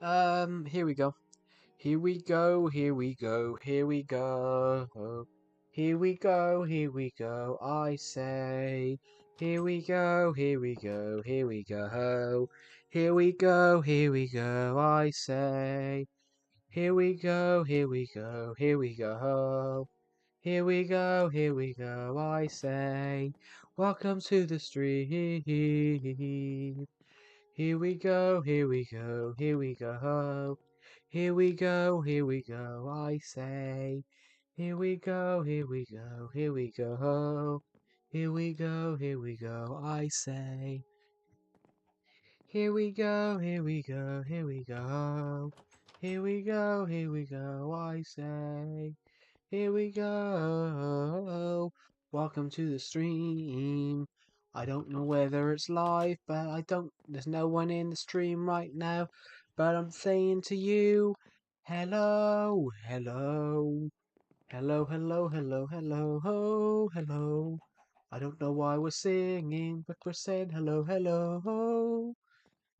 Here we go. Here we go, here we go, here we go. Here we go, here we go, I say. Here we go, here we go, here we go. Here we go, here we go, I say. Here we go, here we go, here we go. Here we go, here we go, I say. Welcome to the stream. Here we go, here we go, here we go. Here we go, here we go, I say. Here we go, here we go, here we go. Here we go, here we go, I say. Here we go, here we go, here we go. Here we go, here we go, I say. Here we go. Welcome to the stream. I don't know whether it's live, but there's no one in the stream right now. But I'm saying to you, hello, hello, hello, hello, hello, hello, ho, hello. I don't know why we're singing, but we're saying hello, hello.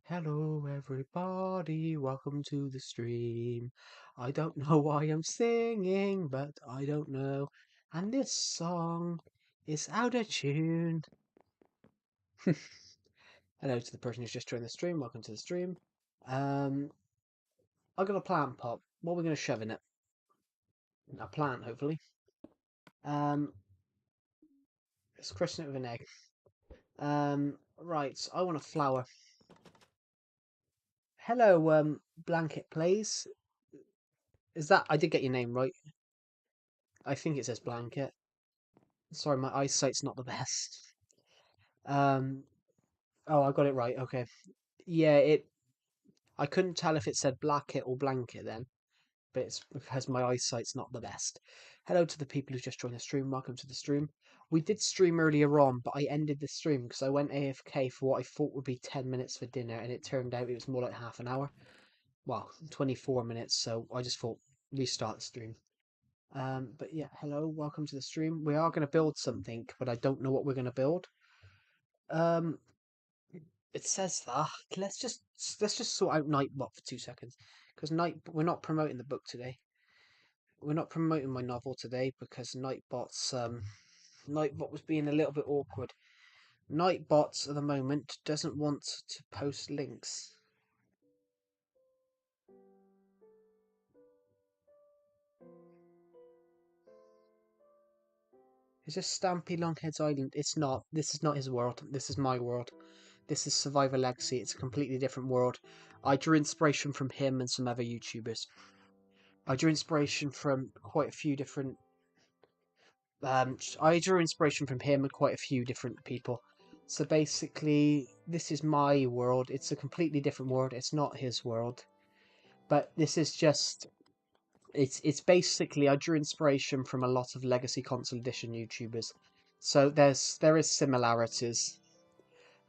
Hello, everybody, welcome to the stream. I don't know why I'm singing, but I don't know. And this song is out of tune. Hello to the person who's just joined the stream, welcome to the stream. I got a plant pot. What are we going to shove in it? A plant, hopefully. Let's christen it with an egg. Right, I want a flower. Hello, Blanket Plays. I did get your name right. I think it says Blanket. Sorry, my eyesight's not the best. Oh, I got it right. Okay. Yeah, I couldn't tell if it said Blacket or Blanket then, but it's because my eyesight's not the best. Hello to the people who just joined the stream. Welcome to the stream. We did stream earlier on, but I ended the stream because I went AFK for what I thought would be 10 minutes for dinner, and it turned out it was more like half an hour. Well, 24 minutes, so I just thought restart the stream. But yeah, hello, welcome to the stream. We are going to build something, but I don't know what we're going to build. Um, it says that. Let's just sort out Nightbot for 2 seconds, because we're not promoting the book today. We're not promoting my novel today because Nightbot was being a little bit awkward. Nightbot at the moment doesn't want to post links. Is this Stampy Longhead's Island? It's not. This is not his world. This is my world. This is Survivor Legacy. It's a completely different world. I drew inspiration from him and some other YouTubers. I drew inspiration from quite a few different. I drew inspiration from him and quite a few different people. So basically, this is my world. It's a completely different world. It's not his world, but this is just. It's basically I drew inspiration from a lot of Legacy Console Edition YouTubers. So there is similarities,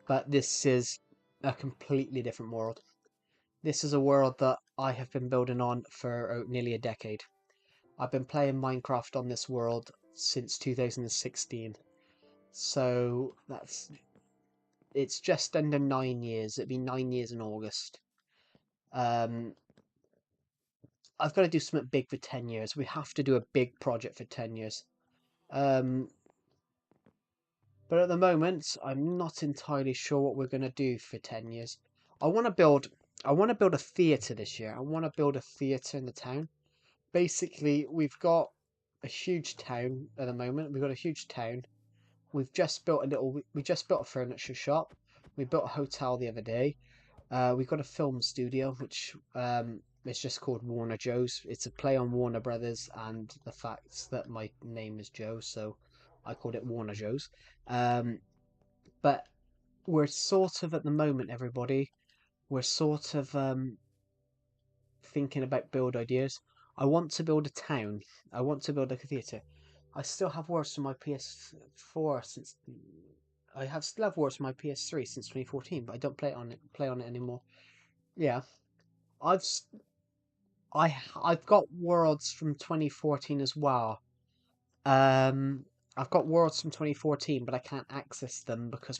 but this is a completely different world. This is a world that I have been building on for nearly a decade. I've been playing Minecraft on this world since 2016. So it's just under 9 years. It'd be 9 years in August. I've got to do something big for 10 years. We have to do a big project for 10 years. But at the moment, I'm not entirely sure what we're going to do for 10 years. I want to build a theatre this year. I want to build a theatre in the town. Basically, we've got a huge town at the moment. We've got a huge town. We just built a furniture shop. We built a hotel the other day. We've got a film studio, which is just called Warner Joe's. It's a play on Warner Brothers and the fact that my name is Joe, so I called it Warner Joe's. But we're sort of at the moment, everybody, we're sort of thinking about build ideas. I want to build a town. I want to build a theatre. I still have words from my PS4 since still have words from my PS3 since 2014, but I don't play on it anymore. Yeah, I've I've got worlds from 2014 as well. I've got worlds from 2014, but I can't access them because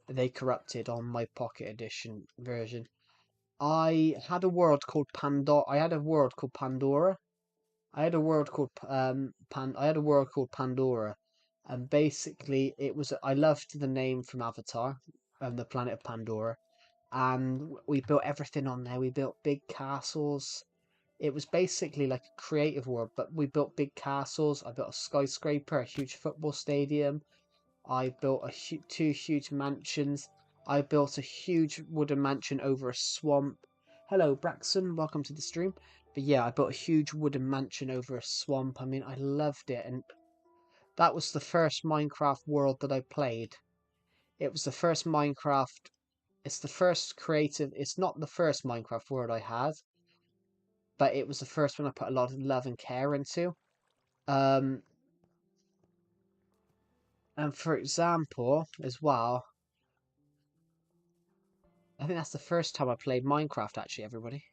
they corrupted on my Pocket Edition version. I had a world called Pandora. I had a world called Pandora. I had a world called I had a world called Pandora, and basically it was. I loved the name from Avatar, the planet of Pandora, and we built everything on there. We built big castles. It was basically like a creative world, but we built big castles. I built a skyscraper, a huge football stadium. I built two huge mansions. I built a huge wooden mansion over a swamp. Hello, Braxton. Welcome to the stream. But yeah, I built a huge wooden mansion over a swamp. I mean, I loved it. And that was the first Minecraft world that I played. It was the first Minecraft. It's the first creative. It's not the first Minecraft world I had, but it was the first one I put a lot of love and care into. Um, and for example, as well, I think that's the first time I played Minecraft, actually, everybody.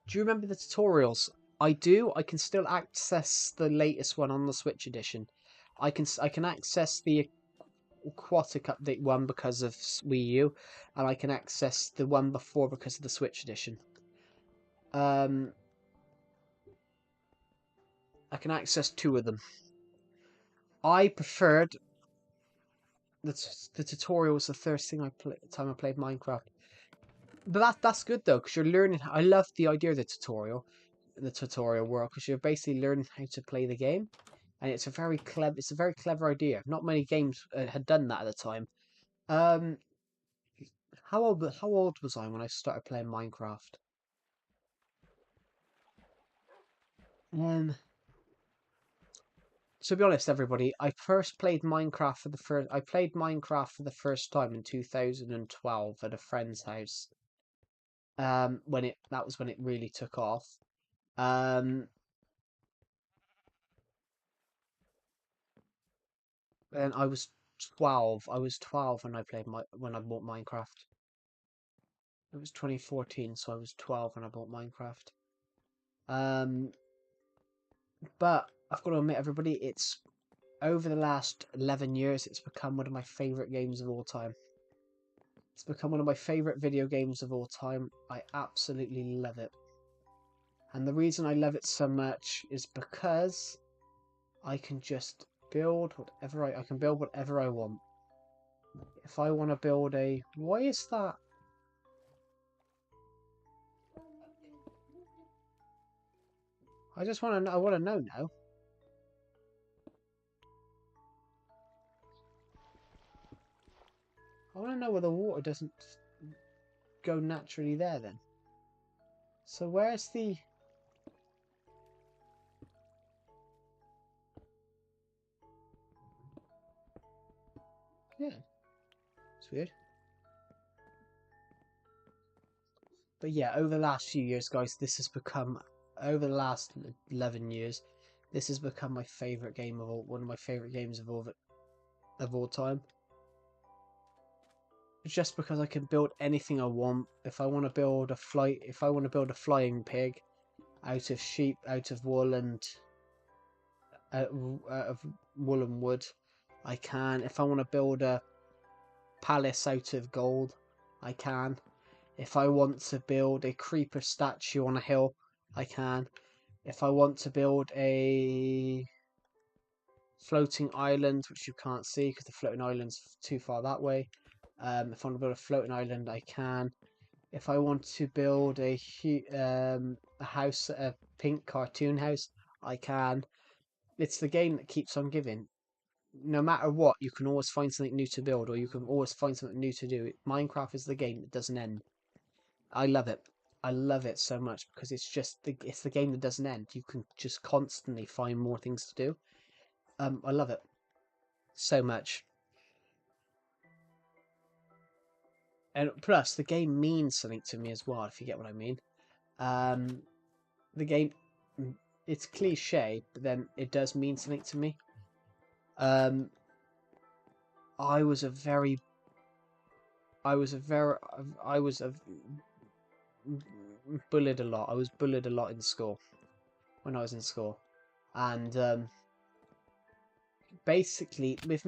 Do you remember the tutorials? I do. I can still access the latest one on the Switch edition. I can access the Aquatic Update one because of Wii U, and I can access the one before because of the Switch edition. I can access two of them. I preferred the tutorial was the first thing time I played Minecraft. But that's good though, because you're learning. I love the idea of the tutorial world, because you're basically learning how to play the game, and it's a very clever idea. Not many games had done that at the time. Um, how old was I when I started playing Minecraft? Um, to be honest, everybody, I played Minecraft for the first time in 2012 at a friend's house. That was when it really took off. Um, and I was 12. I was 12 when when I bought Minecraft. It was 2014, so I was 12 when I bought Minecraft. Um, but I've got to admit, everybody, it's over the last 11 years, it's become one of my favorite games of all time. It's become one of my favorite video games of all time. I absolutely love it. And the reason I love it so much is because I can just build whatever I can build whatever I want. If I want to build why is that? I just want to know. I want to know now. I want to know where the water doesn't go naturally there then. So where's the... Yeah, it's weird. But yeah, over the last few years, guys, this has become... Over the last 11 years, this has become my favourite game of all... One of my favourite games of all time. Just because I can build anything I want. If I want to build a flying pig out of sheep, out of wool and out of wool and wood, I can. If I want to build a palace out of gold, I can. If I want to build a creeper statue on a hill, I can. If I want to build a floating island, which you can't see because the floating island's too far that way, if I want to build a floating island, I can. If I want to build a house, a pink cartoon house, I can. It's the game that keeps on giving. No matter what, you can always find something new to build, or you can always find something new to do. Minecraft is the game that doesn't end. I love it. I love it so much because it's the game that doesn't end. You can just constantly find more things to do. I love it so much. And plus, the game means something to me as well, if you get what I mean. The game, it's cliche, but then it does mean something to me. Um, I was a very, I was a very, I was a bullied a lot. I was bullied a lot in school when I was in school, and basically, with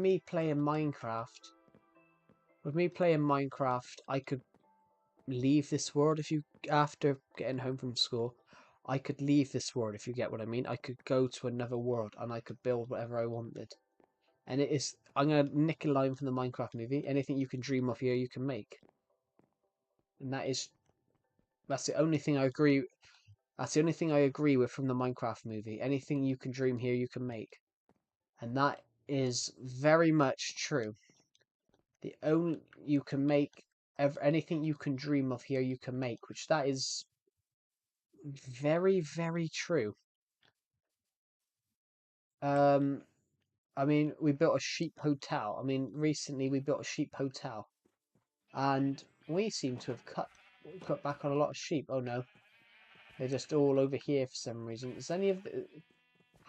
me playing Minecraft, I could leave this world if you after getting home from school. I could leave this world if you get what I mean. I could go to another world and I could build whatever I wanted. And it is. I'm gonna nick a line from the Minecraft movie. Anything you can dream of here, you can make. And that's the only thing I agree. That's the only thing I agree with from the Minecraft movie. Anything you can dream here, you can make. And that is very much true. The only you can make anything you can dream of here, you can make, which that is very, very true. Um, I mean, we built a sheep hotel. I mean, recently we built a sheep hotel, and we seem to have cut back on a lot of sheep. Oh no, they're just all over here for some reason. Is any of the,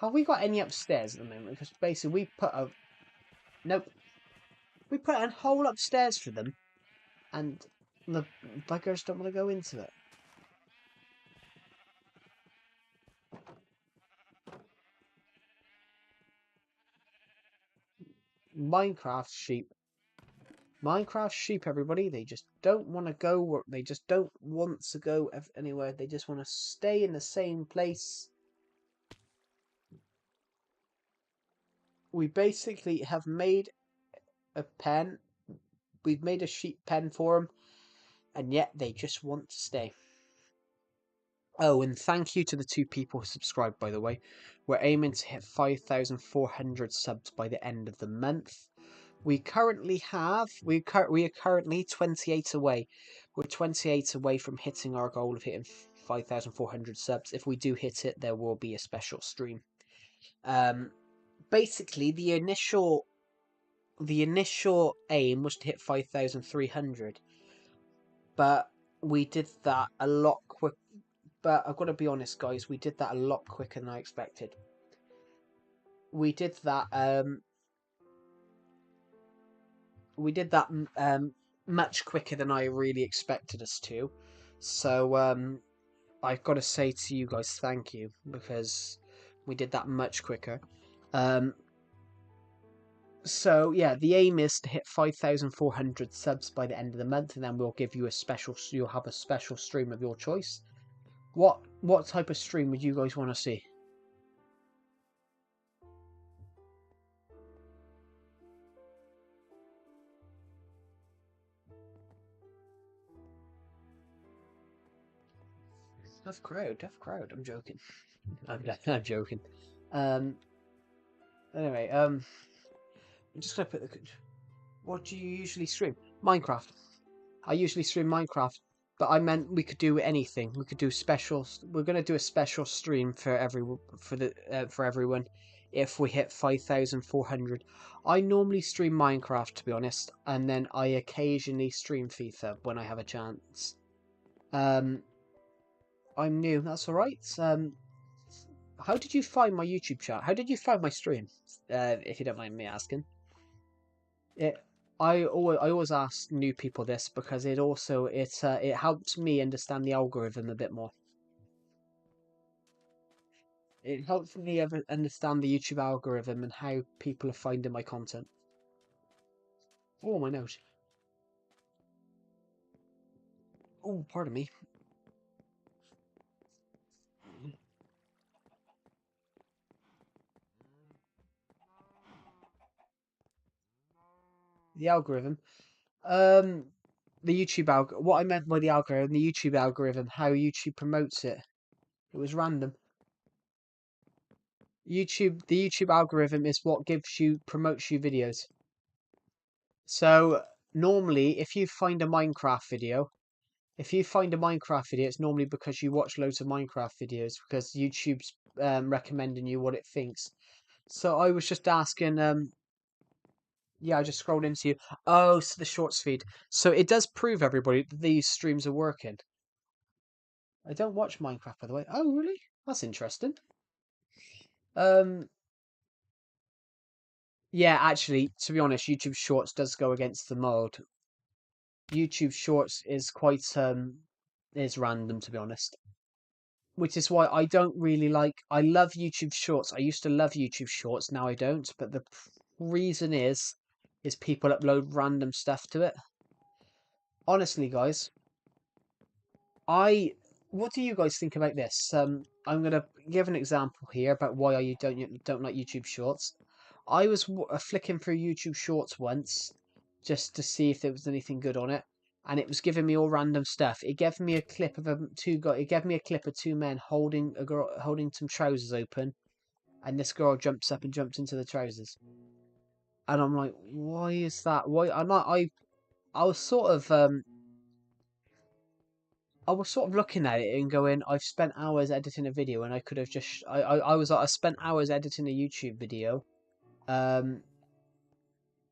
have we got any upstairs at the moment? Because basically we put a nope, we put a hole upstairs for them, and the buggers don't want to go into it. Minecraft sheep. Minecraft sheep, everybody. They just don't want to go. They just don't want to go anywhere. They just want to stay in the same place. We basically have made a pen. We've made a sheep pen for them, and yet they just want to stay. Oh, and thank you to the 2 people who subscribed, by the way. We're aiming to hit 5,400 subs by the end of the month. We currently have, we are currently 28 away. We're 28 away from hitting our goal of hitting 5,400 subs. If we do hit it, there will be a special stream. Basically, the initial aim was to hit 5,300, but we did that a lot quick. But I've got to be honest, guys, we did that a lot quicker than I expected. We did that. We did that much quicker than I really expected us to. So I've got to say to you guys, thank you, because we did that much quicker. So yeah, the aim is to hit 5,400 subs by the end of the month, and then we'll give you a special. You'll have a special stream of your choice. What type of stream would you guys want to see? Tough crowd. I'm joking. I'm joking. Anyway, I'm just gonna put the. What do you usually stream? Minecraft. I usually stream Minecraft, but I meant we could do anything. We could do specials. We're gonna do a special stream for everyone if we hit 5,400. I normally stream Minecraft, to be honest, and then I occasionally stream FIFA when I have a chance. I'm new. That's all right. How did you find my YouTube channel? How did you find my stream? If you don't mind me asking. I always ask new people this because it helps me understand the algorithm a bit more. It helps me understand the YouTube algorithm and how people are finding my content. Oh, my nose. Oh, pardon me. The algorithm. The YouTube algorithm. What I meant by the algorithm, the YouTube algorithm, how YouTube promotes it. It was random. The YouTube algorithm is what promotes you videos. So normally, if you find a Minecraft video, it's normally because you watch loads of Minecraft videos because YouTube's recommending you what it thinks. So I was just asking, yeah, I just scrolled into you. Oh, so the shorts feed. So it does prove everybody that these streams are working. I don't watch Minecraft, by the way. Oh, really? That's interesting. Yeah, actually, to be honest, YouTube Shorts does go against the mod. YouTube Shorts is quite is random, to be honest. Which is why I don't really like. I love YouTube Shorts. I used to love YouTube Shorts. Now I don't. But the reason is people upload random stuff to it. Honestly, guys, I what do you guys think about this? I'm gonna give an example here about why you don't like YouTube Shorts. I was flicking through YouTube Shorts once just to see if there was anything good on it, and it was giving me all random stuff. It gave me a clip of two guys. It gave me a clip of two men holding a girl holding some trousers open, and this girl jumps up and jumps into the trousers, and I'm like, why is that? Why? I was sort of I was sort of looking at it and going, I've spent hours editing a video and I could have just, I was like, I spent hours editing a YouTube video. Um,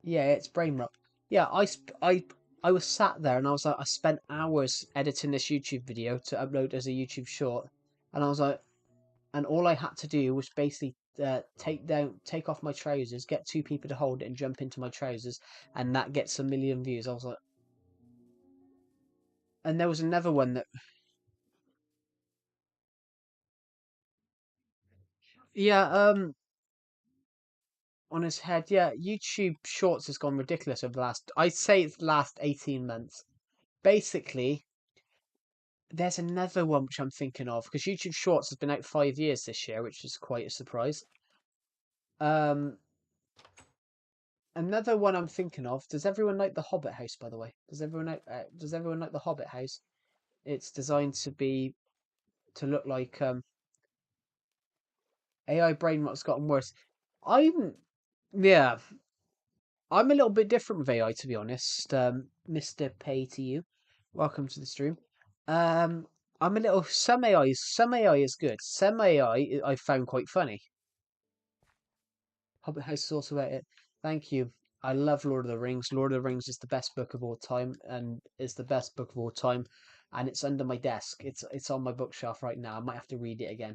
yeah, it's brain rot. Yeah, I was sat there and I was like, I spent hours editing this YouTube video to upload as a YouTube short, and I was like, and all I had to do was basically take off my trousers, get two people to hold it, and jump into my trousers, and that gets a million views. I was like, and there was another one that, yeah, on his head. Yeah, YouTube Shorts has gone ridiculous over the last, I'd say it's the last 18 months. Basically, there's another one which I'm thinking of because YouTube Shorts has been out 5 years this year, which is quite a surprise. Um, Another one I'm thinking of. Does everyone like the Hobbit house, by the way? Does everyone like the Hobbit house? It's designed to look like AI brain rot's gotten worse. I'm yeah, I'm a little bit different with AI, to be honest. Mr. Pay to you, welcome to the stream. Um, I'm a little some AI is good. Some AI I found quite funny. Hobbit House is also about it. Thank you. I love Lord of the Rings. Lord of the Rings is the best book of all time, and is the best book of all time. And it's under my desk. It's on my bookshelf right now. I might have to read it again.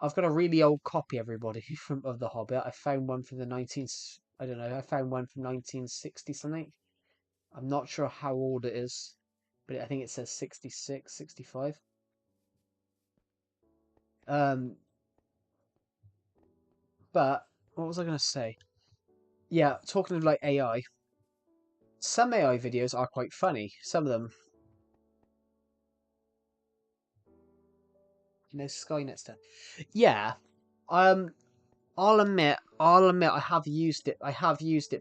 I've got a really old copy, everybody, from of the Hobbit. I found one from the 19. I don't know. I found one from 1960 something. I'm not sure how old it is, but I think it says 66, 65. Um, but what was I going to say? Yeah, talking of like AI, some AI videos are quite funny. Some of them, Skynet stuff. Yeah, um, I'll admit, I have used it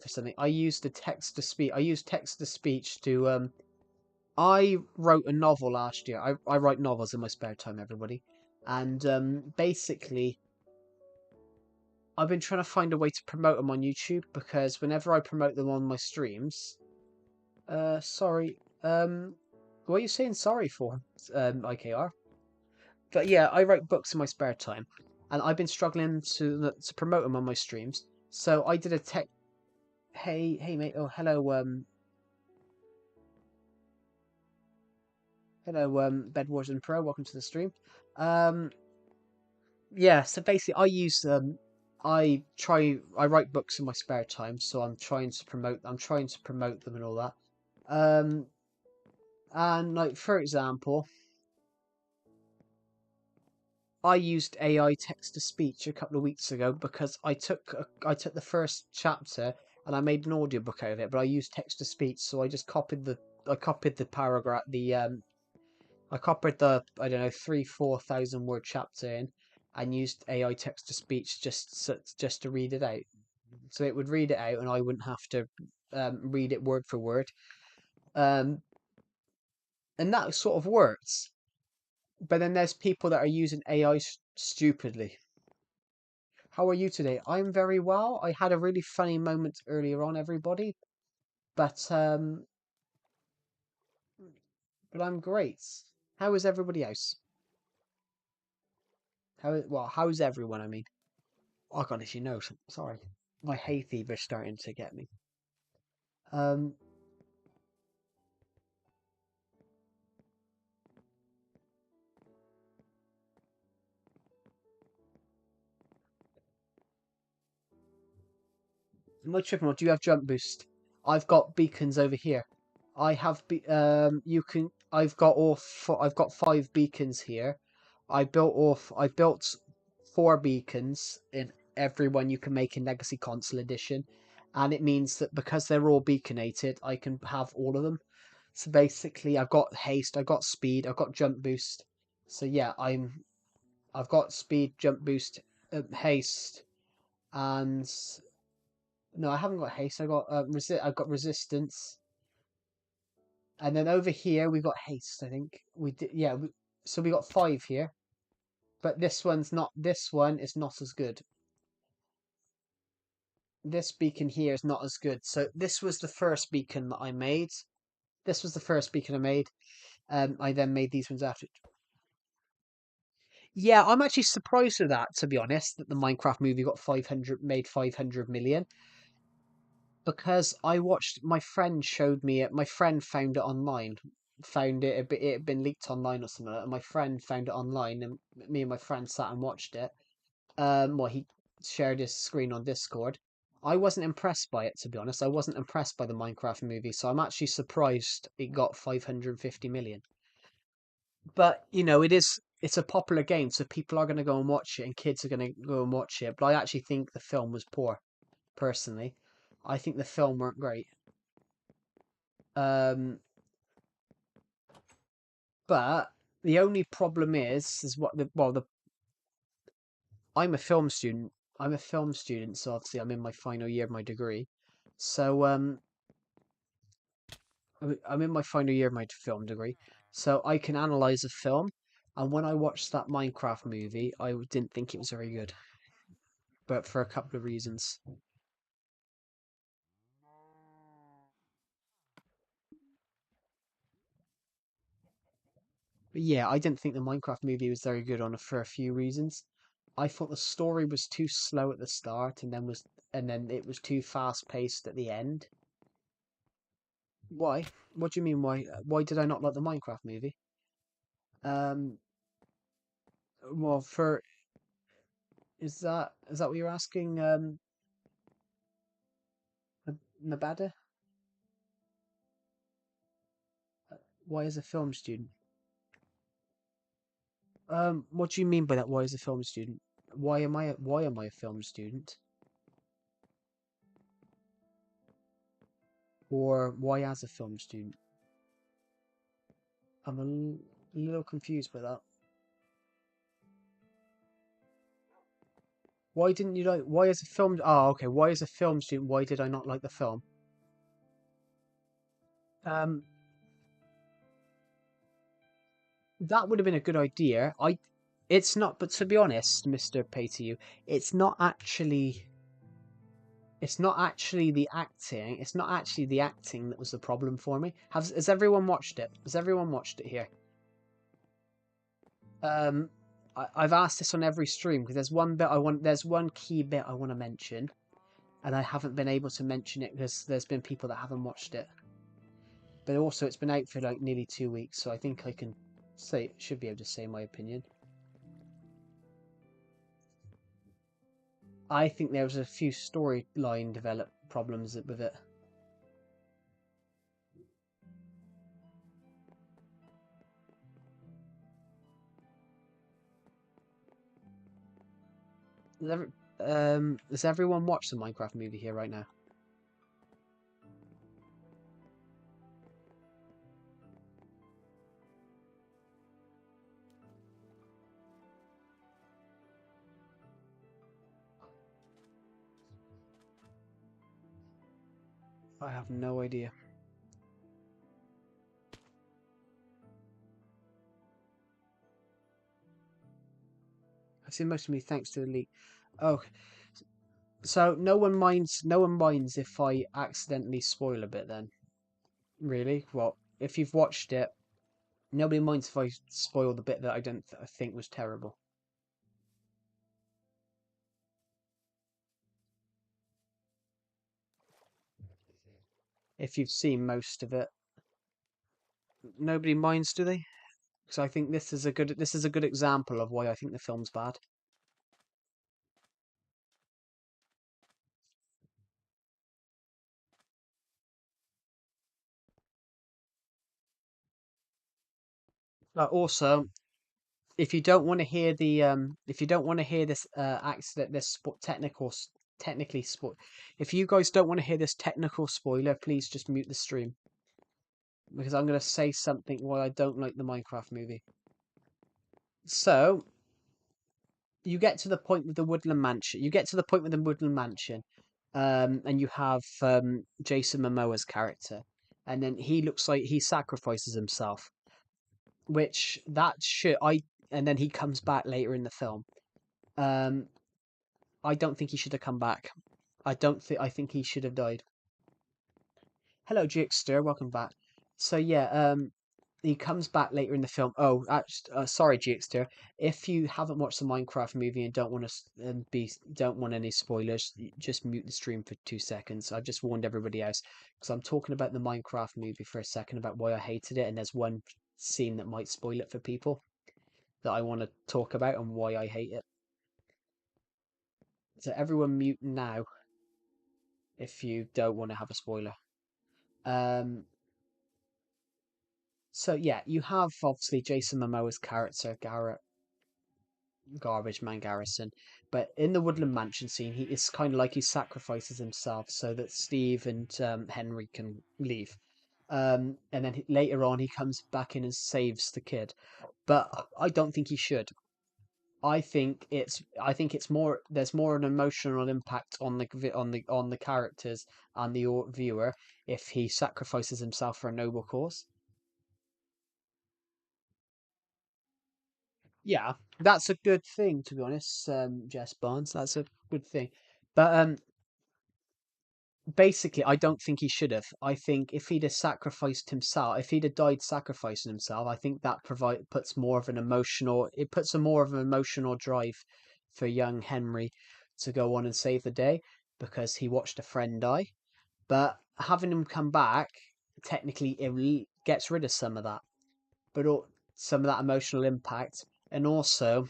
for something. I used the text to speech. I used text to speech to I wrote a novel last year. I write novels in my spare time, everybody, and basically I've been trying to find a way to promote them on YouTube because whenever I promote them on my streams, sorry, what are you saying sorry for, IKR? But yeah, I write books in my spare time, and I've been struggling to promote them on my streams. So I did a tech. Hey mate. Oh hello Bed Wars and Pro. Welcome to the stream. Um, yeah. So basically, I write books in my spare time, so I'm trying to promote them and all that. Um, and like for example, I used AI text to speech a couple of weeks ago because I took the first chapter and I made an audiobook out of it, but I used text to speech, so I copied the paragraph I copied the I don't know 3-4 thousand word chapter in and used AI text to speech just to read it out. So it would read it out and I wouldn't have to read it word for word. Um, and that sort of works. But then there's people that are using AI stupidly. How are you today? I'm very well. I had a really funny moment earlier on, everybody, but um, but I'm great. How is everybody else? How's everyone? I mean, oh God, if you know, sorry, my hay fever's starting to get me. Um, my triple, do you have jump boost? I've got beacons over here. I have you can. I've got 5 beacons here. I built 4 beacons in every one you can make in Legacy Console Edition, and it means that because they're all beaconated, I can have all of them. So basically, I've got haste, I've got speed, I've got jump boost. So yeah, I've got speed, jump boost, haste, and no, I haven't got haste. I've got resistance, and then over here we got haste. I think we did. Yeah, so we got five here, but this one's not. This one is not as good. This beacon here is not as good. So this was the first beacon that I made. This was the first beacon I made. I then made these ones after. Yeah, I'm actually surprised with that, to be honest, that the Minecraft movie got 500, made 500 million. Because I watched, my friend showed me it, my friend found it online. Found it had been leaked online or something like that, and my friend found it online, and me and my friend sat and watched it. Well, he shared his screen on Discord. I wasn't impressed by it, to be honest. I wasn't impressed by the Minecraft movie, so I'm actually surprised it got 550 million. But it's a popular game, so people are going to go and watch it, and kids are going to go and watch it. But I actually think the film was poor, personally. I think the film weren't great. Um, but the only problem is what the well the I'm a film student. I'm a film student, so obviously I'm in my final year of my degree. So I'm in my final year of my film degree, so I can analyze a film. And when I watched that Minecraft movie, I didn't think it was very good, but for a couple of reasons. But yeah, I didn't think the Minecraft movie was very good for a few reasons. I thought the story was too slow at the start, and then it was too fast paced at the end. Why? What do you mean? Why? Why did I not like the Minecraft movie? Um, well, for is that what you're asking? Nabada? Why is a film student? What do you mean by that? Why is a film student? Why am I a film student? Or why as a film student? I'm a little confused by that. Why didn't you like? Why is a film? Oh, okay. Why is a film student? Why did I not like the film? Um, that would have been a good idea. It's not. But to be honest, Mister Pay to You, it's not actually. It's not actually the acting. It's not actually the acting that was the problem for me. Has everyone watched it? Has everyone watched it here? Um, I've asked this on every stream because there's one bit I want. There's one key bit I want to mention, and I haven't been able to mention it because there's been people that haven't watched it. But also, it's been out for like nearly 2 weeks, so I think I can should be able to say my opinion. I think there was a few storyline develop problems with it. Does everyone watch the Minecraft movie here right now? I have no idea. I've seen most of me thanks to the leak. Oh, so no one minds. No one minds if I accidentally spoil a bit. Then really, well, if you've watched it, nobody minds if I spoil the bit that I don't I think was terrible. If you've seen most of it, nobody minds, do they? Because I think this is a good example of why I think the film's bad. Also, if you don't want to hear if you don't want to hear this accident, technically if you guys don't want to hear this technical spoiler, please just mute the stream. because I'm going to say something why I don't like the Minecraft movie. So, you get to the point with the Woodland Mansion. You get to the point with the Woodland Mansion, and you have Jason Momoa's character, and then he looks like he sacrifices himself, which that should I. And then he comes back later in the film. Um, I don't think he should have come back. I don't think. I think he should have died. Hello, Jixter. Welcome back. So yeah, he comes back later in the film. Oh, sorry, Jixter. If you haven't watched the Minecraft movie and don't want to don't want any spoilers, just mute the stream for 2 seconds. I've just warned everybody else because I'm talking about the Minecraft movie for a second about why I hated it, and there's one scene that might spoil it for people that I want to talk about and why I hate it. So everyone mute now if you don't want to have a spoiler. Um, so yeah, you have obviously Jason Momoa's character Garrett, Garbage Man Garrison, but in the Woodland Mansion scene, it's kind of like he sacrifices himself so that Steve and Henry can leave. And then later on, he comes back in and saves the kid, but I don't think he should. I think it's more there's more an emotional impact on the characters and the viewer if he sacrifices himself for a noble cause. Yeah, that's a good thing to be honest, Jess Barnes. That's a good thing. But basically, I don't think he should have. I think if he'd have sacrificed himself, if he'd have died sacrificing himself, I think that it puts a more of an emotional drive for young Henry to go on and save the day because he watched a friend die. But having him come back, technically, it gets rid of some of that, some of that emotional impact, and also,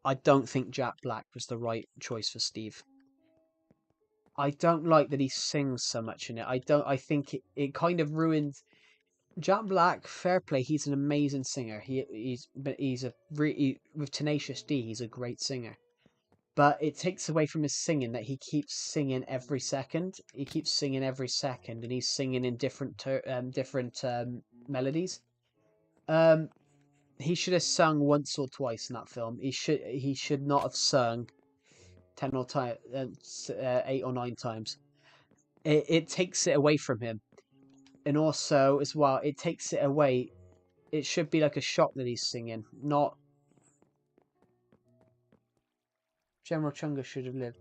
I don't think Jack Black was the right choice for Steve. I don't like that he sings so much in it. I think it kind of ruins Jack Black. Fair play, he's an amazing singer. He's a with Tenacious D. He's a great singer, but it takes away from his singing that he keeps singing every second. He keeps singing every second, and he's singing in different melodies. Um, he should have sung once or twice in that film. He should not have sung 8 or 9 times. It takes it away from him, and also as well, it takes it away. It should be like a shock that he's singing, not General Chunga should have lived.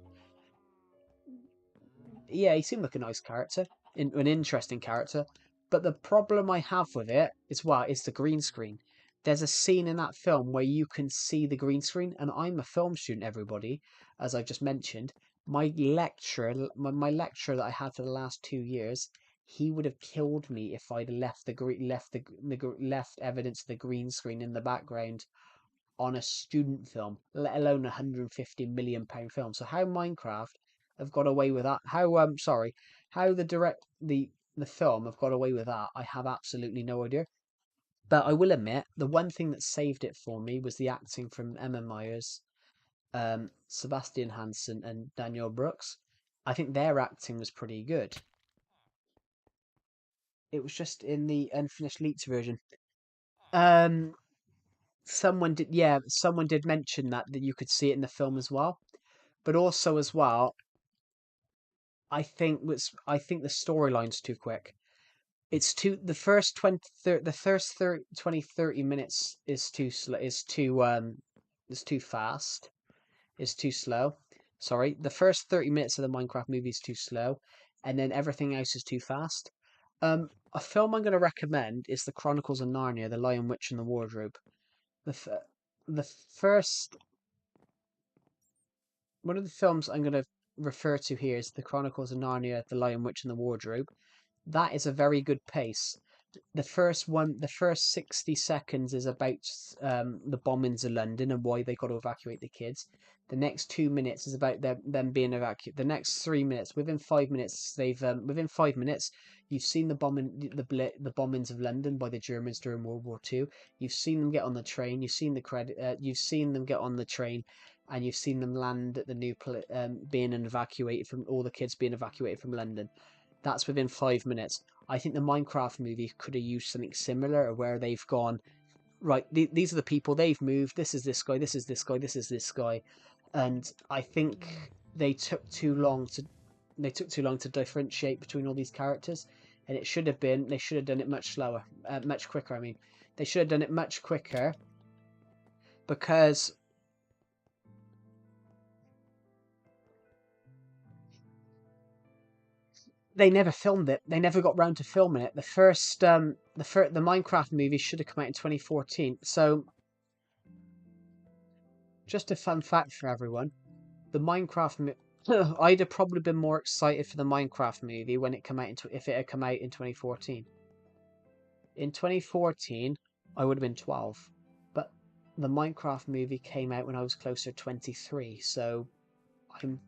Yeah, he seemed like a nice character, an interesting character. But the problem I have with it is, well, it's the green screen. There's a scene in that film where you can see the green screen, and I'm a film student, everybody, as I just mentioned. My lecturer that I had for the last 2 years, he would have killed me if I'd left left evidence of the green screen in the background on a student film, let alone a £150 million film. So how Minecraft have got away with that? How the film have got away with that? I have absolutely no idea. But I will admit, the one thing that saved it for me was the acting from Emma Myers, Sebastian Hansen, and Daniel Brooks. I think their acting was pretty good. It was just in the unfinished leaked version. Um, someone did mention that you could see it in the film as well. But also as well, I think the storyline's too quick. It's too the first 20 30 minutes is too slow is too fast. Is too slow. Sorry, the first 30 minutes of the Minecraft movie is too slow, and then everything else is too fast. A film I'm going to recommend is The Chronicles of Narnia: The Lion, Witch, and the Wardrobe. The f- the first One of the films I'm going to refer to here is The Chronicles of Narnia: The Lion, Witch, and the Wardrobe. That is a very good pace. The first 60 seconds is about the bombings of London and why they got to evacuate the kids. The next 2 minutes is about them being evacuated. The next 3 minutes, within 5 minutes, you've seen the bombings of London by the Germans during World War II. You've seen them get on the train. You've seen them get on the train, and you've seen them land at the being evacuated from all the kids being evacuated from London. That's within 5 minutes. I think the Minecraft movie could have used something similar, where they've gone, right, these are the people, they've moved, this is this guy, this is this guy, this is this guy. And I think they took too long to differentiate between all these characters, and they should have done it much slower, much quicker. I mean, they should have done it much quicker, because they never filmed it. They never got round to filming it. The Minecraft movie should have come out in 2014. So, just a fun fact for everyone: the I'd have probably been more excited for the Minecraft movie when it come out if it had come out in 2014. In 2014, I would have been 12, but the Minecraft movie came out when I was closer to 23. So I'm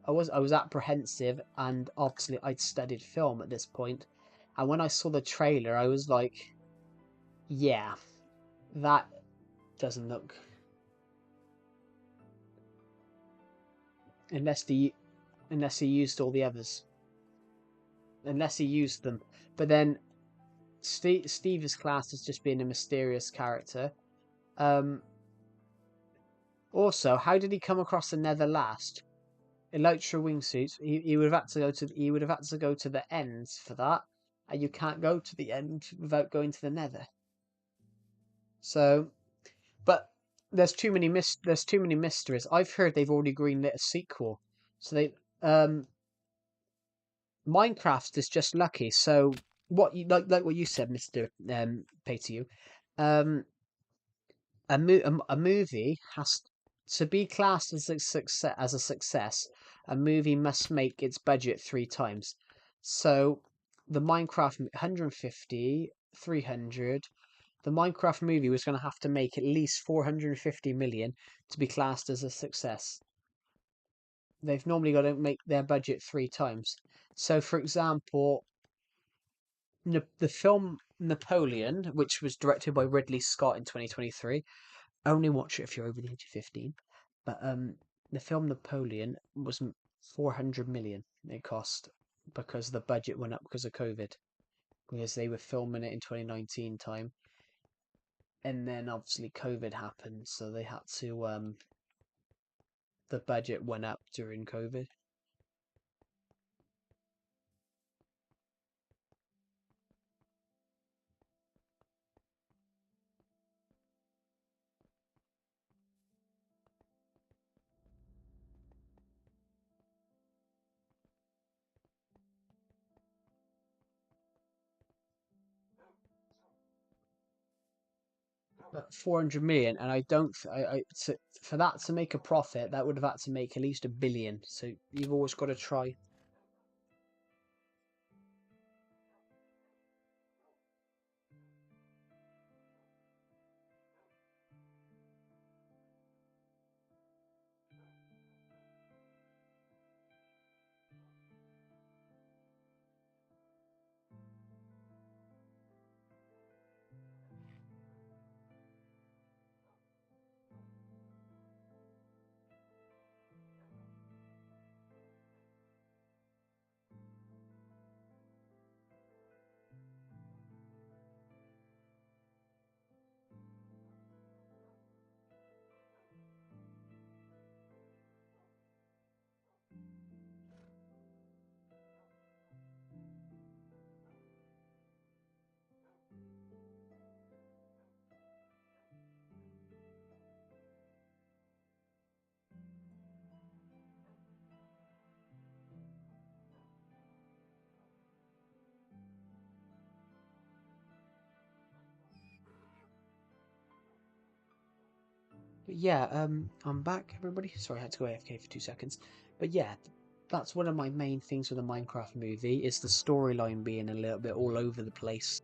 I was apprehensive, and obviously I'd studied film at this point, and when I saw the trailer, I was like, yeah, that doesn't look, unless he used all the others, unless he used them. But then Steve is classed as just being a mysterious character. Um, Also, how did he come across the Nether last? Elytra wingsuits. He would have had to go to the ends for that, and you can't go to the end without going to the Nether. So, but there's too many mysteries. I've heard they've already greenlit a sequel. So Minecraft is just lucky. So what you like what you said, Mister Pay to you, um, a movie has to be classed as a success. A movie must make its budget 3 times. So the Minecraft 150, 300. The Minecraft movie was going to have to make at least 450 million to be classed as a success. They've normally got to make their budget 3 times. So, for example, the film Napoleon, which was directed by Ridley Scott in 2023, only watch it if you're over the age of 15. But the film Napoleon was 400 million it cost, because the budget went up because of COVID, because they were filming it in 2019 time, and then obviously COVID happened, so they had to the budget went up during COVID. But 400 million, and I don't, for that to make a profit, that would have had to make at least 1 billion. So you've always got to try. But yeah, I'm back, everybody. Sorry, I had to go AFK for 2 seconds. But yeah, that's one of my main things with the Minecraft movie, is the storyline being a little bit all over the place.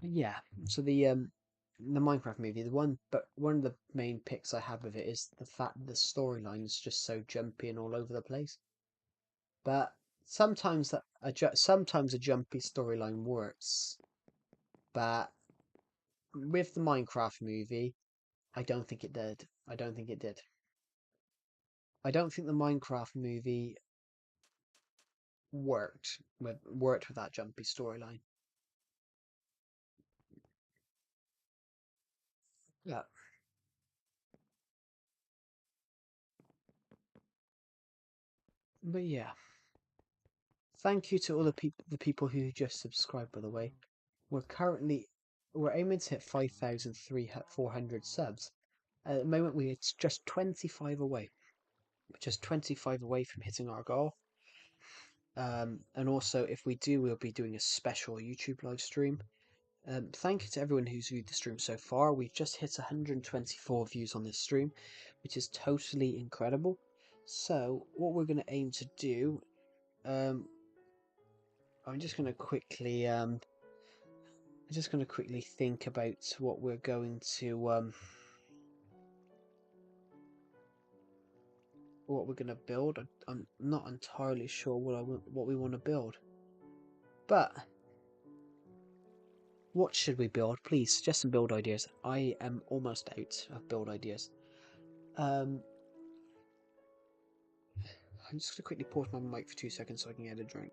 Yeah. So the Minecraft movie, the one, but one of the main picks I have of it is the fact that the storyline is just so jumpy and all over the place. But sometimes a jumpy storyline works. But with the Minecraft movie, I don't think it did. I don't think it did. I don't think the Minecraft movie worked with that jumpy storyline. Yeah. But yeah, thank you to all the people who just subscribed. By the way, we're aiming to hit 5,400 subs. At the moment, it's just 25 away. We're just 25 away from hitting our goal. And also, if we do, we'll be doing a special YouTube live stream. Thank you to everyone who's viewed the stream so far. We've just hit 124 views on this stream, which is totally incredible. So, what we're going to aim to do, um, I'm just going to quickly, think about what we're going to, build. I'm not entirely sure what we want to build, but what should we build? Please suggest some build ideas. I am almost out of build ideas. Um, I'm just gonna quickly pause my mic for 2 seconds so I can get a drink.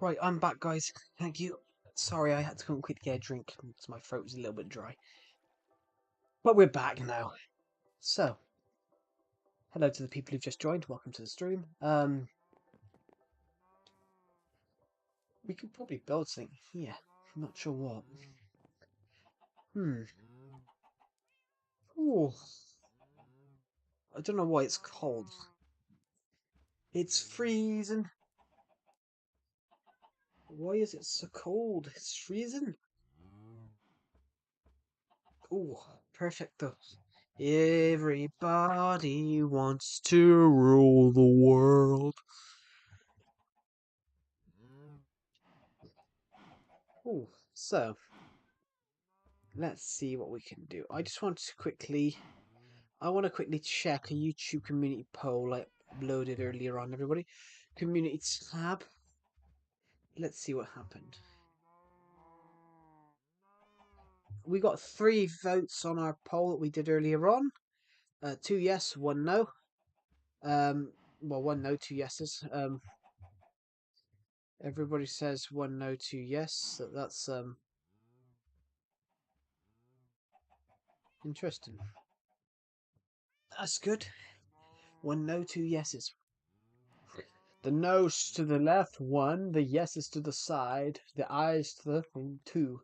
Right, I'm back, guys. Thank you. Sorry, I had to come quick to get a drink because my throat was a little bit dry. But we're back now. So, hello to the people who've just joined. Welcome to the stream. We could probably build something here. I'm not sure what. Ooh. I don't know why it's cold. It's freezing. Why is it so cold? It's freezing. Ooh, perfecto. Everybody wants to rule the world. Ooh, so let's see what we can do. I just want to quickly, check a YouTube community poll I uploaded earlier on, everybody. Community tab. Let's see what happened. We got 3 votes on our poll that we did earlier on. 2 yes, 1 no. Well, 1 no, 2 yeses. Everybody says 1 no, 2 yes. So that's interesting. That's good. 1 no, 2 yeses. The no's to the left, 1. The yeses to the side. The ayes to the 2.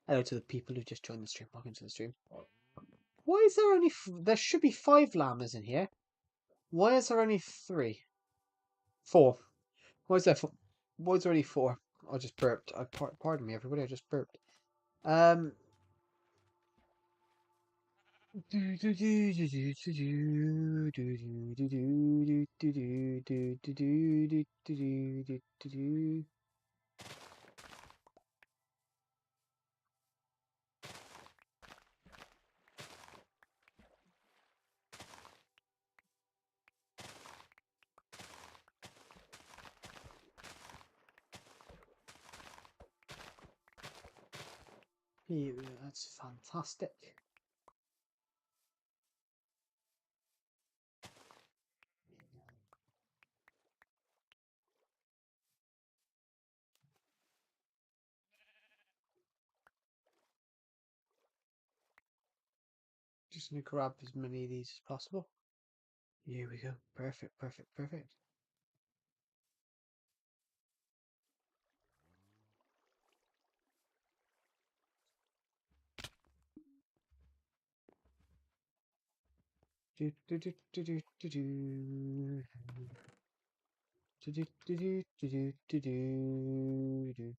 Hello to the people who just joined the stream. Welcome to the stream. Why is there only... there should be 5 llamas in here. Why is there only 3? 4. Why is there 4? Why is there only 4? I just burped. Pardon me, everybody. I just burped. Yeah, that's fantastic. Just gonna grab as many of these as possible. Here we go. Perfect, perfect, perfect. Do do do do do do do. Do do do do do do do do.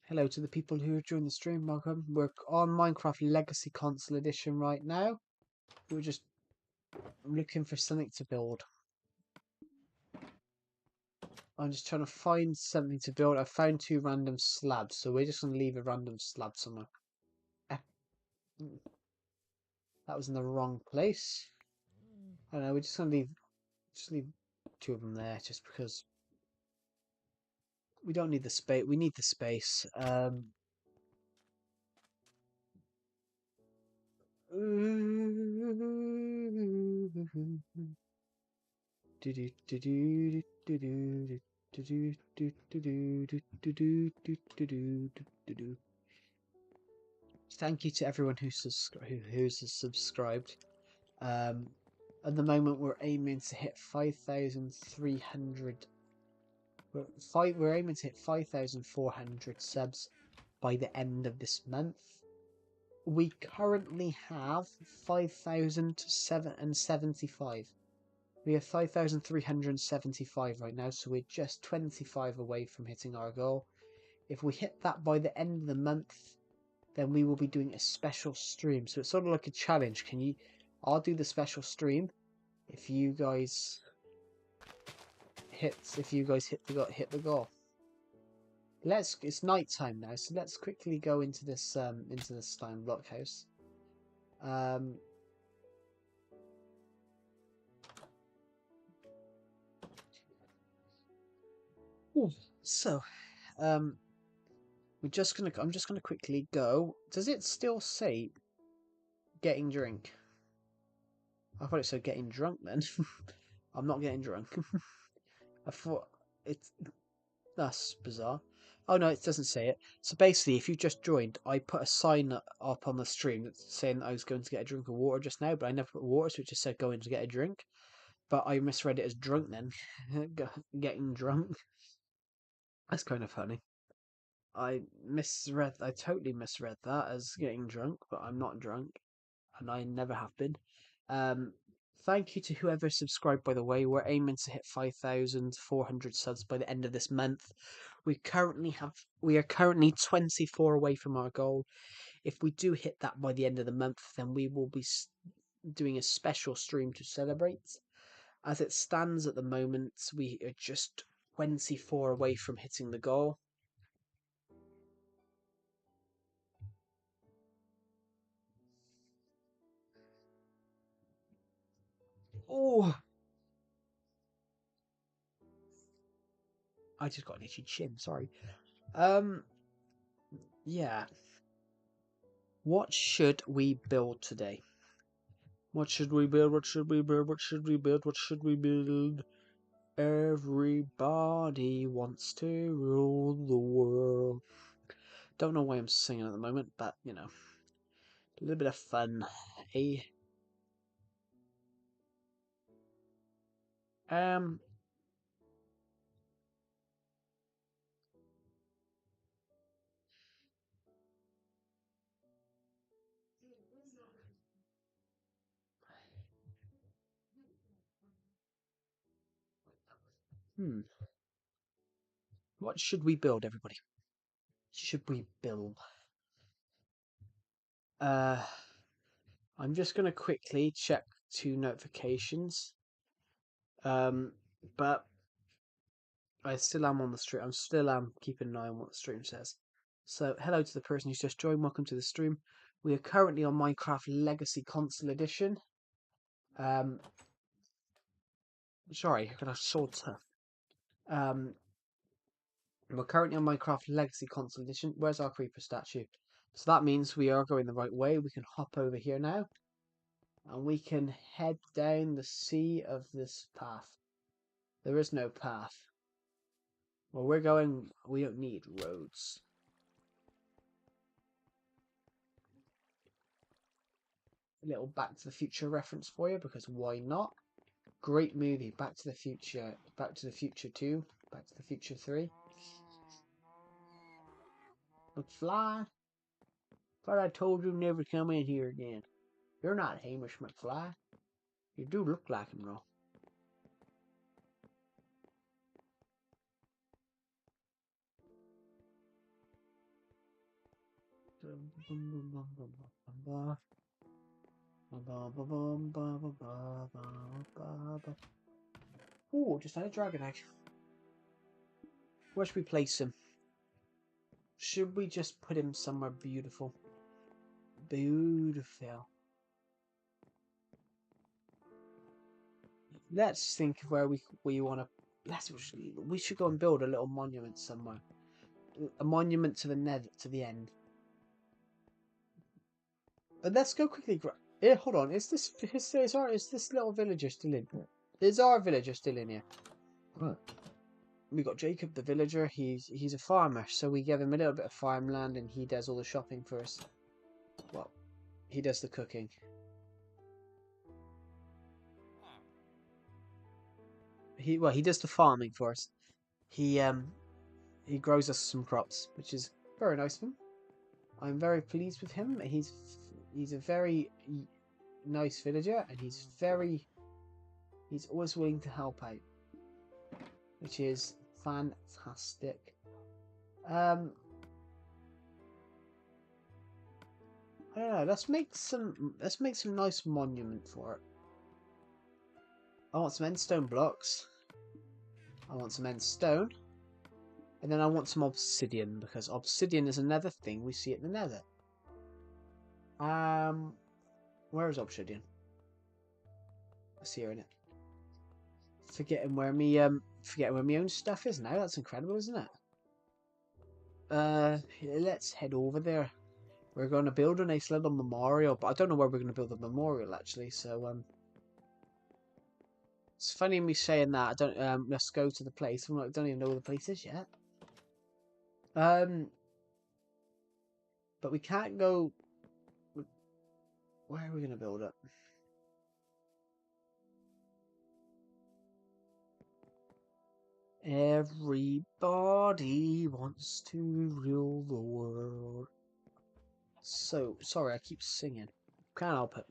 Hello to the people who are joining the stream. Welcome. We're on Minecraft Legacy Console Edition right now. We're just looking for something to build. I'm just trying to find something to build. I found 2 random slabs, so we're just going to leave a random slab somewhere. That was in the wrong place. I don't know, we're just going to leave 2 of them there, just because we don't need the space. We need the space. Thank you to everyone who's subscribed. At the moment, we're aiming to hit 5,300. We're aiming to hit 5,400 subs by the end of this month. We currently have 5,075. We have 5,375 right now, so we're just 25 away from hitting our goal. If we hit that by the end of the month, then we will be doing a special stream. So it's sort of like a challenge. I'll do the special stream if you guys hit the goal. It's night time now, so let's quickly go into this stone blockhouse. So, I'm just gonna quickly go. Does it still say getting drink? I thought it said getting drunk then. I'm not getting drunk. I thought it's that's bizarre. Oh no, it doesn't say it. So basically, if you just joined, I put a sign up on the stream that's saying that I was going to get a drink of water just now, but I never put water, so it just said going to get a drink. But I misread it as drunk then, getting drunk. That's kind of funny. I totally misread that as getting drunk, but I'm not drunk, and I never have been. Um, Thank you to whoever subscribed, by the way. We're aiming to hit 5,400 subs by the end of this month. We are currently 24 away from our goal. If we do hit that by the end of the month, then we will be doing a special stream to celebrate. As it stands at the moment, we are just 24 away from hitting the goal. Oh, I just got an itchy chin, sorry. Yeah. What should we build today? What should we build? What should we build? What should we build? What should we build? Everybody wants to rule the world. Don't know why I'm singing at the moment, but you know, a little bit of fun, eh? Um, hmm. What should we build, everybody? Should we build? Uh, I'm just gonna quickly check 2 notifications. But I still am on the stream. I'm still keeping an eye on what the stream says. So, hello to the person who's just joined. Welcome to the stream. We are currently on Minecraft Legacy Console Edition. Sorry, I got a sword tough. We're currently on Minecraft Legacy Console Edition. Where's our creeper statue? So that means we are going the right way. We can hop over here now. And we can head down the sea of this path. There is no path. Well, we're going... We don't need roads. A little Back to the Future reference for you, because why not? Great movie, Back to the Future. Back to the Future 2. Back to the Future 3. McFly? Thought I told you never come in here again. You're not Hamish McFly. You do look like him, though. Ooh, just had a dragon egg. Where should we place him? Should we just put him somewhere beautiful? Beautiful. Let's think of where we want to. We should go and build a little monument somewhere. A monument to the the end. But let's go quickly. Yeah, hold on. Is this little villager still in? Is our villager still in here? Right. We got Jacob the villager. He's a farmer, so we give him a little bit of farmland, and he does all the shopping for us. Well, he does the cooking. He does the farming for us. He grows us some crops, which is very nice of him. I'm very pleased with him. He's a very nice villager, and he's always willing to help out, which is fantastic. I don't know. Let's make some nice monument for it. I want some end stone blocks. I want some end stone. And then I want some obsidian, because obsidian is another thing we see at the nether. Where is obsidian? I see her in it. Forgetting where me own stuff is now. That's incredible, isn't it? Let's head over there. We're going to build a nice little memorial, but I don't know where we're going to build the memorial actually. So it's funny me saying that. I don't. Let's go to the place. I don't even know where the place is yet. But we can't go. Where are we going to build it? Everybody wants to rule the world. So sorry, I keep singing. Can't help it.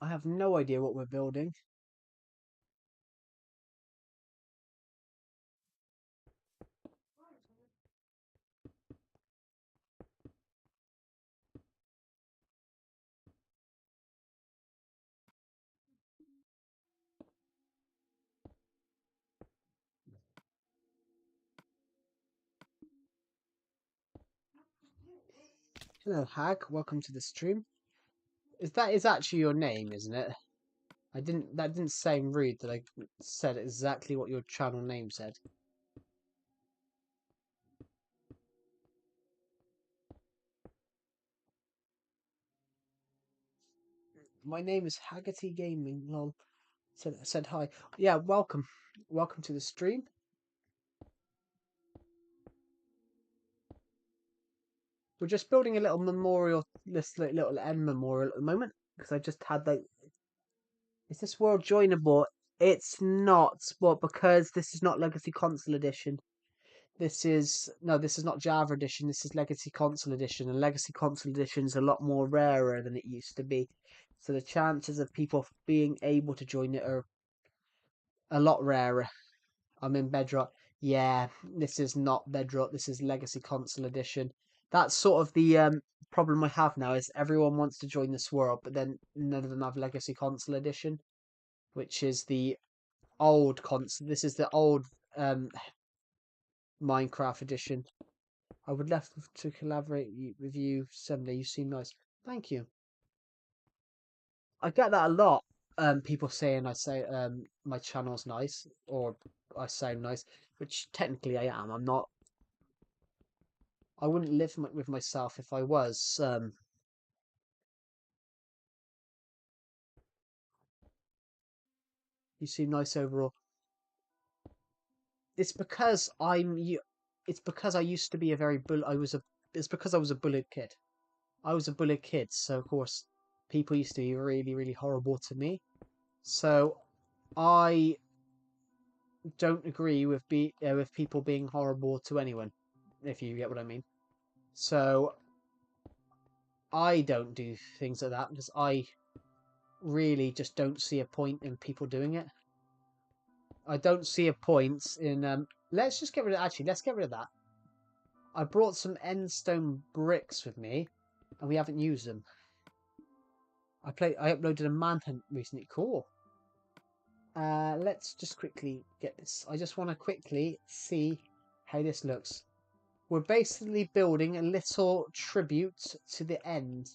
I have no idea what we're building. Hello, Hag. Welcome to the stream. Is actually your name, isn't it? That didn't sound rude that I said exactly what your channel name said. My name is Haggerty Gaming. Lol. Said hi. Yeah, welcome. Welcome to the stream. We're just building a little memorial, this little end memorial at the moment because I just had like. Is this world joinable? It's not, but because this is not Legacy Console Edition, this is not Java Edition. This is Legacy Console Edition, and Legacy Console Edition is a lot more rarer than it used to be. So the chances of people being able to join it are a lot rarer. I'm in Bedrock. Yeah, this is not Bedrock. This is Legacy Console Edition. That's sort of the problem I have now is everyone wants to join this world, but then none of them have Legacy Console Edition, which is the old console. This is the old Minecraft edition. I would love to collaborate with you someday. You seem nice. Thank you. I get that a lot. People saying I say my channel's nice or I sound nice, which technically I am. I'm not. I wouldn't live with myself if I was. You seem nice overall. It's because I'm you. It's because I used to be a very bull. I was a. It's because I was a bullied kid. I was a bullied kid, so of course, people used to be really, really horrible to me. So I don't agree with people being horrible to anyone, if you get what I mean. So I don't do things like that because I really just don't see a point in people doing it. I don't see a point in let's just get rid of actually let's get rid of that. I brought some endstone bricks with me and we haven't used them. I uploaded a manhunt recently. Cool. Let's just quickly get this. I just want to quickly see how this looks. We're basically building a little tribute to the end.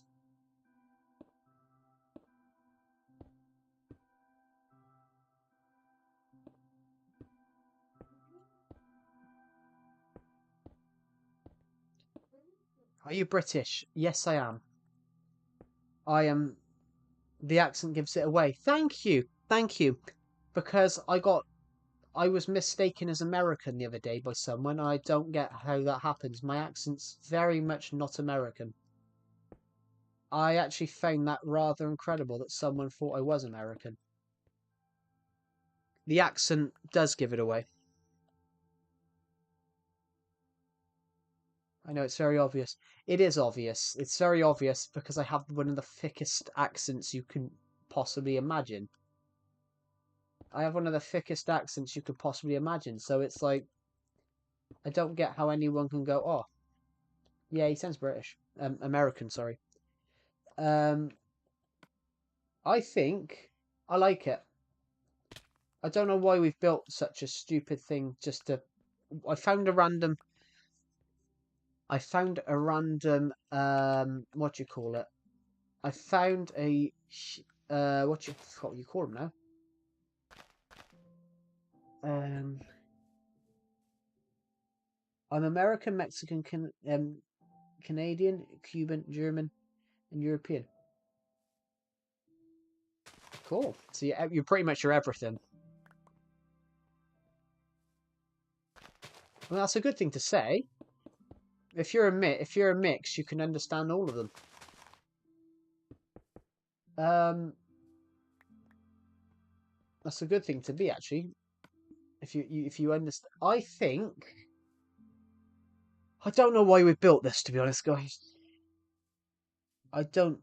Are you British? Yes, I am. I am. The accent gives it away. Thank you. Thank you. Because I was mistaken as American the other day by someone. I don't get how that happens. My accent's very much not American. I actually found that rather incredible that someone thought I was American. The accent does give it away. I know it's very obvious. It is obvious. It's very obvious because I have one of the thickest accents you can possibly imagine. I have one of the thickest accents you could possibly imagine. So it's like, I don't get how anyone can go, oh, yeah, he sounds British. American, sorry. Um, I think I like it. I don't know why we've built such a stupid thing just to. I found a random. I found a random. What do you call it? I found a. What you call them now? I'm American, Mexican, Canadian, Cuban, German, and European. Cool. So you're pretty much your everything. Well, that's a good thing to say. If you're a mix, you can understand all of them. That's a good thing to be, actually. If you understand, I think I don't know why we built this, to be honest, guys. I don't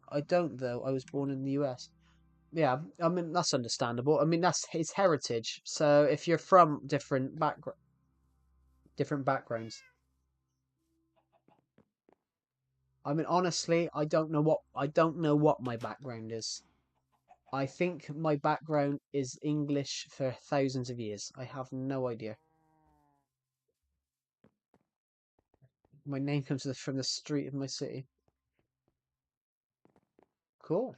though. I was born in the US. Yeah, I mean that's understandable. I mean that's his heritage. So if you're from different backgrounds, I mean honestly, I don't know what my background is. I think my background is English for thousands of years. I have no idea. My name comes from the street of my city. Cool.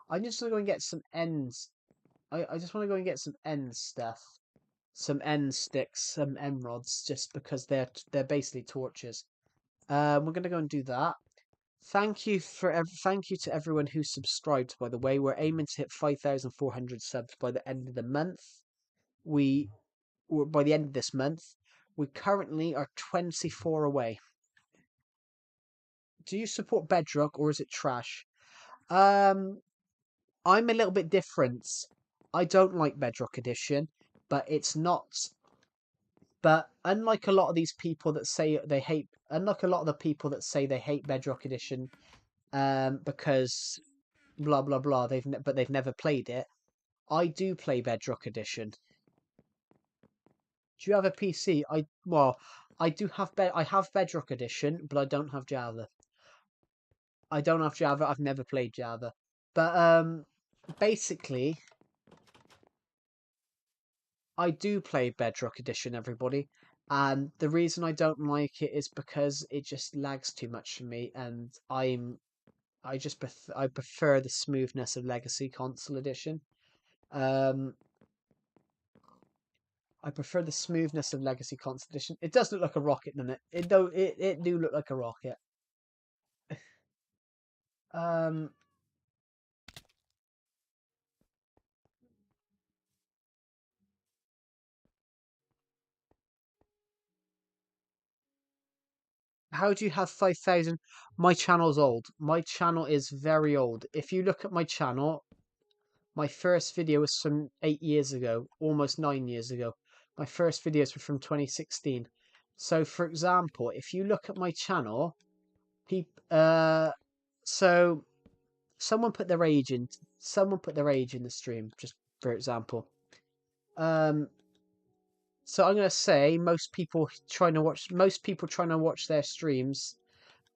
I'm just gonna go and get some ends. I just want to go and get some end stuff, some end sticks, some end rods, just because they're basically torches. We're gonna go and do that. Thank you to everyone who subscribed. By the way, we're aiming to hit 5,400 subs by the end of the month. By the end of this month, we currently are 24 away. Do you support Bedrock or is it trash? I'm a little bit different. I don't like Bedrock Edition, but it's not. But unlike a lot of these people that say they hate, unlike a lot of the people that say they hate Bedrock Edition, because blah blah blah, they've never played it. I do play Bedrock Edition. Do you have a PC? I do have I have Bedrock Edition, but I don't have Java. I don't have Java. I've never played Java, but basically, I do play Bedrock Edition, everybody, and the reason I don't like it is because it just lags too much for me, and I prefer the smoothness of Legacy Console Edition. I prefer the smoothness of Legacy Console Edition. It does look like a rocket, doesn't it? It do look like a rocket. Um, how do you have 5,000? My channel's old. My channel is very old. If you look at my channel, my first video was from 8 years ago, almost 9 years ago. My first videos were from 2016. So, for example, if you look at my channel, so someone put their age in. Someone put their age in the stream, just for example. So I'm gonna say most people trying to watch their streams.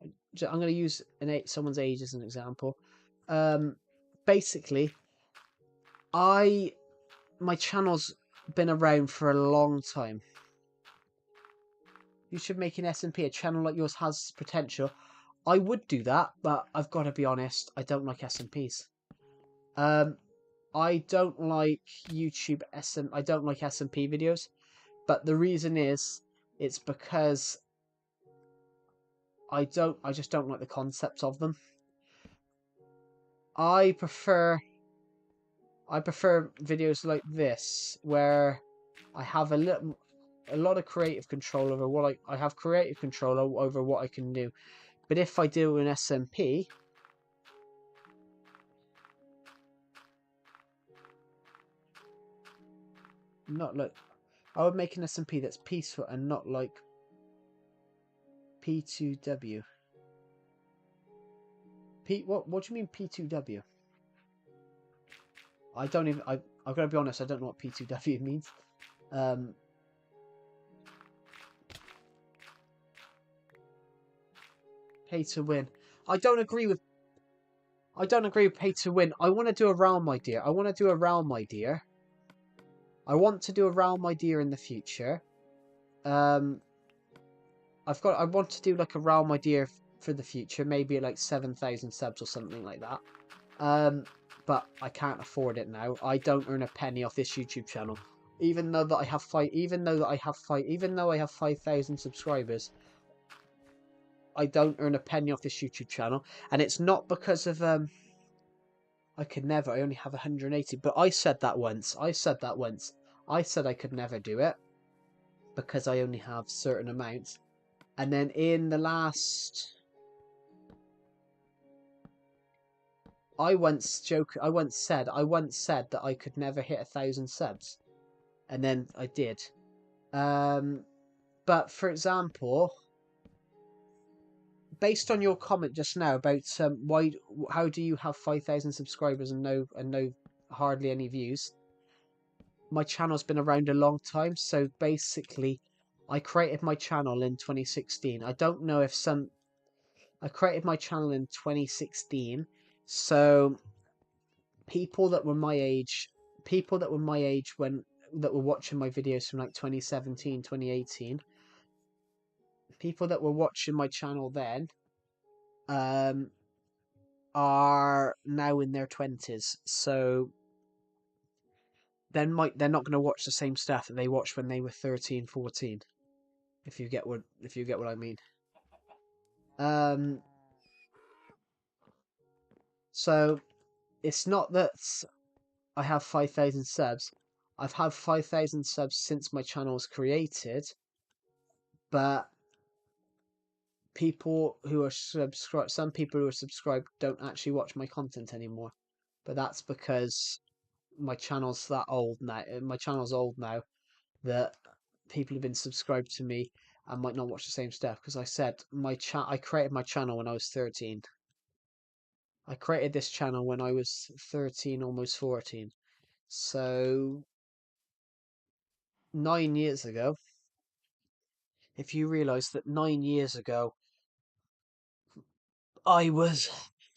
I'm gonna use someone's age as an example. Basically, my channel's been around for a long time. You should make an SMP. A channel like yours has potential. I would do that, but I've got to be honest. I don't like SMPs. I don't like I don't like SMP videos, but the reason is it's because I just don't like the concept of them. I prefer videos like this where I have a lot of creative control over what I have creative control over what I can do. But if I do an SMP, not like I would make an SMP that's peaceful and not like P2W. What do you mean P2W? I don't even I'm gonna be honest, I don't know what P2W means. Pay to win. I don't agree with pay to win. I want to do a realm, my dear. I want to do a realm, my dear. I want to do a realm, my dear, in the future. I want to do like a realm, my dear, for the future. Maybe like 7,000 subs or something like that. But I can't afford it now. I don't earn a penny off this YouTube channel. Even though I have 5,000 subscribers, I don't earn a penny off this YouTube channel, and it's not because of I could never. I only have 180. But I said that once. I said I could never do it because I only have certain amounts. And then in the last, I once said that I could never hit 1,000 subs, and then I did. But for example, based on your comment just now about how do you have 5,000 subscribers and no hardly any views? My channel's been around a long time, so basically I created my channel in 2016. I don't know if I created my channel in 2016, so people that were my age that were watching my videos from like 2017, 2018, people that were watching my channel then are now in their 20s, so they're not going to watch the same stuff that they watched when they were 13, 14. If you get what I mean. So it's not that I have 5,000 subs. I've had 5,000 subs since my channel was created, but people who are subscribed, some people who are subscribed don't actually watch my content anymore. But that's because my channel's that old now. My channel's old now that people have been subscribed to me and might not watch the same stuff. Because I said I created my channel when I was 13. I created this channel when I was 13, almost 14. So 9 years ago, if you realise that 9 years ago I was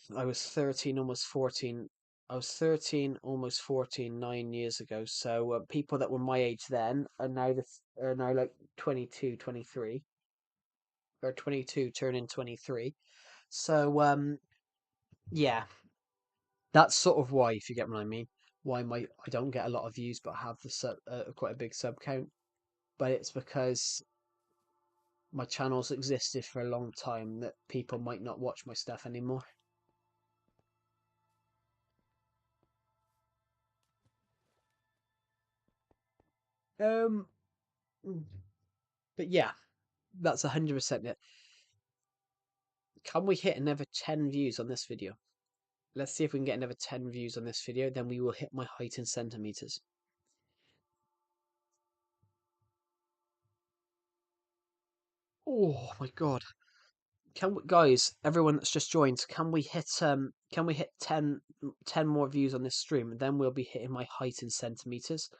13, almost 14. I was 13, almost 14, 9 years ago. So people that were my age then are now like 22, 23, or 22 turning 23. So yeah, that's sort of why, if you get what I mean, why I don't get a lot of views, but I have quite a big sub count. But it's because my channel's existed for a long time that people might not watch my stuff anymore. Um, but yeah, that's 100% it. Can we hit another 10 views on this video? Let's see if we can get another 10 views on this video, then we will hit my height in centimeters. Oh my god. Guys, everyone that's just joined, can we hit 10 more views on this stream, and then we'll be hitting my height in centimeters.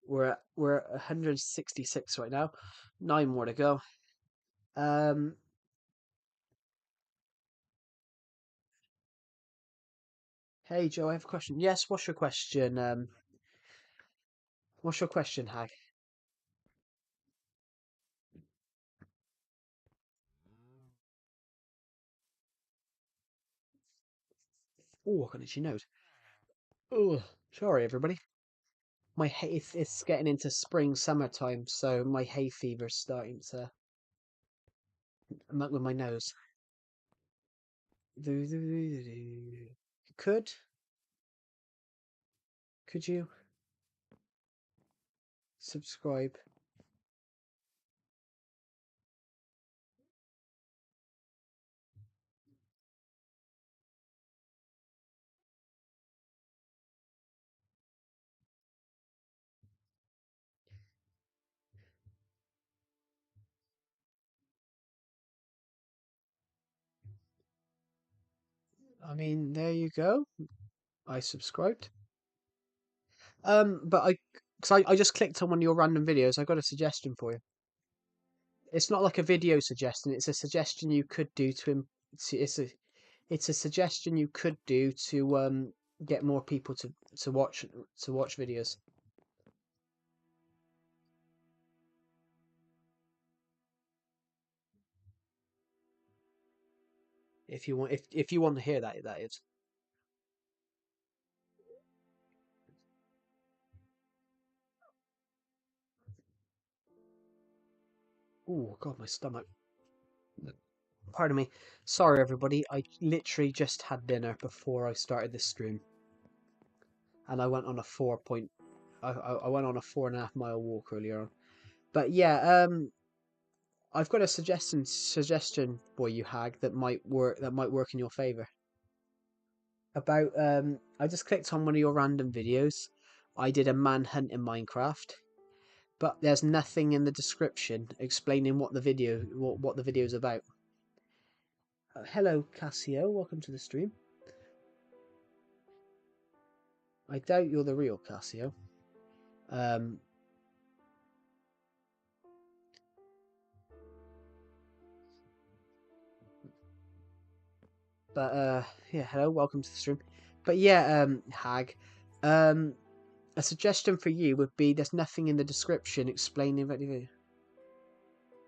We're at 166 right now. 9 more to go. Hey Joe, I have a question. Yes, what's your question? What's your question, Hag? Oh, I got an itchy nose. Oh, sorry everybody. My hay it's getting into spring, summertime, so my hay fever's starting to muck with my nose. Could you subscribe. I mean, there you go. I subscribed. But I just clicked on one of your random videos. I got a suggestion for you. It's not like a video suggestion. It's a suggestion you could do it's a suggestion you could do to get more people to watch videos. If you want to hear that, that is. Oh God, my stomach. Pardon me. Sorry, everybody. I literally just had dinner before I started this stream, and I went on a I went on a 4.5 mile walk earlier on. But yeah, I've got a suggestion for you, Hag, that might work in your favor. About I just clicked on one of your random videos. I did a manhunt in Minecraft, but there's nothing in the description explaining what the video is about. Hello, Cassio. Welcome to the stream. I doubt you're the real Cassio. Um, but yeah, hello, welcome to the stream. But yeah, Hag, um, a suggestion for you would be there's nothing in the description explaining about the video.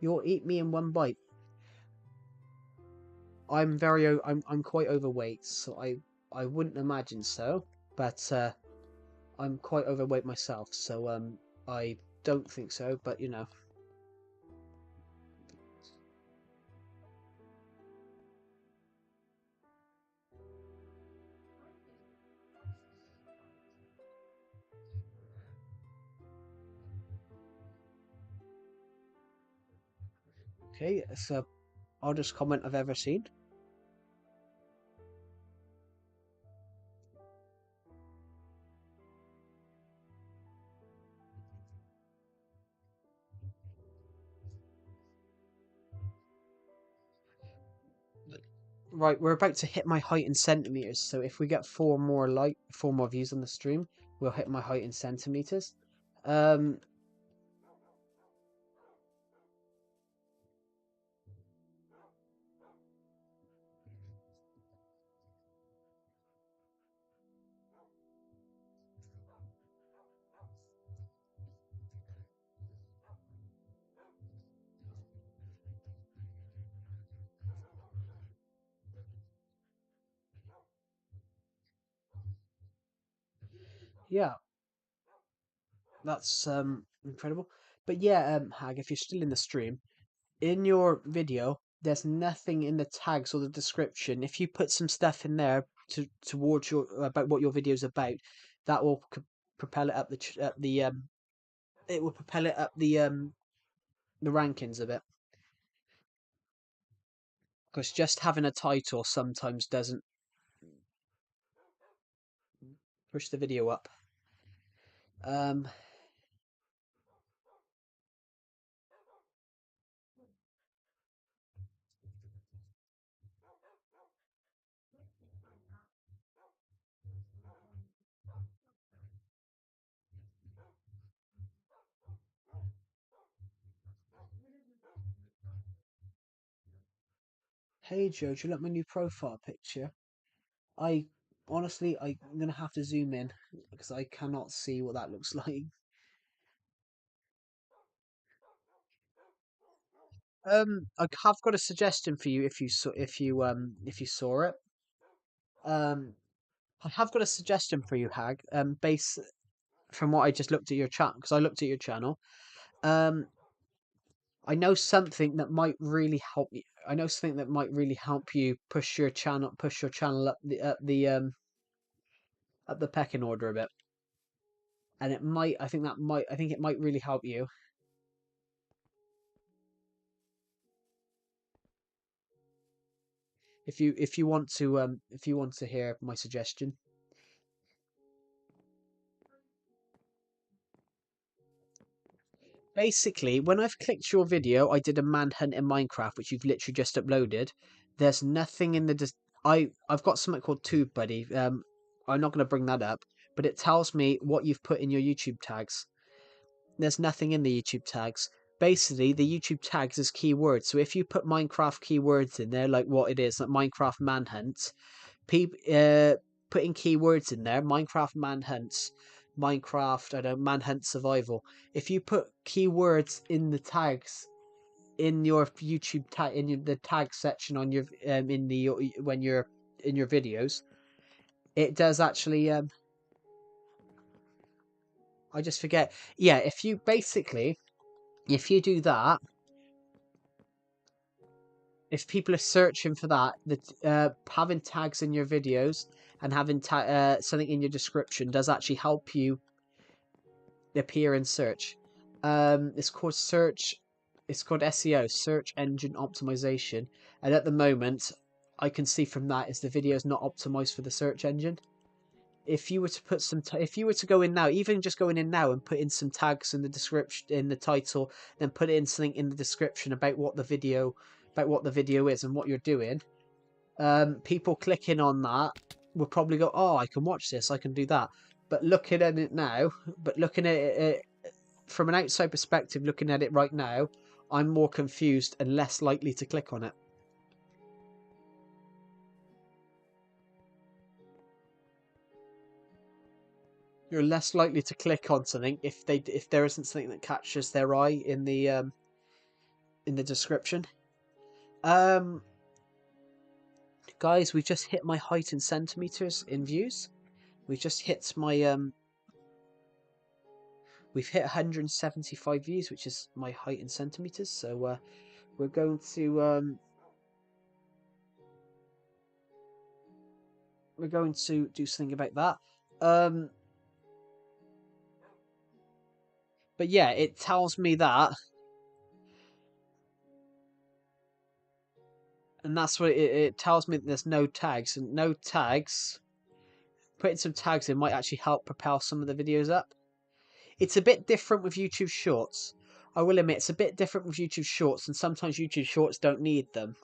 You'll eat me in one bite. I'm quite overweight, so I wouldn't imagine so. But I'm quite overweight myself, so I don't think so. But you know. Okay, it's the oddest comment I've ever seen. Right, we're about to hit my height in centimeters. So if we get four more views on the stream, we'll hit my height in centimeters. Um, yeah, that's incredible. But yeah, Hag, if you're still in the stream, in your video, there's nothing in the tags or the description. If you put some stuff in there towards your about what your video's about, that will propel it up it will propel it up the rankings a bit. Because just having a title sometimes doesn't push the video up. Um, hey Joe, do you like my new profile picture? I honestly, I'm gonna have to zoom in because I cannot see what that looks like. I have got a suggestion for you if you saw it. Um, I have got a suggestion for you, Hag. Base from what I just looked at your chat because I looked at your channel. Um, I know something that might really help you. I know something that might really help you push your channel up the pecking order a bit. and it might. I think it might really help you. If you want to hear my suggestion. Basically, when I've clicked your video, I did a manhunt in Minecraft, which you've literally just uploaded. There's nothing in the I've got something called TubeBuddy. I'm not going to bring that up, but it tells me what you've put in your YouTube tags. There's nothing in the YouTube tags. Basically, the YouTube tags is keywords. So if you put Minecraft keywords in there, like what it is, like Minecraft manhunt, putting keywords in there, Minecraft manhunts, Minecraft, I don't know, manhunt survival. If you put keywords in the tags in your YouTube tag the tag section on your in the when you're in your videos, it does actually I just forget. Yeah, if you basically if you do that, if people are searching for that, having tags in your videos and having something in your description does actually help you appear in search. It's called search. It's called SEO, search engine optimization. And at the moment, I can see from that is the video is not optimized for the search engine. If you were to put if you were to go in now, even just going in now and put in some tags in the description, in the title, then put in something in the description about what the video is and what you're doing, people clicking on that will probably go, oh, I can watch this, I can do that. But looking at it now, looking at it from an outside perspective, looking at it right now, I'm more confused and less likely to click on it. You're less likely to click on something if there isn't something that catches their eye in the description. Guys, we've just hit my height in centimeters in views. We've just hit my we've hit 175 views, which is my height in centimeters. So we're going to do something about that. But yeah, it tells me that, and that's what it tells me that there's no tags, and no tags. Putting some tags in might actually help propel some of the videos up. It's a bit different with YouTube Shorts. I will admit it's a bit different with YouTube Shorts, and sometimes YouTube Shorts don't need them.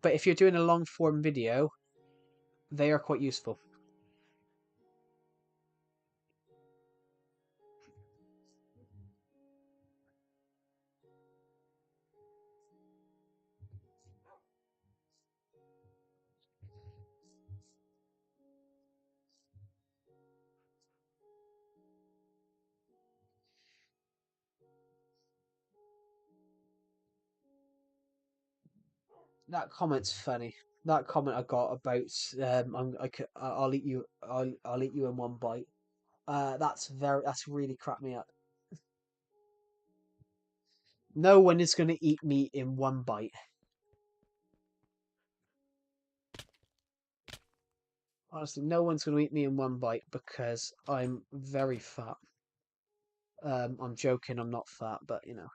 But if you're doing a long form video, they are quite useful. That comment's funny. That comment I got about I'll eat you. I'll eat you in one bite. That's really cracked me up. No one is going to eat me in one bite. Honestly, no one's going to eat me in one bite because I'm very fat. I'm joking. I'm not fat, but you know,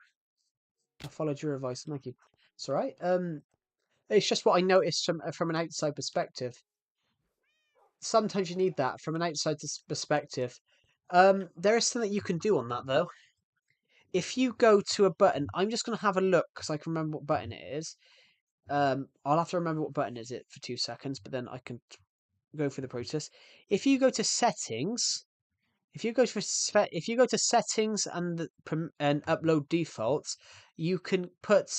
I followed your advice. Thank you. It's all right. It's just what I noticed from an outside perspective. Sometimes you need that from an outside perspective. There is something you can do on that though. If you go to a button, I'm just going to have a look because I can remember what button it is. I'll have to remember what button is it for 2 seconds, but then I can go through the process. If you go to settings, if you go to settings and upload defaults, you can put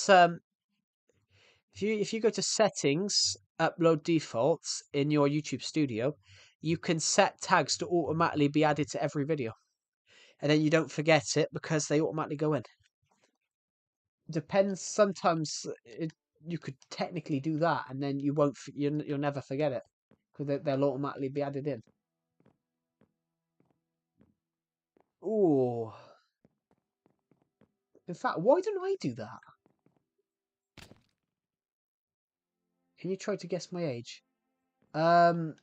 if you go to settings, upload defaults in your YouTube Studio, you can set tags to automatically be added to every video, and then you don't forget it because they automatically go in. Depends. Sometimes you could technically do that, and then you won't. You'll never forget it because they'll automatically be added in. Oh, in fact, why don't I do that? Can you try to guess my age? Um,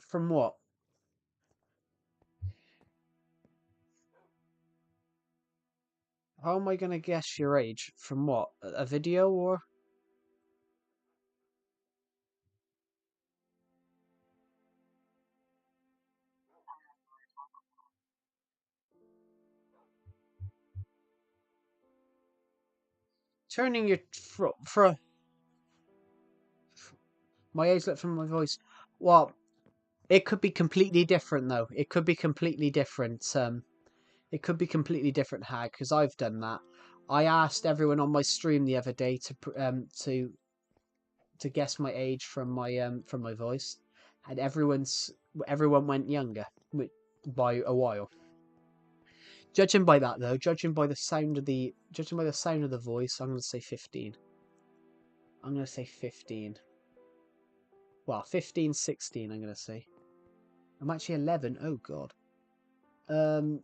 From what? How am I going to guess your age? From what? A video or? Turning your for my age look from my voice. Well, it could be completely different though. It could be completely different. It could be completely different, Hag, because I've done that. I asked everyone on my stream the other day to guess my age from my voice, and everyone went younger by a while. Judging by that though, judging by the sound of the voice, I'm gonna say 15. I'm gonna say 15. Well, 15, 16, I'm gonna say. I'm actually 11. Oh god. Um,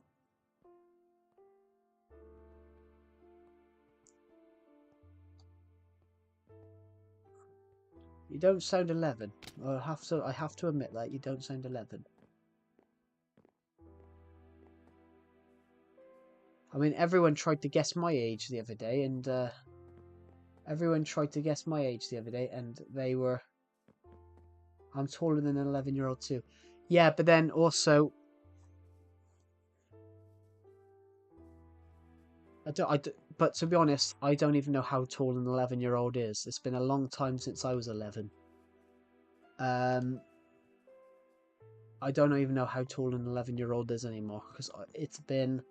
you don't sound 11. I have to admit that you don't sound 11. I mean, everyone tried to guess my age the other day, and they were. I'm taller than an 11-year-old too. Yeah, but then also, but to be honest, I don't even know how tall an 11-year-old is. It's been a long time since I was 11. Um, I don't even know how tall an 11-year-old is anymore because it's been.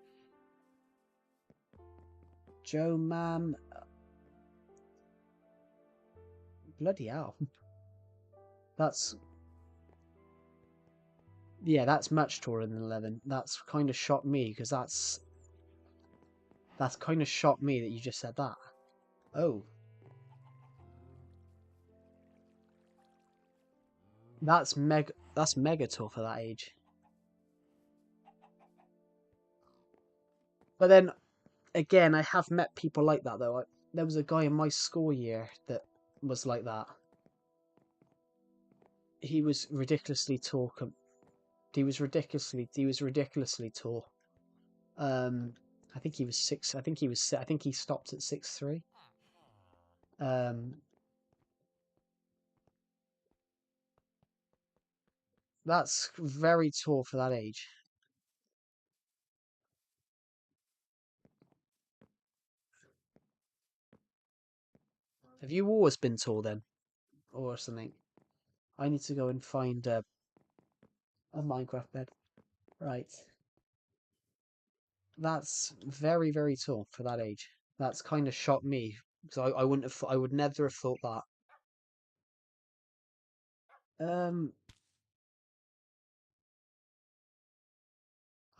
Joe, ma'am, bloody hell. That's Yeah, that's much taller than 11. That's kind of shocked me because that's kind of shocked me that you just said that. Oh, that's mega tall for that age. But then again, I have met people like that though. There was a guy in my school year that was like that. He was ridiculously tall. He was ridiculously tall. I think he was six. I think he stopped at 6'3". Um, that's very tall for that age. Have you always been tall then, or something? I need to go and find a Minecraft bed. Right, that's very very tall for that age. That's kind of shocked me because I wouldn't have. I would never have thought that. Um,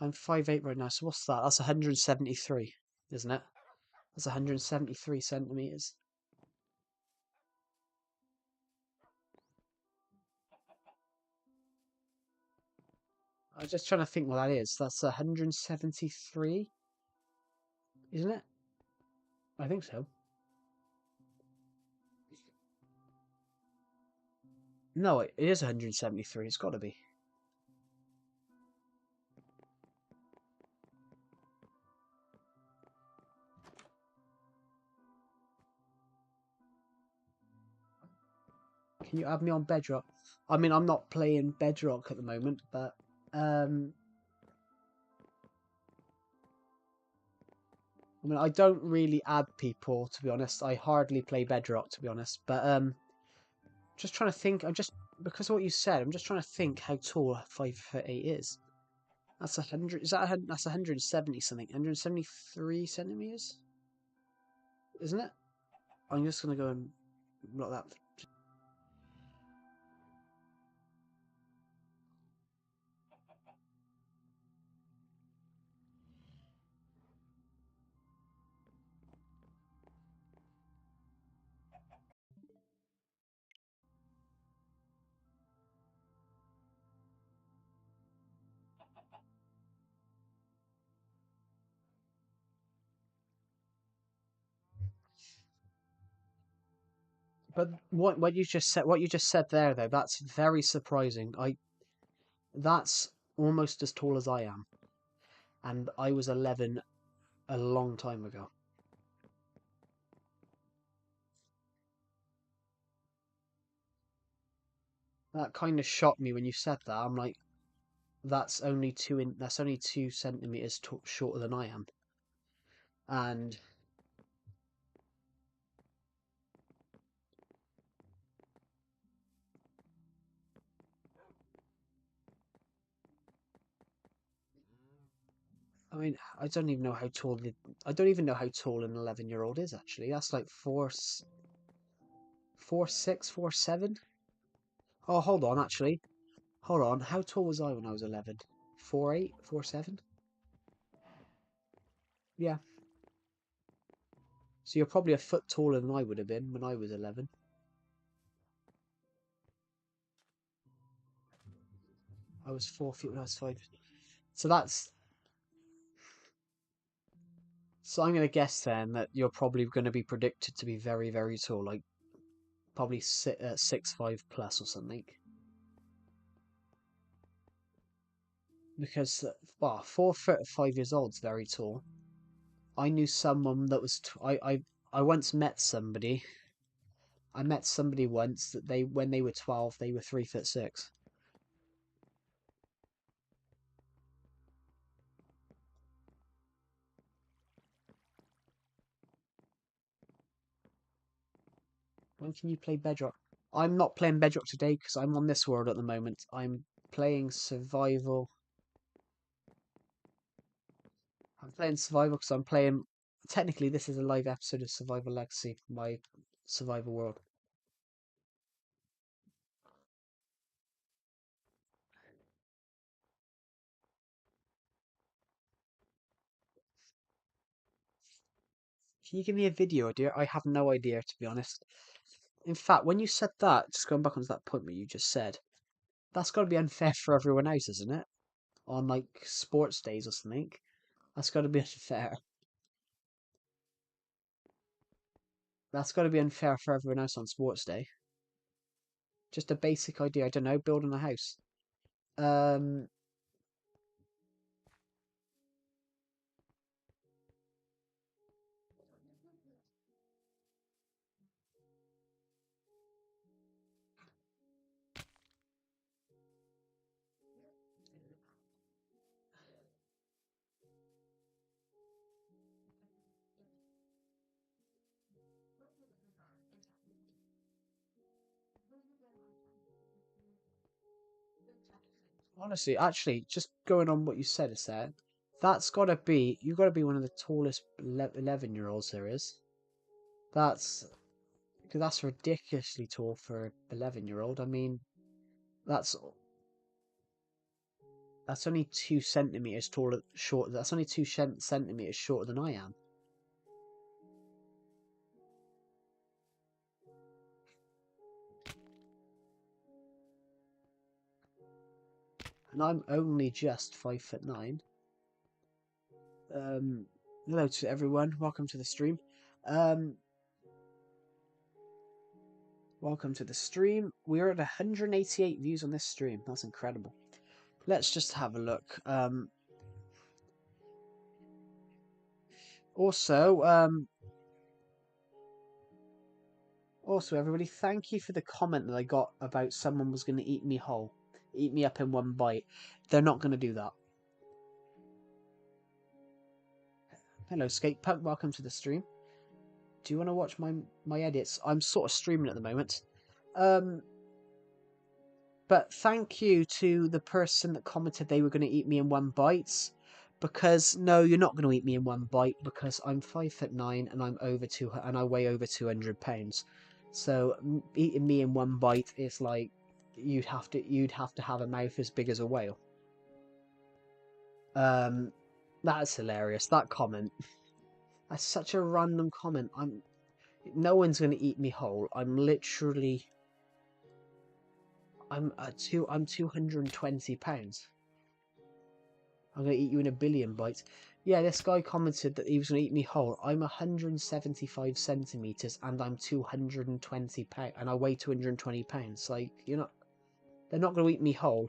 I'm 5'8" right now. So what's that? That's 173, isn't it? That's 173 centimeters. I'm just trying to think what that is. That's 173, isn't it? I think so. No, it is 173. It's got to be. Can you add me on Bedrock? I mean, I'm not playing Bedrock at the moment, but um, I mean, I don't really add people to be honest. I hardly play Bedrock to be honest. But just trying to think. I'm just because of what you said. I'm just trying to think how tall 5'8" is. That's 100. That's 170 something. 173 centimeters, isn't it? I'm just gonna go and block that. But what you just said there though, that's very surprising. That's almost as tall as I am. And I was 11 a long time ago. That kind of shocked me when you said that. I'm like, that's only 2 centimeters shorter than I am. And I mean, I don't even know how tall an 11-year-old is actually. That's like 4'6", 4'7". Oh, hold on, actually. Hold on. How tall was I when I was 11? 4'8", 4'7"? Yeah. So you're probably a foot taller than I would have been when I was 11. I was 4 feet when I was 5. So that's So I'm going to guess then that you're probably going to be predicted to be very, very tall, like probably 6'5" plus or something. Because, well, 4 foot 5 years old is very tall. I knew someone that was. I once met somebody. I met somebody once that when they were 12, they were 3'6". When can you play Bedrock? I'm not playing Bedrock today because I'm on this world at the moment. I'm playing survival. I'm playing survival because I'm playing. Technically, this is a live episode of Survival Legacy, my survival world. Can you give me a video idea? I have no idea, to be honest. In fact, when you said that, just going back onto that point what you just said, that's got to be unfair for everyone else, isn't it? On like sports days or something. That's got to be unfair. That's got to be unfair for everyone else on sports day. Just a basic idea. I don't know, building a house. Um, Honestly, actually, just going on what you said is that you've got to be one of the tallest 11-year-olds there is. That's because that's ridiculously tall for an 11-year-old. I mean, that's that's only 2 centimeters taller, short. That's only 2 centimeters shorter than I am, and I'm only just 5'9". Um, Hello to everyone. Welcome to the stream. Um, Welcome to the stream. We're at 188 views on this stream. That's incredible. Let's just have a look. Also, everybody, thank you for the comment that I got about someone was going to eat me whole, eat me up in one bite. They're not going to do that. Hello, Skate Punk. Welcome to the stream. Do you want to watch my edits? I'm sort of streaming at the moment. But thank you to the person that commented they were going to eat me in one bite. Because no, you're not going to eat me in one bite because I'm 5'9" and I weigh over 200 pounds. So eating me in one bite is like you'd have to have a mouth as big as a whale. That's hilarious. That comment. That's such a random comment. No one's going to eat me whole. I'm 220 pounds. I'm going to eat you in a billion bites. Yeah, this guy commented that he was going to eat me whole. I'm 175 centimeters and I'm 220 pounds, and I weigh 220 pounds. Like, they're not going to eat me whole.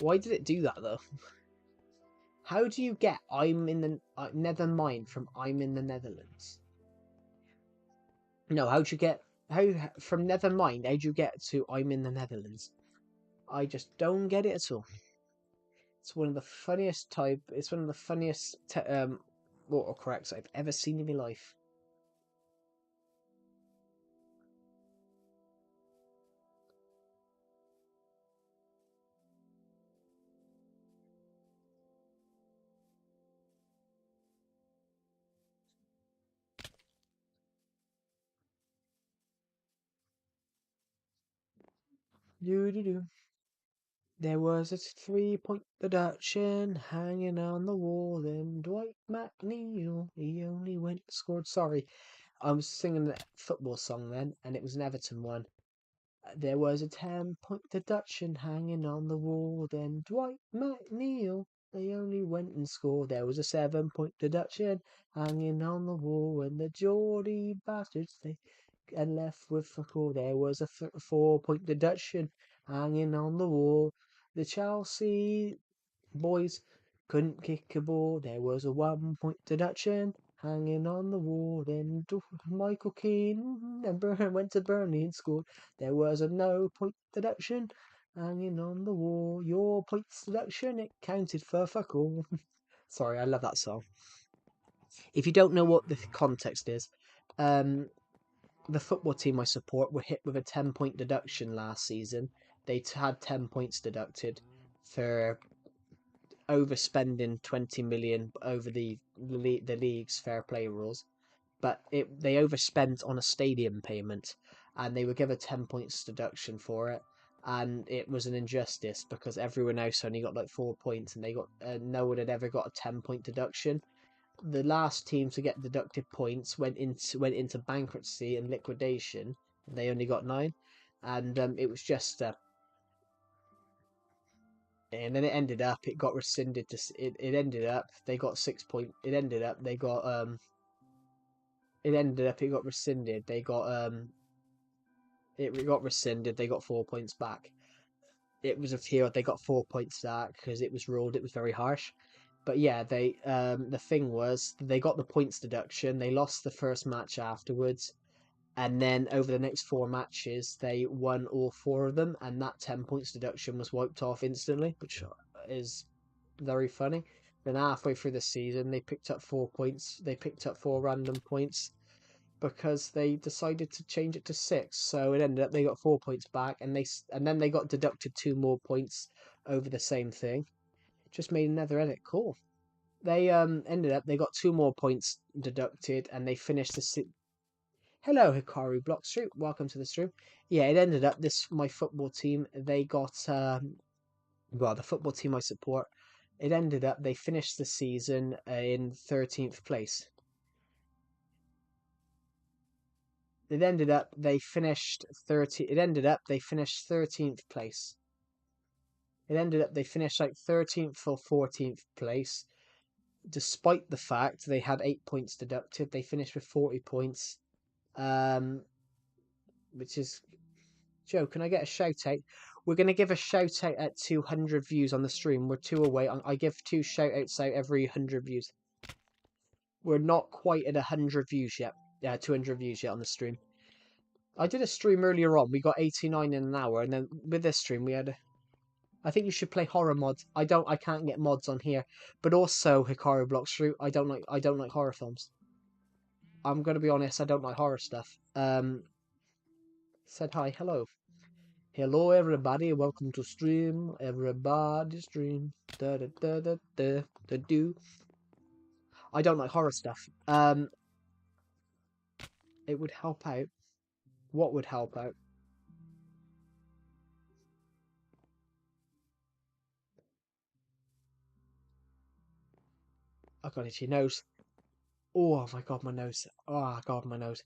Why did it do that though? How do you get I'm in the never mind from I'm in the Netherlands? No, how'd you get how from never mind? How'd you get to I'm in the Netherlands? I just don't get it at all. It's one of the funniest type. It's one of the funniest autocorrects I've ever seen in my life. Do do do. There was a 3-point deduction hanging on the wall, and Dwight McNeil, he only went and scored. Sorry, I was singing the football song then, and it was an Everton one. There was a 10-point deduction hanging on the wall, then Dwight McNeil, they only went and scored. There was a 7-point deduction hanging on the wall, and the Geordie bastards, they and left with fuck all. There was a 4-point deduction hanging on the wall. The Chelsea boys couldn't kick a ball. There was a 1-point deduction hanging on the wall. Then Michael Keane went to Burnley and scored. There was a no-point deduction hanging on the wall. Your points deduction, it counted for fuck all. Sorry, I love that song. If you don't know what the context is, the football team I support were hit with a 10-point deduction last season. They had 10 points deducted for overspending 20 million over the league's fair play rules, but they overspent on a stadium payment, and they were given 10 points deduction for it, and it was an injustice because everyone else only got like 4 points, and they got no one had ever got a 10-point deduction. The last team to get deducted points went into bankruptcy and liquidation. And they only got 9, and it was just and then it got rescinded to it ended up they got 6 point it ended up they got it ended up it got rescinded they got it got rescinded they got 4 points back. It was appealed, they got 4 points back because it was ruled it was very harsh. But yeah, they the thing was they got the points deduction, they lost the first match afterwards, and then over the next 4 matches they won all 4 of them, and that 10 points deduction was wiped off instantly, which is very funny. Then halfway through the season, they picked up 4 points. They picked up 4 random points because they decided to change it to 6. So it ended up they got 4 points back, and then they got deducted 2 more points over the same thing. Just made another edit. Cool. They ended up they got 2 more points deducted, and they finished the. Hello, Hikaru Blockstreet. Welcome to the stream. Yeah, it ended up my football team. They got well, the football team I support, it ended up they finished the season in 13th place. It ended up they finished 13th place. It ended up they finished like 13th or 14th place, despite the fact they had 8 points deducted. They finished with 40 points, which is. Joe, can I get a shout out? We're going to give a shout out at 200 views on the stream. We're 2 away. I give 2 shout outs out every 100 views. We're not quite at 100 views yet. Yeah, 200 views yet on the stream. I did a stream earlier on. We got 89 in an hour, and then with this stream we had. I think you should play horror mods. I can't get mods on here. But also Hikaru Blockstreet, I don't like horror films. I'm gonna be honest. I don't like horror stuff. Said hi, hello. Hello everybody, welcome to stream. Everybody stream. Da da da da da da do. I don't like horror stuff. It would help out. What would help out? I got itchy nose. Oh my god, my nose. Oh god, my nose.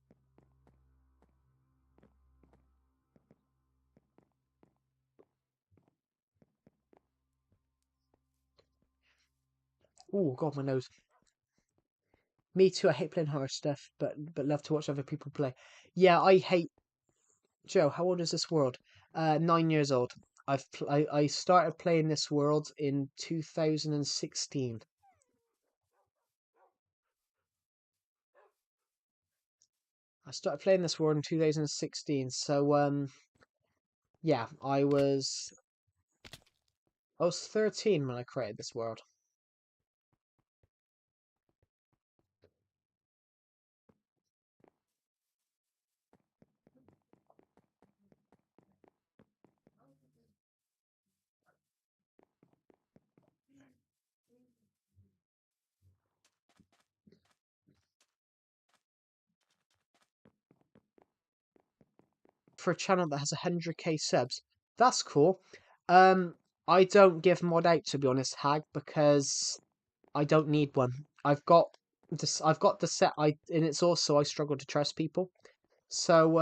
Oh god, my nose. Me too. I hate playing horror stuff, but love to watch other people play. Yeah, I hate. Joe, how old is this world? 9 years old. I started playing this world in 2016. I started playing this world in 2016. So yeah, I was 13 when I created this world. For a channel that has 100k subs, that's cool. Um, I don't give mod out, to be honest, Hag, because I don't need one. I've got the set. And it's also I struggle to trust people. So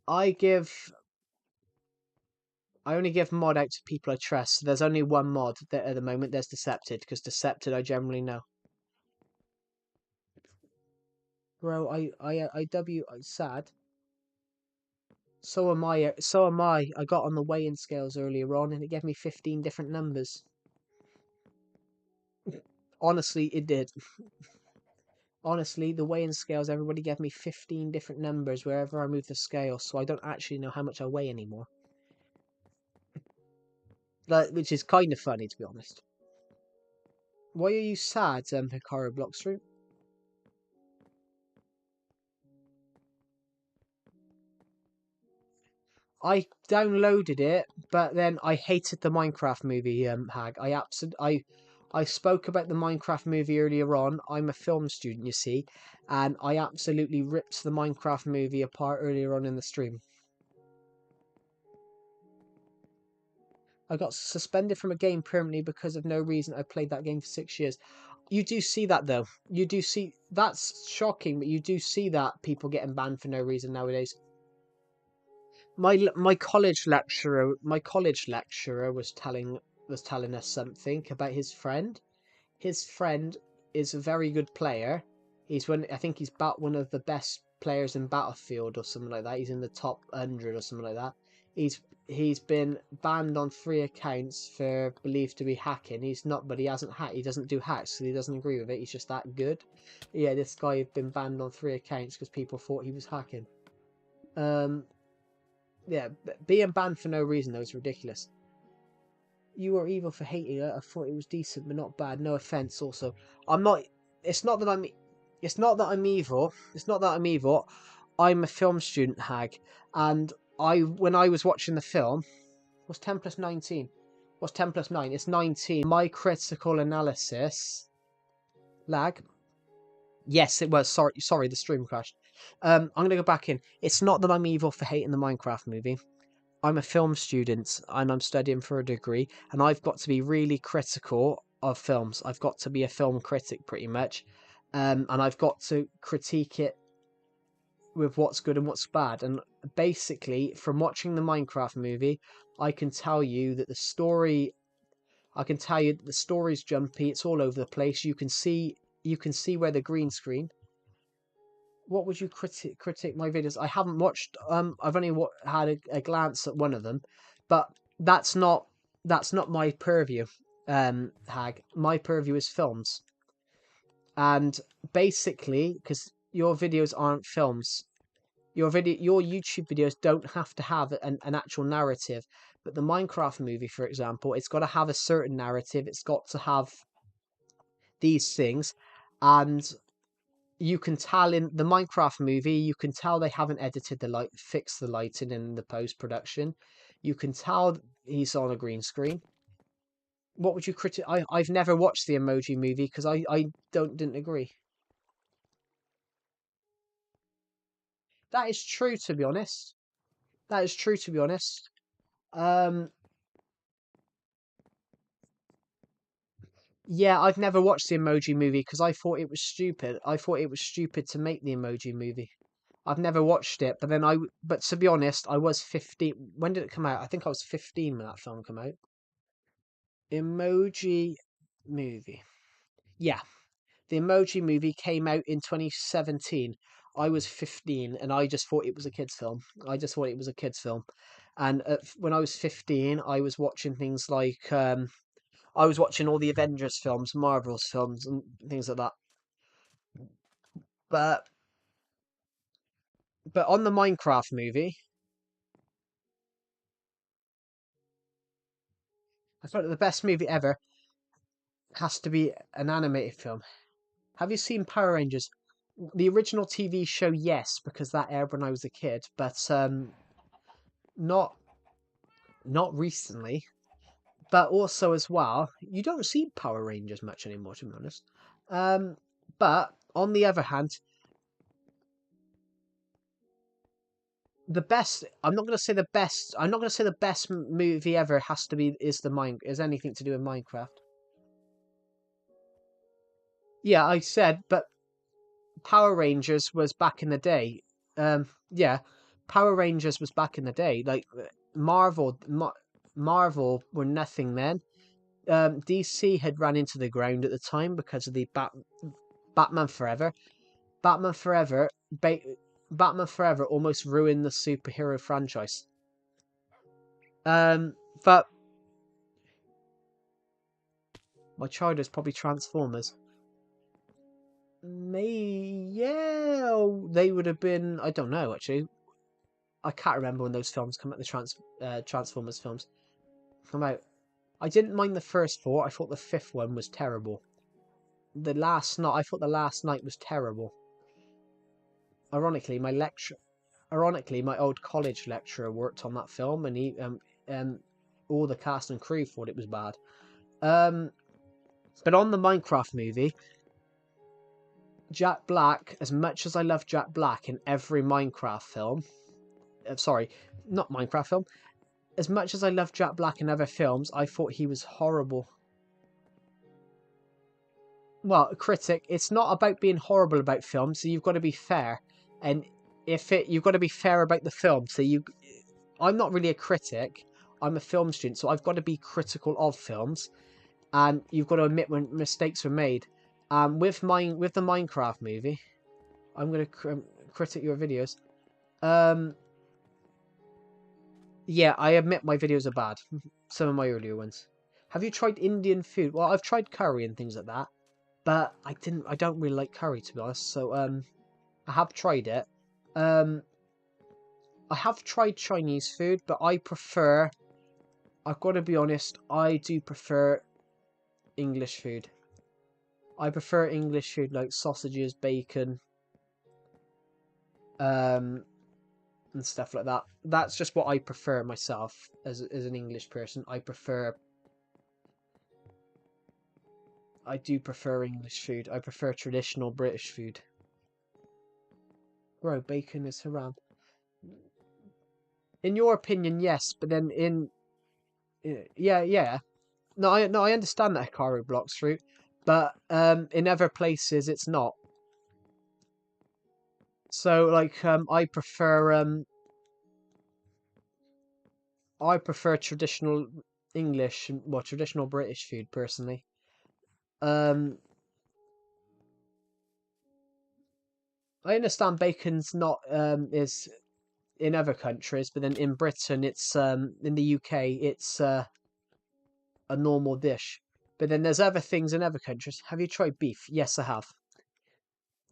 I give I only give mod out to people I trust. So there's only one mod that at the moment. There's Decepted, because Decepted I generally know. Bro, I'm sad. So am I. So am I. I got on the weighing scales earlier on, and it gave me 15 different numbers. Honestly, it did. Honestly, the weighing scales, everybody gave me 15 different numbers wherever I move the scale, so I don't actually know how much I weigh anymore. Like, which is kind of funny, to be honest. Why are you sad, Hikaru Blockstream? I downloaded it, but then I hated the Minecraft movie, Hag. I spoke about the Minecraft movie earlier on. I'm a film student, you see, and I absolutely ripped the Minecraft movie apart earlier on in the stream. I got suspended from a game permanently because of no reason. I played that game for 6 years. You do see that though. You do see that's shocking, but you do see that people getting banned for no reason nowadays. My college lecturer was telling us something about his friend. His friend is a very good player. I think he's about one of the best players in Battlefield or something like that. He's in the top 100 or something like that. He's been banned on 3 accounts for believed to be hacking. He's not, but he hasn't hacked. He doesn't do hacks, so he doesn't agree with it. He's just that good. Yeah, this guy had been banned on 3 accounts because people thought he was hacking. Um, yeah, being banned for no reason though is ridiculous. You are evil for hating it. I thought it was decent, but not bad. No offense. Also, I'm not. It's not that I'm. It's not that I'm evil. It's not that I'm evil. I'm a film student, Hag, and when I was watching the film, was 10 plus 19? What's 10 plus 9? It's 19. My critical analysis lag. Yes, it was. Sorry, the stream crashed. I'm gonna go back in. It's not that I'm evil for hating the Minecraft movie. I'm a film student and I'm studying for a degree, and I've got to be really critical of films. I've got to be a film critic pretty much, and I've got to critique it with what's good and what's bad. And basically, from watching the Minecraft movie, I can tell you that the story. I can tell you that the story's jumpy. It's all over the place. You can see. You can see where the green screen. What would you critique my videos? I haven't watched. I've only had a glance at one of them, but that's not my purview. Hag, my purview is films, and basically, because your videos aren't films, your YouTube videos don't have to have an actual narrative. But the Minecraft movie, for example, it's got to have a certain narrative. It's got to have these things, and you can tell in the Minecraft movie, you can tell they haven't edited the light, fixed the lighting in the post production. You can tell he's on a green screen. What would you I've never watched the Emoji Movie because I didn't agree. That is true, to be honest. That is true, to be honest. Um, yeah, I've never watched the Emoji Movie because I thought it was stupid. I thought it was stupid to make the Emoji Movie. I've never watched it, but to be honest, I was 15. When did it come out? I think I was 15 when that film came out. Emoji Movie. Yeah, the Emoji Movie came out in 2017. I was 15 and I just thought it was a kids' film. I just thought it was a kids' film. And when I was 15, I was watching things like I was watching all the Avengers films, Marvel's films, and things like that. But on the Minecraft movie, I thought the best movie ever has to be an animated film. Have you seen Power Rangers? The original TV show, yes, because that aired when I was a kid, but not recently. But also as well, you don't see Power Rangers much anymore, to be honest. Um, but on the other hand, the best. I'm not going to say the best. I'm not going to say the best movie ever has to be is anything to do with Minecraft. Yeah, I said, but Power Rangers was back in the day. Yeah, Power Rangers was back in the day. Like Marvel were nothing then. DC had run into the ground at the time because of the Batman Forever. Batman Forever, ba- Batman Forever almost ruined the superhero franchise. But my child is probably Transformers. Yeah, they would have been. I don't know actually. I can't remember when those films come out. The Transformers films come out. I didn't mind the first four. I thought the fifth one was terrible. I thought the last night was terrible. Ironically, my old college lecturer worked on that film, and all the cast and crew thought it was bad. But on the Minecraft movie, Jack Black, as much as I love Jack Black in every Minecraft film, sorry, not Minecraft film, as much as I love Jack Black in other films, I thought he was horrible. Well, a critic, it's not about being horrible about films, so you've got to be fair. And you've got to be fair about the film. I'm not really a critic. I'm a film student, so I've got to be critical of films, and you've got to admit when mistakes were made. With the Minecraft movie, I'm going to critic your videos. Yeah, I admit my videos are bad. Some of my earlier ones. Have you tried Indian food? Well, I've tried curry and things like that, but I don't really like curry, to be honest. So I have tried it. Um, I have tried Chinese food, but I've got to be honest, I do prefer English food. I prefer English food like sausages, bacon, um, and stuff like that. That's just what I prefer myself as an English person. I do prefer English food. I prefer traditional British food. Bro, bacon is haram. In your opinion, yes, but then yeah. No, I understand that Hikaru blocks fruit, but in other places it's not. So like I prefer traditional English, well, traditional British food personally. Um, I understand bacon's not is in other countries, but then in Britain it's in the UK it's a normal dish. But then there's other things in other countries. Have you tried beef? Yes, I have.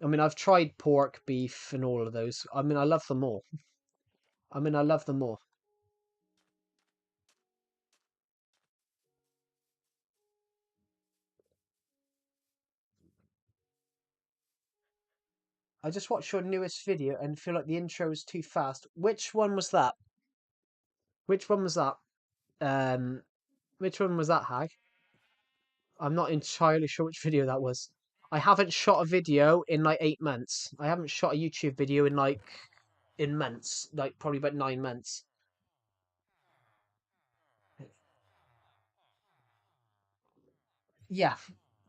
I mean, I've tried pork, beef, and all of those. I mean, I love them all. I love them all. I just watched your newest video and feel like the intro was too fast. Which one was that? Which one was that? Um, which one was that, Hag? I'm not entirely sure which video that was. I haven't shot a video in like 8 months. I haven't shot a YouTube video in months, like probably about 9 months. Yeah,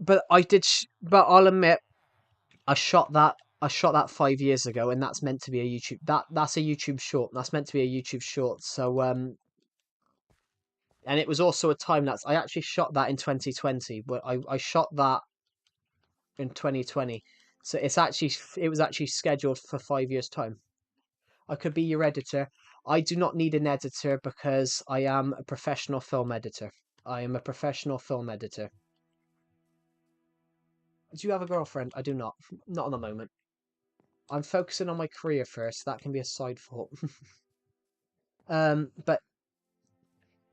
but but I'll admit I shot that. I shot that 5 years ago, and that's meant to be a YouTube. That's a YouTube short. That's meant to be a YouTube short. So and it was also a time lapse. I actually shot that in 2020, but I shot that in 2020. So it was actually scheduled for 5 years time. I could be your editor. I do not need an editor because I am a professional film editor. I am a professional film editor. Do you have a girlfriend? I do not. Not at the moment. I'm focusing on my career first. That can be a side thought. But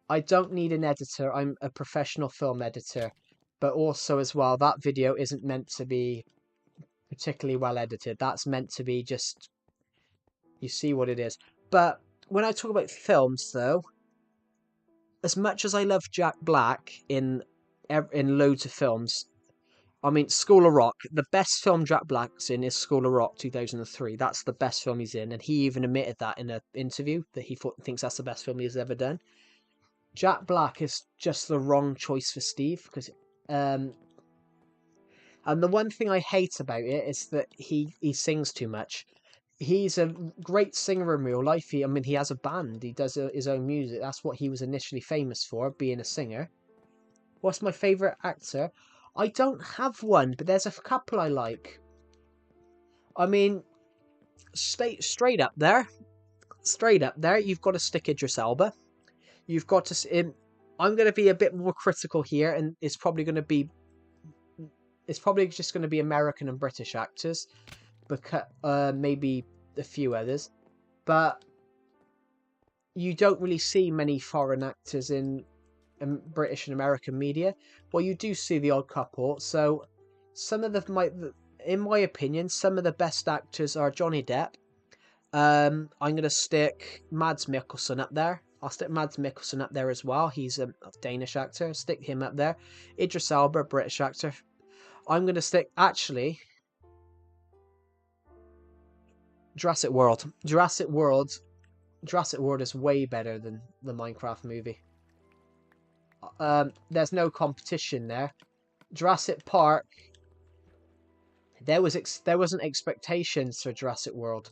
I don't need an editor. I'm a professional film editor. But also as well, that video isn't meant to be particularly well edited. That's meant to be just, you see what it is. But when I talk about films, though, as much as I love Jack Black in loads of films, I mean, School of Rock, the best film Jack Black's in is School of Rock 2003. That's the best film he's in, and he even admitted that in an interview that he thinks that's the best film he's ever done. Jack Black is just the wrong choice for Steve because, and the one thing I hate about it is that he sings too much. He's a great singer in real life. I mean, he has a band. He does his own music. That's what he was initially famous for, being a singer. What's my favourite actor? I don't have one, but there's a couple I like. I mean, straight up there, you've got to stick Idris Elba. You've got to. I'm going to be a bit more critical here, and it's probably just going to be American and British actors, because maybe a few others, but you don't really see many foreign actors in British and American media. Well, you do see the odd couple. So some of in my opinion, some of the best actors are Johnny Depp. I'm gonna stick Mads Mikkelsen up there. I'll stick Mads Mikkelsen up there as well. He's a Danish actor. Stick him up there. Idris Elba, British actor. I'm gonna stick Jurassic World. Jurassic World is way better than the Minecraft movie. There's no competition there. Jurassic Park. There wasn't expectations for Jurassic World.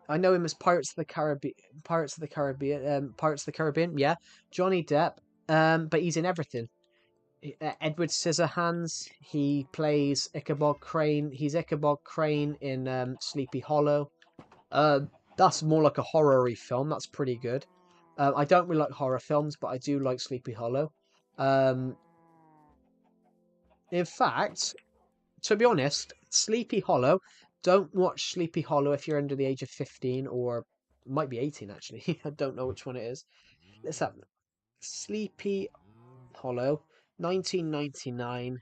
I know him as Pirates of the Caribbean. Yeah, Johnny Depp. But he's in everything. Edward Scissorhands. He plays Ichabod Crane. He's Ichabod Crane in Sleepy Hollow. That's more like a horror-y film. That's pretty good. I don't really like horror films, but I do like Sleepy Hollow. In fact, to be honest, Sleepy Hollow, don't watch Sleepy Hollow if you're under the age of 15, or might be 18 actually. I don't know which one it is. Let's have Sleepy Hollow, 1999,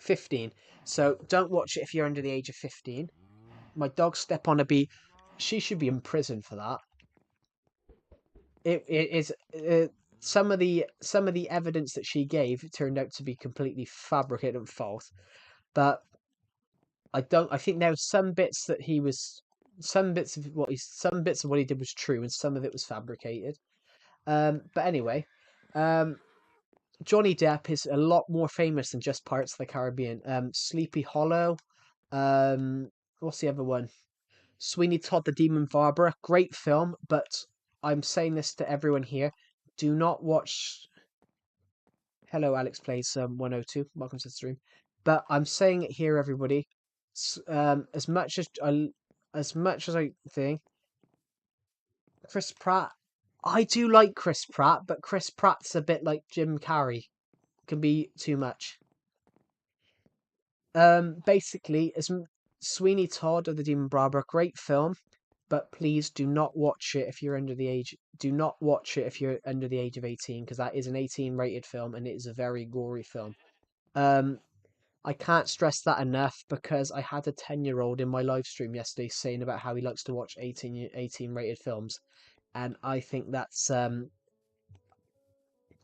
15. So don't watch it if you're under the age of 15. My dog Step on a Bee, she should be in prison for that. It is some of the evidence that she gave turned out to be completely fabricated and false. But I think there were some bits of what he did was true, and some of it was fabricated. But anyway, Johnny Depp is a lot more famous than just Pirates of the Caribbean. Sleepy Hollow. What's the other one? Sweeney Todd the Demon Barber. Great film, but I'm saying this to everyone here. Do not watch. Hello, Alex Plays 102. Welcome to the stream. But I'm saying it here, everybody. As much as I think Chris Pratt, I do like Chris Pratt, but Chris Pratt's a bit like Jim Carrey. Can be too much. Basically, as Sweeney Todd of the Demon Barber, great film, but please do not watch it if you're under the age. Do not watch it if you're under the age of 18, because that is an 18 rated film and it is a very gory film. I can't stress that enough because I had a 10-year-old in my live stream yesterday saying about how he likes to watch 18 rated films, and I think that's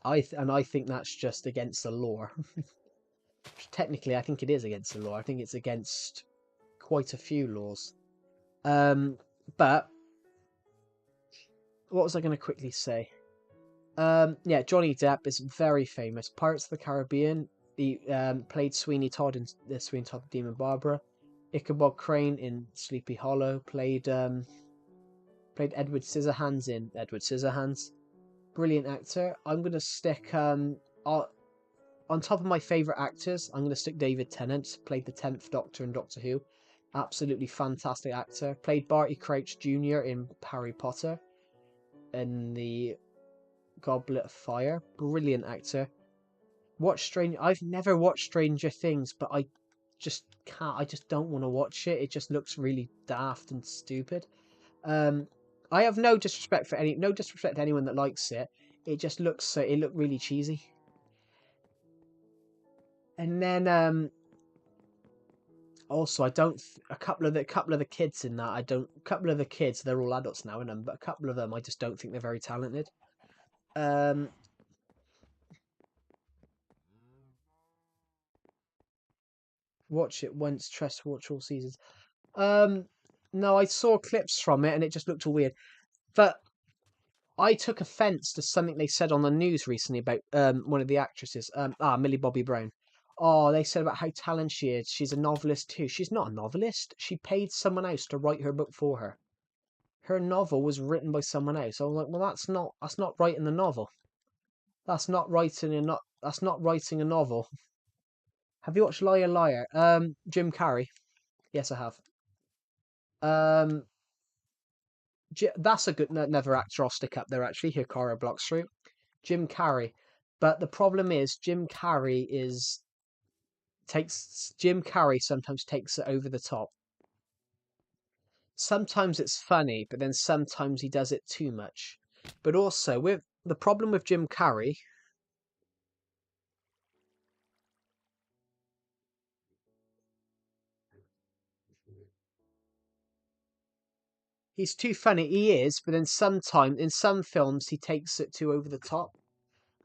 I think that's just against the law. Technically, I think it is against the law. I think it's against quite a few laws. But what was I going to quickly say? Yeah, Johnny Depp is very famous. Pirates of the Caribbean. He played Sweeney Todd in Sweeney Todd the Demon Barber. Ichabod Crane in Sleepy Hollow. Played Edward Scissorhands in Edward Scissorhands. Brilliant actor. I'm gonna stick on top of my favourite actors. I'm gonna stick David Tennant. Played the 10th Doctor in Doctor Who. Absolutely fantastic actor. Played Barty Crouch Jr. in Harry Potter and the Goblet of Fire. Brilliant actor. I've never watched Stranger Things, but I just can't. I just don't want to watch it. It just looks really daft and stupid. Um, I have no disrespect to anyone that likes it. It just looks so. It looked really cheesy. And then also, I don't. A couple of the kids in that, I don't. A couple of the kids, they're all adults now, and but a couple of them, I just don't think they're very talented. Um, watch it once, trust watch all seasons. Um, no, I saw clips from it, and it just looked all weird. But I took offence to something they said on the news recently about one of the actresses, Millie Bobby Brown. Oh, they said about how talented she is. She's a novelist too. She's not a novelist. She paid someone else to write her book for her. Her novel was written by someone else. I was like, well, that's not writing the novel. That's not writing a novel. Have you watched Liar Liar? Jim Carrey. Yes, I have. Um, that's a good another actor I'll stick up there actually. Hikaru Blocks through Jim Carrey. But the problem is Jim Carrey sometimes takes it over the top. Sometimes it's funny, but then sometimes he does it too much. But also with the problem with Jim Carrey, he's too funny. He is, but then sometimes in some films he takes it too over the top.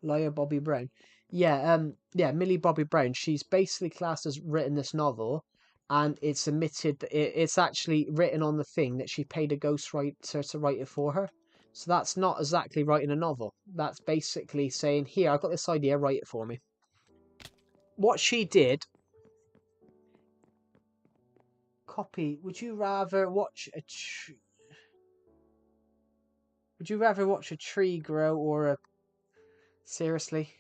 Lawyer Bobby Brown. Yeah, Millie Bobby Brown. She's basically classed as written this novel, and it's admitted that it's actually written on the thing that she paid a ghostwriter to write it for her. So that's not exactly writing a novel. That's basically saying, "Here, I got this idea, write it for me." What she did, copy. Would you rather watch a tree grow or a seriously?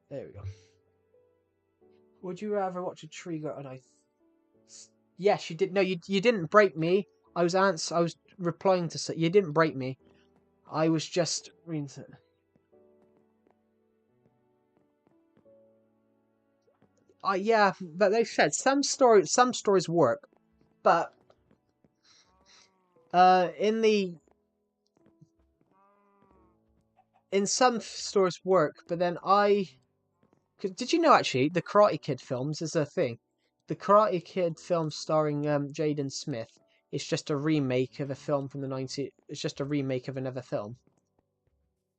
There we go. Would you rather watch a tree grow? And yes, you did. No, you didn't break me. I was replying to say you didn't break me. I was just reading. Yeah, but they said some stories work, but in the in some stories work. But then did you know actually the Karate Kid films is a thing. The Karate Kid film starring Jaden Smith is just a remake of a film from the 90s. It's just a remake of another film.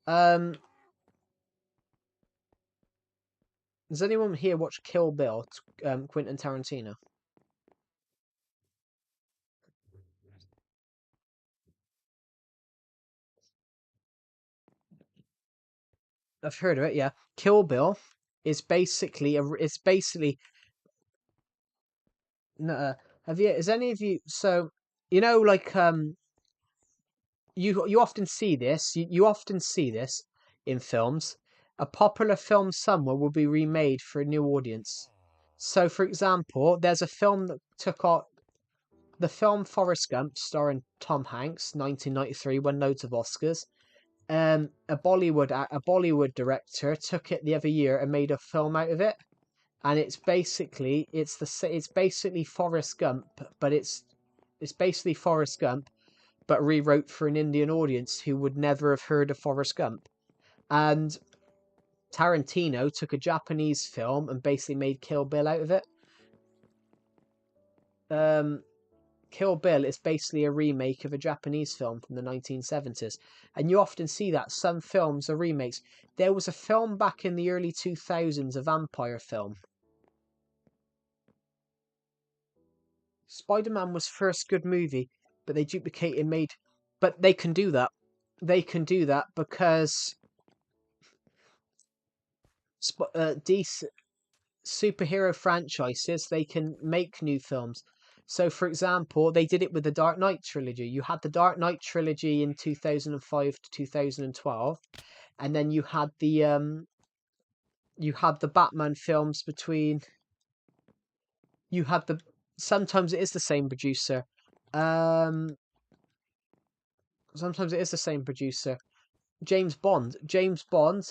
Um, does anyone here watch Kill Bill? Quentin Tarantino. I've heard of it. Yeah, Kill Bill is basically it's basically no. Have you? Is any of you? So you know, like you often see this. You often see this in films. A popular film somewhere will be remade for a new audience. So, for example, there's a film that took on the film Forrest Gump, starring Tom Hanks, 1993, won loads of Oscars. A Bollywood director took it the other year and made a film out of it, and it's basically Forrest Gump, but it's basically Forrest Gump, but rewrote for an Indian audience who would never have heard of Forrest Gump. And Tarantino took a Japanese film and basically made Kill Bill out of it. Um, Kill Bill is basically a remake of a Japanese film from the 1970s. And you often see that. Some films are remakes. There was a film back in the early 2000s, a vampire film. Spider-Man was first good movie, but they duplicated made. But they can do that. They can do that because DC. superhero franchises, they can make new films. So, for example, they did it with the Dark Knight trilogy. You had the Dark Knight trilogy in 2005 to 2012, and then you had the Batman films between. You had the sometimes it is the same producer. Um, Sometimes it is the same producer. James Bond. James Bond.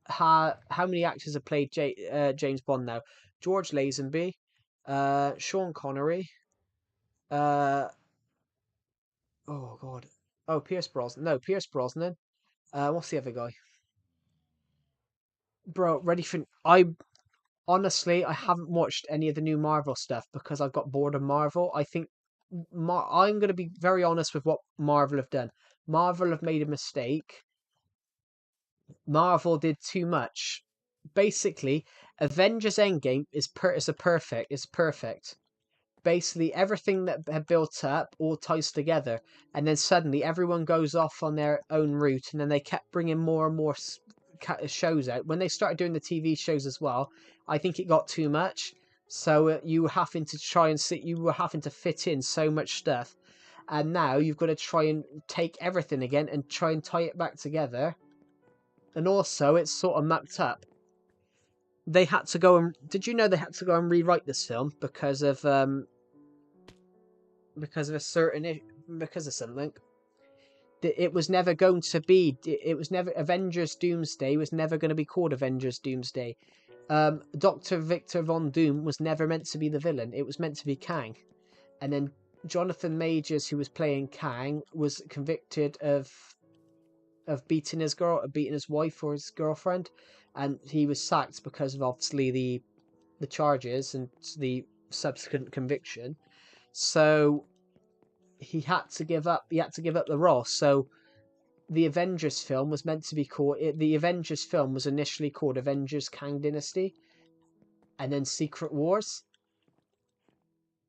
How many actors have played James Bond now? George Lazenby, Sean Connery. Uh, oh God. Oh, Pierce Brosnan. No, Pierce Brosnan. What's the other guy? Bro, ready for? I honestly, I haven't watched any of the new Marvel stuff because I've got bored of Marvel. I think I'm going to be very honest with what Marvel have done. Marvel have made a mistake. Marvel did too much. Basically, Avengers Endgame is perfect. Basically, everything that had built up all ties together, and then suddenly everyone goes off on their own route, and then they kept bringing more and more shows out. When they started doing the TV shows as well, I think it got too much. So you were having to try and sit. You were having to fit in so much stuff, and now you've got to try and take everything again and try and tie it back together. And also, it's sort of mucked up. They had to go and did you know they had to go and rewrite this film because of a certain because of something. It was never going to be. It was never Avengers Doomsday was never going to be called Avengers Doomsday. Dr. Victor Von Doom was never meant to be the villain. It was meant to be Kang, and then Jonathan Majors, who was playing Kang, was convicted of beating his wife or his girlfriend, and he was sacked because of obviously the charges and the subsequent conviction. So he had to give up. He had to give up the role. So the Avengers film was meant to be called. The Avengers film was initially called Avengers Kang Dynasty, and then Secret Wars.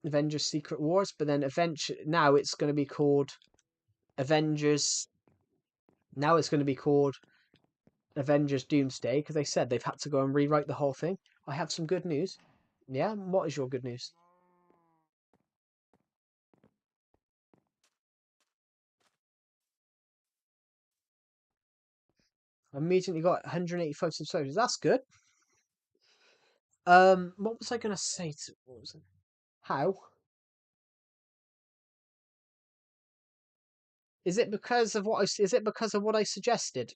Avengers Secret Wars, but then eventually now it's going to be called Avengers. Now it's going to be called Avengers Doomsday because they said they've had to go and rewrite the whole thing. I have some good news. Yeah, what is your good news? I immediately got 185 subscribers. That's good. What was I gonna say? What was it? How? Is it because of what I? Is it because of what I suggested?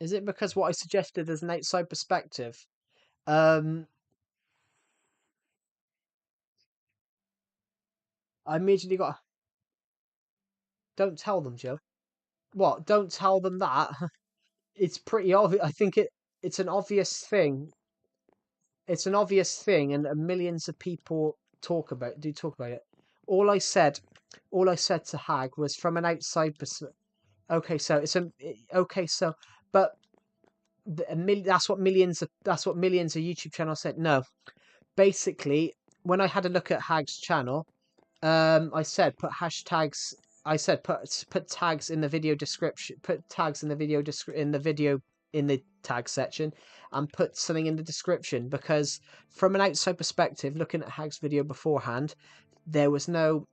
Is it because what I suggested as an outside perspective? Um, I immediately got. Don't tell them, Joe. What? Don't tell them that. It's pretty obvious. I think it's an obvious thing. It's an obvious thing, and millions of people talk about it. All I said, all I said to Hag was from an outside perspective. Okay, so okay, so but that's what millions of YouTube channels said. No, basically, when I had a look at Hag's channel, I said put hashtags. I said put tags in the video description. Put tags in the video in the tag section, and put something in the description because from an outside perspective, looking at Hag's video beforehand, there was no.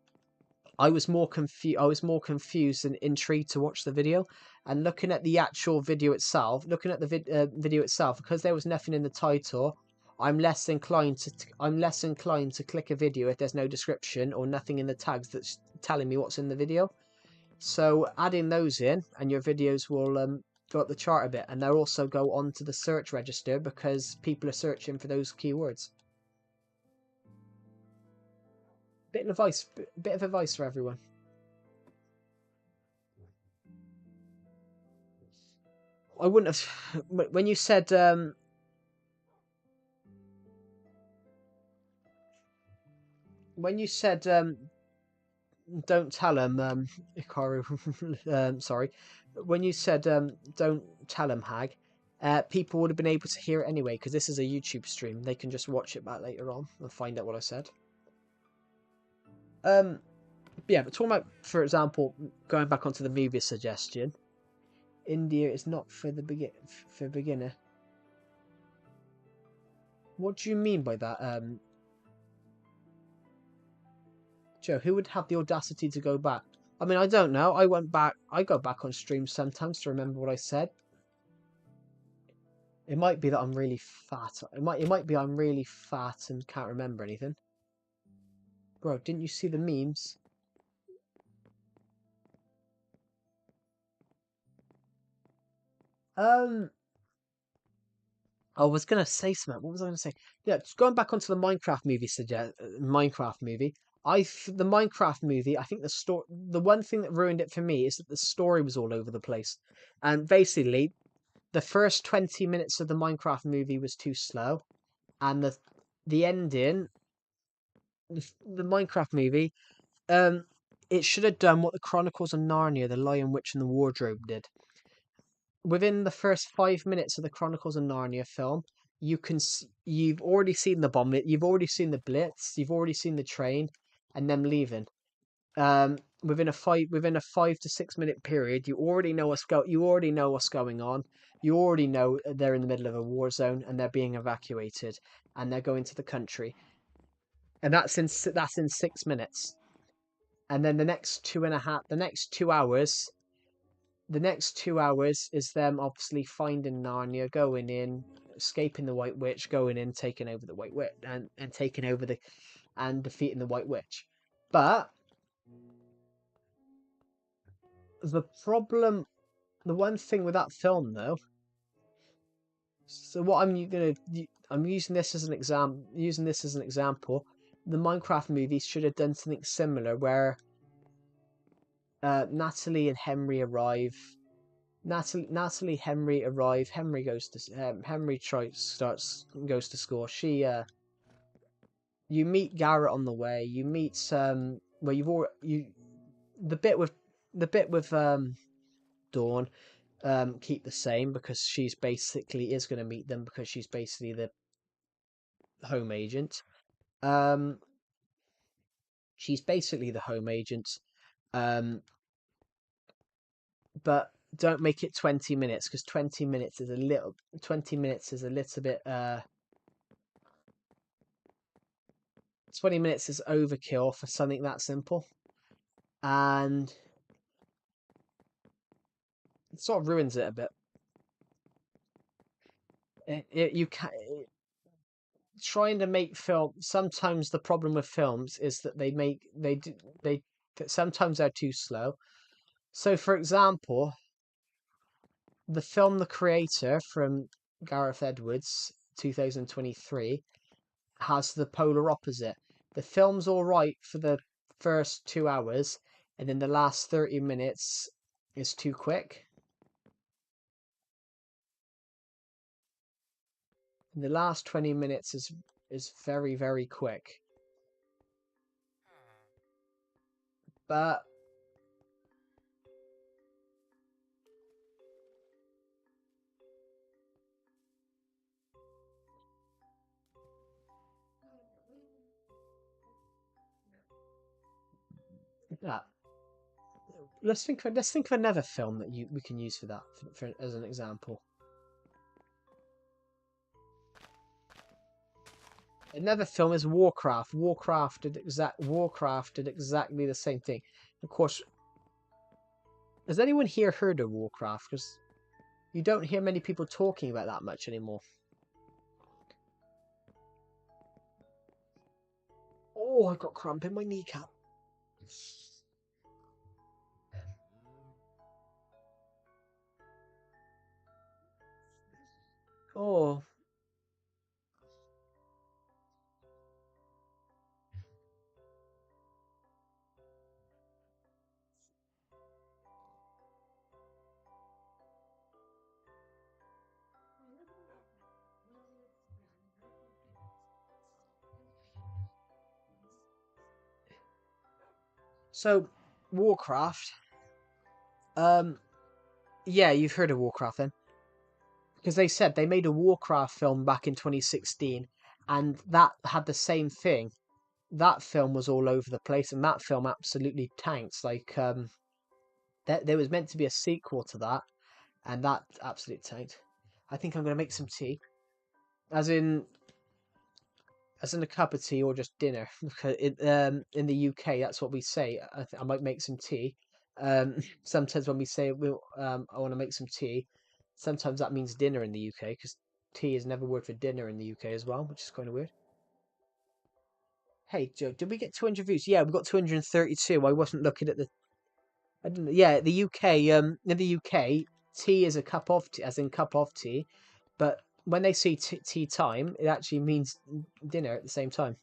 I was more confused. I was more confused and intrigued to watch the video, and looking at the actual video itself, looking at the video itself, because there was nothing in the title. I'm less inclined to click a video if there's no description or nothing in the tags that's telling me what's in the video. So adding those in, and your videos will go up the chart a bit, and they'll also go onto the search register because people are searching for those keywords. Bit of advice for everyone. I wouldn't have when you said don't tell him Ikaru sorry, when you said don't tell him Hag, people would have been able to hear it anyway because this is a YouTube stream. They can just watch it back later on and find out what I said. Yeah, but talking about, for example, going back onto the movie suggestion, India is not for the beginner. What do you mean by that, Joe? Who would have the audacity to go back? I mean, I don't know. I went back. I go back on streams sometimes to remember what I said. It might be that I'm really fat. It might be I'm really fat and can't remember anything. Bro, didn't you see the memes? I was gonna say something. What was I gonna say? Yeah, just going back onto the Minecraft movie. Minecraft movie. The Minecraft movie. I think the story. The one thing that ruined it for me is that the story was all over the place, and basically, the first 20 minutes of the Minecraft movie was too slow, and the ending, the Minecraft movie, it should have done what the Chronicles of Narnia, the Lion, Witch, and the Wardrobe did. Within the first 5 minutes of the Chronicles of Narnia film, you've already seen the bomb, you've already seen the blitz, you've already seen the train, and them leaving. Within a 5 to 6 minute period, you already know what's going on. You already know they're in the middle of a war zone and they're being evacuated and they're going to the country, and that's in 6 minutes. And then the next 2 hours is them obviously finding Narnia, going in, escaping the White Witch, going in, taking over the White Witch, and taking over and defeating the White Witch. But the problem, the one thing with that film though, so what I'm using this as an example. The Minecraft movies should have done something similar where Natalie and Henry arrive. Natalie, Henry arrive. Henry goes to school. You meet Garrett on the way. You meet well, the bit with Dawn keep the same, because she's basically is going to meet them because she's basically the home agent. She's basically the home agent. But don't make it 20 minutes, because 20 minutes is a little bit 20 minutes is overkill for something that simple, and it sort of ruins it a bit. Trying to make film, sometimes the problem with films is that sometimes they're too slow. So for example, the film The Creator from Gareth Edwards 2023 has the polar opposite. The film's all right for the first 2 hours, and then the last 30 minutes is too quick. And the last 20 minutes is very, very quick. But yeah, let's think of another film that we can use for that as an example. Another film is Warcraft. Warcraft did exactly the same thing. Of course, has anyone here heard of Warcraft? Because you don't hear many people talking about that much anymore. Oh, I've got cramp in my kneecap. Oh. So, Warcraft. Yeah, you've heard of Warcraft then. Because they made a Warcraft film back in 2016, and that had the same thing. That film was all over the place, and that film absolutely tanked. Like, there was meant to be a sequel to that, and that absolute tanked. I think I'm gonna make some tea, as in a cup of tea or just dinner. In the UK, that's what we say. I might make some tea. Sometimes when we say I want to make some tea, sometimes that means dinner in the UK because tea is never word for dinner in the UK as well, which is kind of weird. Hey Joe, did we get 200 views? Yeah, we got 232. I wasn't looking at the. I didn't. Yeah, the UK. In the UK, tea is a cup of tea, as in cup of tea, but when they say tea time, it actually means dinner at the same time.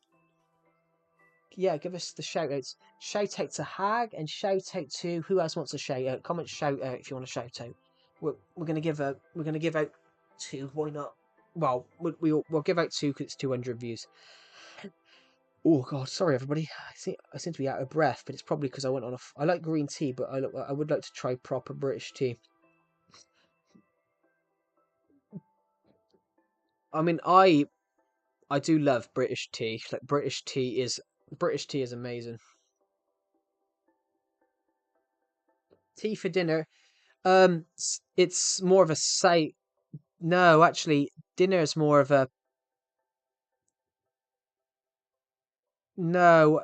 Yeah, give us the shout outs. Shout out to Hag and shout out to who else wants a shout out. Comment shout out if you want a shout out. We're gonna give out two. Why not? Well, we'll give out two because it's 200 views. Oh god, sorry everybody. I seem to be out of breath, but it's probably because I went on a. I like green tea, but I would like to try proper British tea. I mean, I do love British tea. Like British tea is amazing. Tea for dinner. It's more of a say. No, actually, dinner is more of a no.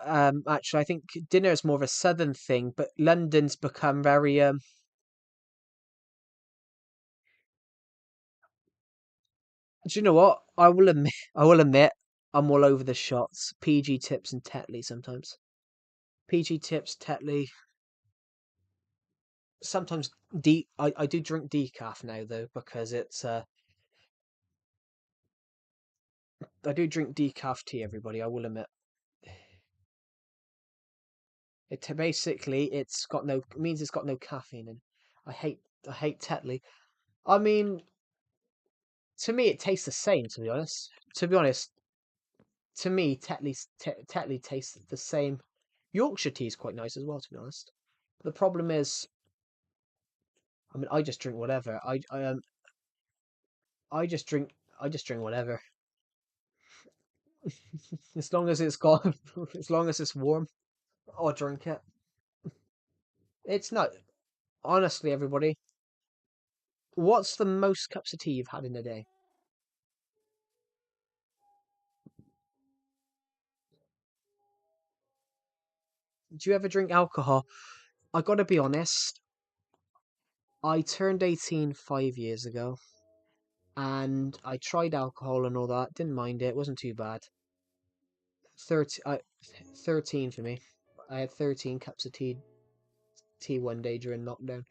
Actually, I think dinner is more of a southern thing, but London's become very. Do you know what? I will admit. I will admit. I'm all over the shots. PG tips and Tetley sometimes. PG tips, Tetley. Sometimes I do drink decaf now though because it's. I do drink decaf tea. Everybody, I will admit. Basically it means it's got no caffeine in. I hate Tetley. I mean, to me, it tastes the same. To be honest, to me, Tetley tastes the same. Yorkshire tea is quite nice as well. To be honest, the problem is, I mean, I just drink whatever. I just drink I just drink whatever as long as it's got as long as it's warm. I'll drink it. It's not honestly, everybody. What's the most cups of tea you've had in a day? Do you ever drink alcohol? I gotta be honest. I turned 18 5 years ago. And I tried alcohol and all that. Didn't mind it. It wasn't too bad. 13 for me. I had 13 cups of tea one day during lockdown.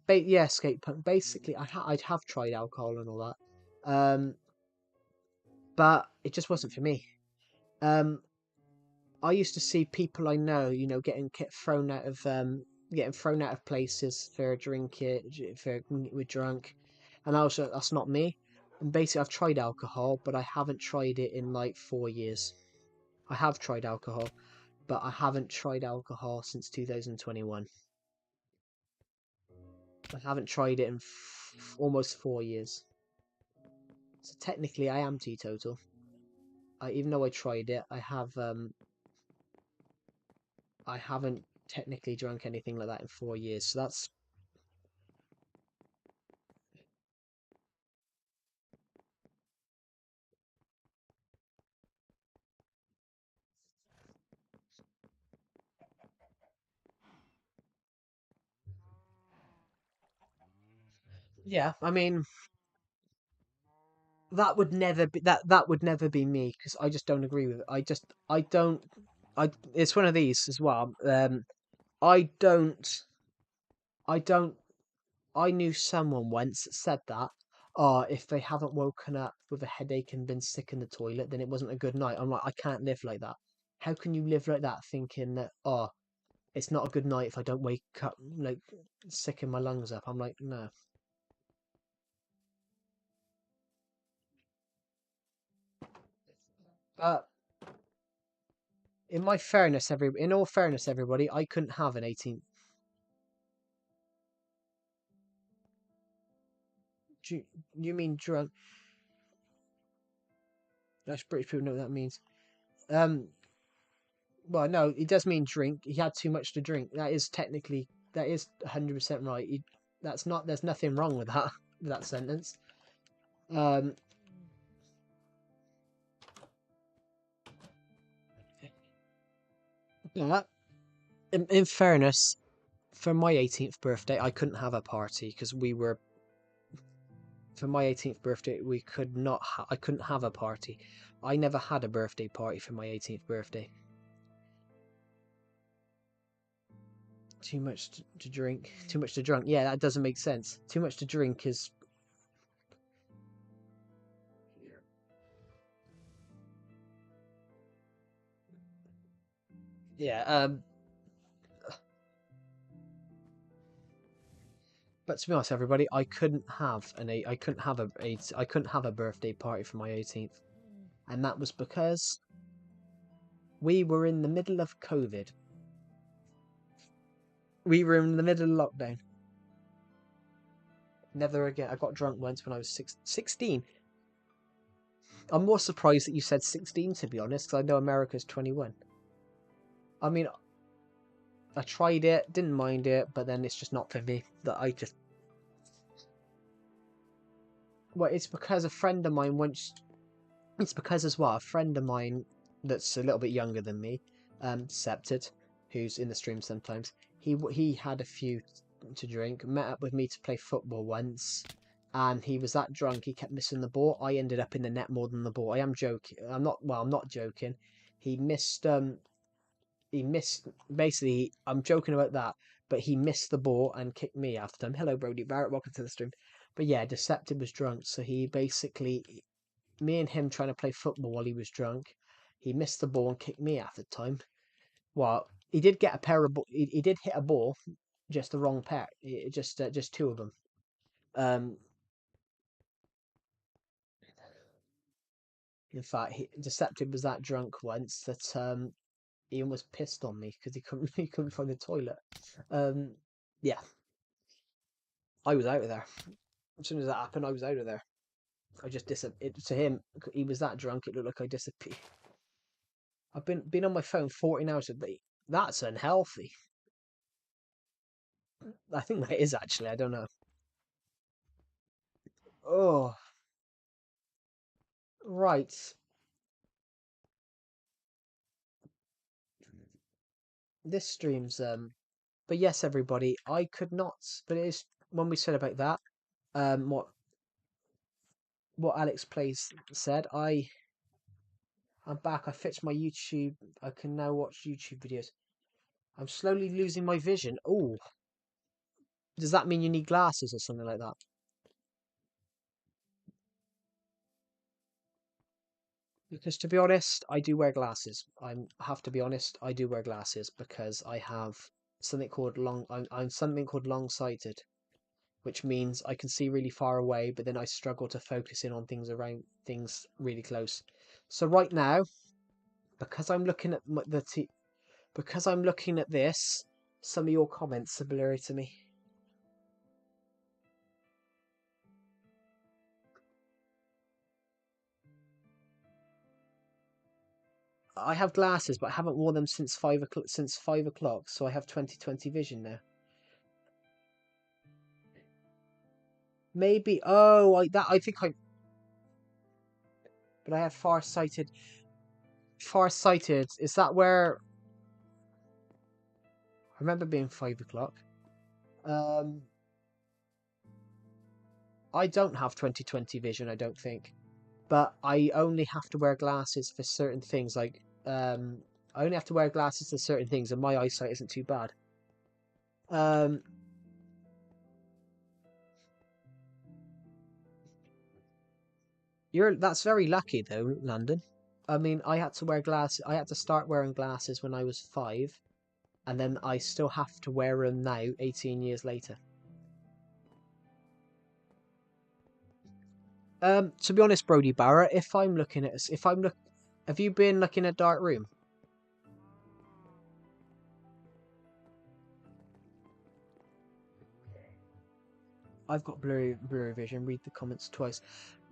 Yeah, skate punk. Basically, I'd have tried alcohol and all that. But it just wasn't for me. Um, I used to see people I know, getting thrown out of places for drinking, for we're drunk, and I was that's not me. And basically, I've tried alcohol, but I haven't tried it in like 4 years. I have tried alcohol, but I haven't tried alcohol since 2021. I haven't tried it in almost 4 years. So technically, I am teetotal. Even though I tried it, I haven't technically drunk anything like that in 4 years. So that's yeah. I mean, that would never be me because I just don't agree with it. I don't I it's one of these as well. I don't I don't I knew someone once that said that. Oh, if they haven't woken up with a headache and been sick in the toilet, then it wasn't a good night. I'm like, I can't live like that. How can you live like that thinking that, oh, it's not a good night if I don't wake up like sick in my lungs up? I'm like, no. But in all fairness, everybody, I couldn't have an 18th. You mean drunk? That's British people know what that means. Um, well, no, it does mean drink. He had too much to drink. That is 100% right. That's not. There's nothing wrong with that sentence. Um, but in fairness, for my 18th birthday, I couldn't have a party because we were. For my 18th birthday, we could not. I couldn't have a party. I never had a birthday party for my 18th birthday. Too much to drink. Too much to drink. Yeah, that doesn't make sense. Too much to drink is. Yeah. But to be honest, everybody, I couldn't have I couldn't have a birthday party for my 18th, and that was because we were in the middle of COVID. We were in the middle of lockdown. Never again. I got drunk once when I was 16. I'm more surprised that you said 16, to be honest, because I know America's 21. I mean, I tried it, didn't mind it, but then it's just not for me. Well, it's because a friend of mine once. It's because as well, a friend of mine that's a little bit younger than me, Septed, who's in the stream sometimes. He had a few to drink, met up with me to play football once, and he was that drunk he kept missing the ball. I ended up in the net more than the ball. I am joking. I'm not. Well, I'm not joking. He missed. He missed. Basically, I'm joking about that, but he missed the ball and kicked me after him. Hello, Brody Barrett. Welcome to the stream. But yeah, Deceptive was drunk, so he basically me and him trying to play football while he was drunk. He missed the ball and kicked me half the time. Well, he did get a pair of he did hit a ball, just the wrong pair. Just two of them. Um, in fact, Deceptive was that drunk once that he almost pissed on me because he couldn't find the toilet. Um, yeah, I was out of there as soon as that happened. I was out of there. I just to him. He was that drunk. It looked like I disappeared. I've been on my phone 14 hours a day. That's unhealthy. I think that is actually. I don't know. Oh, right. This stream's But yes, everybody, I could not. But it is when we said about that. What Alex Plays said. I'm back. I fixed my YouTube. I can now watch YouTube videos. I'm slowly losing my vision. Oh, does that mean you need glasses or something like that? Because to be honest, I do wear glasses. I have to be honest, I do wear glasses because I have something called I'm something called long-sighted, which means I can see really far away, but then I struggle to focus in on things really close. So right now, because I'm looking at because I'm looking at this, some of your comments are blurry to me. I have glasses, but I haven't worn them since 5 o'clock. Since 5 o'clock, so I have 20/20 vision now. Maybe. Oh, I think I. But I have far-sighted. Far-sighted. Is that where? I remember being 5 o'clock. Um, I don't have 20/20 vision. I don't think, but I only have to wear glasses for certain things. I only have to wear glasses for certain things, and my eyesight isn't too bad. That's very lucky though, London. I mean, I had to wear glasses. I had to start wearing glasses when I was 5, and then I still have to wear them now, 18 years later. To be honest, Brody Barrett, if I'm looking at, if I'm look, have you been looking at Dark Room? I've got blurry vision. Read the comments twice.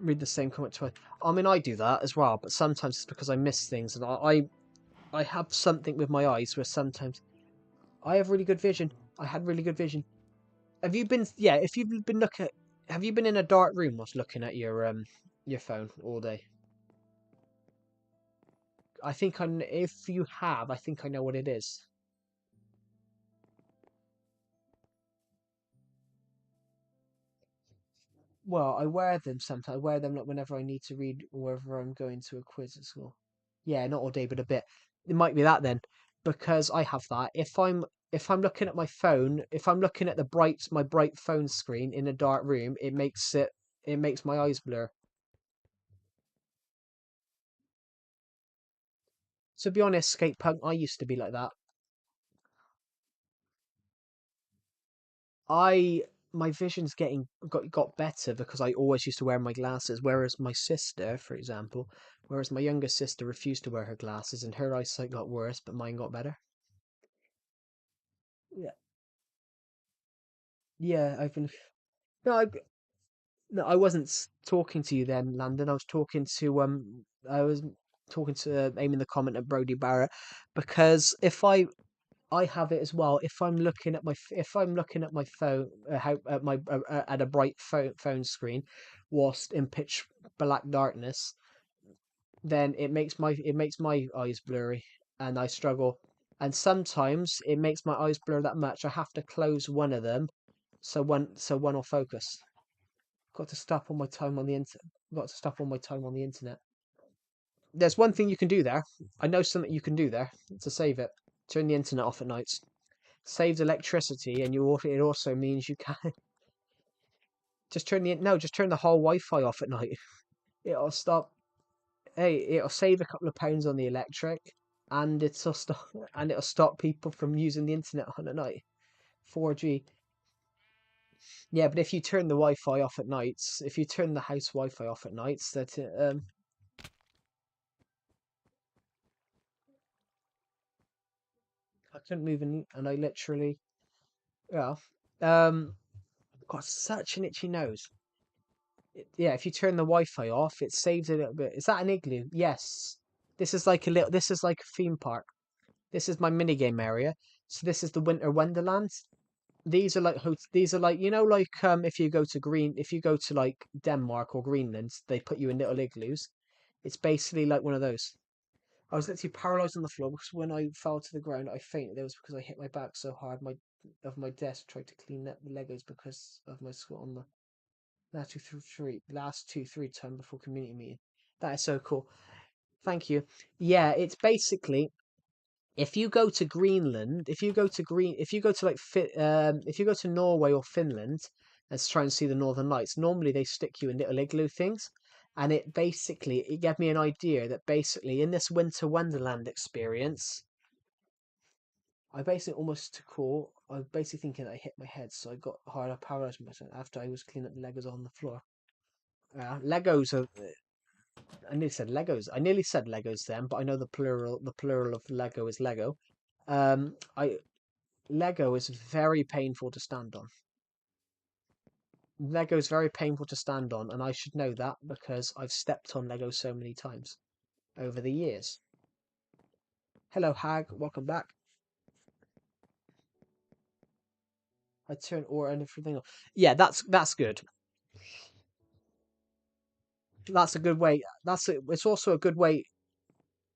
Read the same comment twice. I mean, I do that as well, but sometimes it's because I miss things, and I have something with my eyes where sometimes I have really good vision. I had really good vision. Have you been? Yeah, if you've been looking at, have you been in a dark room whilst looking at your phone all day? I think if you have, I think I know what it is. Well, I wear them sometimes. I wear them like whenever I need to read or whenever I'm going to a quiz at school. Yeah, not all day, but a bit. It might be that then, because I have that. If I'm looking at my phone, if I'm looking at my bright phone screen in a dark room, it makes my eyes blur. To be honest, skate punk, I used to be like that. I my vision's got better because I always used to wear my glasses, whereas my sister, for example, whereas my younger sister refused to wear her glasses and her eyesight got worse, but mine got better. Yeah, yeah, I've been no, no, I wasn't talking to you then, Landon. I was talking to aiming the comment at Brody Barrett because if I have it as well. If I'm looking at my phone, at a bright phone screen, whilst in pitch black darkness, then it makes my eyes blurry, and I struggle. And sometimes it makes my eyes blur that much. I have to close one of them, so one will focus. Got to stop all my time on the internet. Got to stop all my time on the internet. There's one thing you can do there. I know something you can do there to save it. Turn the internet off at nights. Saves electricity, and it also means you can just turn the no, just turn the whole Wi-Fi off at night. It'll stop. Hey, it'll save a couple of pounds on the electric, and it'll stop people from using the internet on at night. 4G. Yeah, but if you turn the Wi-Fi off at nights, if you turn the house Wi-Fi off at nights, I couldn't move and I literally yeah got such an itchy nose. Yeah, if you turn the Wi-Fi off, it saves a little bit. Is that an igloo? Yes. This is like a theme park. This is my minigame area. So this is the Winter Wonderland. These are like if you go to like Denmark or Greenland, they put you in little igloos. It's basically like one of those. I was literally paralyzed on the floor because when I fell to the ground, I fainted. It was because I hit my back so hard. My desk tried to clean up the Legos because of my squat on the last two, three time before community meeting. That is so cool. Thank you. Yeah, it's basically if you go to Greenland, if you go to if you go to Norway or Finland and try and see the Northern Lights, normally they stick you in little igloo things, and it gave me an idea that basically in this winter wonderland experience, I basically almost took all. I was basically thinking I hit my head, so I got hard. I paralyzed myself after I was cleaning up the Legos on the floor. Legos are. I nearly said Legos. I nearly said Legos then, but I know the plural of Lego is Lego. I Lego is very painful to stand on. Lego is very painful to stand on, and I should know that because I've stepped on Lego so many times over the years. Hello, Hag. Welcome back. I turn or and everything off. Yeah, that's good. That's a good way. It's also a good way.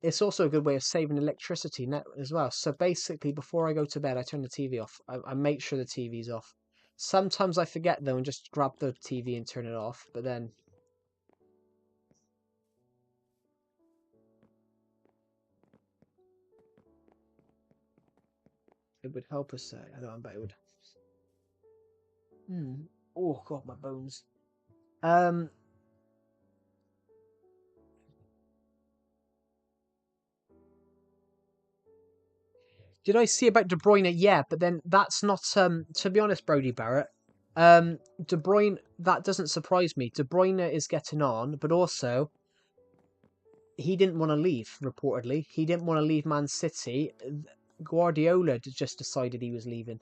It's also a good way of saving electricity net as well. So basically, before I go to bed, I turn the TV off. I make sure the TV's off. Sometimes I forget though and just grab the TV and turn it off. But then it would help us. I don't know, but it would. Oh god, my bones. Um, did I see about De Bruyne? Yeah, but then that's not. To be honest, Brody Barrett. De Bruyne. That doesn't surprise me. De Bruyne is getting on, but also he didn't want to leave. Reportedly, he didn't want to leave Man City. Guardiola just decided he was leaving.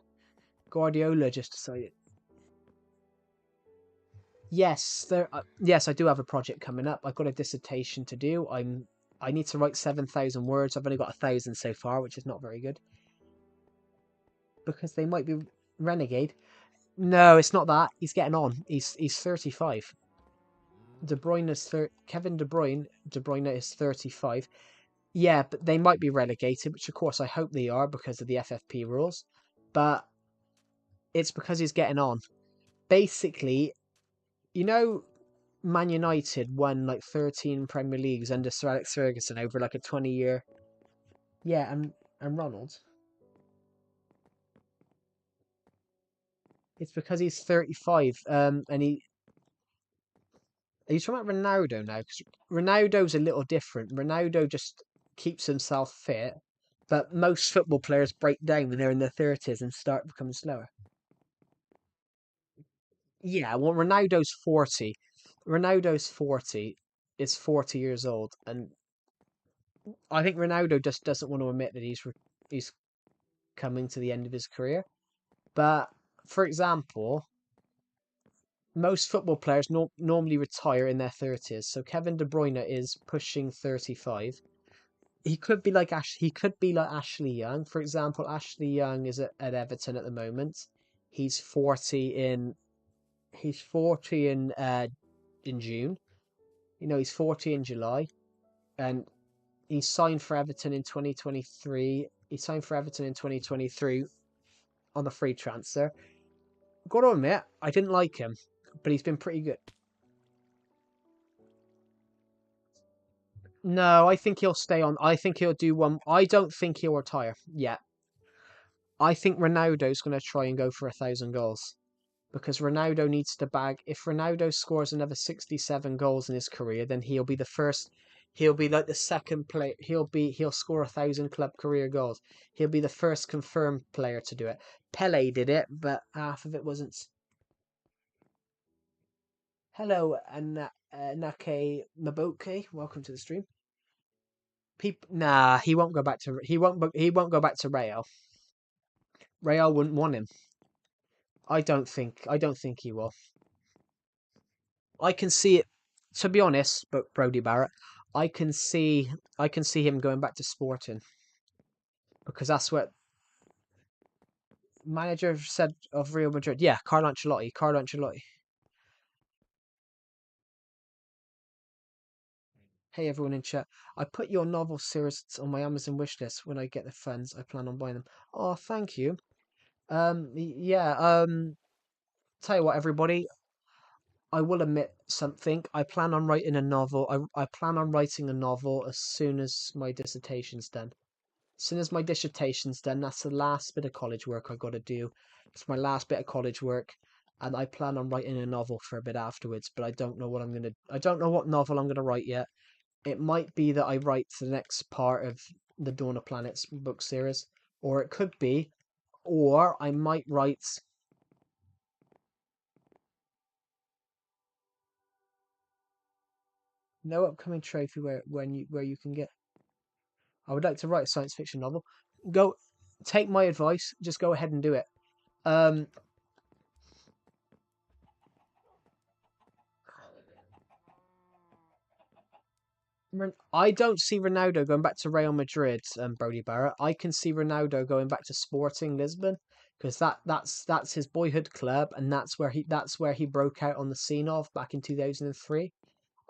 Guardiola just decided. Yes, there. Yes, I do have a project coming up. I've got a dissertation to do. I need to write 7,000 words. I've only got 1,000 so far, which is not very good because they might be renegade. No, it's not that. He's getting on. He's 35. Kevin De Bruyne is 35. Yeah, but they might be relegated, which of course I hope they are because of the FFP rules. But it's because he's getting on. Basically, you know, Man United won like 13 Premier Leagues under Sir Alex Ferguson over like a 20-year. Yeah, and Ronald. It's because he's 35. And he. Are you talking about Ronaldo now? Because Ronaldo's a little different. Ronaldo just keeps himself fit, but most football players break down when they're in their 30s and start becoming slower. Yeah, well, Ronaldo's 40. Ronaldo's 40. Is 40 years old, and I think Ronaldo just doesn't want to admit that he's coming to the end of his career. But for example, most football players normally retire in their 30s. So Kevin De Bruyne is pushing 35. He could be like He could be like Ashley Young. For example, Ashley Young is at Everton at the moment. He's 40 in he's 40 in June. You know, he's 40 in July, and he signed for Everton in 2023. He signed for Everton in 2023 on a free transfer. Got to admit, I didn't like him, but he's been pretty good. No, I think he'll stay on. I think he'll do one. I don't think he'll retire yet. I think Ronaldo's going to try and go for 1,000 goals because Ronaldo needs to bag. If Ronaldo scores another 67 goals in his career, then he'll be the first. He'll be like the second player. He'll score 1,000 club career goals. He'll be the first confirmed player to do it. Pele did it, but half of it wasn't. Hello, Nake Maboke. Welcome to the stream. Nah, he won't go back to. He won't go back to Real. Real wouldn't want him. I don't think. I don't think he will. I can see it. To be honest, but Brody Barrett, I can see. I can see him going back to Sporting because that's what manager said of Real Madrid. Yeah, Carlo Ancelotti. Carlo Ancelotti. Hey everyone in chat. I put your novel series on my Amazon wish list. When I get the funds, I plan on buying them. Oh, thank you. Yeah. Tell you what, everybody. I will admit something. I plan on writing a novel. I plan on writing a novel as soon as my dissertation's done. As soon as my dissertation's done, that's the last bit of college work I got to do. It's my last bit of college work, and I plan on writing a novel for a bit afterwards. But I don't know what I'm gonna. I don't know what novel I'm gonna write yet. It might be that I write the next part of the Dawn of Planets book series, or it could be, or I might write no upcoming trophy where you can get. I would like to write a science fiction novel. Go, take my advice. Just go ahead and do it. Um, I don't see Ronaldo going back to Real Madrid and Brody Barrett. I can see Ronaldo going back to Sporting Lisbon because that's his boyhood club and that's where he broke out on the scene of back in 2003.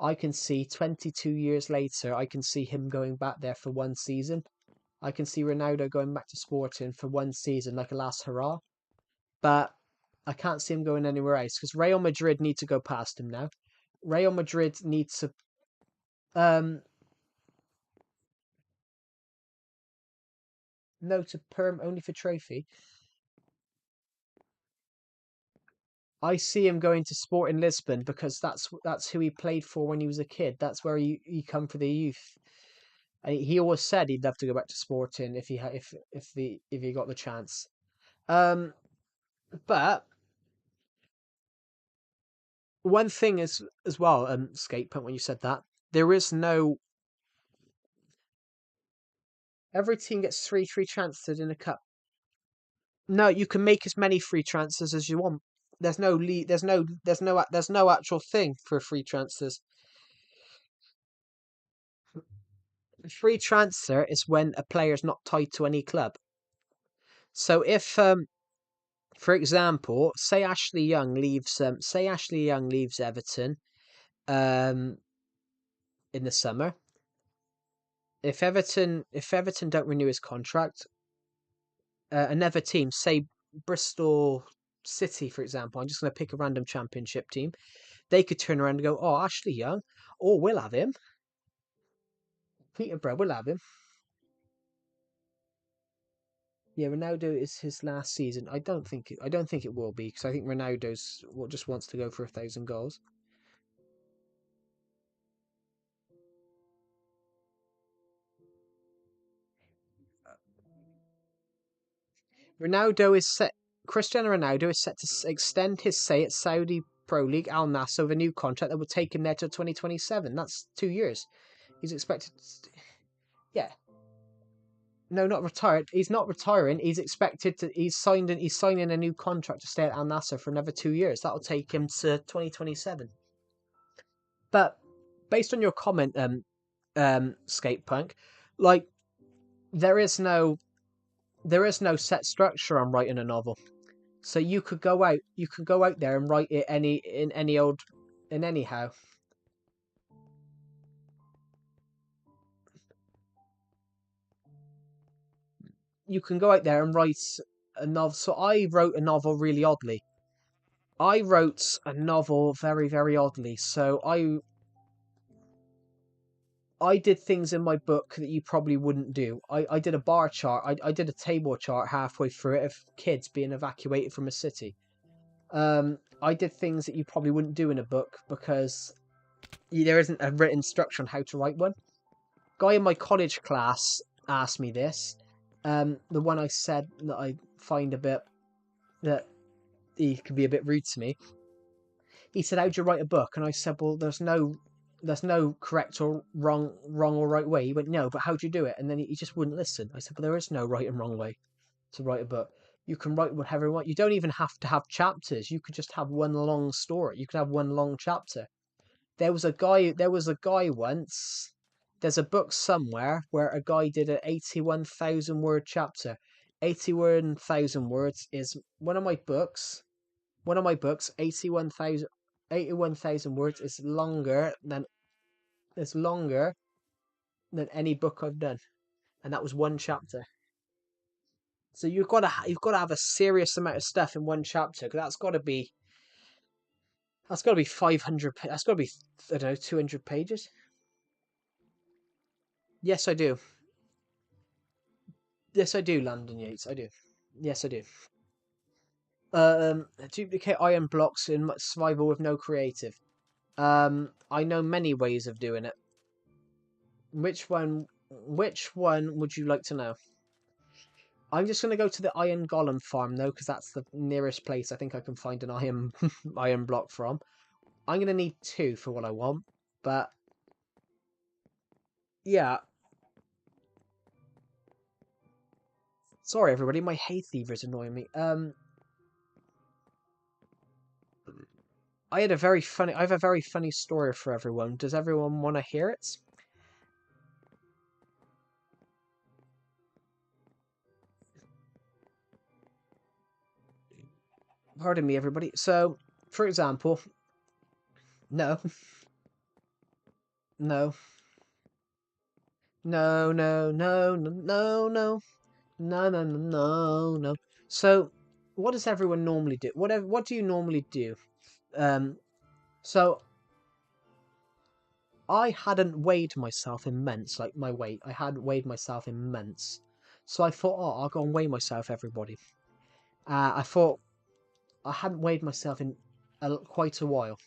I can see 22 years later, I can see him going back there for one season. I can see Ronaldo going back to Sporting for one season like a last hurrah. But I can't see him going anywhere else because Real Madrid need to go past him now. Real Madrid needs to um no to perm only for trophy. I see him going to Sporting Lisbon because that's who he played for when he was a kid. That's where he come for the youth. And he always said he'd love to go back to Sporting if if he got the chance. Um, but one thing is as well, Skate Punt, when you said that there is no every team gets three free transfers in a cup. No, you can make as many free transfers as you want. There's no there's no actual thing for free transfers. Free transfer is when a player is not tied to any club. So if For example, say Ashley Young leaves Everton um, in the summer. If Everton don't renew his contract, another team, say Bristol City, for example, I'm just going to pick a random championship team. They could turn around and go, "Oh, Ashley Young, oh, we'll have him. Peterborough, we'll have him." Yeah, Ronaldo is his last season. I don't think it will be because I think Ronaldo's what just wants to go for 1,000 goals. Ronaldo is set. Cristiano Ronaldo is set to extend his stay at Saudi Pro League Al Nassr with a new contract that will take him there till 2027. That's 2 years. He's expected. Yeah, no, not retired. He's not retiring. He's expected to. He's signing a new contract to stay at Al Nassr for another 2 years. That'll take him to 2027. But based on your comment, Skate Punk, like there is no set structure on writing a novel. So you could go out there and write it in anyhow. You can go out there and write a novel. So I wrote a novel really oddly. I wrote a novel very, very oddly. So I did things in my book that you probably wouldn't do. I did a bar chart. I did a table chart halfway through it of kids being evacuated from a city. I did things that you probably wouldn't do in a book because there isn't a written structure on how to write one. Guy in my college class asked me this. The one I said that I find a bit that he could be a bit rude to me. He said, "How'd you write a book?" And I said, "Well, there's no correct or wrong or right way." He went, "No, but how'd you do it?" And then he just wouldn't listen. I said, "But there is no right and wrong way to write a book. You can write whatever you want. You don't even have to have chapters. You could just have one long story. You could have one long chapter." There was a guy once. There's a book somewhere where a guy did an 81,000 word chapter. 81,000 words is one of my books, 81,000 words is longer than any book I've done. And that was one chapter. So you've got to have a serious amount of stuff in one chapter because that's got to be 500. That's got to be, I don't know, 200 pages. Yes, I do. Yes, I do, Landon Yates. I do. Yes, I do. Duplicate iron blocks in survival with no creative. I know many ways of doing it. Which one? Which one would you like to know? I'm just gonna go to the iron golem farm though, because that's the nearest place I think I can find an iron iron block from. I'm gonna need two for what I want, but yeah. Sorry, everybody, my hay fever is annoying me. I have a very funny story for everyone. Does everyone want to hear it? Pardon me, everybody. So, for example, no, no, no, no, no, no, no, no, no, no, no, no, no. So, what does everyone normally do? What do you normally do? Um, so I hadn't weighed myself in months, like my weight. I hadn't weighed myself in months. So I thought, oh, I'll go and weigh myself, everybody. I thought I hadn't weighed myself in quite a while.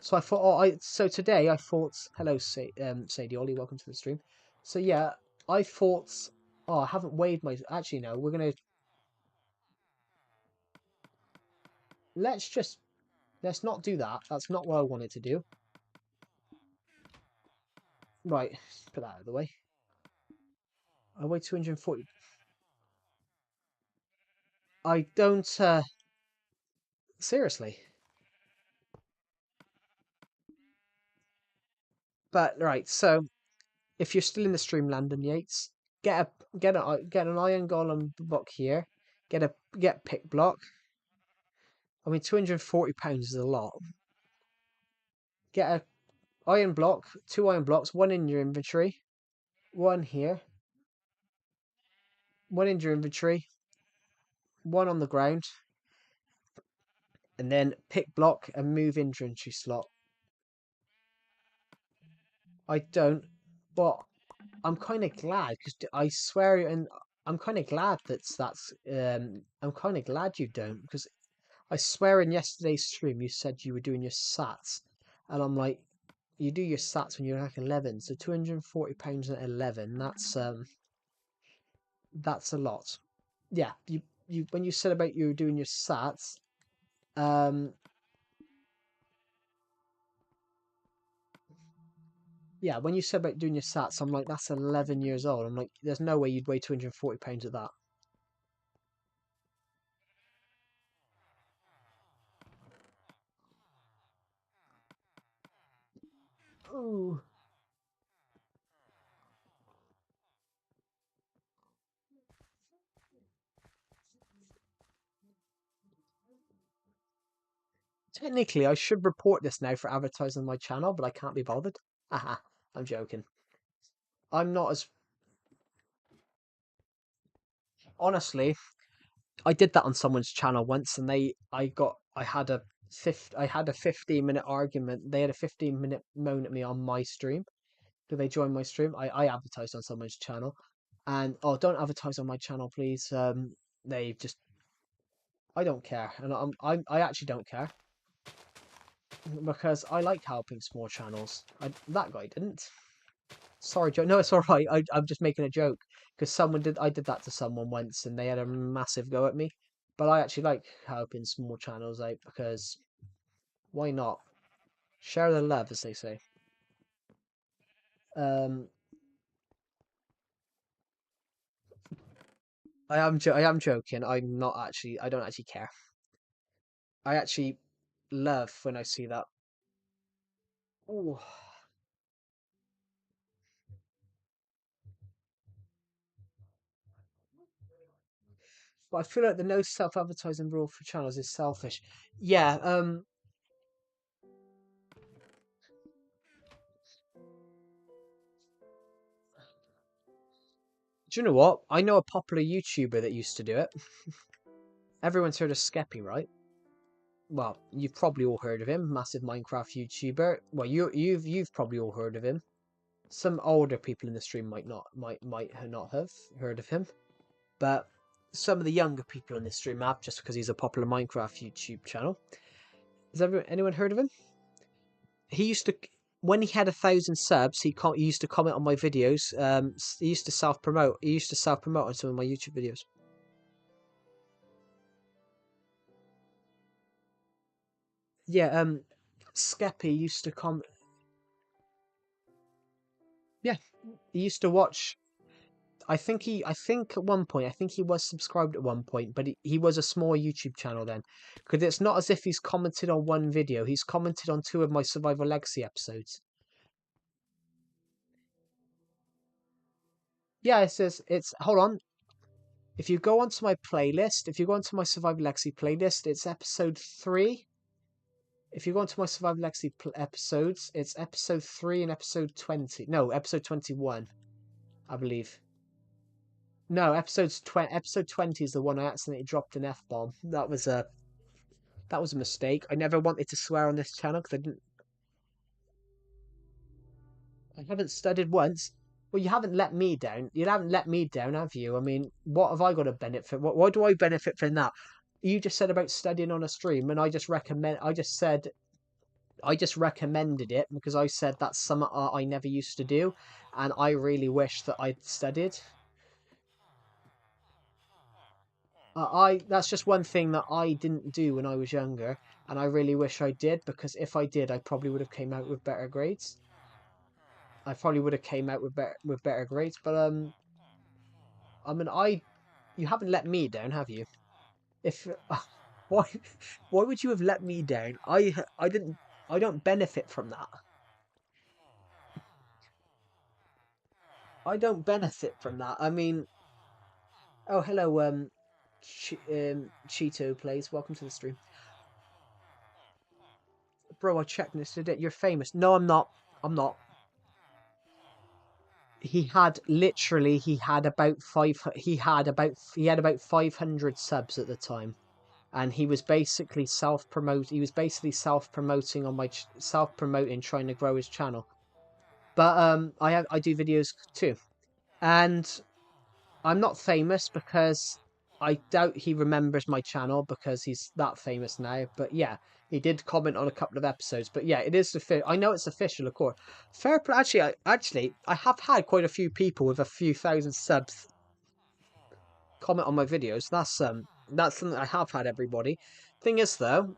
So I thought, so today I thought, hello, Sadie Ollie, welcome to the stream. So yeah, I thought, oh, I haven't weighed my. Actually, no, let's just let's not do that. That's not what I wanted to do. Right, put that out of the way. I weigh 240. I don't. Seriously. But right, so if you're still in the stream, Landon Yates, get an iron golem block here. Get pick block. I mean, £240 is a lot. Get a iron block, 2 iron blocks, one in your inventory, one here, one in your inventory, one on the ground, and then pick block and move inventory slot. I don't, but I'm kind of glad because I swear, and I'm kind of glad I'm kind of glad you don't because I swear in yesterday's stream you said you were doing your sats, and I'm like, you do your sats when you're like 11, so £240 at 11. That's a lot. Yeah, you when you said about you were doing your sats, um, yeah, when you said about doing your sats, I'm like, that's 11 years old. I'm like, there's no way you'd weigh £240 at that. Ooh. Technically, I should report this now for advertising my channel, but I can't be bothered. Haha, I'm joking. I'm not as honestly. I did that on someone's channel once, and I had a 15-minute argument. They had a 15-minute moan at me on my stream. Do they join my stream? I advertised on someone's channel, and oh, don't advertise on my channel, please. They just I don't care, and I actually don't care because I like helping small channels. That guy didn't. Sorry, Joe. No, it's all right. I'm just making a joke because I did that to someone once, and they had a massive go at me. But I actually like helping small channels out because why not? Share the love, as they say. Um, I am joking. I'm not actually. I don't actually care. I actually love when I see that. Ooh. But I feel like the no self-advertising rule for channels is selfish. Yeah. Do you know what? I know a popular YouTuber that used to do it. Everyone's heard of Skeppy, right? Well, you've probably all heard of him, massive Minecraft YouTuber. Well, you've probably all heard of him. Some older people in the stream might not have heard of him, but some of the younger people in the stream have, just because he's a popular Minecraft YouTube channel. Has anyone heard of him? He used to, when he had 1,000 subs, he used to comment on my videos. He used to self promote. He used to self promote on some of my YouTube videos. Yeah, Skeppy used to comment. Yeah, he used to watch. I think at one point, I think he was subscribed at one point, but he was a small YouTube channel then, because it's not as if he's commented on one video. He's commented on two of my Survival Legacy episodes. Yeah, it says hold on. If you go onto my playlist, if you go onto my Survival Legacy playlist, it's episode 3. If you go onto my Survival Legacy episodes, it's episode 3 and episode 20. No, episode 21, I believe. No, episode 20 is the one I accidentally dropped an F-bomb. That was a mistake. I never wanted to swear on this channel because I haven't studied once. Well, you haven't let me down. You haven't let me down, have you? I mean, what have I got to benefit? Why do I benefit from that? You just said about studying on a stream, and I just recommended it because I said that's something I never used to do, and I really wish that I'd studied. I That's just one thing that I didn't do when I was younger, and I really wish I did because if I did, I probably would have came out with better grades. I probably would have came out with better grades, but I mean, you haven't let me down, have you? If why why would you have let me down? I didn't I don't benefit from that. I don't benefit from that. I mean, oh hello Cheeto plays. Welcome to the stream. Bro, I checked this today. You're famous. No, I'm not. I'm not. He had literally he had about 500 subs at the time, and he was basically self-promoting on my self-promoting, trying to grow his channel. But I do videos too, and I'm not famous because I doubt he remembers my channel because he's that famous now. But yeah, he did comment on a couple of episodes. But yeah, it is I know it's official, of course. Fair play. Actually, I have had quite a few people with a few thousand subs comment on my videos. That's something I have had. Everybody. Thing is though,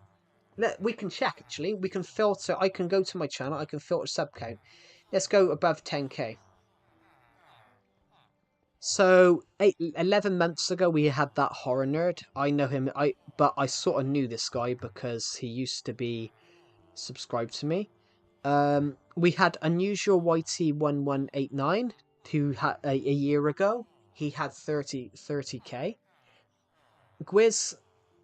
we can check actually. We can filter. I can go to my channel. I can filter sub count. Let's go above 10k. So 11 months ago, we had that horror nerd. I know him. But I sort of knew this guy because he used to be subscribed to me. We had Unusual YT1189 who had a year ago. He had 30k. Gwiz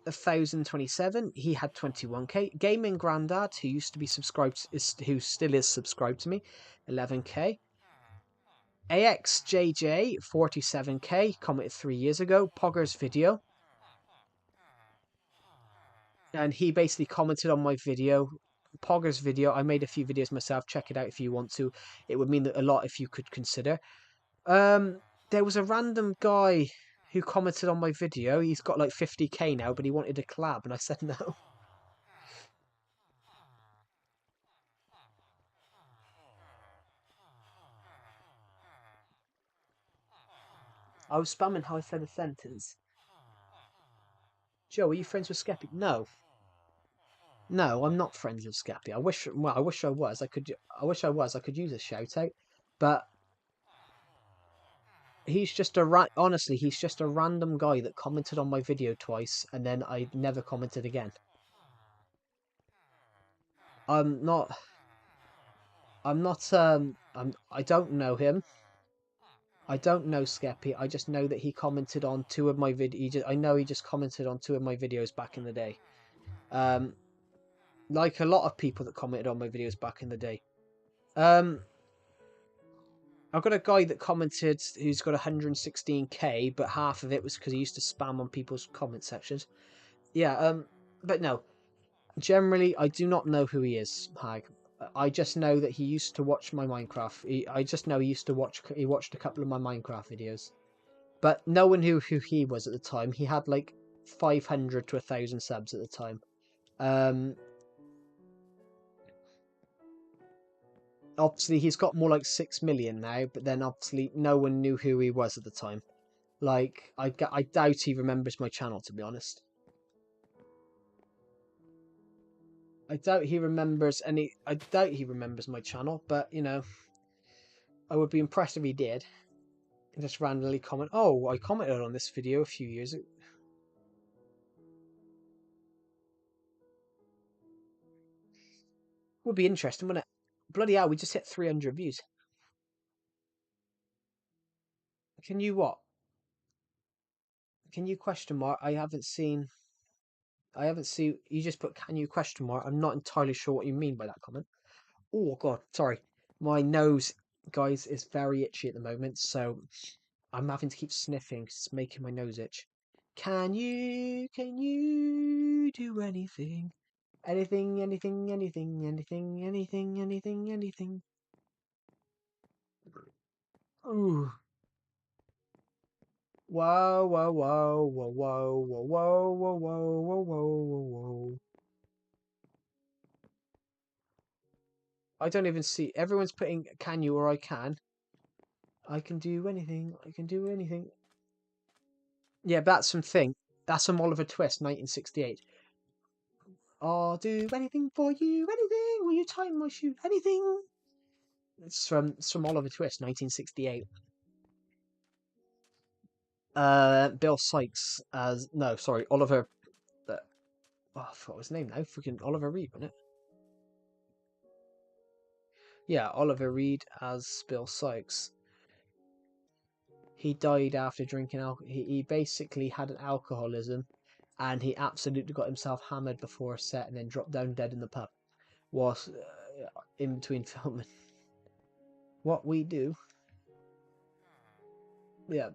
1027. He had 21k. Gaming Grandad, who used to be who still is subscribed to me, 11k. AXJJ 47k commented 3 years ago. Pogger's video, and he basically commented on my video. Pogger's video. I made a few videos myself. Check it out if you want to. It would mean a lot if you could consider. There was a random guy who commented on my video. He's got like 50k now, but he wanted a collab, and I said no. I was spamming how I said a sentence. Joe, are you friends with Skeppy? No. No, I'm not friends with Skeppy. I wish I was. I wish I was. I could use a shout out, but honestly, he's just a random guy that commented on my video twice, and then I never commented again. I'm not. I'm not. I don't know him. I don't know Skeppy. I just know that he commented on two of my I know he just commented on two of my videos back in the day. Like a lot of people that commented on my videos back in the day. I've got a guy that commented who's got 116k, but half of it was because he used to spam on people's comment sections. Yeah, but no. Generally, I do not know who he is, Hag. I just know that he used to watch my Minecraft. I just know he watched a couple of my Minecraft videos. But no one knew who he was at the time. He had like 500 to 1,000 subs at the time. Obviously, he's got more like 6 million now, but then obviously no one knew who he was at the time. Like, I doubt he remembers my channel, to be honest. I doubt he remembers my channel, but, you know, I would be impressed if he did. And just randomly comment, oh, I commented on this video a few years ago. Would be interesting, wouldn't it? Bloody hell, we just hit 300 views. Can you what? Can you question mark? I haven't seen, you just put can you question mark. I'm not entirely sure what you mean by that comment. Oh, God, sorry. My nose, guys, is very itchy at the moment, so I'm having to keep sniffing. It's making my nose itch. Can you do anything? Anything, anything, anything, anything, anything, anything, anything. Ooh. Whoa, whoa, whoa, whoa, whoa, whoa, whoa, whoa, whoa, whoa, whoa, whoa. I don't even see. Everyone's putting can you or I can. I can do anything. I can do anything. Yeah, that's some thing. That's from Oliver Twist, 1968. I'll do anything for you, anything. Will you tie my shoe? Anything. It's from Oliver Twist, 1968. Bill Sykes as no, sorry, Oliver. Oh, I forgot his name now. Freaking Oliver Reed, wasn't it? Yeah, Oliver Reed as Bill Sykes. He died after drinking alcohol. He basically had an alcoholism, and he absolutely got himself hammered before a set, and then dropped down dead in the pub. was in between filming. What we do, yeah,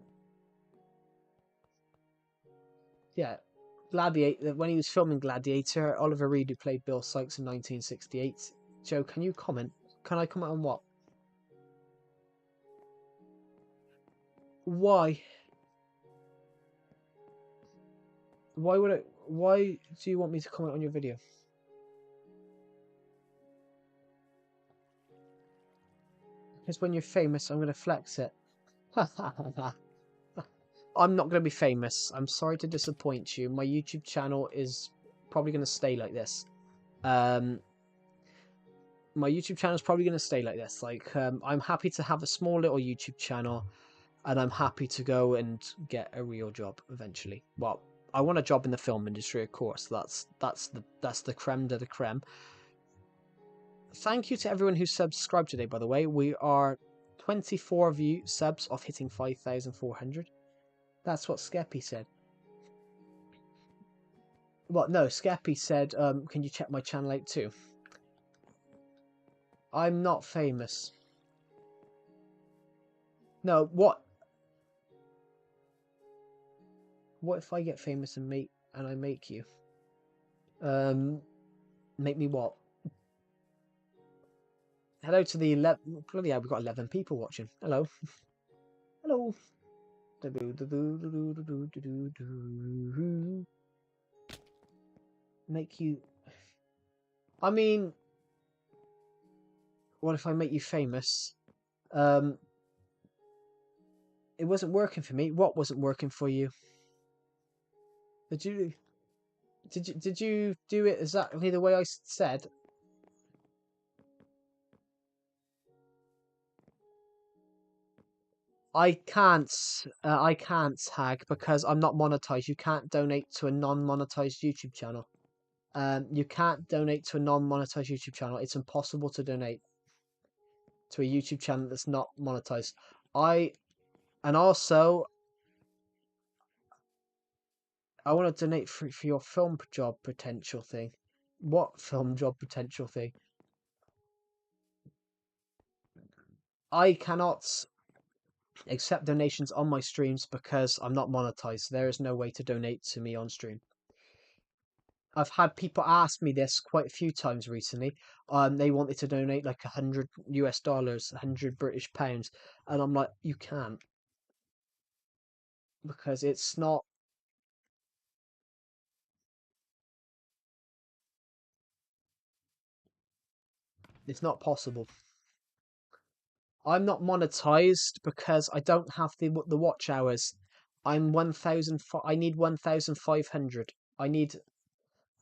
Gladiator. When he was filming Gladiator, Oliver Reed, who played Bill Sikes in 1968. Joe, can you comment? Can I comment on what? Why? Why would it? Why do you want me to comment on your video? Because when you're famous, I'm going to flex it. I'm not going to be famous. I'm sorry to disappoint you. My YouTube channel is probably going to stay like this. My YouTube channel is probably going to stay like this. Like, I'm happy to have a small little YouTube channel, and I'm happy to go and get a real job eventually. Well, I want a job in the film industry, of course. That's the creme de la creme. Thank you to everyone who subscribed today, by the way. We are 24 subs off hitting 5,400. That's what Skeppy said. Well, no, Skeppy said, can you check my channel out too? I'm not famous. No, what? What if I get famous and I make you? Make me what? Hello to the 11. Bloody hell, we've got 11 people watching. Hello. Hello. Make you. I mean, what if I make you famous? It wasn't working for me. What wasn't working for you? Did you do it exactly the way I said? I can't Hag, because I'm not monetized. You can't donate to a non-monetized YouTube channel. You can't donate to a non-monetized YouTube channel. It's impossible to donate to a YouTube channel that's not monetized. And also, I want to donate for your film job potential thing. What film job potential thing? I cannot accept donations on my streams because I'm not monetized. There is no way to donate to me on stream. I've had people ask me this quite a few times recently. They wanted to donate like $100 US, 100 British pounds, and I'm like, you can't, because it's not possible. I'm not monetized because I don't have the watch hours. I'm 1,000. I need 1,500.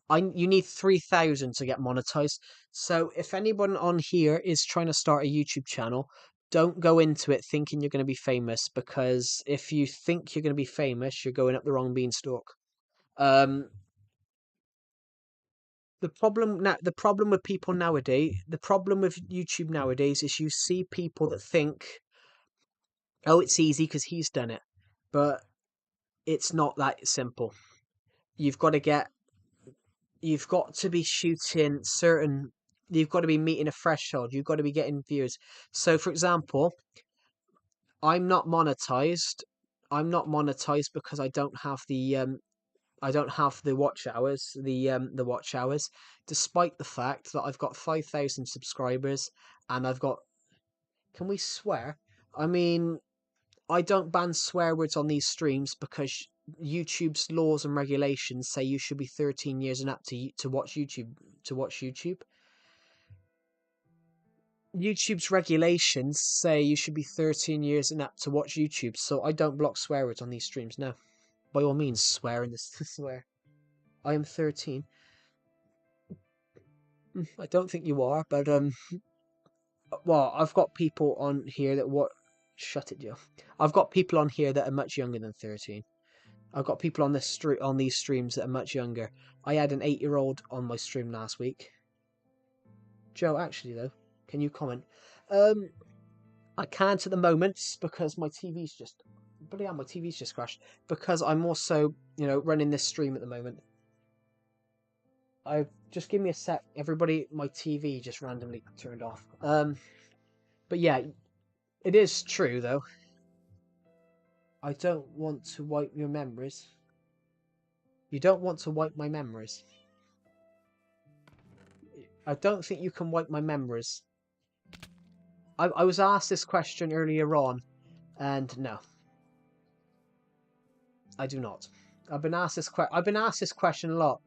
You need 3,000 to get monetized. So if anyone on here is trying to start a YouTube channel, don't go into it thinking you're going to be famous, because if you think you're going to be famous, you're going up the wrong beanstalk. The problem with people nowadays, the problem with YouTube nowadays is you see people that think, oh, it's easy because he's done it, but it's not that simple. You've got to be shooting certain. You've got to be meeting a threshold. You've got to be getting views. So, for example, I'm not monetized. I'm not monetized because I don't have the watch hours. The watch hours, despite the fact that I've got 5,000 subscribers and I've got. Can we swear? I mean, I don't ban swear words on these streams because YouTube's laws and regulations say you should be 13 years and up to watch YouTube. YouTube's regulations say you should be 13 years and up to watch YouTube, so I don't block swear words on these streams. No, by all means, swear in this. Swear. I am 13. I don't think you are, but well, I've got people on here that Shut it, Joe. I've got people on here that are much younger than 13. I've got people on these streams that are much younger. I had an 8-year-old on my stream last week. Joe, actually though, can you comment? I can't at the moment because my TV's just crashed. Because I'm also, running this stream at the moment. just give me a sec, everybody. My TV just randomly turned off. But yeah, it is true though. I don't want to wipe your memories. You don't want to wipe my memories. I don't think you can wipe my memories. I was asked this question earlier on, and no, I do not. I've been asked this question a lot.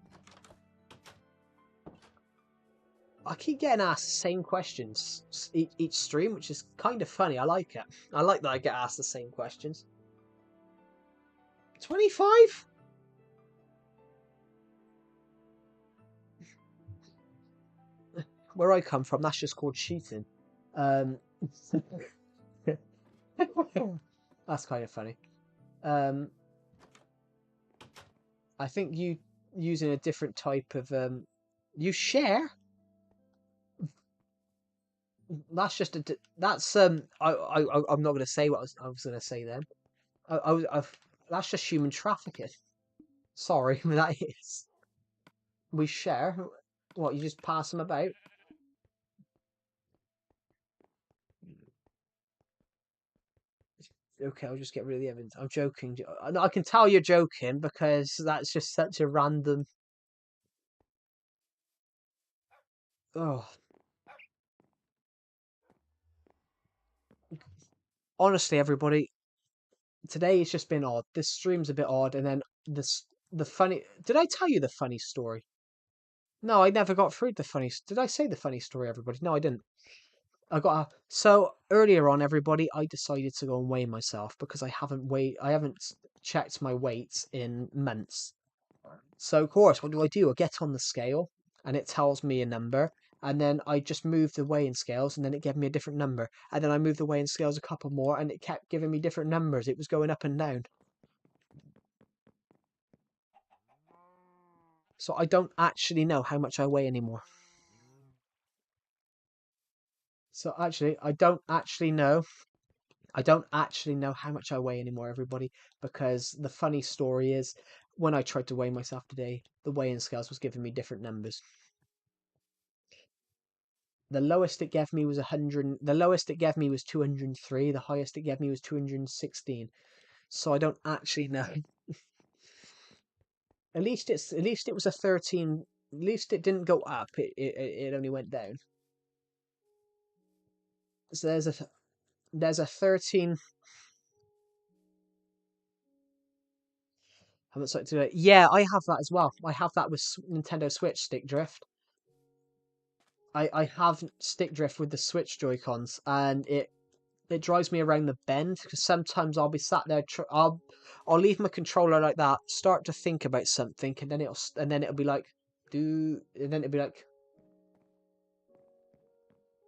I keep getting asked the same questions each stream, which is kind of funny. I like it. I like that I get asked the same questions. 25? Where I come from, that's just called cheating. That's kind of funny. I think you using a different type of you share. That's just a that's I'm not going to say what I was going to say then. That's just human trafficking. Sorry, that is. We share. What, you just pass them about? Okay, I'll just get rid of the evidence. I'm joking. I can tell you're joking because that's just such a random. Oh. Honestly, everybody, today it's just been odd. This stream's a bit odd, and then the funny. Did I tell you the funny story? No, I never got through the funny. Did I say the funny story, everybody? No, I didn't. So earlier on, everybody, I decided to go and weigh myself because I haven't checked my weight in months. So of course, what do? I get on the scale and it tells me a number, and then I just move the weighing scales, and then it gave me a different number, and then I moved the weighing scales a couple more, and it kept giving me different numbers. It was going up and down. So I don't actually know how much I weigh anymore. So actually, I don't actually know. I don't actually know how much I weigh anymore, everybody, because the funny story is when I tried to weigh myself today, the weighing scales was giving me different numbers. The lowest it gave me was 100. The lowest it gave me was 203. The highest it gave me was 216. So I don't actually know. At least it was a 13. At least it didn't go up. It only went down. So there's a 13. I'm excited to do it. Yeah, I have that as well. I have that with Nintendo Switch stick drift. I have stick drift with the Switch Joy-Cons, and it drives me around the bend because sometimes I'll be sat there. I'll leave my controller like that, start to think about something, and then it'll be like and then it'll be like,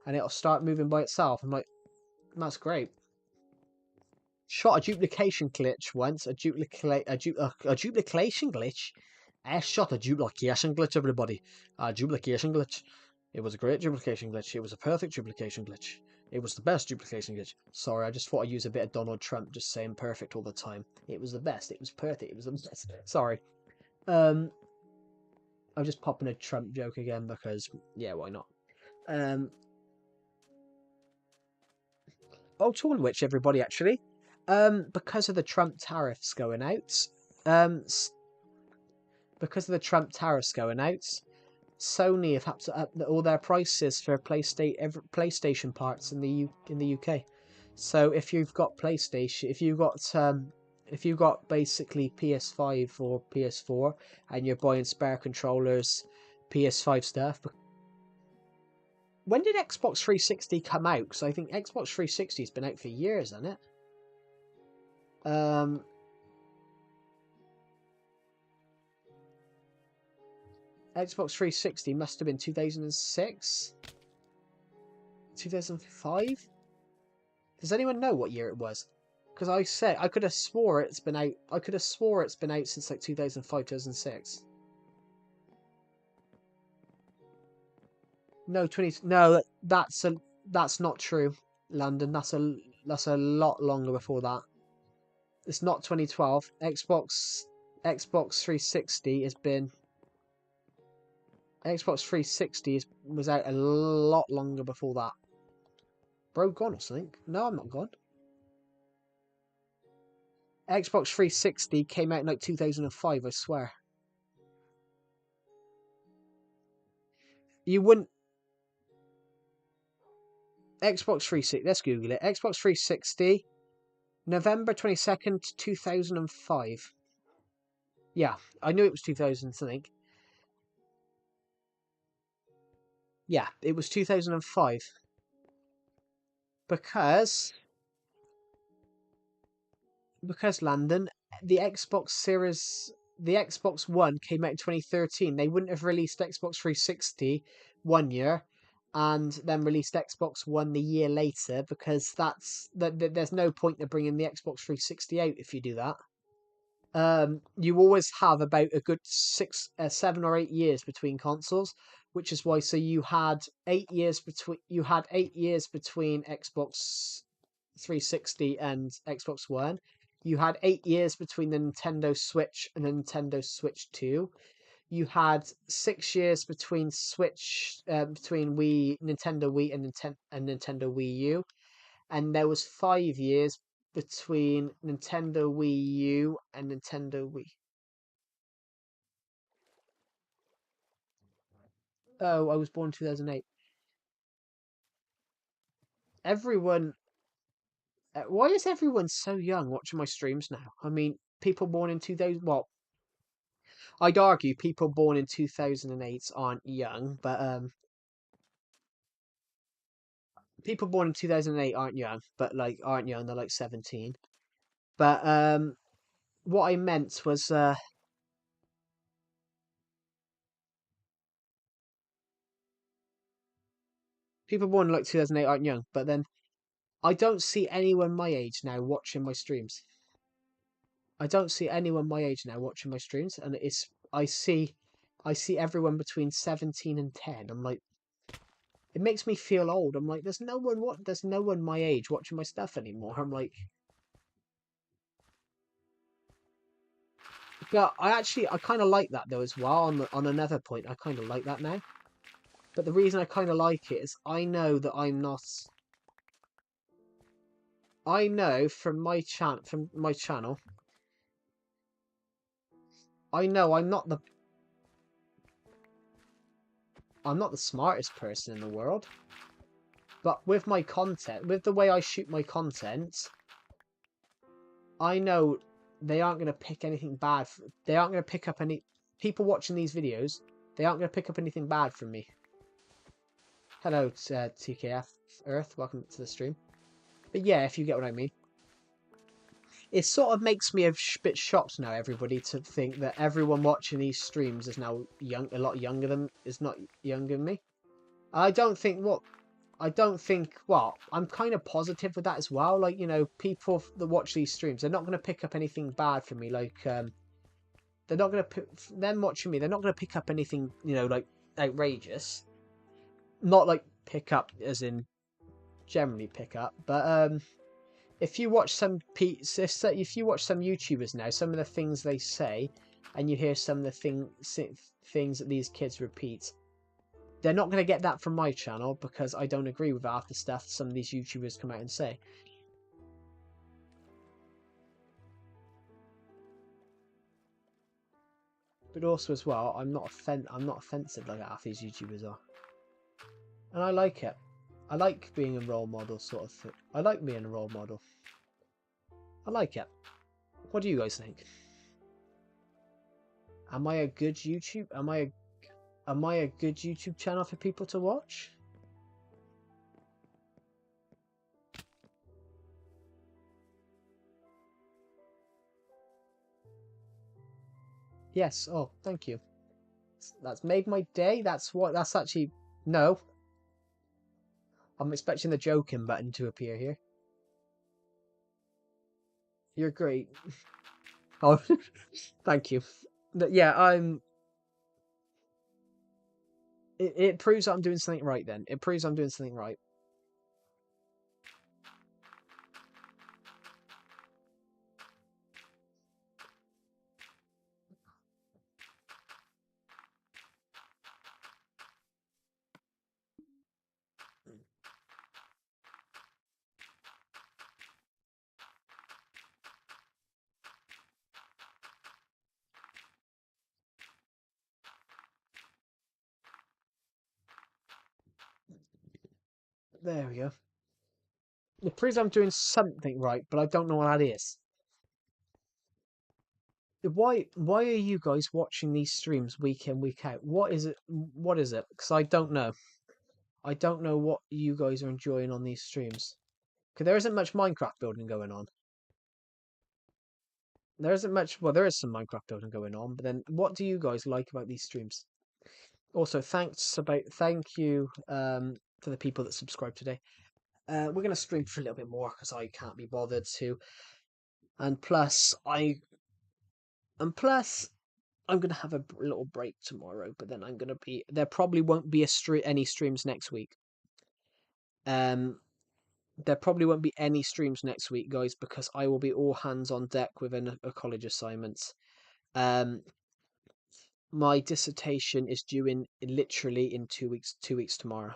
and it'll start moving by itself. I'm like, that's great. Shot a duplication glitch once. A duplication glitch. I shot a duplication glitch, everybody. A duplication glitch. It was a great duplication glitch. It was a perfect duplication glitch. It was the best duplication glitch. Sorry, I just thought I'd use a bit of Donald Trump just saying perfect all the time. It was the best. It was perfect. It was the best. Sorry. I'm just popping a Trump joke again because, yeah, why not? Talking of which, everybody, actually, because of the Trump tariffs going out, Sony have had to up all their prices for PlayStation parts in the UK. So if you've got PlayStation, if you've got basically PS5 or PS4, and you're buying spare controllers, PS5 stuff. When did Xbox 360 come out? Because I think Xbox 360 has been out for years, hasn't it? Xbox 360 must have been 2006? 2005? Does anyone know what year it was? Because I could have swore it's been out. I could have swore it's been out since like 2005, 2006. No, that's not true. London, that's a lot longer before that. It's not 2012. Xbox 360 has been. Xbox 360 was out a lot longer before that. Bro, gone or something? No, I'm not gone. Xbox 360 came out in like 2005, I swear. You wouldn't... Xbox 360, let's Google it. Xbox 360, November 22nd, 2005. Yeah, I knew it was 2000 something. Yeah, it was 2005. Because Landon, the Xbox One came out in 2013. They wouldn't have released Xbox 360 one year and then released Xbox One the year later because there's no point in bringing the Xbox 360 out if you do that. You always have about a good 7 or 8 years between consoles, which is why. So you had 8 years between Xbox 360 and Xbox One. You had 8 years between the Nintendo Switch and the Nintendo Switch 2. You had 6 years between Nintendo Wii and Nintendo Wii U, and there was 5 years between Nintendo Wii U and Nintendo Wii. Oh, I was born in 2008. Everyone, why is everyone so young watching my streams now? I mean, people born in 2000, well, I'd argue people born in 2008 aren't young, but people born in 2008 aren't young, but like aren't young, they're like 17. But what I meant was people born in like 2008 aren't young, but then I don't see anyone my age now watching my streams. I don't see anyone my age now watching my streams, and I see everyone between 17 and 10. I'm like, it makes me feel old. I'm like, there's no one my age watching my stuff anymore. I'm like, yeah, I kind of like that though as well. On another point, I kind of like that now. But the reason I kind of like it is I know that I'm not. I know from my channel. I know I'm not the smartest person in the world. But with my content, with the way I shoot my content, I know they aren't going to pick anything bad. They aren't going to pick up any... People watching these videos, they aren't going to pick up anything bad from me. Hello, TKF Earth. Welcome to the stream. But yeah, if you get what I mean. It sort of makes me a bit shocked now, everybody, to think that everyone watching these streams is now a lot younger than... is not younger than me. I don't think... well, I'm kind of positive with that as well. Like, you know, people that watch these streams, they're not going to pick up anything bad from me. Like, they're not going to, them watching me, they're not going to pick up anything, you know, like, outrageous. Not like pick up as in generally pick up, but, if you watch if you watch some YouTubers now, some of the things they say, and you hear some of the things that these kids repeat, they're not going to get that from my channel because I don't agree with half the stuff some of these YouTubers come out and say. But also as well, I'm not offensive like half these YouTubers are. And I like it. I like being a role model sort of thing. I like being a role model. I like it. What do you guys think? Am I a good YouTube? Am I a good YouTube channel for people to watch? Yes. Oh, thank you. That's made my day. That's actually... No. I'm expecting the joking button to appear here. You're great. Oh, thank you. But yeah, it proves I'm doing something right then. It proves I'm doing something right. There we go. It proves I'm doing something right, but I don't know what that is. Why are you guys watching these streams week in, week out? What is it? What is it? Because I don't know. I don't know what you guys are enjoying on these streams. Because there isn't much Minecraft building going on. There isn't much. Well, there is some Minecraft building going on, but then what do you guys like about these streams? Also, thank you for the people that subscribed today. We're gonna stream for a little bit more because I can't be bothered to, and plus I'm gonna have a little break tomorrow. But then I'm gonna be there. Probably won't be any streams next week. Um, there probably won't be any streams next week, guys, because I will be all hands on deck with a college assignment. Um, my dissertation is due in literally in 2 weeks. 2 weeks tomorrow.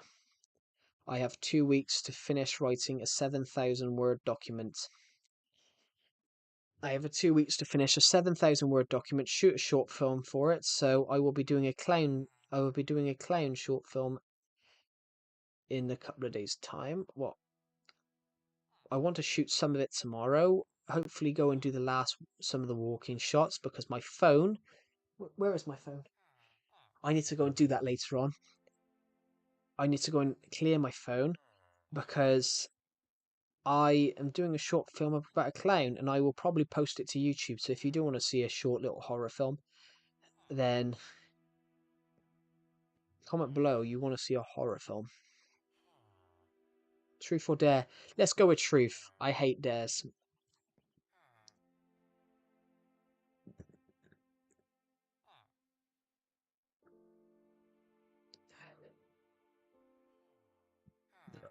I have 2 weeks to finish writing a 7,000 word document. I have 2 weeks to finish a 7,000 word document, shoot a short film for it. So I will be doing a clown. I will be doing a clown short film in a couple of days' time. What I want to shoot some of it tomorrow. Hopefully, go and do some of the walking shots because my phone. Where is my phone? I need to go and do that later on. I need to go and clear my phone because I am doing a short film about a clown and I will probably post it to YouTube. So if you do want to see a short little horror film, then comment below you want to see a horror film. Truth or dare? Let's go with truth. I hate dares.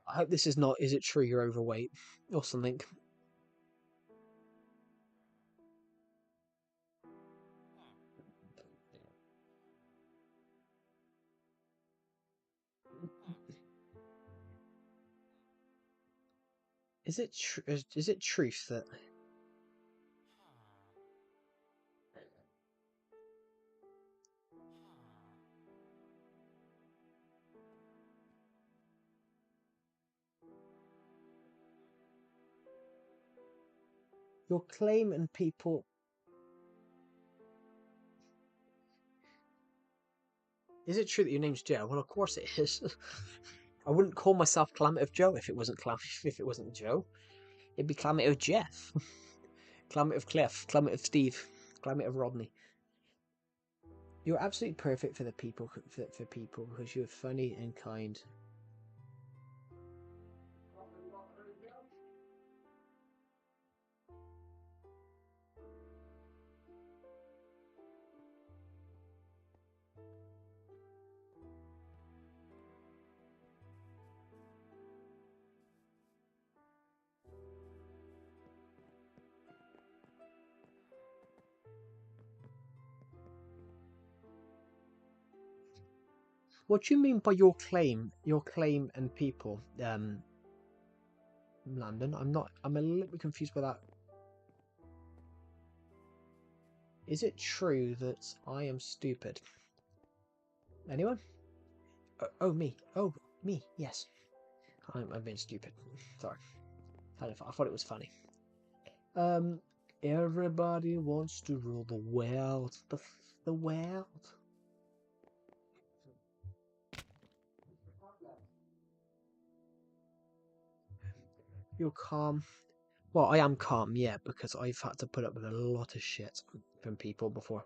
I hope this is not. Is it true you're overweight or something? Is it is it truth that your claim and people? Is it true that your name's Joe? Well, of course it is. I wouldn't call myself Clammative Joe if it wasn't Joe. It'd be Clammative Jeff, Clammative Cliff, Clammative Steve, Clammative Rodney. You're absolutely perfect for the people for people because you're funny and kind. What do you mean by your claim? Your claim and people, Landon. I'm not. I'm a little bit confused by that. Is it true that I am stupid? Anyone? Oh, me. Oh, me. Yes. I'm being stupid. Sorry. I thought it was funny. Everybody wants to rule the world. The world. You're calm. Well, I am calm, yeah, because I've had to put up with a lot of shit from people before.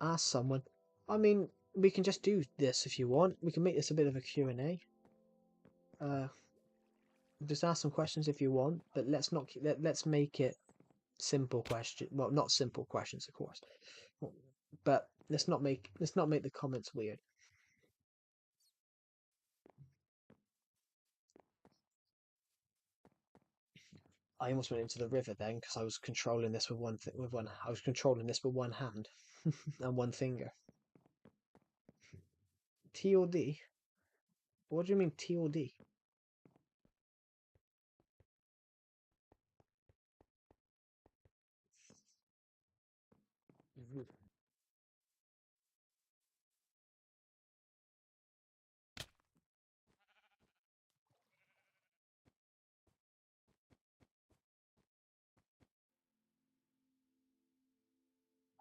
Ask someone. I mean, we can just do this if you want. We can make this a bit of a Q&A. Just ask some questions if you want, but let's make it simple question. Well, not simple questions, of course, but let's not make the comments weird. I almost went into the river then because I was controlling this with I was controlling this with one hand and one finger. TOD? What do you mean TOD?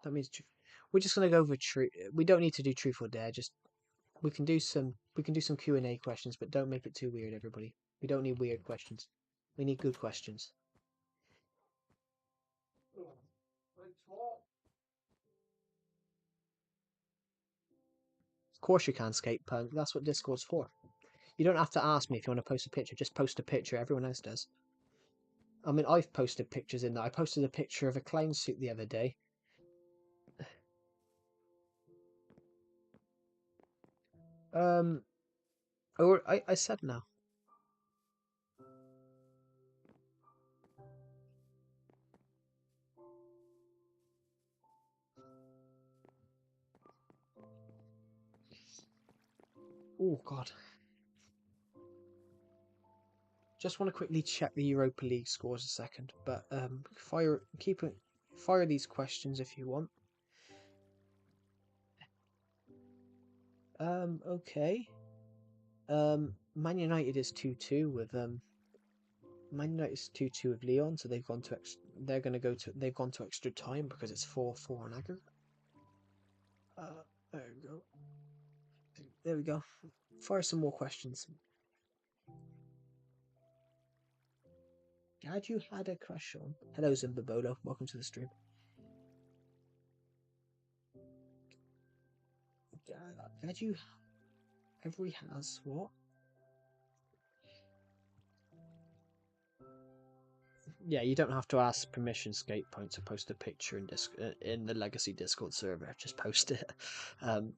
That means we're just gonna go over truth. We don't need to do truth or dare. Just we can do some Q&A questions, but don't make it too weird, everybody. We don't need weird questions. We need good questions. Of course you can, skate punk. That's what Discord's for. You don't have to ask me if you want to post a picture. Just post a picture. Everyone else does. I mean, I've posted pictures in that. I posted a picture of a clown suit the other day. Or I said no. Oh God. Just want to quickly check the Europa League scores a second, but fire these questions if you want. Okay. Man United is 2-2 with Man United is 2-2 with Lyon, so they've gone to they've gone to extra time because it's 4-4 on aggregate. There we go. There we go. Fire some more questions. Had you had a crush on? Hello, Zimbabolo. Welcome to the stream. Had you ever has what? Yeah, you don't have to ask permission, Skatepoint, to post a picture in the Legacy Discord server. Just post it. Well,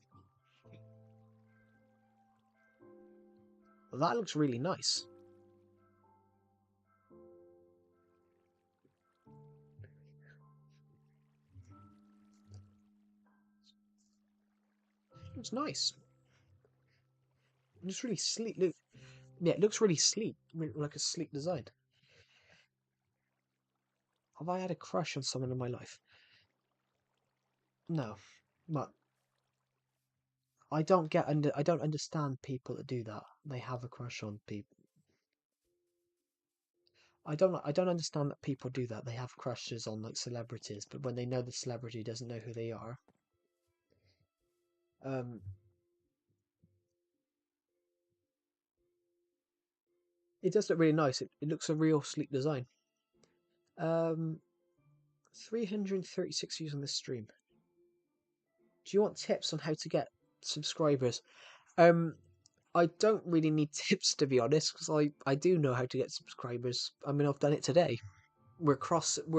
that looks really nice. It's nice. It's really sleek. Look, yeah, it looks really sleek, like a sleek design. Have I had a crush on someone in my life? No, but I don't understand people that do that. They have a crush on people. I don't understand that people do that. They have crushes on like celebrities, but when they know the celebrity doesn't know who they are. It does look really nice. It looks a real sleek design. 336 views on this stream. Do you want tips on how to get subscribers? I don't really need tips, to be honest, because I do know how to get subscribers. I mean, I've done it today. We're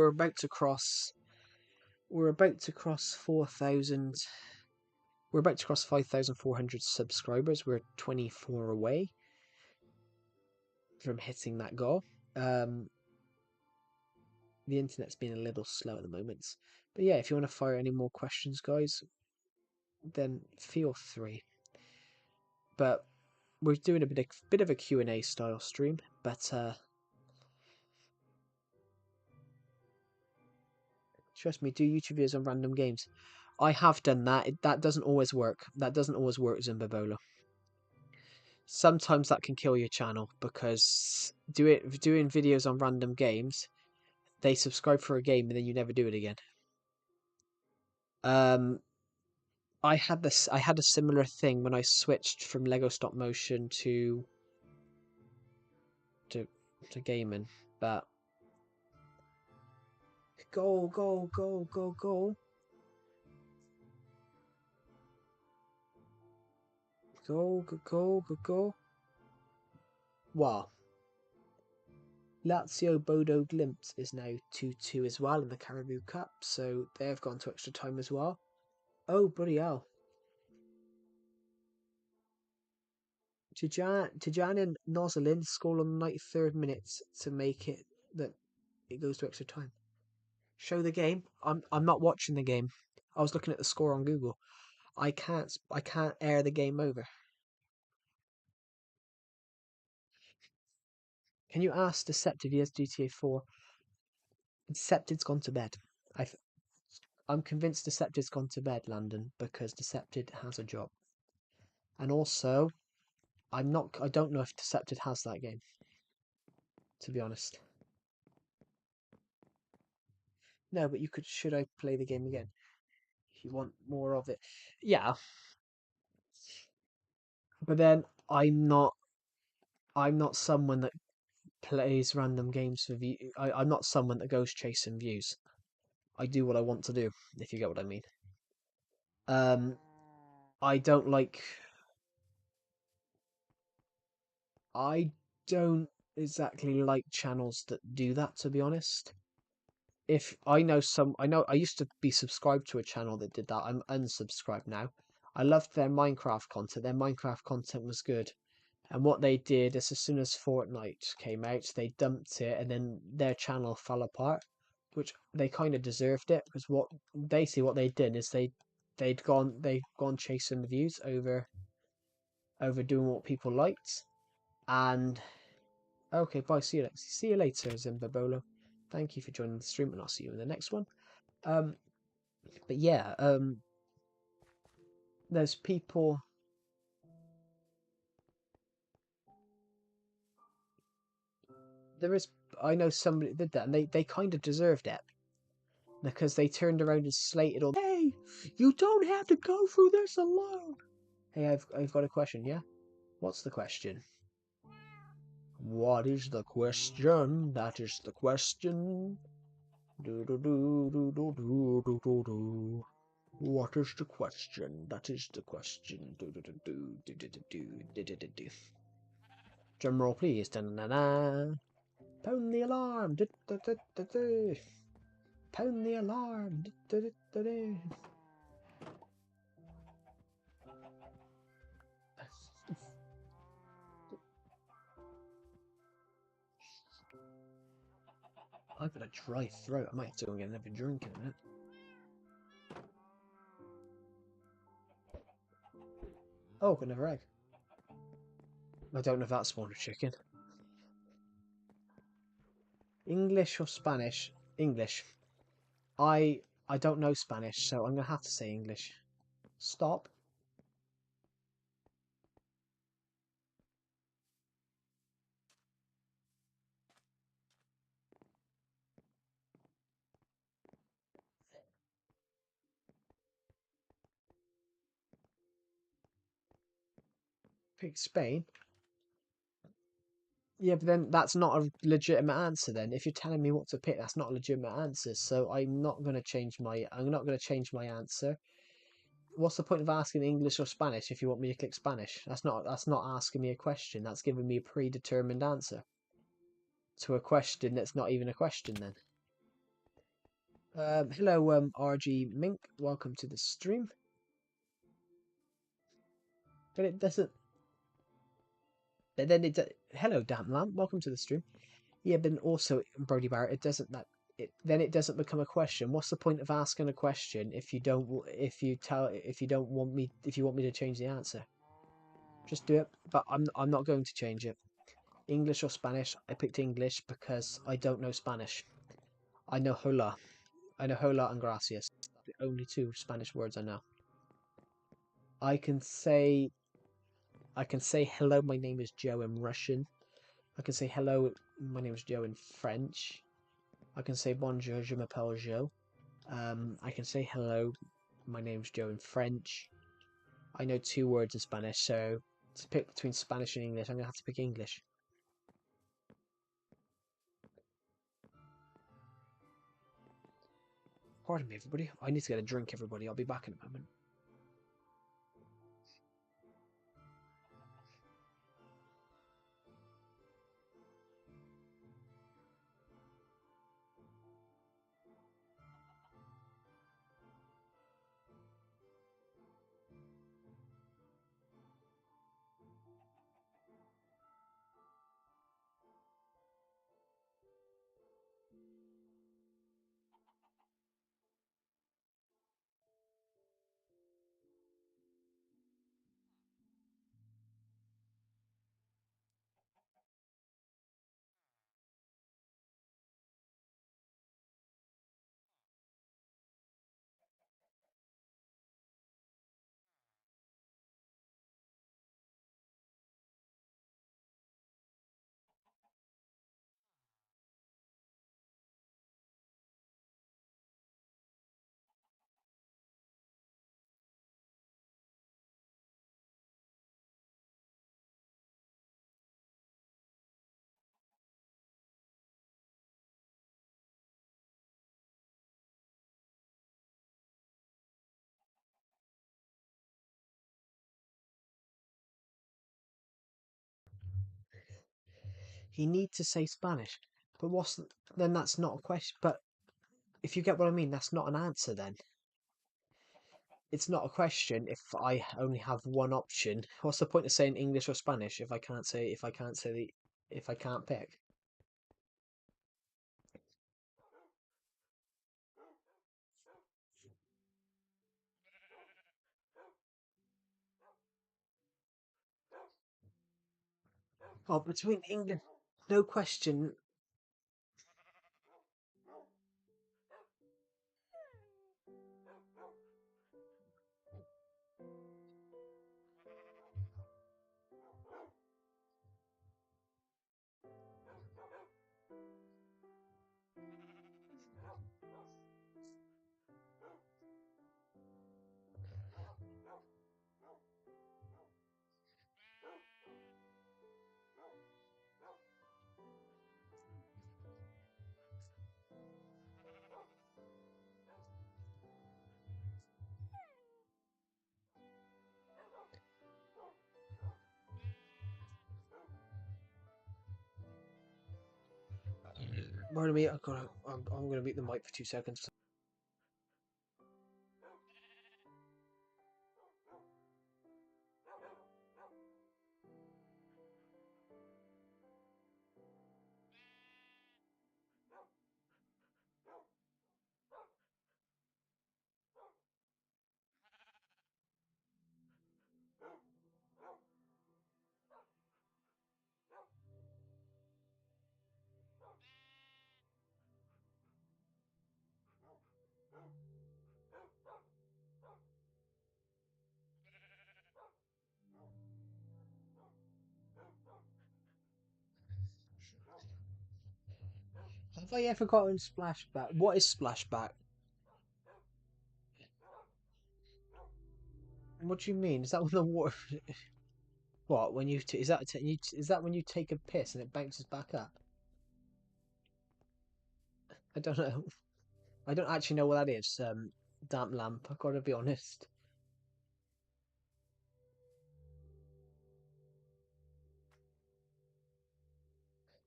about to cross 4,000. We're about to cross 5,400 subscribers. We're 24 away from hitting that goal. The internet's been a little slow at the moment. But yeah, if you want to fire any more questions, guys, then feel free. But we're doing a bit of a Q&A style stream, but trust me, do YouTube videos on random games. I have done that. That doesn't always work. That doesn't always work, Zimbabolo. Sometimes that can kill your channel because doing videos on random games, they subscribe for a game and then you never do it again. I had a similar thing when I switched from Lego stop motion to gaming, but go. Go. Wow. Lazio Bodo Glimt is now 2-2 as well in the Caribou Cup, so they've gone to extra time as well. Oh, bloody hell. Tijan and Nozelin score on the 93rd minute to make it that it goes to extra time. Show the game. I'm not watching the game. I was looking at the score on Google. I can't air the game over. Can you ask Deceptive? He has GTA 4. Deceptive's gone to bed. I'm convinced Deceptive's gone to bed, Landon, because Deceptive has a job. And also, I don't know if Deceptive has that game, to be honest. No, but should I play the game again? if you want more of it. Yeah, but then I'm not someone that plays random games for view. I'm not someone that goes chasing views. I do what I want to do, if you get what I mean. Um, I don't like. I don't exactly like channels that do that, to be honest. If I know I used to be subscribed to a channel that did that. I'm unsubscribed now. I loved their Minecraft content. Their Minecraft content was good. And what they did is as soon as Fortnite came out, they dumped it and then their channel fell apart, which they kind of deserved it because what basically what they did is they'd gone chasing the views over doing what people liked. And okay, bye, see you later, Zimbabolo. Thank you for joining the stream and I'll see you in the next one. Um but yeah, there's people. There is. I know somebody that did that, and they kind of deserved it because they turned around and slated all. Hey, you don't have to go through this alone. Hey, I've got a question. Yeah, what's the question? What is the question? That is the question. Do do do do do do do do do. What is the question? That is the question. Do do do do do do do do do do do. Drum roll, please. Da na na. Pound the alarm. Du, du, du, du, du. Pound the alarm. Du, du, du, du. I've got a dry throat. I might have to go and get another drink in a minute. Oh, got another egg. I don't know if that's spawned a chicken. English or Spanish? English. I I don't know Spanish, so I'm gonna have to say English. Stop. Pick Spain. Yeah, but then that's not a legitimate answer. Then, if you're telling me what to pick, that's not a legitimate answer. So I'm not gonna change my answer. What's the point of asking English or Spanish if you want me to click Spanish? That's not asking me a question. That's giving me a predetermined answer to a question that's not even a question. Then. Hello, RG Mink. Welcome to the stream. But it doesn't. But then it. Hello, Damn Lamp. Welcome to the stream. Yeah, but also Brody Barrett, it doesn't that it then it doesn't become a question. What's the point of asking a question if you don't if you don't want me if you want me to change the answer? Just do it. But I'm not going to change it. English or Spanish? I picked English because I don't know Spanish. I know hola. I know hola and gracias. The only two Spanish words I know. I can say hello, my name is Joe in Russian. I can say hello, my name is Joe in French. I can say bonjour, je m'appelle Joe. I can say hello, my name's Joe in French. I know two words in Spanish, so to pick between Spanish and English, I'm gonna have to pick English. Pardon me, everybody. I need to get a drink, everybody. I'll be back in a moment. He needs to say Spanish. But then that's not a question. But if you get what I mean, that's not an answer then. It's not a question if I only have one option. What's the point of saying English or Spanish if I can't if I can't pick? Oh, between England, no question. Pardon me, I'm gonna mute the mic for 2 seconds. Have I ever gotten splashback? What is splashback? What do you mean? Is that when the water? What when is that when you take a piss and it bounces back up? I don't know. I don't actually know what that is. Damp lamp. I've got to be honest.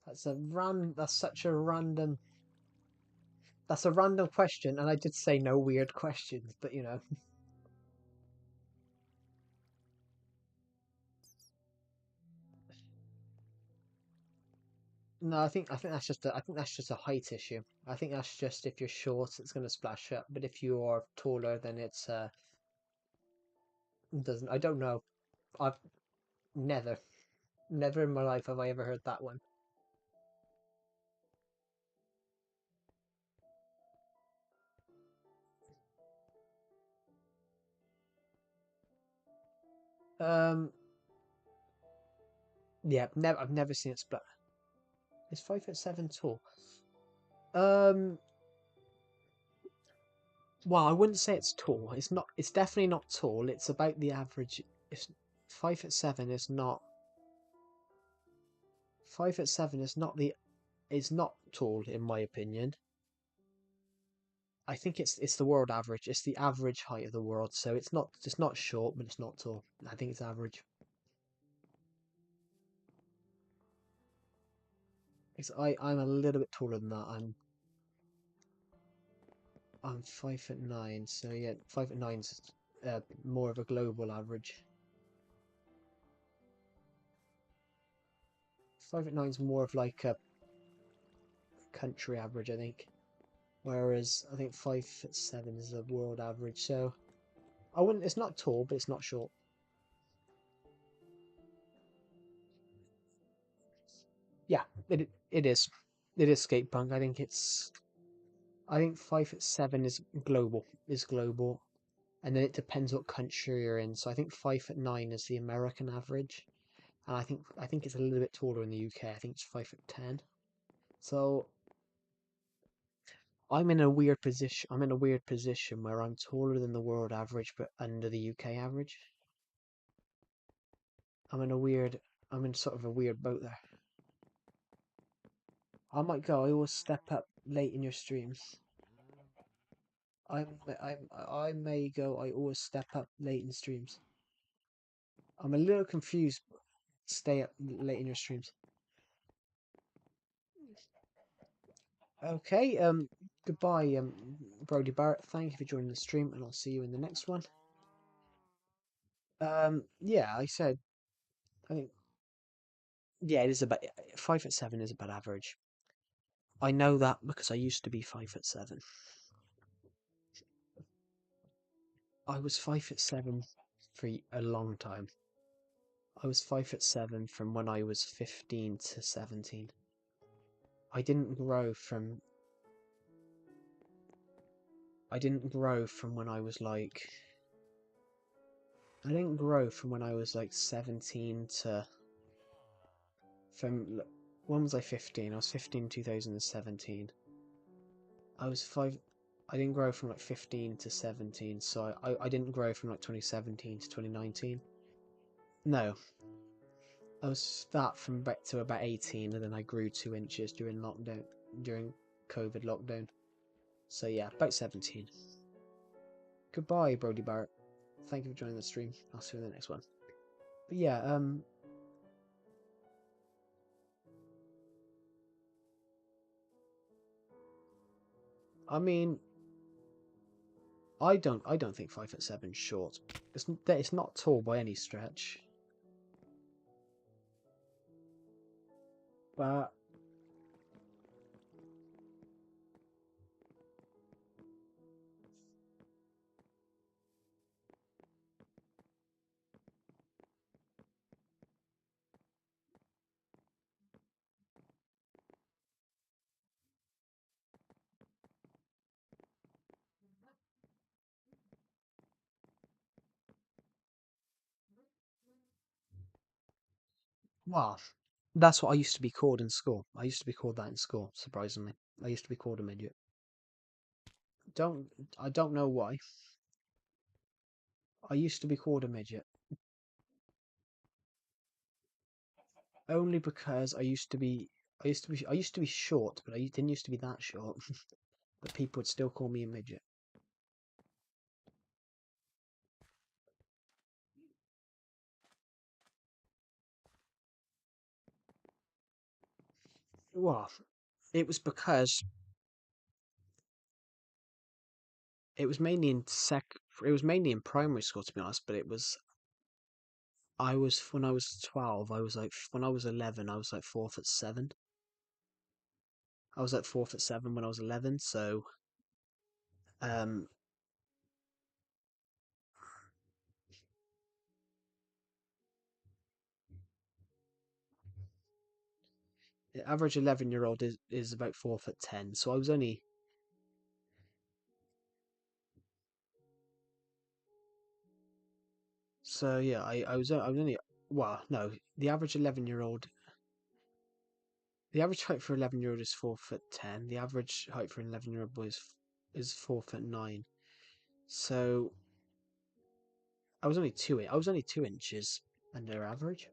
That's such a random. That's a random question, and I did say no weird questions, but you know. No, I think that's just a height issue. I think that's just if you're short, it's gonna splash up, but if you're taller, then it doesn't. I don't know. I've never, never in my life have I ever heard that one. Um, yeah, never. I've never seen it split. Is 5'7" tall? Um, well, I wouldn't say it's tall. It's not. It's definitely not tall. It's about the average. It's 5'7" is not. 5'7" is not the. Is not tall in my opinion. I think it's the world average. It's the average height of the world. So it's not short, but it's not tall. I think it's average. I'm a little bit taller than that. I'm 5'9", so yeah, 5'9's more of a global average. 5'9's more of like a country average, I think. Whereas I think 5'7" is a world average. So I wouldn't. It's not tall, but it's not short. Yeah, it is. It is skate punk. I think 5'7" is global, and then it depends what country you're in. So I think 5'9" is the American average, and I think it's a little bit taller in the UK. I think it's 5'10". So I'm in a weird position. I'm in a weird position where I'm taller than the world average, but under the UK average. I'm in a weird. I'm in sort of a weird boat there. I might go. I always step up late in your streams. I may go. I always step up late in streams. I'm a little confused. Stay up late in your streams. Okay, goodbye, Brody Barrett. Thank you for joining the stream, and I'll see you in the next one. Yeah, I said, I think, yeah, it is about 5'7" is about average. I know that because I used to be 5'7". I was 5'7" for a long time. I was 5'7" from when I was 15 to 17. I didn't grow from. I didn't grow from when I was like. I didn't grow from when I was like 17 to. From when was I 15? I was 15 in 2017. I was five. I didn't grow from like 15 to 17, so I didn't grow from like 2017 to 2019. No, I was that from back to about 18, and then I grew 2 inches during lockdown, during COVID lockdown. So yeah, about 17. Goodbye, Brody Barrett. Thank you for joining the stream. I'll see you in the next one. But yeah, I mean, I don't think 5'7" short. It's not tall by any stretch. But well, that's what I used to be called in school. I used to be called that in school. Surprisingly, I used to be called a midget. Don't I don't know why. I used to be called a midget only because I used to be short, but I didn't used to be that short. But people would still call me a midget. Well, it was because it was mainly in it was mainly in primary school, to be honest. But it was I was when I was 12. I was like when I was 11. I was like 4'7". I was like 4'7" when I was 11. So um, the average 11-year-old is about 4'10". So I was only so yeah. I was only well no. The average 11-year-old. The average height for 11-year-old is 4'10". The average height for an 11-year-old boy is 4'9". So I was only 2 inches under average,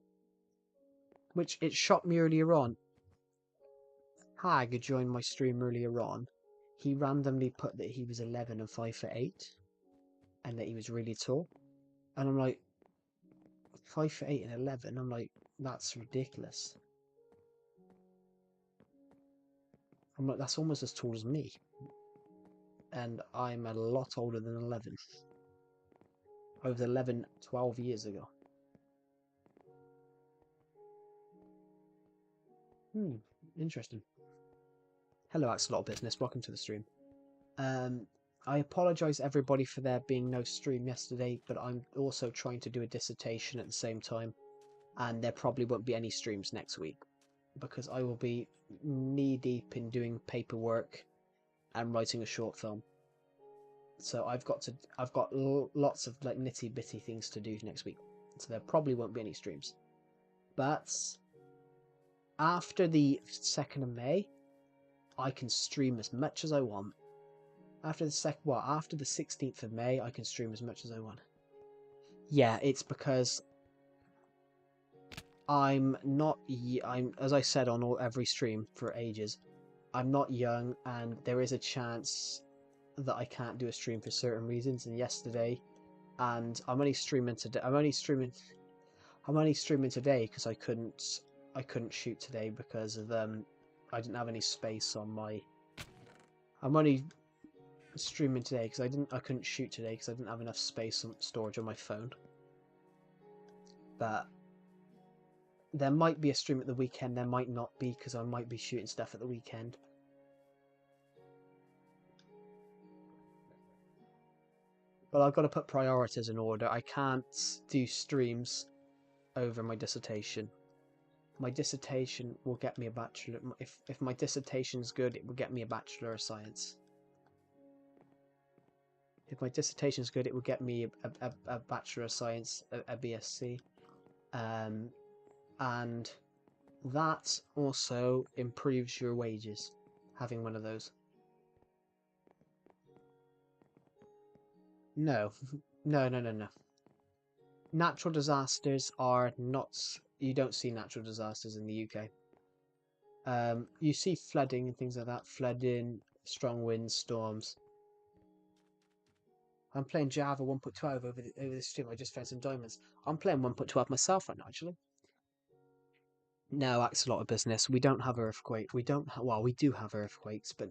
which it shocked me earlier on. Hag joined my stream earlier on. He randomly put that he was 11 and 5'8", and that he was really tall. And I'm like, 5'8" and 11. I'm like, that's ridiculous. I'm like, that's almost as tall as me, and I'm a lot older than 11. I was 11 12 years ago. Hmm, interesting. Hello, Axolotl Business. Welcome to the stream. Um, I apologise everybody for there being no stream yesterday, but I'm also trying to do a dissertation at the same time, and there probably won't be any streams next week because I will be knee deep in doing paperwork and writing a short film. So I've got lots of like nitty bitty things to do next week, so there probably won't be any streams. But after the 2nd of May, I can stream as much as I want. After the 16th of May, I can stream as much as I want. Yeah, it's because I'm not. I'm as I said on every stream for ages. I'm not young, and there is a chance that I can't do a stream for certain reasons. And yesterday, and I'm only streaming today. I'm only streaming. I'm only streaming today because I couldn't shoot today because of I didn't have any space on my I'm only streaming today because I couldn't shoot today because I didn't have enough space and storage on my phone. But there might be a stream at the weekend, there might not be because I might be shooting stuff at the weekend. But I've got to put priorities in order. I can't do streams over my dissertation. My dissertation will get me a bachelor. If my dissertation's good, it will get me a Bachelor of Science. If my dissertation's good, it will get me a Bachelor of Science, a BSc. And that also improves your wages, having one of those. No. No. Natural disasters are not... You don't see natural disasters in the UK. You see flooding and things like that. Flooding, strong winds, storms. I'm playing Java 1.12 over this stream. I just found some diamonds. I'm playing 1.12 myself right now, actually. No, that's a lot of business. We don't have earthquake. We don't. Well, we do have earthquakes, but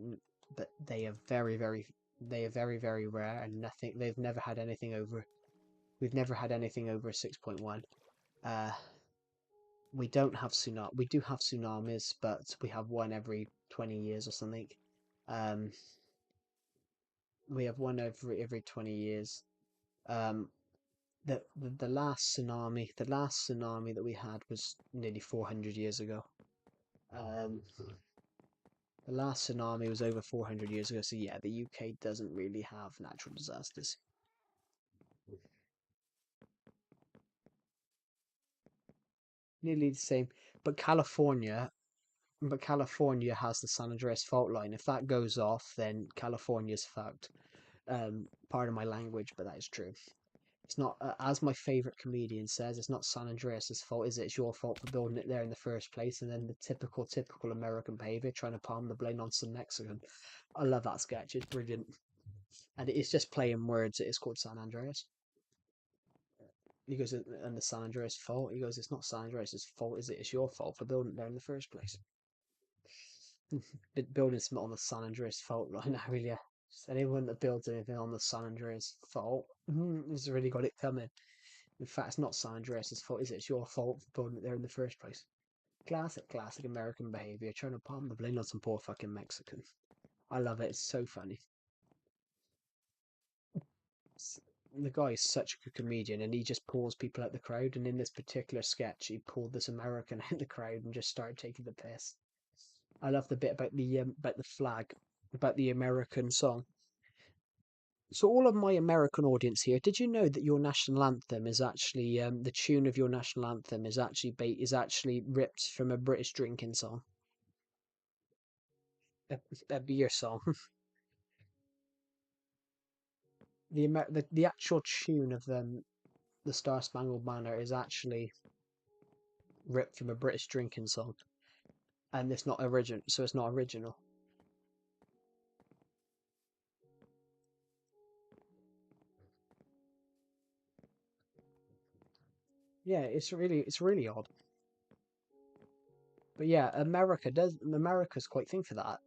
they are very rare, and nothing. They've never had anything over. We've never had anything over 6.1. We don't have tsunami. We do have tsunamis, but we have one every 20 years or something. We have one every 20 years. The last tsunami that we had was nearly 400 years ago. The last tsunami was over 400 years ago, so yeah, the UK doesn't really have natural disasters. Nearly the same, but California has the San Andreas fault line. If that goes off, then California's fucked. Pardon my language, but that is true. It's not, as my favourite comedian says, it's not San Andreas' fault, is it? It's your fault for building it there in the first place, and then the typical American behaviour, trying to palm the blame on some Mexican. I love that sketch, it's brilliant. And it is just playing words, it is called San Andreas. He goes, and the San Andreas fault? He goes, it's not San Andreas' fault, is it? It's your fault for building it there in the first place. Building something on the San Andreas fault line, I really... Anyone that builds anything on the San Andreas fault has really got it coming. In fact, it's not San Andreas' fault, is it? It's your fault for building it there in the first place. Classic American behaviour, trying to palm the blame on some poor fucking Mexicans. I love it, it's so funny. The guy is such a good comedian, and he just pulls people out the crowd, and in this particular sketch, he pulled this American out the crowd and just started taking the piss. I love the bit about the flag, about the American song. So all of my American audience here, did you know that your national anthem is actually the tune of your national anthem is actually ripped from a British drinking song, a beer song. The actual tune of the Star Spangled Banner is actually ripped from a British drinking song, and it's not original. So it's not original. Yeah, it's really odd. But yeah, America's quite thing for that.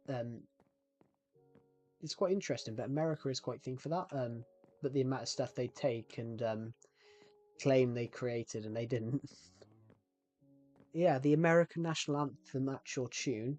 It's quite interesting, but America is quite thing for that. But the amount of stuff they take and claim they created and they didn't. Yeah, the American national anthem actual tune.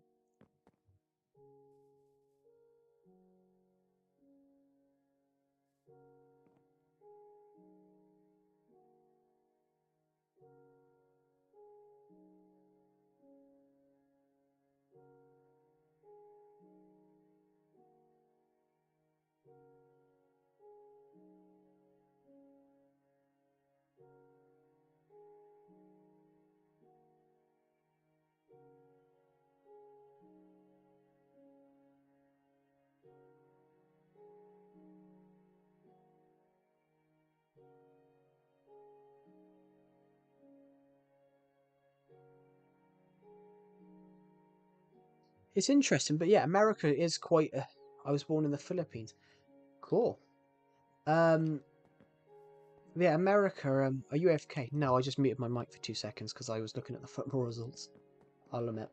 It's interesting, but yeah, America is quite. I was born in the Philippines. Cool. Yeah, America. Are you AFK? No, I just muted my mic for 2 seconds because I was looking at the football results. I'll admit.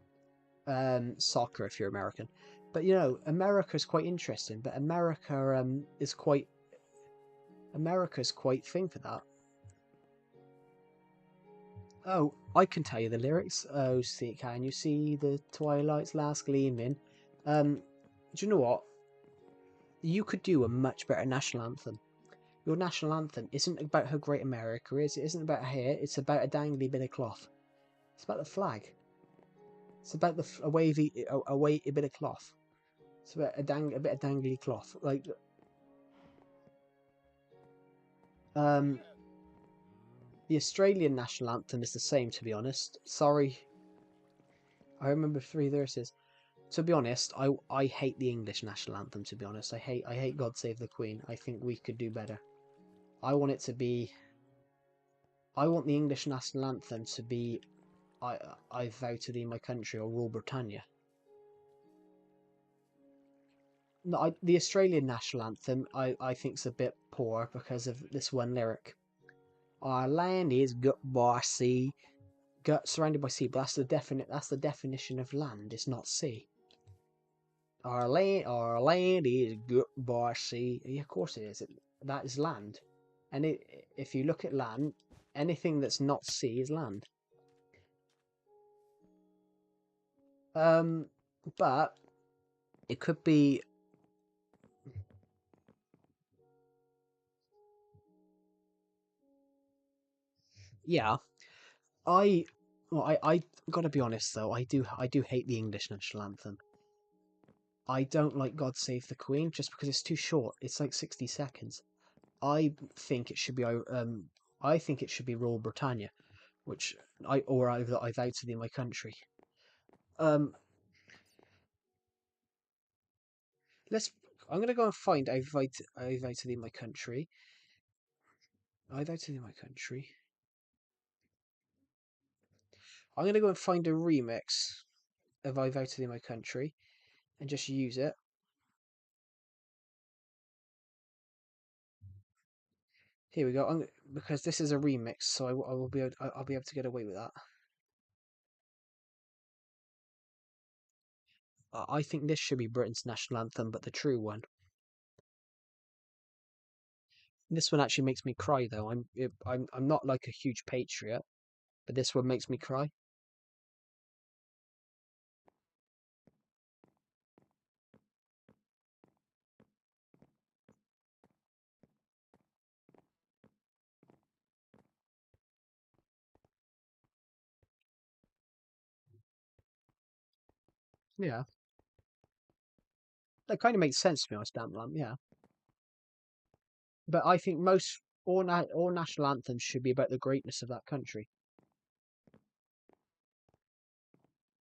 Soccer, if you're American. But you know, America's quite interesting. But America's quite thing for that. Oh, I can tell you the lyrics. Oh, see, can you see the twilight's last gleaming? Do you know what? You could do a much better national anthem. Your national anthem isn't about how great America is. It isn't about hair. It's about a dangly bit of cloth. It's about the flag. It's about a wavy bit of cloth. It's about a bit of dangly cloth. Like, um, the Australian national anthem is the same. To be honest, sorry, I remember three verses. To be honest, I hate the English national anthem. To be honest, I hate God Save the Queen. I think we could do better. I want it to be. I want the English national anthem to be I I vow to thee my country or Rule Britannia. No, the Australian national anthem I think's a bit poor because of this one lyric. Our land is gut by sea, gut surrounded by sea. But that's the definition of land. It's not sea. Our land is gut by sea. Yeah, of course it is. That is land, and if you look at land, anything that's not sea is land. Um, but it could be. Yeah, I I gotta be honest though. I do hate the English national anthem. I don't like God Save the Queen just because it's too short. It's like 60 seconds. I think it should be I think it should be Rule Britannia, which I vow to thee my country. Um, let's. I'm gonna go and find I vow to thee my country. I vow to thee my country. I'm gonna go and find a remix of I vow to thee my country and just use it. Here we go. Because this is a remix, so I will be I'll be able to get away with that. I think this should be Britain's national anthem, but the true one. This one actually makes me cry, though. I'm not like a huge patriot, but this one makes me cry. Yeah, that kind of makes sense to me, honest, damn lamb. Yeah, but I think most all national anthems should be about the greatness of that country.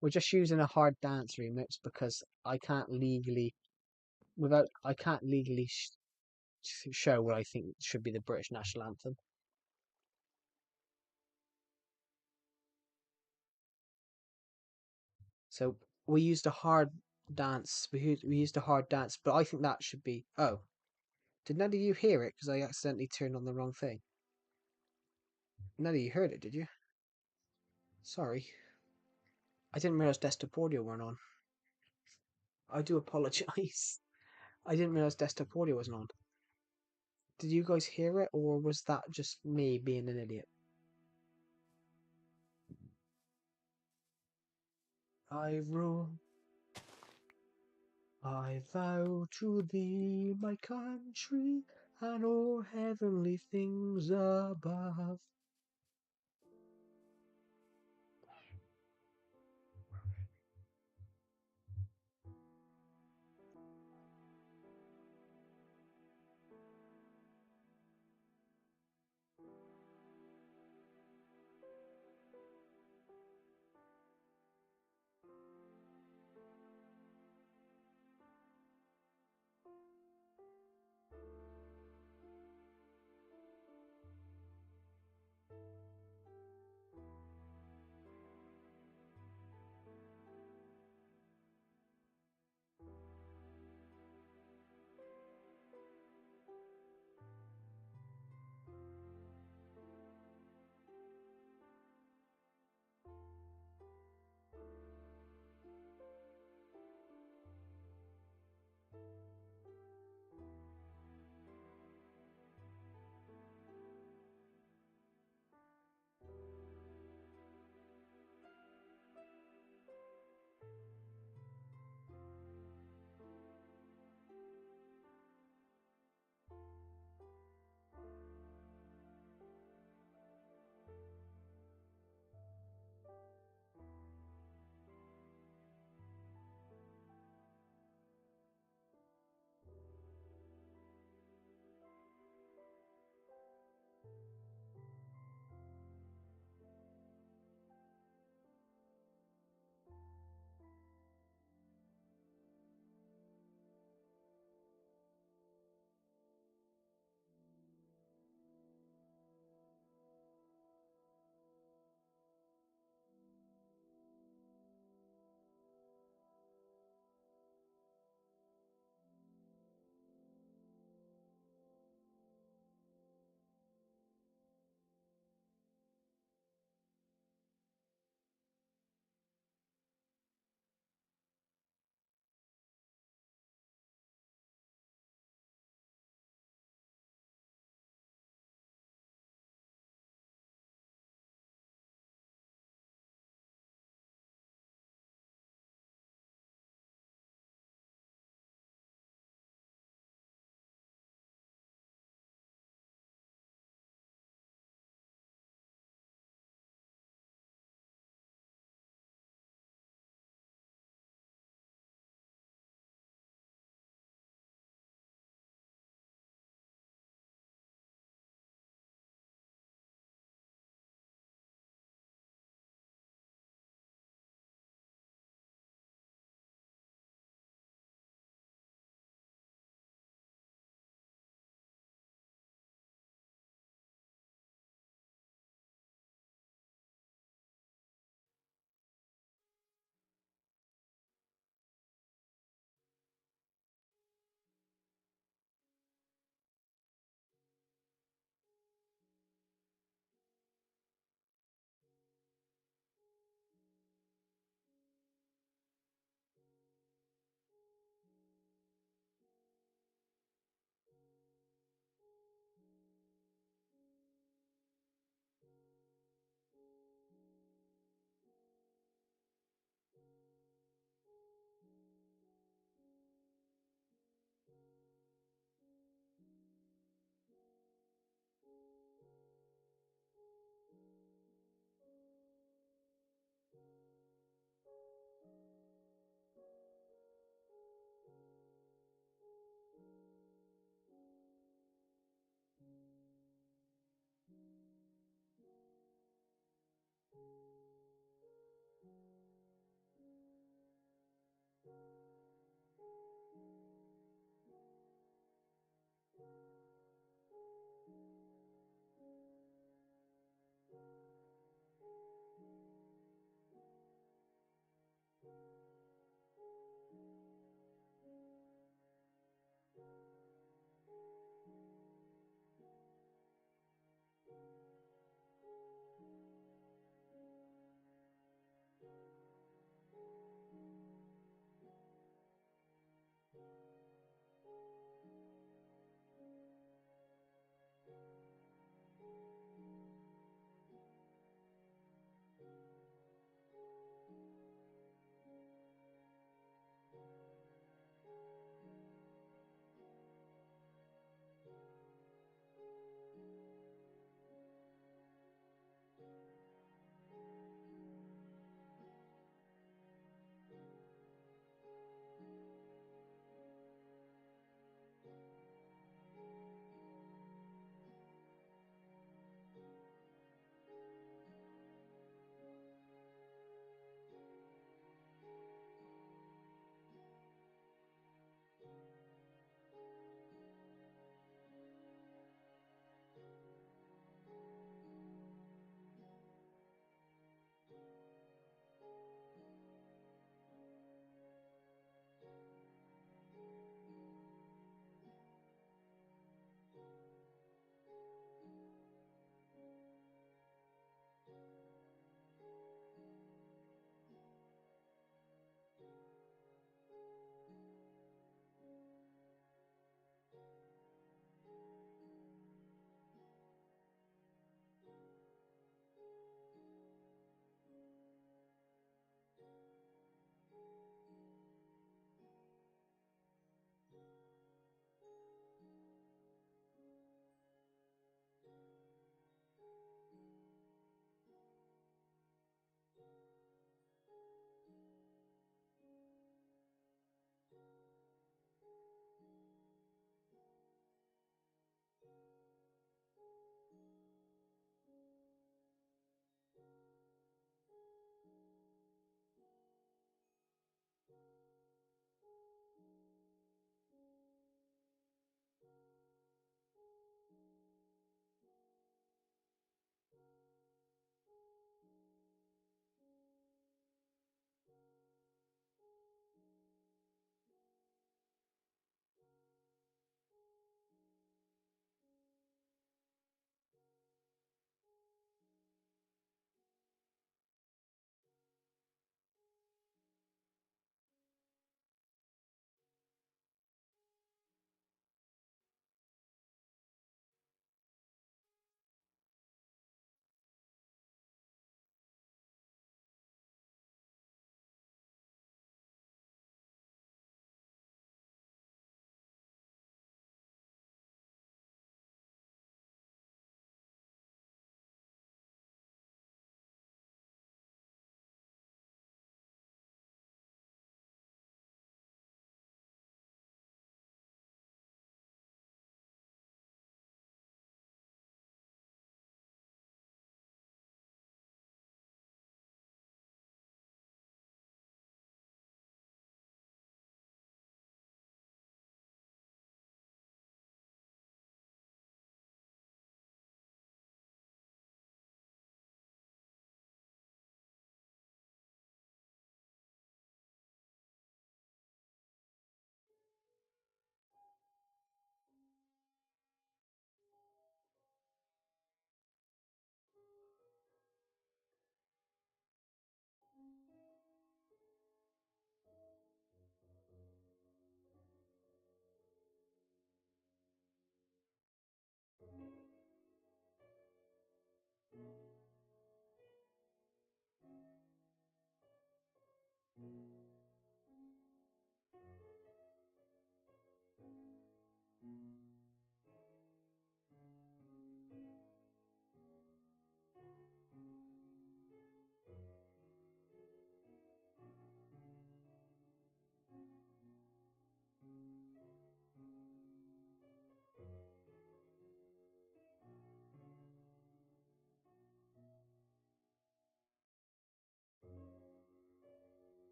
We're just using a hard dance remix because I can't legally show what I think should be the British national anthem. So we used a hard dance. We used a hard dance, but I think that should be. Oh, did none of you hear it because I accidentally turned on the wrong thing? None of you heard it, did you? Sorry. I didn't realize desktop audio weren't on. I do apologize. I didn't realize desktop audio wasn't on. Did you guys hear it, or was that just me being an idiot? I rule. I vow to thee, my country, and all heavenly things above.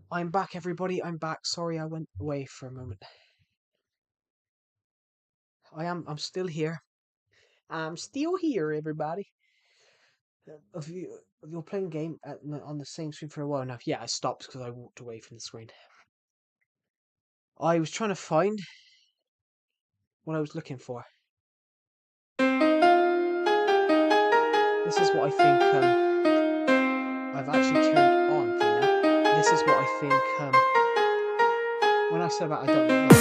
I'm back, everybody. I'm back. Sorry, I went away for a moment. I'm still here. I'm still here, everybody. Have you're playing game on the same screen for a while now? Yeah, I stopped because I walked away from the screen. I was trying to find what I was looking for. This is what I think I've actually turned on for now. This is what I think when I said about I don't like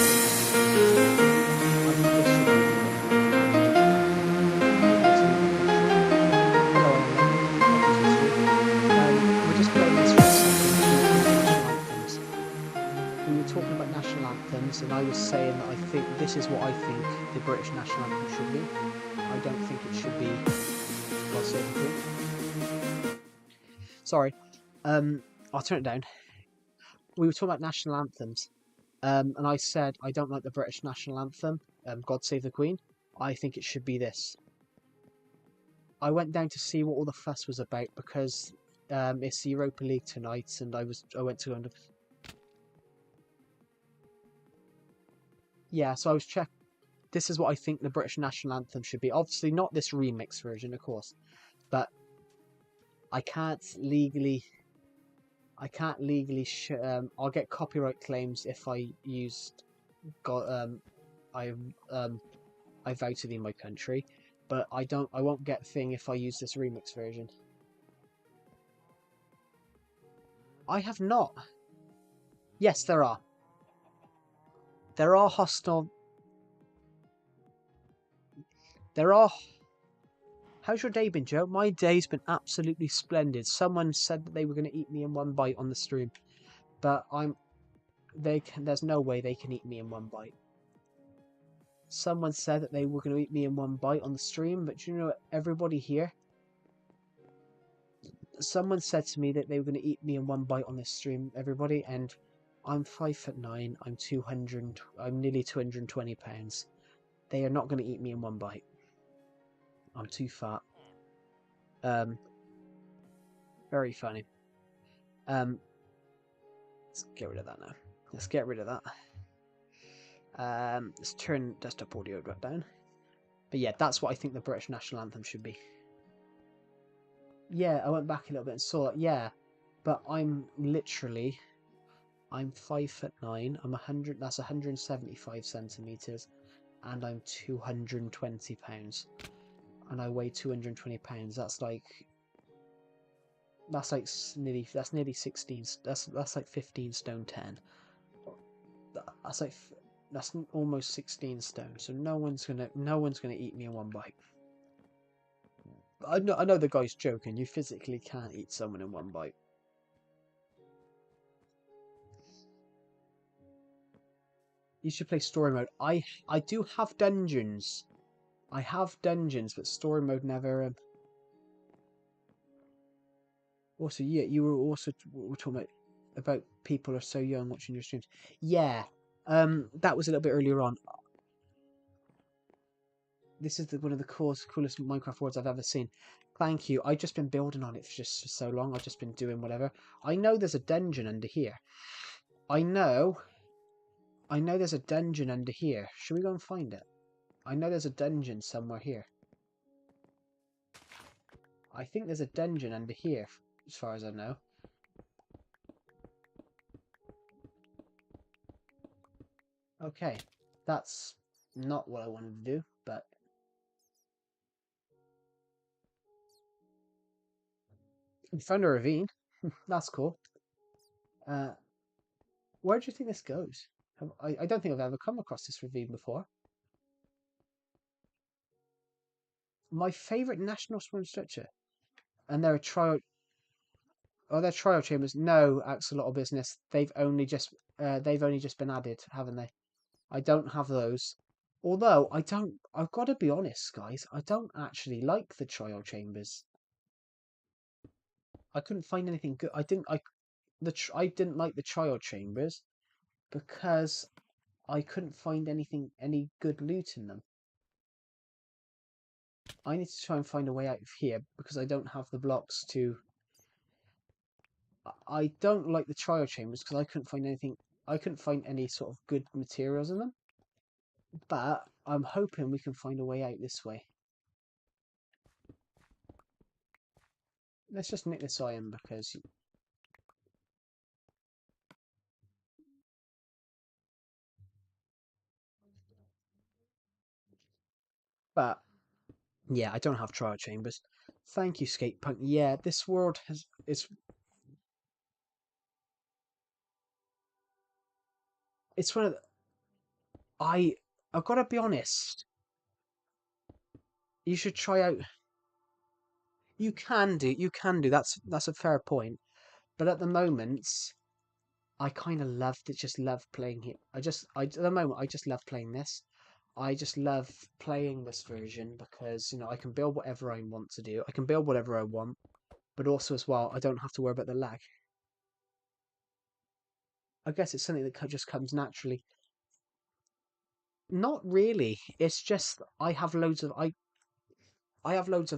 we're just playing this for a second. We were talking about national anthems, and I was saying that I think this is what I think the British national anthem should be. I don't think it should be God Save the Queen. Sorry, I'll turn it down. We were talking about national anthems, and I said I don't like the British national anthem, God Save the Queen. I think it should be this. I went down to see what all the fuss was about because it's the Europa League tonight, and I went to London. Yeah, so I was checking. This is what I think the British national anthem should be. Obviously, not this remix version, of course, but I can't legally. I'll get copyright claims if I used. I voted in my country, but I won't get thing if I use this remix version. I have not. Yes, there are. There are hostile. There are. How's your day been, Joe? My day's been absolutely splendid. Someone said that they were going to eat me in one bite on the stream, but there's no way they can eat me in one bite. Someone said that they were going to eat me in one bite on the stream, but you know, everybody here. Someone said to me that they were going to eat me in one bite on this stream, everybody, and I'm 5'9". I'm nearly 220 pounds. They are not going to eat me in one bite. I'm too fat. Very funny. Let's get rid of that now. Let's get rid of that. Let's turn desktop audio back down. But yeah, that's what I think the British national anthem should be. Yeah, I went back a little bit and saw it. Yeah, but I'm 5'9". I'm 100. That's 175 centimeters, and I'm 220 pounds, and I weigh 220 pounds. That's nearly 16. That's like 15 stone 10. That's almost 16 stone. So no one's gonna eat me in one bite. I know the guy's joking. You physically can't eat someone in one bite. You should play story mode. I do have dungeons. I have dungeons, but story mode never. Also, yeah, you were also talking about people are so young watching your streams. Yeah, that was a little bit earlier on. This is one of the coolest Minecraft worlds I've ever seen. Thank you. I've just been building on it for so long. I've just been doing whatever. I know there's a dungeon under here. I know there's a dungeon under here. Should we go and find it? I know there's a dungeon somewhere here. I think there's a dungeon under here, as far as I know. Okay, that's not what I wanted to do, but... We found a ravine. That's cool. Where do you think this goes? I don't think I've ever come across this ravine before. My favourite national swim structure. And they're trial... Oh, they're trial chambers. No, axolotl business. They've only just been added, haven't they? I don't have those. Although, I've got to be honest, guys, I don't actually like the trial chambers. I couldn't find anything good. I didn't like the trial chambers because I couldn't find any good loot in them. I need to try and find a way out of here because I don't have the blocks to... I don't like the trial chambers because I couldn't find anything. I couldn't find any sort of good materials in them. But I'm hoping we can find a way out this way. Let's just nick this iron because. But yeah, I don't have trial chambers. Thank you, Skatepunk. Yeah, this world has it's one of the, I've got to be honest. You should try out. You can do. That's a fair point. But at the moment, I kind of just love playing it. At the moment, I just love playing this. I just love playing this version because, I can build whatever I want to do. I can build whatever I want, but also as well, I don't have to worry about the lag. I guess it's something that just comes naturally. Not really. It's just I have loads of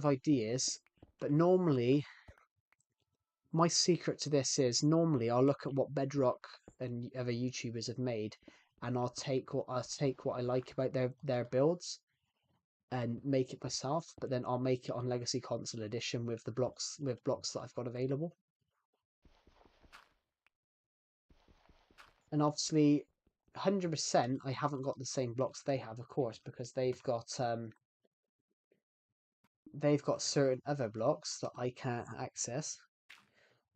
ideas, but normally my secret to this is normally I'll look at what Bedrock and other YouTubers have made, and I'll take what I like about their builds and make it myself. But then I'll make it on Legacy Console Edition with the blocks that I've got available. And obviously, 100%, I haven't got the same blocks they have, of course, because they've got certain other blocks that I can't access.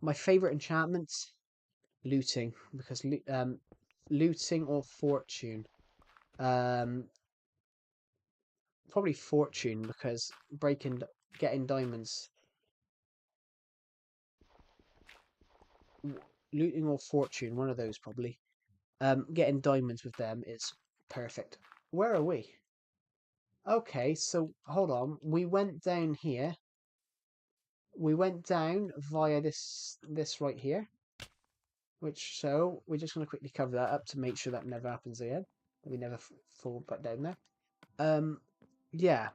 My favorite enchantments looting because looting or fortune. Um, Probably fortune because getting diamonds, looting or fortune, one of those probably. Getting diamonds with them is perfect. Where are we? Okay, so hold on. We went down here. We went down via this right here, which so we're just going to quickly cover that up to make sure that never happens again. We never fall back down there. Um, yeah,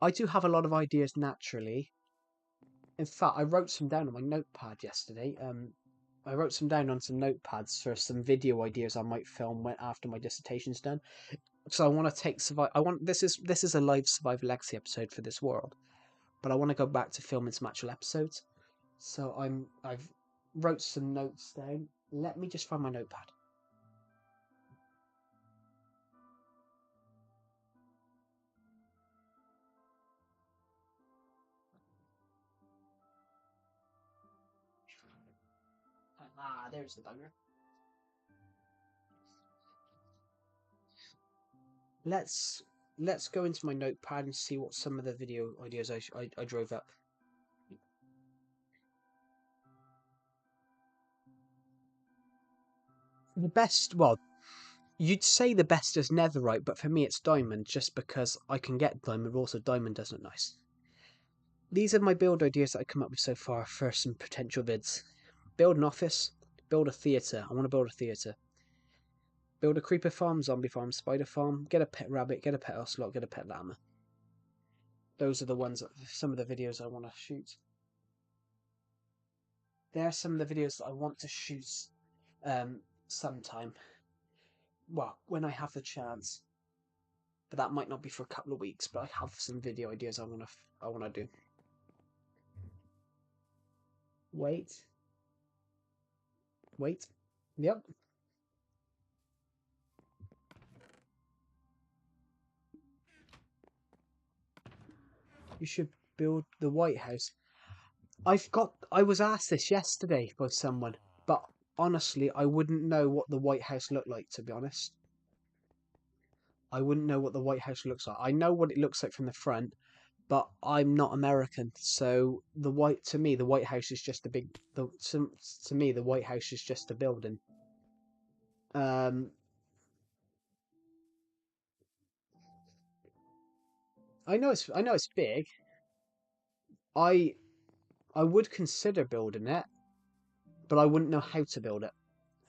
I do have a lot of ideas naturally. In fact, I wrote some down on my notepad yesterday. I wrote some down on some notepads for some video ideas I might film after my dissertation's done. So I want to take survive. I want this is a live Survival Legacy episode for this world, but I want to go back to filming some actual episodes. So I've wrote some notes down. Let me just find my notepad. Ah, there's the bugger. Let's let's go into my notepad and see what some of the video ideas I drove up. The best, well, you'd say the best is netherite, but for me it's diamond, just because I can get diamond, but also diamond does look nice. These are my build ideas that I've come up with so far for some potential vids. Build an office, build a theatre. I want to build a theatre. Build a creeper farm, zombie farm, spider farm, get a pet rabbit, get a pet ocelot, get a pet llama. Those are the ones, some of the videos I want to shoot. There are some of the videos that I want to shoot sometime. Well, when I have the chance. But that might not be for a couple of weeks, but I have some video ideas I want to do. Wait. Wait. Yep. You should build the White House. I was asked this yesterday by someone, but honestly, I wouldn't know what the White House looked like, to be honest. I wouldn't know what the White House looks like. I know what it looks like from the front, but I'm not American, so to me the White House is just a big to me the White House is just a building. Um, I know it's big. I I would consider building it, but I wouldn't know how to build it.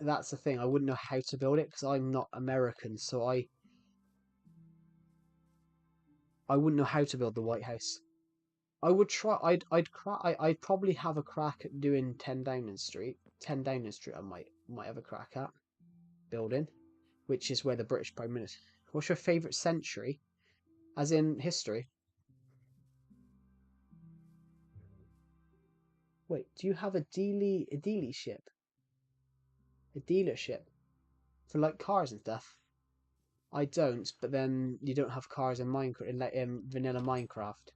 That's the thing. I wouldn't know how to build it because I'm not American, so I wouldn't know how to build the White House. I would try. I'd probably have a crack at doing 10 Downing Street. 10 Downing Street. I might have a crack at building, which is where the British Prime Minister. What's your favourite century, as in history? Wait, do you have a dealership? A dealership for like cars and stuff? I don't, but then you don't have cars in Minecraft in vanilla Minecraft.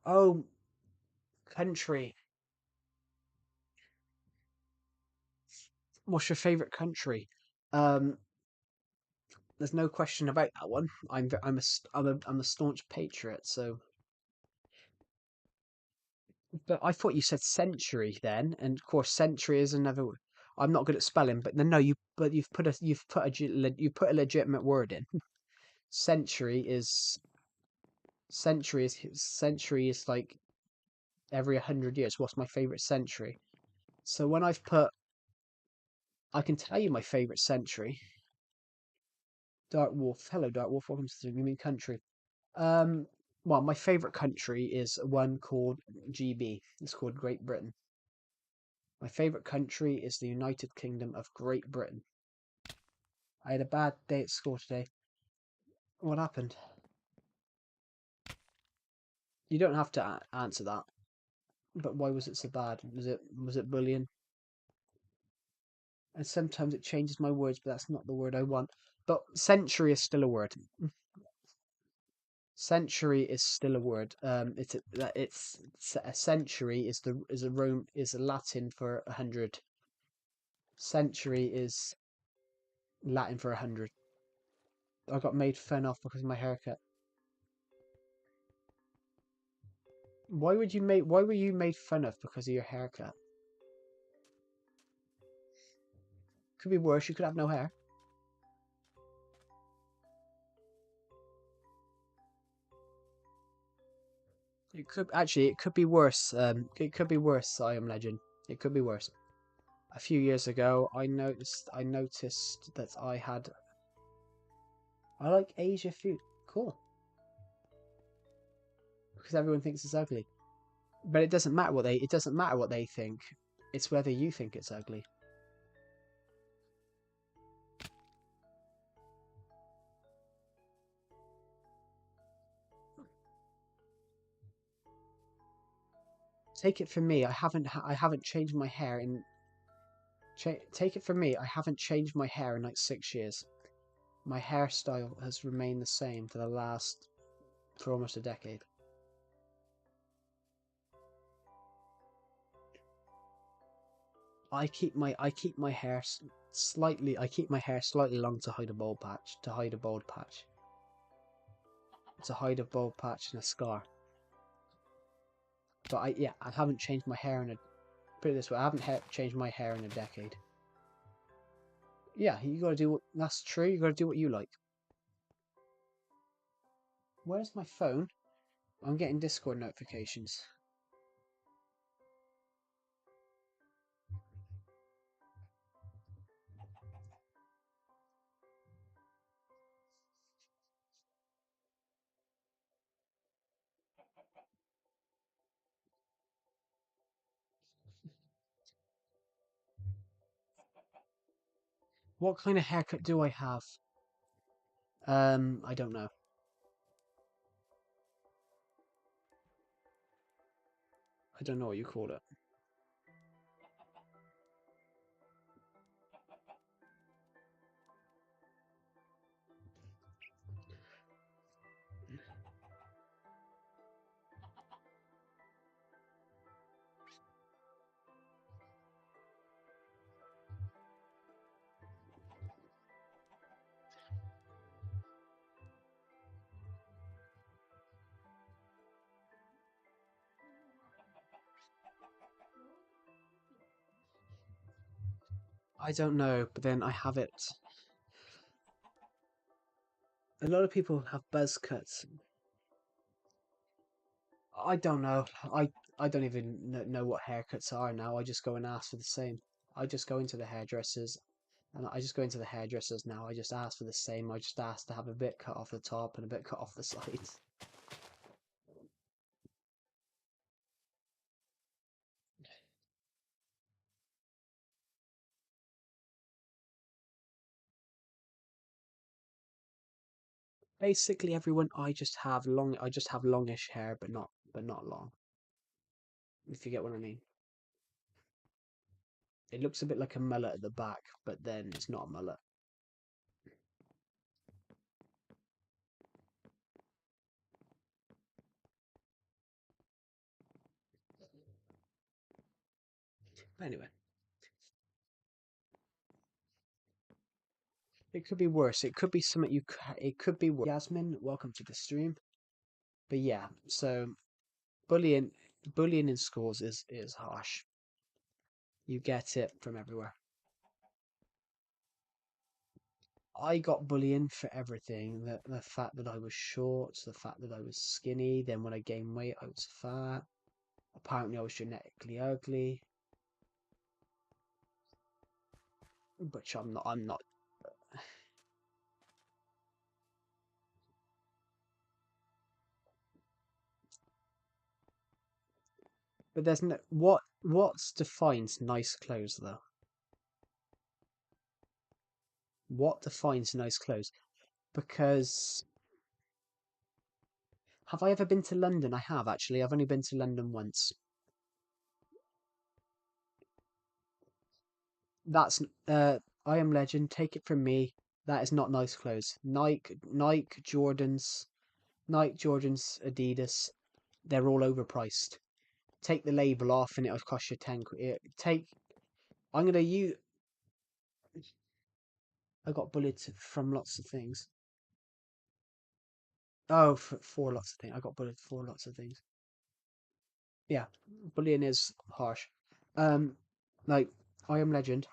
Oh, country. What's your favorite country? Um, there's no question about that one. I'm a staunch patriot. So, but I thought you said century then, and of course century is another. I'm not good at spelling, but no, you put a legitimate word in. Century is century is like every 100 years. What's my favorite century? So when I've put, I can tell you my favorite century. Dark Wolf. Hello, Dark Wolf. Welcome to the You mean country. Um, well, my favorite country is one called GB. It's called Great Britain. My favorite country is the United Kingdom of Great Britain. I had a bad day at school today. What happened? You don't have to answer that. But why was it so bad? Was it bullying? And sometimes it changes my words, but that's not the word I want. But century is still a word. Century is still a word. It's a century is a Latin for 100. Century is Latin for 100. I got made fun of because of my haircut. Why were you made fun of because of your haircut? Could be worse. You could have no hair. It could be worse. It could be worse. I am Legend. It could be worse. A few years ago, I noticed that I like Asia food. Cool. Because everyone thinks it's ugly. But it doesn't matter what they think. It's whether you think it's ugly. Take it from me, I haven't changed my hair in take it from me, I haven't changed my hair in like 6 years. My hairstyle has remained the same for almost a decade. I keep my hair slightly long to hide a bald patch, to hide a bald patch and a scar. But I haven't changed my hair put it this way, I haven't changed my hair in a decade. Yeah, that's true, you gotta do what you like. Where's my phone? I'm getting Discord notifications. What kind of haircut do I have? I don't know. I don't know what you call it. I don't know, but then I have it. A lot of people have buzz cuts. I don't know. I don't even know what haircuts are now. I just go and ask for the same. I just go into the hairdressers, and I just go into the hairdressers now. I just ask for the same. I just ask to have a bit cut off the top and a bit cut off the sides. Basically, everyone, I just have longish hair, but not long. If you get what I mean. It looks a bit like a mullet at the back, but then it's not a mullet. Anyway, it could be worse. It could be something it could be worse. Yasmin, welcome to the stream. But yeah, so bullying, bullying in schools is harsh. You get it from everywhere. I got bullying for everything. The fact that I was short, the fact that I was skinny. Then when I gained weight, I was fat. Apparently, I was genetically ugly, which I'm not. I'm not. But there's no what defines nice clothes though. What defines nice clothes? Because have I ever been to London? I have actually. I've only been to London once. That's I am legend. Take it from me. That is not nice clothes. Nike, Jordans, Adidas. They're all overpriced. Take the label off, and it'll cost you 10 quid. Take. I'm gonna use. I got bullied from lots of things. Oh, for lots of things. I got bullied for lots of things. Yeah, bullying is harsh. Um, like I am legend.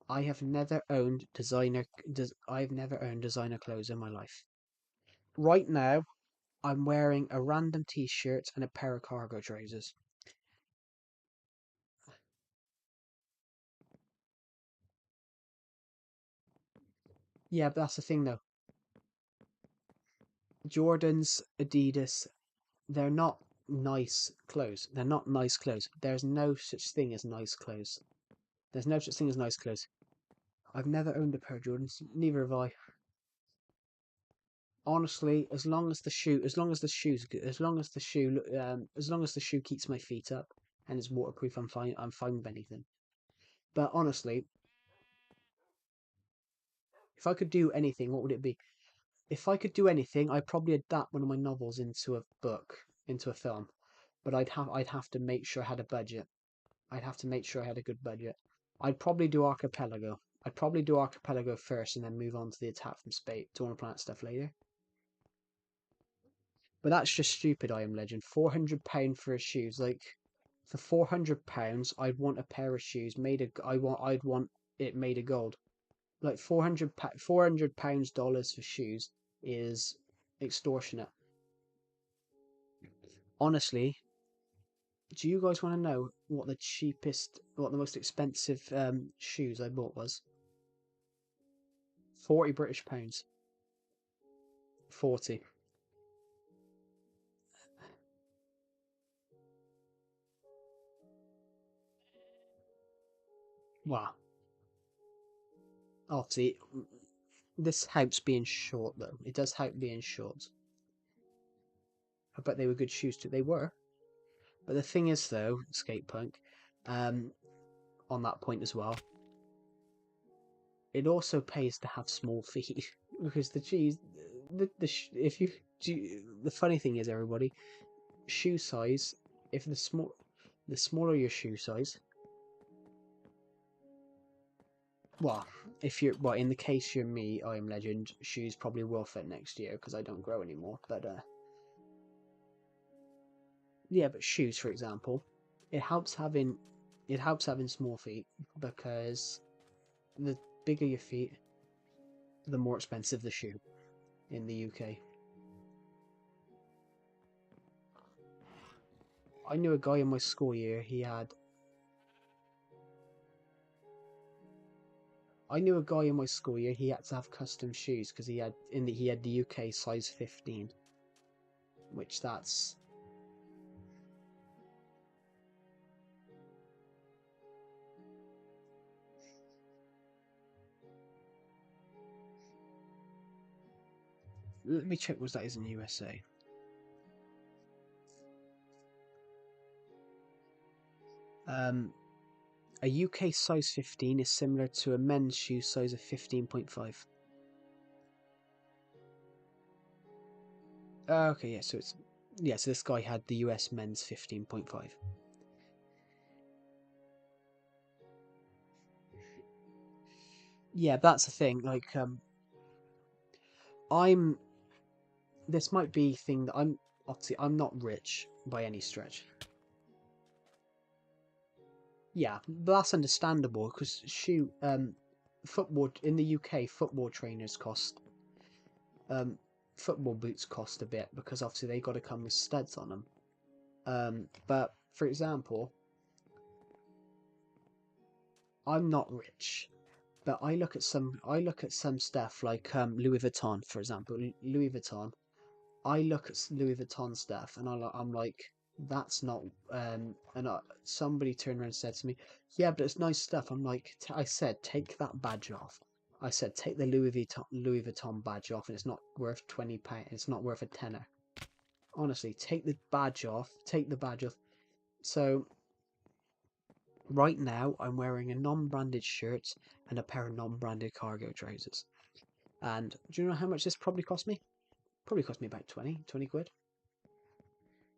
I have never owned designer clothes in my life. Right now, I'm wearing a random t-shirt and a pair of cargo trousers. Yeah, but that's the thing though. Jordans, Adidas, they're not nice clothes. They're not nice clothes. There's no such thing as nice clothes. There's no such thing as nice clothes. I've never owned a pair of Jordans. Neither have I. Honestly, as long as the shoe's good, as long as the shoe keeps my feet up and is waterproof, I'm fine. I'm fine with anything. But honestly, if I could do anything, what would it be? If I could do anything, I'd probably adapt one of my novels into a book, into a film. But I'd have to make sure I had a budget. I'd have to make sure I had a good budget. I'd probably do Archipelago. I'd probably do Archipelago first and then move on to the Attack from Space, Dawn of Planet stuff later. But that's just stupid, I Am Legend. £400 for a shoes. Like, for £400, I'd want a pair of shoes made of. I'd want it made of gold. Like £400 dollars for shoes is extortionate. Honestly, do you guys want to know what the most expensive shoes I bought was? £40 British. 40. Wow. Obviously, this helps being short though. It does help being short. I bet they were good shoes too. They were. But the thing is, though, skate punk, um, on that point as well, it also pays to have small feet because the cheese, the if you the funny thing is, everybody, shoe size. If the smaller your shoe size, well, if you're well, in the case you're me, I am legend. Shoes probably will fit next year because I don't grow anymore. But yeah, but shoes, for example, it helps having small feet because the bigger your feet, the more expensive the shoe in the UK. I knew a guy in my school year. I knew a guy in my school year. He had to have custom shoes because he had the UK size 15, which that's let me check what that is in USA. A UK size 15 is similar to a men's shoe size of 15.5. Okay, yeah, so it's so this guy had the US men's 15.5. Yeah, that's the thing. Like, I'm. This might be thing that I'm. Obviously, I'm not rich by any stretch. Yeah, but that's understandable because shoot, football in the UK, football trainers cost um, football boots cost a bit because obviously they got to come with studs on them. But for example, I'm not rich, but I look at some stuff like Louis Vuitton, for example. Louis Vuitton. I look at Louis Vuitton stuff and I'm like, that's not. Somebody turned around and said to me, "Yeah, but it's nice stuff." I'm like, I said, take that badge off. I said, take the Louis Vuitton badge off, and it's not worth £20. It's not worth a tenner. Honestly, take the badge off. Take the badge off. So right now, I'm wearing a non-branded shirt and a pair of non-branded cargo trousers. And do you know how much this probably cost me? Probably cost me about 20 quid.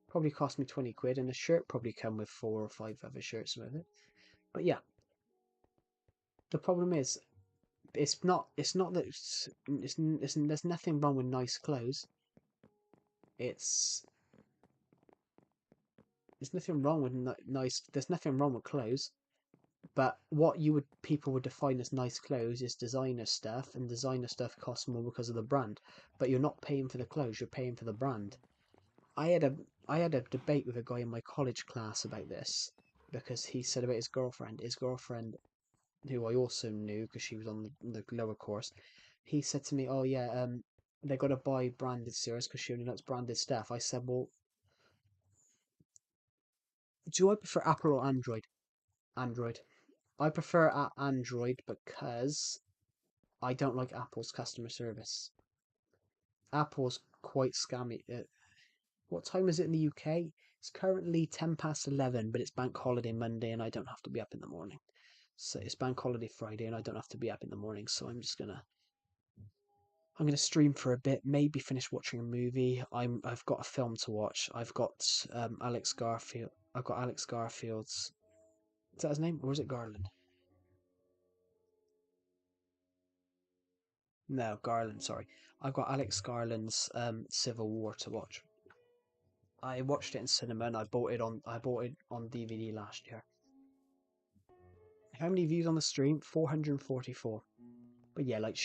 Probably cost me 20 quid, and a shirt probably come with 4 or 5 other shirts with it. But yeah, the problem is, it's not that there's nothing wrong with nice clothes. It's there's nothing wrong with nice. There's nothing wrong with clothes. But what people would define as nice clothes is designer stuff, and designer stuff costs more because of the brand. But you're not paying for the clothes; you're paying for the brand. I had a I had a debate with a guy in my college class about this because he said about his girlfriend. His girlfriend, who I also knew because she was on the lower course, he said to me, "Oh yeah, they got to buy branded cereals because she only likes branded stuff." I said, "Well, do I prefer Apple or Android?" Android. I prefer Android because I don't like Apple's customer service. Apple's quite scammy. What time is it in the UK? It's currently 11:10, but it's bank holiday Monday and I don't have to be up in the morning. So it's bank holiday Friday and I don't have to be up in the morning, so I'm gonna stream for a bit, maybe finish watching a movie. I've got a film to watch. I've got Alex Garfield. I've got Alex Garfield's. Is that his name, or is it Garland? No, Garland. Sorry, I've got Alex Garland's Civil War to watch. I watched it in cinema and I bought it on DVD last year. How many views on the stream? 444. But yeah, like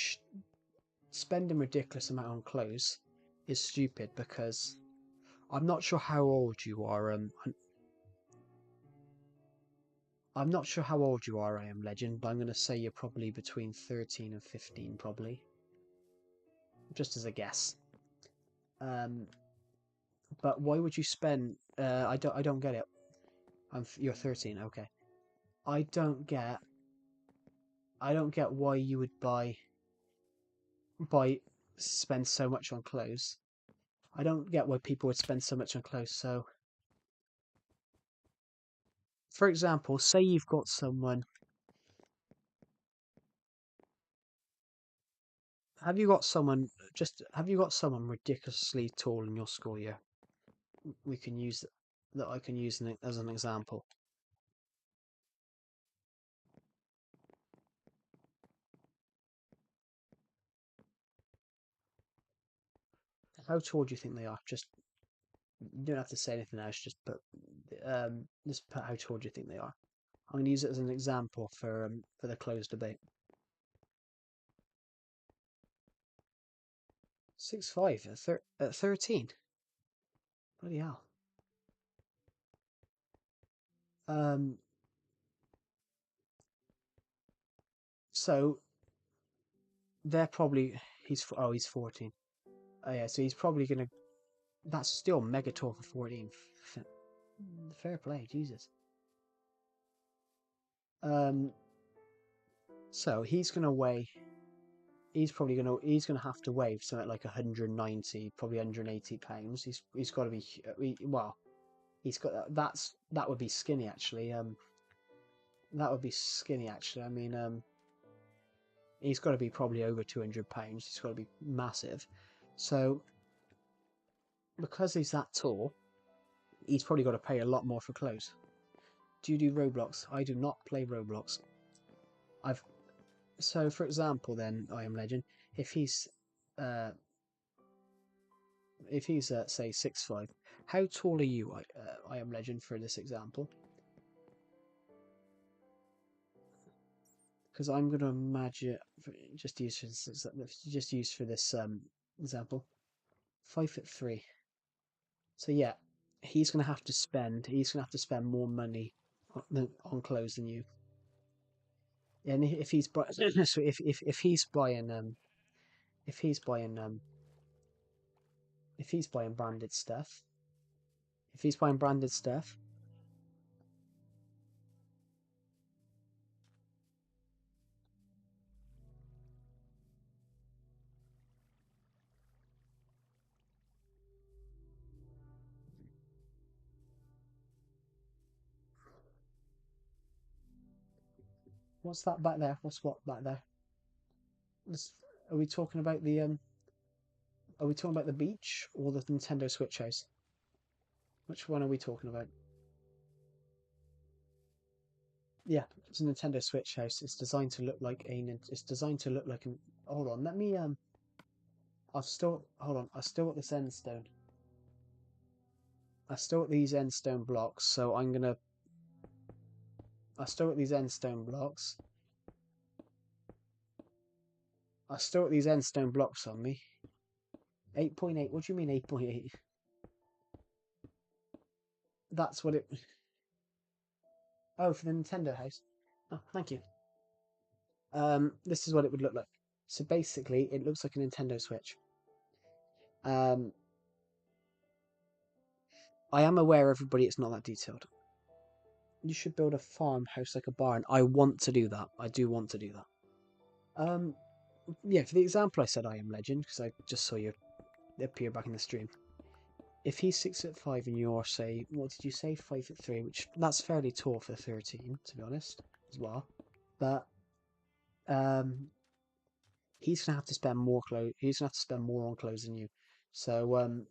spending ridiculous amount on clothes is stupid because I'm not sure how old you are. I'm not sure how old you are, I am Legend, but I'm gonna say you're probably between 13 and 15, probably, just as a guess. Um, but why would you spend? I don't get it. You're 13, okay. I don't get. I don't get why you would buy spend so much on clothes. I don't get why people would spend so much on clothes. So, for example, say you've got someone. Have you got someone ridiculously tall in your school year? We can use that. I can use as an example. How tall do you think they are? Just you don't have to say anything else. Just put how tall do you think they are? I'm going to use it as an example for the closed debate. 6'5" at 13. Bloody hell. Um, so they're probably he's 14. Oh yeah, so he's probably gonna. That's still mega tall for 14. Fair play, Jesus. Um, so he's gonna weigh. he's gonna have to weigh something like 190, probably 180 pounds. He's got to be well. He's got that would be skinny actually. That would be skinny actually. I mean, he's got to be probably over 200 pounds. He's got to be massive. So because he's that tall, he's probably got to pay a lot more for clothes. Do you do Roblox? I do not play Roblox. So for example, then I Am Legend, if he's uh, say 6'5", how tall are you? I Am Legend for this example, because I'm going to imagine just use for this example, 5'3". So yeah, he's going to have to spend more money on clothes than you. And if he's so if he's buying if he's buying branded stuff, if he's buying branded stuff, what's that back there? What's what back there? Are we talking about the Are we talking about the beach or the Nintendo Switch house? Which one are we talking about? Yeah, it's a Nintendo Switch house. It's designed to look like It's designed to look like an. Hold on, let me I've still hold on. I still got this end stone. I still got these end stone blocks, so I'm gonna. I still got these end stone blocks. I still got these end stone blocks on me. 8.8. What do you mean 8.8? That's what it. Oh, for the Nintendo house. Oh, thank you. This is what it would look like. So basically, it looks like a Nintendo Switch. Um, I am aware, everybody, it's not that detailed. You should build a farmhouse like a barn. I want to do that. I do want to do that. Yeah, for the example I said I Am Legend, because I just saw you appear back in the stream. If he's 6'5" and you're, say, what did you say, 5'3", which that's fairly tall for 13, to be honest, as well. But he's gonna have to spend more clothes. He's gonna have to spend more on clothes than you. So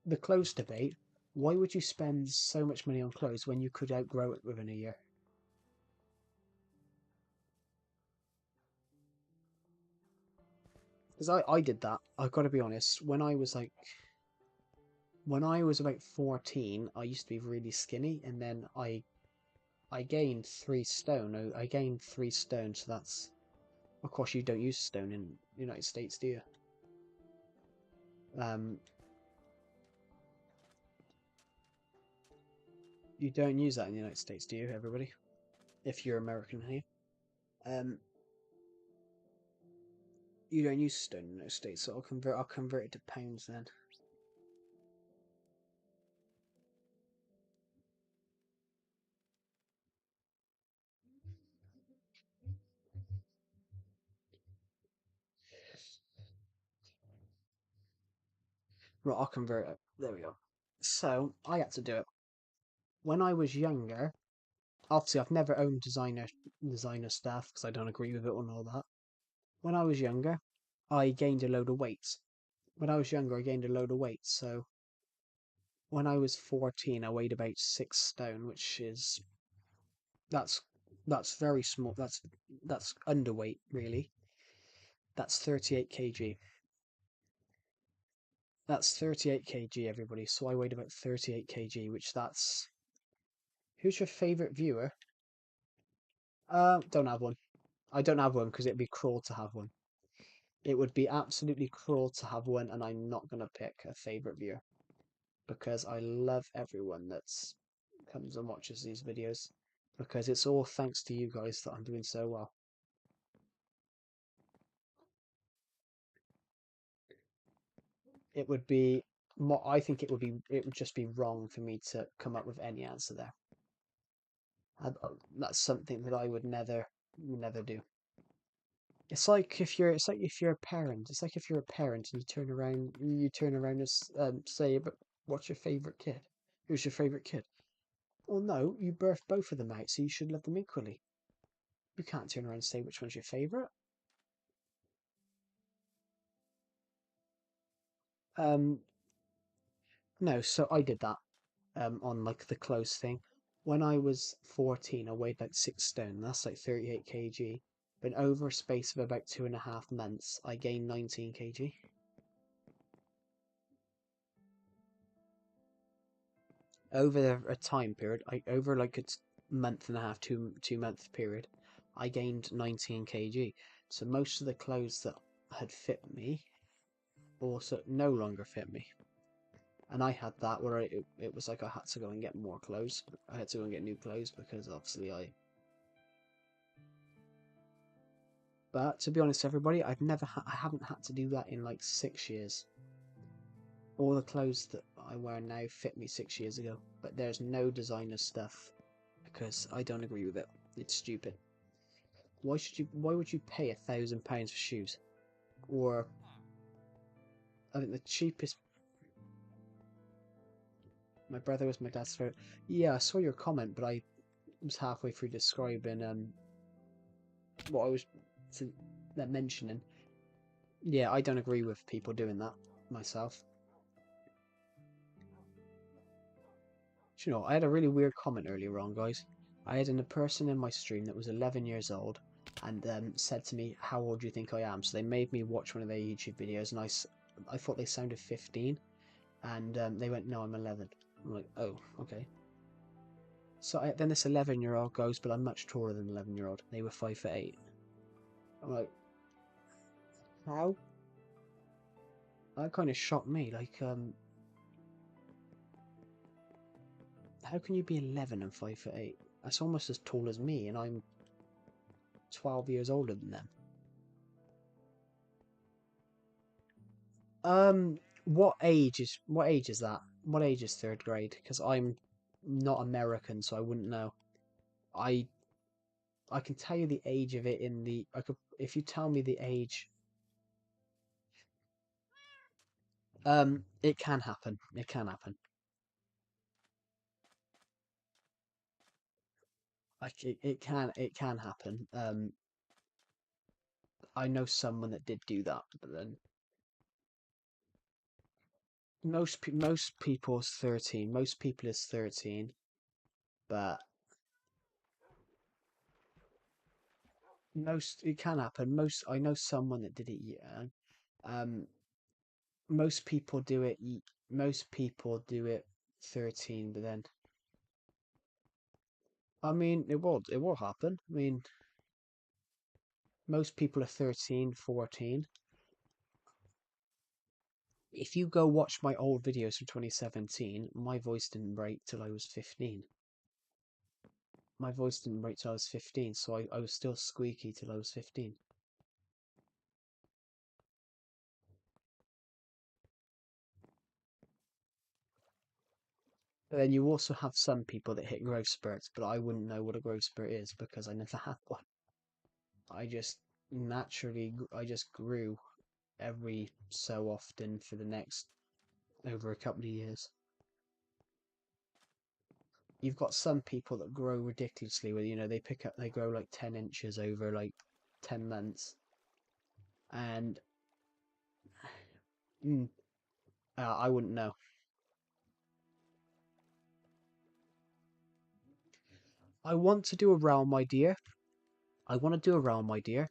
the clothes debate. Why would you spend so much money on clothes when you could outgrow it within a year? Because I did that. I've got to be honest. When I was about 14, I used to be really skinny, and then I gained 3 stone. I gained 3 stone, so that's, of course, you don't use stone in the United States, do you? Um, you don't use that in the United States, do you, everybody? If you're American here, um, you don't use stone in the United States, so I'll convert it to pounds then. Right, I'll convert it. There we go. So I had to do it when I was younger. Obviously, I've never owned designer stuff because I don't agree with it and all that. When I was younger, I gained a load of weight. When I was younger, I gained a load of weight. So when I was 14, I weighed about 6 stone, which is that's that's very small. That's underweight, really. That's 38 kg. That's 38 kg, everybody. So I weighed about 38 kg, which that's. Who's your favorite viewer? Don't have one. I don't have one because it'd be cruel to have one. It would be absolutely cruel to have one, and I'm not gonna pick a favorite viewer because I love everyone that's comes and watches these videos because it's all thanks to you guys that I'm doing so well. It would be I think it would just be wrong for me to come up with any answer there. That's something that I would never do. It's like if you're a parent. It's like if you're a parent and you turn around and say, "But what's your favorite kid? Who's your favorite kid?" Well, no, you birthed both of them out, so you should love them equally. You can't turn around and say which one's your favorite. Um, no, so I did that on like the clothes thing. When I was 14, I weighed like 6 stone. That's like 38 kg. But over a space of about 2.5 months, I gained 19 kg. Over a time period, over like a month and a half, 2 month period, I gained 19 kg. So most of the clothes that had fit me also no longer fit me. And I had that where it was like I had to go and get more clothes. I had to go and get new clothes because obviously But to be honest, everybody, I haven't had to do that in like 6 years. All the clothes that I wear now fit me 6 years ago, but there's no designer stuff because I don't agree with it. It's stupid. Why would you pay £1,000 for shoes? Or I think the cheapest. My brother was my dad's favorite. Yeah, I saw your comment, but I was halfway through describing what I was mentioning. Yeah, I don't agree with people doing that myself. Do you know, I had a really weird comment earlier on, guys. I had a person in my stream that was 11 years old and said to me, "How old do you think I am?" So they made me watch one of their YouTube videos, and I thought they sounded 15, and they went, "No, I'm 11." I'm like, "Oh, okay." So then this 11-year-old goes, "But I'm much taller than an 11-year-old." They were 5'8". I'm like, how? That kind of shocked me. Like, how can you be 11 and 5'8"? That's almost as tall as me, and I'm 12 years older than them. What age is that? What age is third grade? Because I'm not American, so I wouldn't know. I I can tell you the age of it in the I could if you tell me the age. It can happen. It can happen. Like it can happen. I know someone that did do that, but then most people's 13. Most people is 13, but most it can happen. Most I know someone that did it young. Um, most people do it. Most people do it 13, but then I mean it will happen. I mean most people are 13, 14. If you go watch my old videos from 2017, my voice didn't break till I was 15. My voice didn't break till I was 15, so I was still squeaky till I was 15. But then you also have some people that hit growth spurts, but I wouldn't know what a growth spurt is because I never had one. I just I just grew every so often for the next over a couple of years. You've got some people that grow ridiculously with they grow like 10 inches over like 10 months and mm, I wouldn't know. I want to do a realm idea. I want to do a realm idea,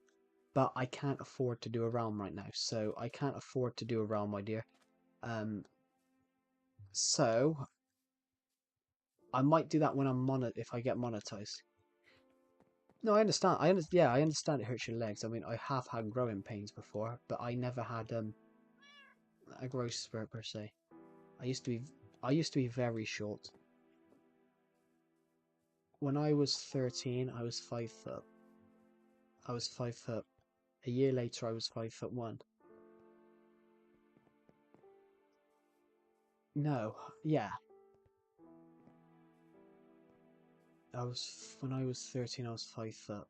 but I can't afford to do a realm right now. So I can't afford to do a realm idea. Um, so I might do that when if I get monetized. No, I understand. Yeah, I understand it hurts your legs. I mean, I have had growing pains before, but I never had a growth spurt per se. I used to be I used to be very short. When I was 13, I was 5 foot. I was 5 foot. A year later, I was 5'1". No, yeah, when I was 13, I was 5 foot.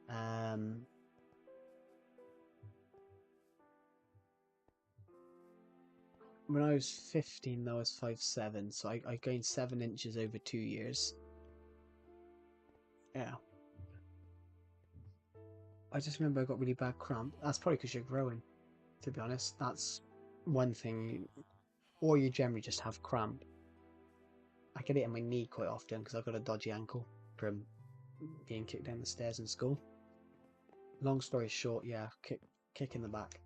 Um, when I was 15, I was 5'7", so I gained 7 inches over 2 years. Yeah. I just remember I got really bad cramp. That's probably because you're growing, to be honest. That's one thing. Or you generally just have cramp. I get it in my knee quite often because I've got a dodgy ankle from being kicked down the stairs in school. Long story short, yeah, kick in the back.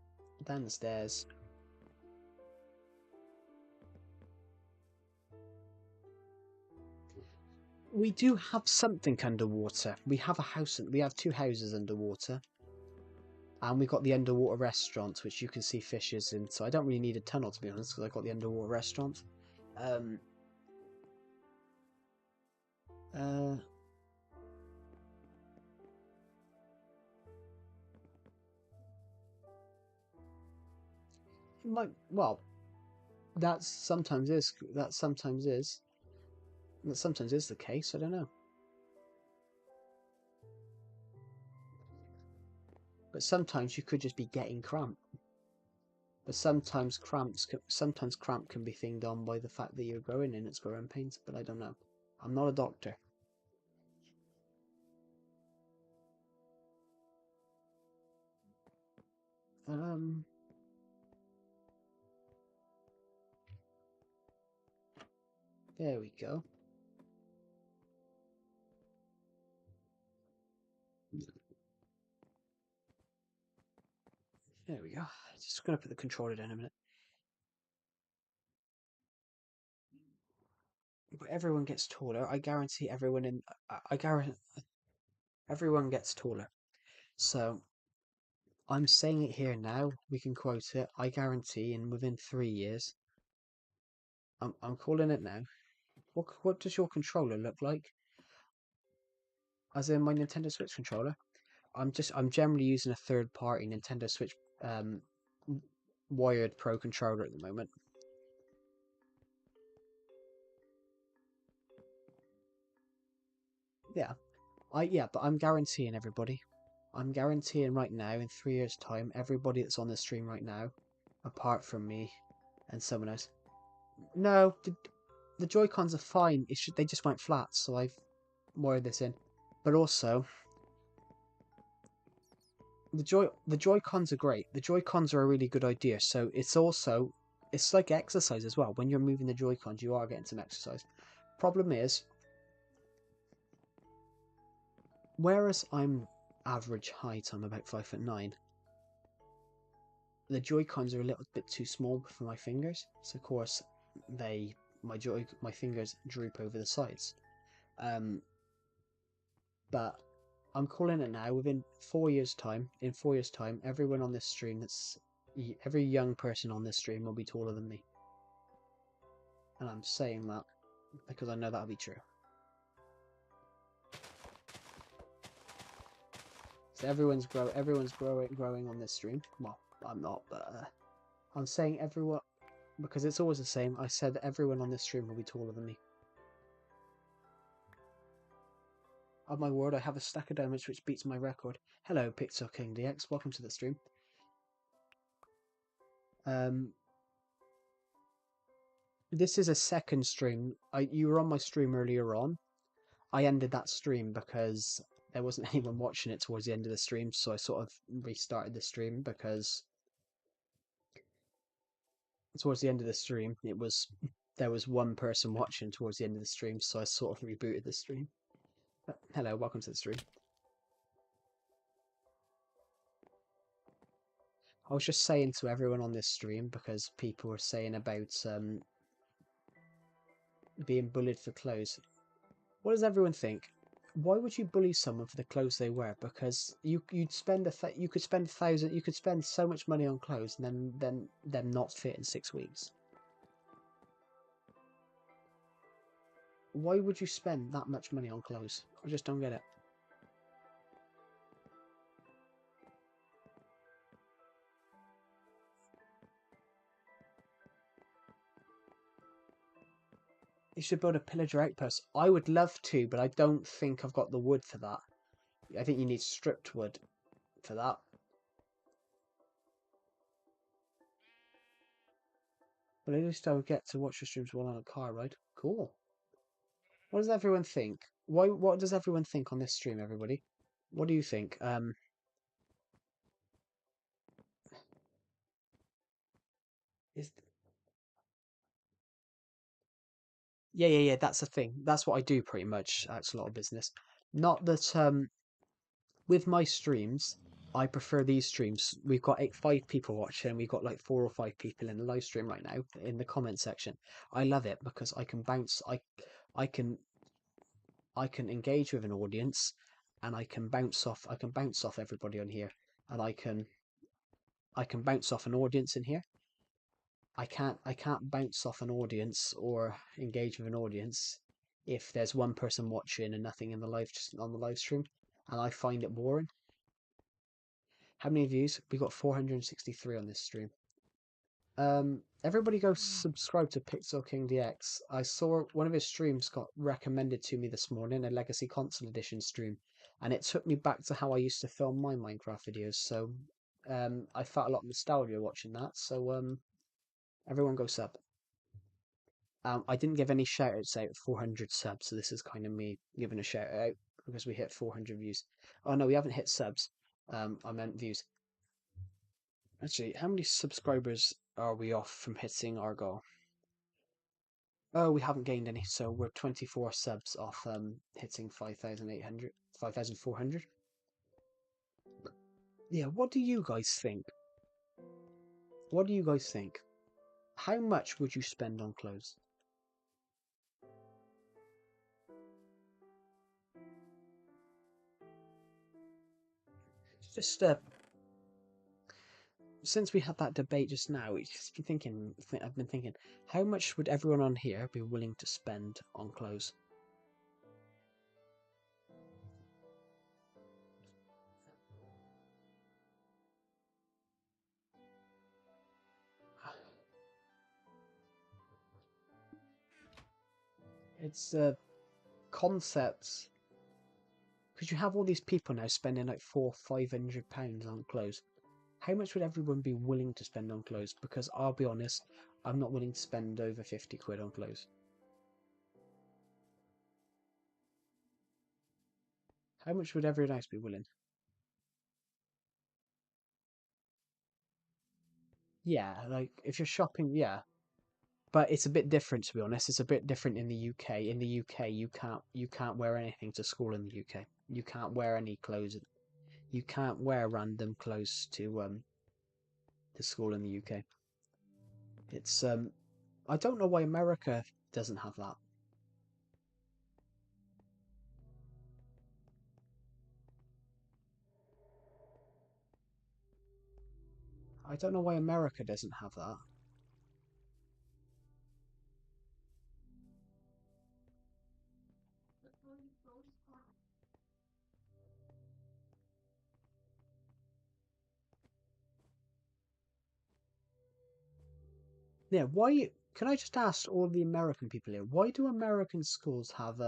Down the stairs. We do have something underwater. We have a house. We have 2 houses underwater. And we've got the underwater restaurant, which you can see fishes in. So I don't really need a tunnel, to be honest, because I've got the underwater restaurant. Um, uh, well, that sometimes is. That sometimes is the case. I don't know. But sometimes you could just be getting cramp. But sometimes cramp can be thinged on by the fact that you're growing and it's growing pains. But I don't know. I'm not a doctor. Um, there we go. There we go. Just gonna put the controller down a minute. But everyone gets taller. I guarantee everyone in. I guarantee everyone gets taller. So I'm saying it here now. We can quote it. I guarantee, in within 3 years, I'm calling it now. What does your controller look like? As in my Nintendo Switch controller. I'm generally using a third party Nintendo Switch um wired Pro controller at the moment. Yeah. But I'm guaranteeing everybody. I'm guaranteeing right now in 3 years' time, everybody that's on the stream right now, apart from me and someone else. No, the Joy-Cons are fine. They just went flat, so I've wired this in. But also, the Joy-Cons are great. The Joy-Cons are a really good idea. So it's like exercise as well. When you're moving the Joy-Cons, you are getting some exercise. Problem is, whereas I'm average height, I'm about 5'9", the Joy-Cons are a little bit too small for my fingers. So of course, my fingers droop over the sides. But I'm calling it now. Within 4 years' time, everyone on this stream every young person on this stream will be taller than me. And I'm saying that because I know that'll be true. So everyone's growing on this stream. Well, I'm not, but I'm saying everyone because it's always the same. I said everyone on this stream will be taller than me. Oh my word, I have a stack of damage which beats my record. Hello, Pixel King DX. Welcome to the stream. This is a second stream. You were on my stream earlier on. I ended that stream because there wasn't anyone watching it towards the end of the stream, so I sort of restarted the stream because towards the end of the stream there was one person watching towards the end of the stream, so I sort of rebooted the stream. Hello, welcome to the stream. I was just saying to everyone on this stream because people were saying about being bullied for clothes. What does everyone think? Why would you bully someone for the clothes they wear? Because you could spend so much money on clothes and then them not fit in 6 weeks. Why would you spend that much money on clothes? I just don't get it. You should build a pillager outpost. I would love to, but I don't think I've got the wood for that. I think you need stripped wood for that. But at least I would get to watch your streams while on a car ride. Cool. What does everyone think? What does everyone think on this stream, everybody? What do you think? Is yeah, that's the thing. That's what I do pretty much. That's a lot of business. Not that with my streams, I prefer these streams. We've got 5 people watching. We've got like 4 or 5 people in the live stream right now in the comment section. I love it because I can bounce. I can I can engage with an audience, and I can bounce off. I can bounce off everybody on here, and I can bounce off an audience in here. I can't bounce off an audience or engage with an audience if there's one person watching and nothing in the live just on the live stream, and I find it boring. How many views? We got 463 on this stream. Everybody go subscribe to Pixel King DX. I saw one of his streams got recommended to me this morning, a Legacy Console Edition stream, and it took me back to how I used to film my Minecraft videos. So, I felt a lot of nostalgia watching that. So, everyone go sub. I didn't give any shout outs out at 400 subs, so this is kind of me giving a shout out because we hit 400 views. Oh no, we haven't hit subs. I meant views. Actually, how many subscribers are we off from hitting our goal? Oh, we haven't gained any, so we're 24 subs off hitting 5,800, 5,400. Yeah, what do you guys think? What do you guys think? How much would you spend on clothes? Just since we had that debate just now, I've been thinking, how much would everyone on here be willing to spend on clothes? It's concepts, because you have all these people now spending like £400-500 on clothes. How much would everyone be willing to spend on clothes? Because I'll be honest, I'm not willing to spend over 50 quid on clothes. How much would everyone else be willing? Yeah, like if you're shopping, yeah. But it's a bit different, to be honest. It's a bit different in the UK. In the UK, you can't wear anything to school in the UK. You can't wear any clothes. You can't wear random clothes to school in the UK. It's I don't know why America doesn't have that. I don't know why America doesn't have that. Yeah, why? Can I just ask all the American people here? Why do American schools have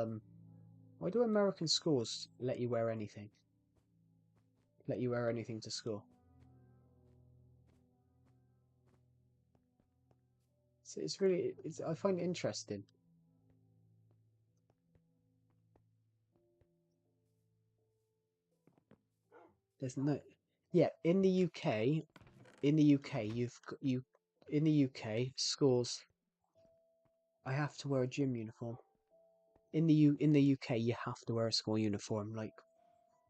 Why do American schools let you wear anything? Let you wear anything to school? It's really I find it interesting. There's no, yeah. In the UK, in the UK schools. I have to wear a gym uniform. In the UK, you have to wear a school uniform. Like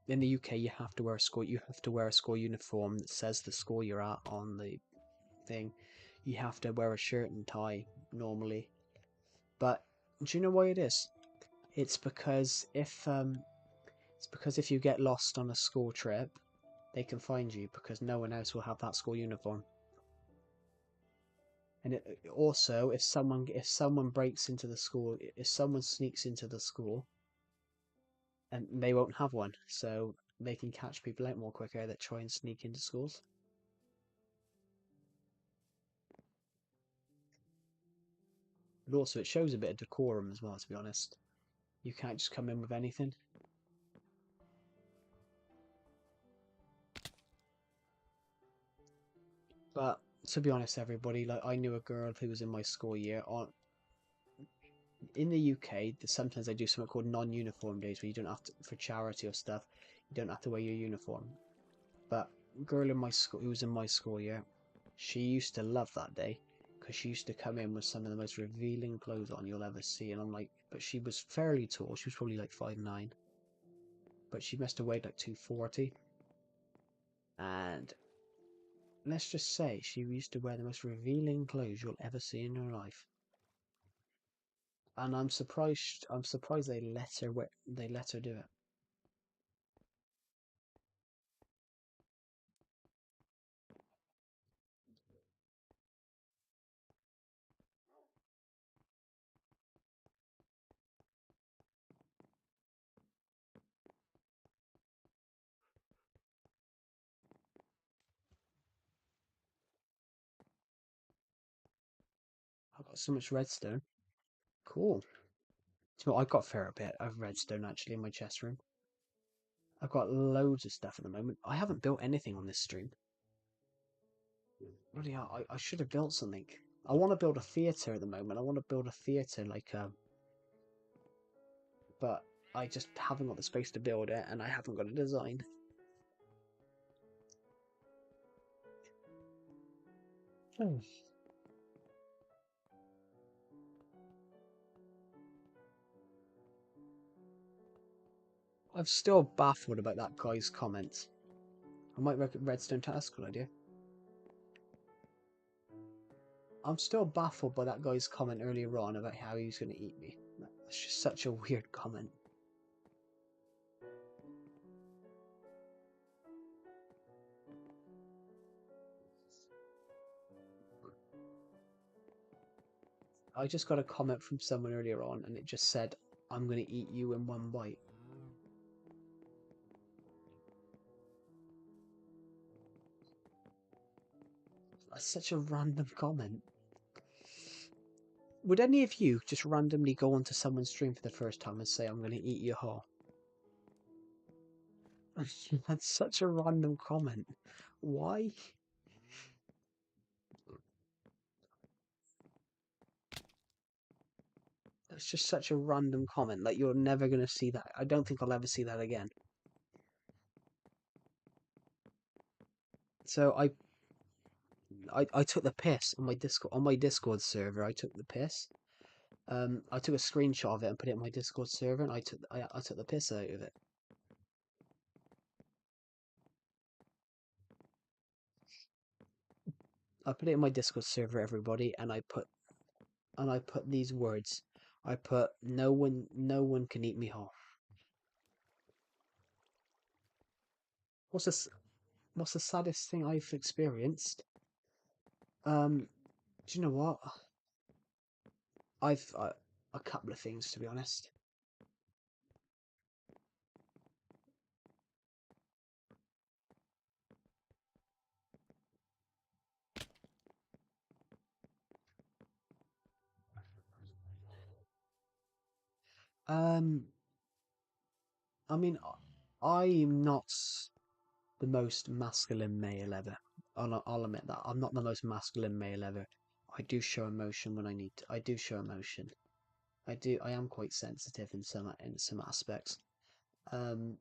in the UK, you have to wear a school uniform that says the school you're at on the thing. You have to wear a shirt and tie normally. But do you know why it is? It's because if you get lost on a school trip, they can find you because no one else will have that school uniform. And also, if someone breaks into the school, if someone sneaks into the school, and they won't have one, so they can catch people out more quicker that try and sneak into schools. But also, it shows a bit of decorum as well. To be honest, you can't just come in with anything. But to be honest, everybody, like I knew a girl who was in my school year. On in the UK, sometimes they do something called non-uniform days where you don't have to, for charity or stuff, you don't have to wear your uniform. But a girl in my school who was in my school year, she used to love that day because she used to come in with some of the most revealing clothes on you'll ever see. And I'm like, but she was fairly tall. She was probably like 5'9", but she must have weighed like 240. And let's just say she used to wear the most revealing clothes you'll ever see in your life. And I'm surprised. I'm surprised they let her. They let her do it. I've got so much redstone. Cool. So I've got a fair bit of redstone actually in my chest room. I've got loads of stuff at the moment. I haven't built anything on this stream. Bloody hell, I should have built something. I want to build a theatre at the moment. I want to build a theatre but I just haven't got the space to build it, and I haven't got a design. Hmm. I'm still baffled about that guy's comments. I might reckon redstone task idea. I'm still baffled by that guy's comment earlier on about how he was going to eat me. That's just such a weird comment. I just got a comment from someone earlier on, and it just said, "I'm going to eat you in one bite." That's such a random comment. Would any of you just randomly go onto someone's stream for the first time and say, "I'm going to eat you whole"? That's such a random comment. Why? That's just such a random comment. Like, you're never going to see that. I don't think I'll ever see that again. So I took the piss on my Discord server. I took the piss. I took a screenshot of it and put it in my Discord server, and I took the piss out of it. I put it in my Discord server, everybody, and I put these words. I put, no one can eat me whole. What's this? What's the saddest thing I've experienced? Do you know what? I've a couple of things, to be honest. Um, I mean, I'm not the most masculine male ever. I'll admit that I'm not the most masculine male ever. I do show emotion when I need to. I do show emotion. I do. I am quite sensitive in some aspects. Um,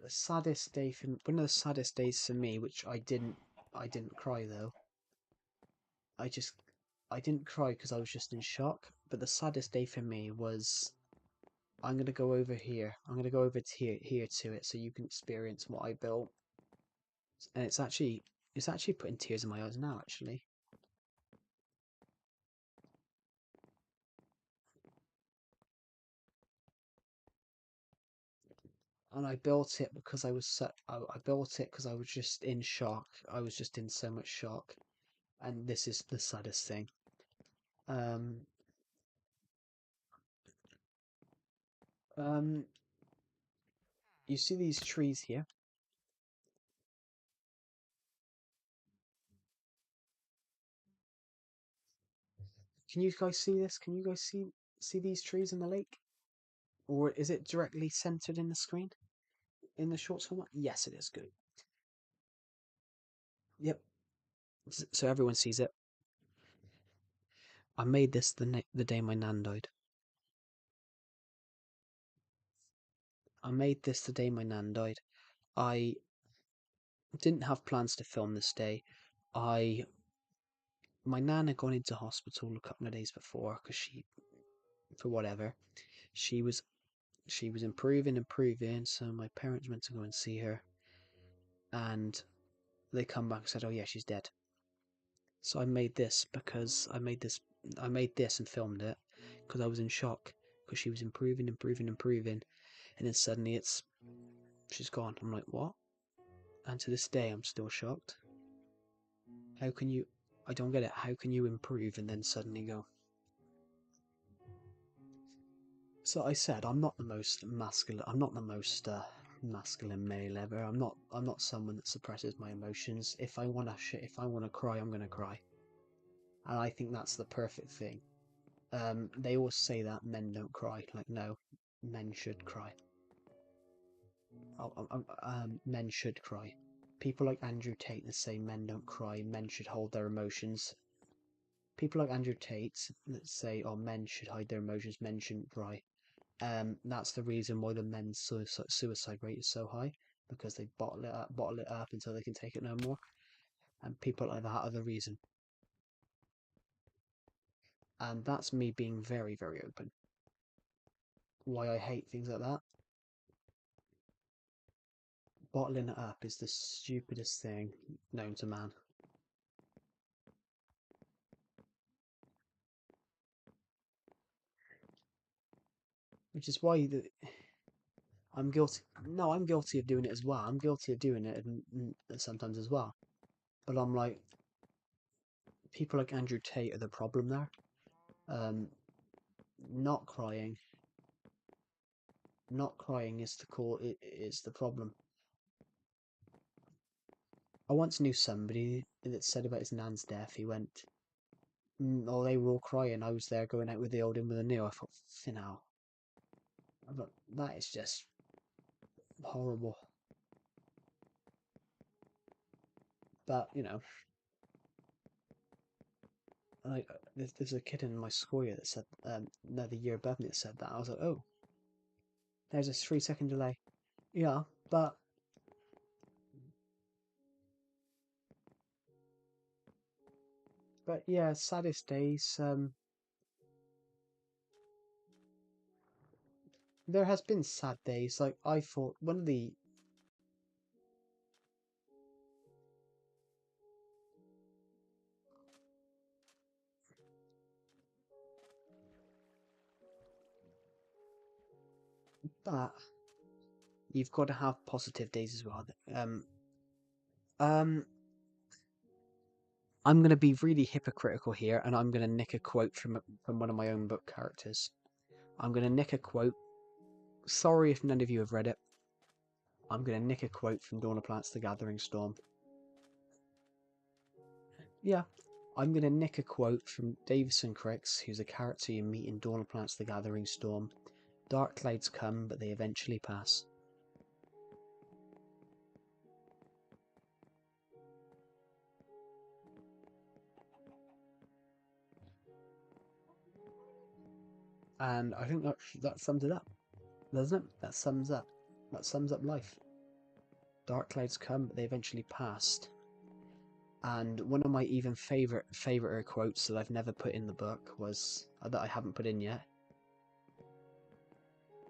the saddest day for one of the saddest days for me, which I didn't cry though. I just I didn't cry because I was just in shock. But the saddest day for me was, I'm gonna go over here. I'm gonna go over to here to it so you can experience what I built. And it's actually putting tears in my eyes now. Actually, and I built it because I built it because I was just in shock. I was just in so much shock, and this is the saddest thing. Um, um, you see these trees here? Can you guys see this? Can you guys see these trees in the lake? Or is it directly centered in the screen? In the short format, yes, it is good. Yep. So everyone sees it. I made this the day my nan died. I made this the day my nan died. I didn't have plans to film this day. My nan had gone into hospital a couple of days before because for whatever, she was improving. So my parents went to go and see her, and they come back and said, "Oh yeah, she's dead." So I made this and filmed it because I was in shock because she was improving, and then suddenly she's gone. I'm like, what? And to this day, I'm still shocked. How can you? I don't get it. How can you improve and then suddenly go? So I said, I'm not the most masculine. I'm not the most masculine male ever. I'm not. I'm not someone that suppresses my emotions. If I wanna cry, I'm gonna cry. And I think that's the perfect thing. They always say that men don't cry. Like, no, men should cry. Men should cry. People like Andrew Tate that say men don't cry, men should hold their emotions. People like Andrew Tate that say, oh, men should hide their emotions, men shouldn't cry. That's the reason why the men's suicide rate is so high, because they bottle it up until they can take it no more. And people like that are the reason. And that's me being very, very open. Why I hate things like that. Bottling it up is the stupidest thing known to man. Which is why I'm guilty. No, I'm guilty of doing it as well. I'm guilty of doing it sometimes as well. But I'm like, people like Andrew Tate are the problem there. Um, not crying, not crying is is the problem. I once knew somebody that said about his nan's death. He went, "Oh, they were all crying. I was there going out with the old and with the new." I thought, "Thin out." But that is just horrible. But you know, like there's a kid in my school year that said, no, the year above me that said that. I was like, oh, there's a 3 second delay. Yeah, but yeah, saddest days. There has been sad days. Like I thought one of the but you've got to have positive days as well. Um, I'm gonna be really hypocritical here, and I'm gonna nick a quote from one of my own book characters. I'm gonna nick a quote. Sorry if none of you have read it. I'm gonna nick a quote from Dawn of Plants: The Gathering Storm. Yeah, I'm gonna nick a quote from Davison Cricks, who's a character you meet in Dawn of Plants: The Gathering Storm. Dark clouds come, but they eventually pass. And I think that sums it up, doesn't it? That sums up life. Dark clouds come, but they eventually pass. And one of my even favorite quotes that I've never put in the book was that I haven't put in yet.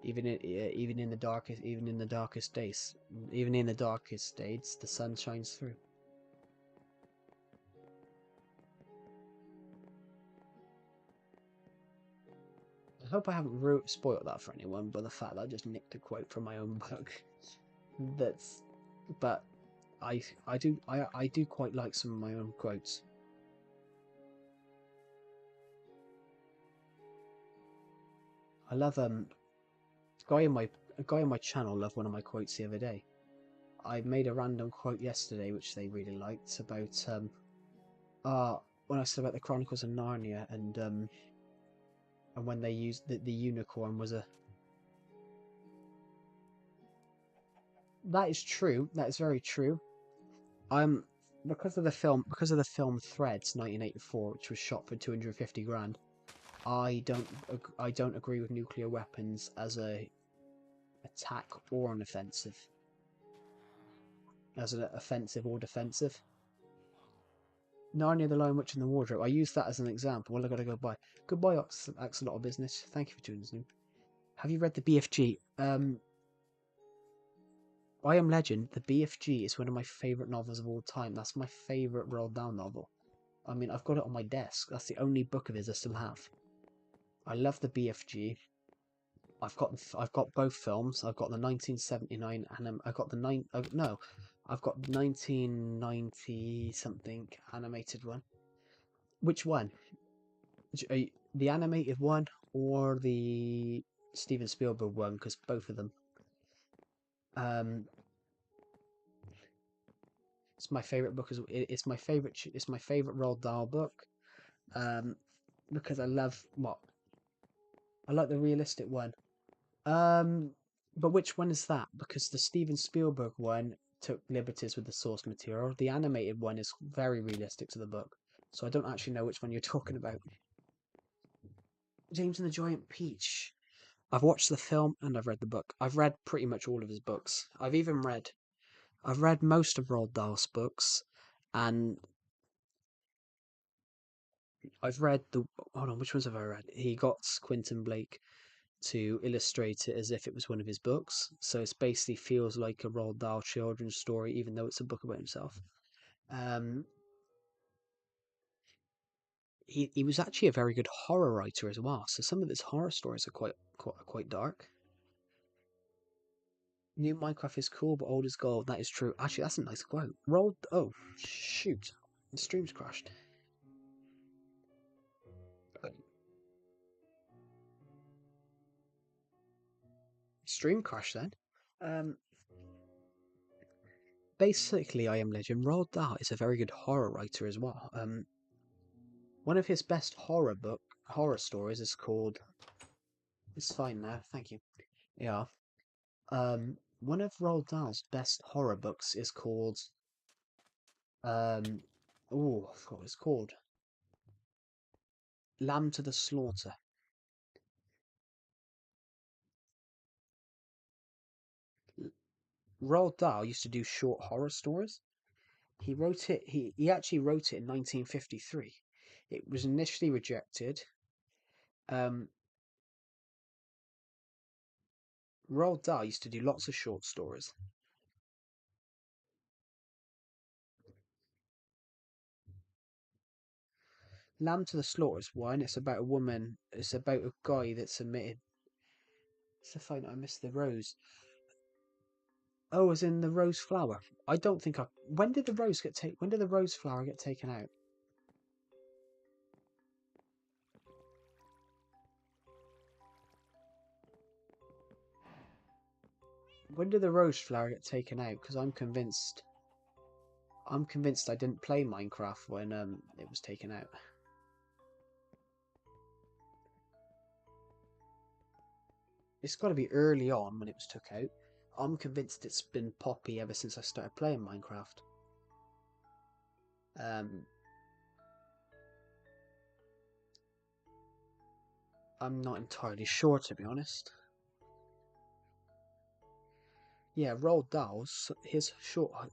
Even in the darkest days, the sun shines through. I hope I haven't spoiled that for anyone by the fact that I just nicked a quote from my own book. That's, but I do quite like some of my own quotes. I love a guy on my channel loved one of my quotes the other day. I made a random quote yesterday which they really liked about when I said about the Chronicles of Narnia and when they used the unicorn was a That is true. That is very true. I'm because of the film Threads 1984, which was shot for 250 grand. I don't agree with nuclear weapons as a attack or an offensive, as an offensive or defensive. Narnia the Lion Witch and the Wardrobe. I use that as an example. Well, I gotta go by. Goodbye, Axolotl Business. Thank you for doing this. Have you read the BFG? I Am Legend. The BFG is one of my favourite novels of all time. That's my favourite Roald Dahl novel. I mean, I've got it on my desk. That's the only book of his I still have. I love the BFG. I've got both films. I've got the 1979 I got the no, I've got the 1990 something animated one. Which one? The animated one or the Steven Spielberg one? Because both of them. Um, it's my favorite book. It's my favorite. It's my favorite Roald Dahl book. Um, because I like the realistic one. Um, but which one is that? Because the Steven Spielberg one took liberties with the source material. The animated one is very realistic to the book. So I don't actually know which one you're talking about. James and the Giant Peach. I've watched the film and I've read the book. I've read pretty much all of his books. I've read most of Roald Dahl's books, and I've read the. Hold on, which ones have I read? He got Quentin Blake to illustrate it as if it was one of his books. So it basically feels like a Roald Dahl children's story, even though it's a book about himself. Um, he was actually a very good horror writer as well. So some of his horror stories are quite dark. New Minecraft is cool, but old is gold. That is true. Actually, that's a nice quote. Rolled. Oh, shoot. The stream's crashed. Stream crashed then. Um, basically, I Am Legend. Roald Dahl is a very good horror writer as well. One of his best horror stories is called. It's fine now. Thank you. Yeah. One of Roald Dahl's best horror books is called. Um, oh, I forgot what it's called. Lamb to the Slaughter. Roald Dahl used to do short horror stories. He wrote it. He actually wrote it in 1953. It was initially rejected. Um, Roald Dahl used to do lots of short stories. Lamb to the Slaughter is one. It's about a woman. It's about a guy that's admitted. It's the fact I missed the rose. Oh, as in the rose flower. I don't think I. When did the rose get taken? When did the rose flower get taken out? When did the rose flower get taken out? Because I'm convinced. I'm convinced I didn't play Minecraft when it was taken out. It's got to be early on when it was took out. I'm convinced it's been poppy ever since I started playing Minecraft. Um, I'm not entirely sure, to be honest. Yeah, Roald Dahl's his short.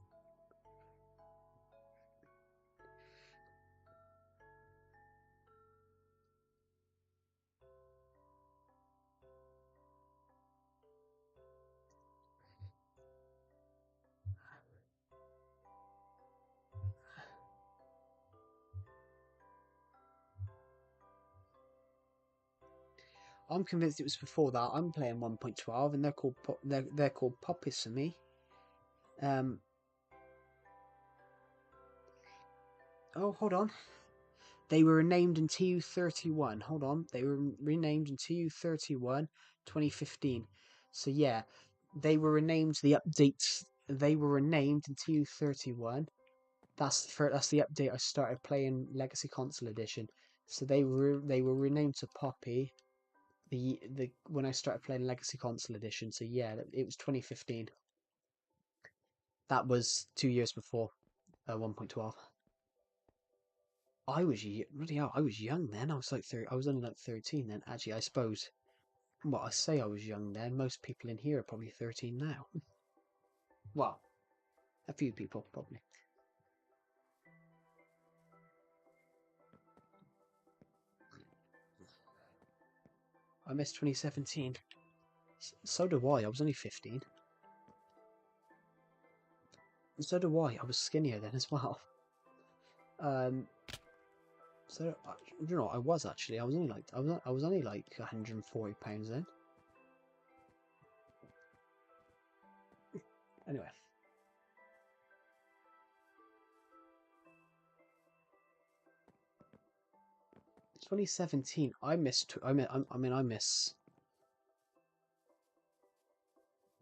I'm convinced it was before that. I'm playing 1.12, and they're called poppies to me. Um. Oh, hold on. They were renamed in TU31. Hold on. They were renamed in TU31 2015. So yeah, they were renamed the updates. They were renamed in TU31. That's the update I started playing Legacy Console Edition. So they were renamed to Poppy. The when I started playing Legacy Console Edition. So yeah, it was 2015. That was 2 years before 1.12. Bloody hell, I was young then. I was like 30, I was only like 13 then. Actually, I suppose. Well, I say I was young then. Most people in here are probably 13 now. Well, a few people probably. I missed 2017. So do I. I was only 15. So do I. I was skinnier then as well. So you know, I was actually. I was only like I was only like 140 pounds then. Anyway, 2017. I missed. I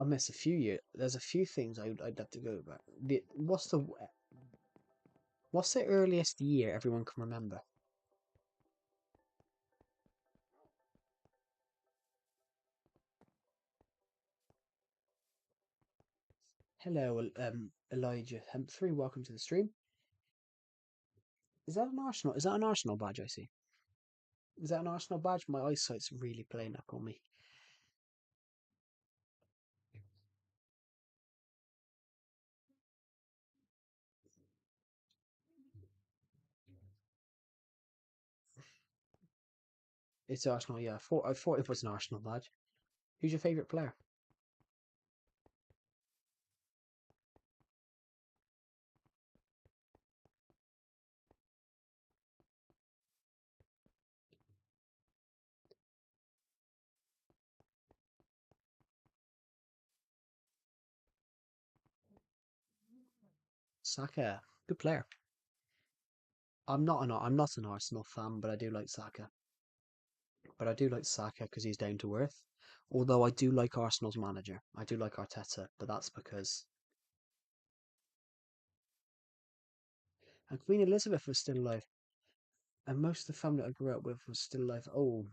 miss a few years. There's a few things I'd have to go back. What's the earliest year everyone can remember? Hello, Elijah Hemp3. Welcome to the stream. Is that an Arsenal? Is that an Arsenal badge I see? Is that an Arsenal badge? My eyesight's really playing up on me. It's Arsenal, yeah. I thought it was an Arsenal badge. Who's your favourite player? Saka. Good player. I'm not an Arsenal fan, but I do like Saka. But I do like Saka because he's down to earth. Although I do like Arsenal's manager. I do like Arteta, but that's because and Queen Elizabeth was still alive. And most of the family I grew up with was still alive. Oh,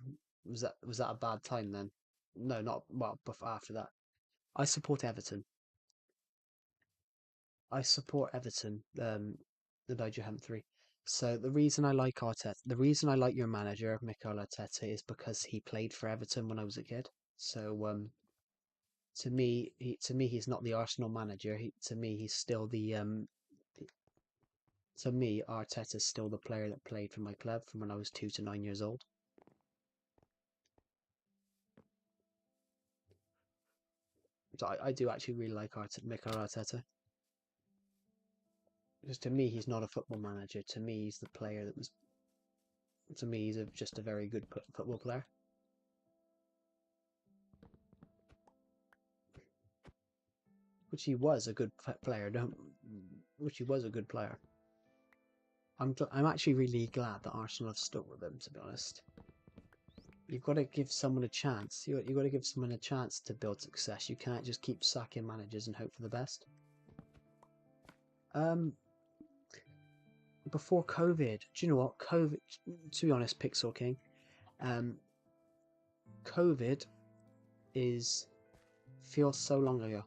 was that a bad time then? No, not well, but after that. I support Everton. I support Everton, the Niger Hemp 3. So the reason I like your manager, Mikel Arteta, is because he played for Everton when I was a kid. So to me, he's not the Arsenal manager. To me, he's still to me, Arteta's still the player that played for my club from when I was 2 to 9 years old. So I do actually really like Mikel Arteta. Because to me, he's not a football manager. To me, he's the player that was. To me, he's just a very good football player. Which he was a good player. Which he was a good player. I'm actually really glad that Arsenal have stuck with him. To be honest, you've got to give someone a chance. You've got to give someone a chance to build success. You can't just keep sacking managers and hope for the best. Before COVID, do you know what? COVID, to be honest, Pixel King, COVID feels so long ago.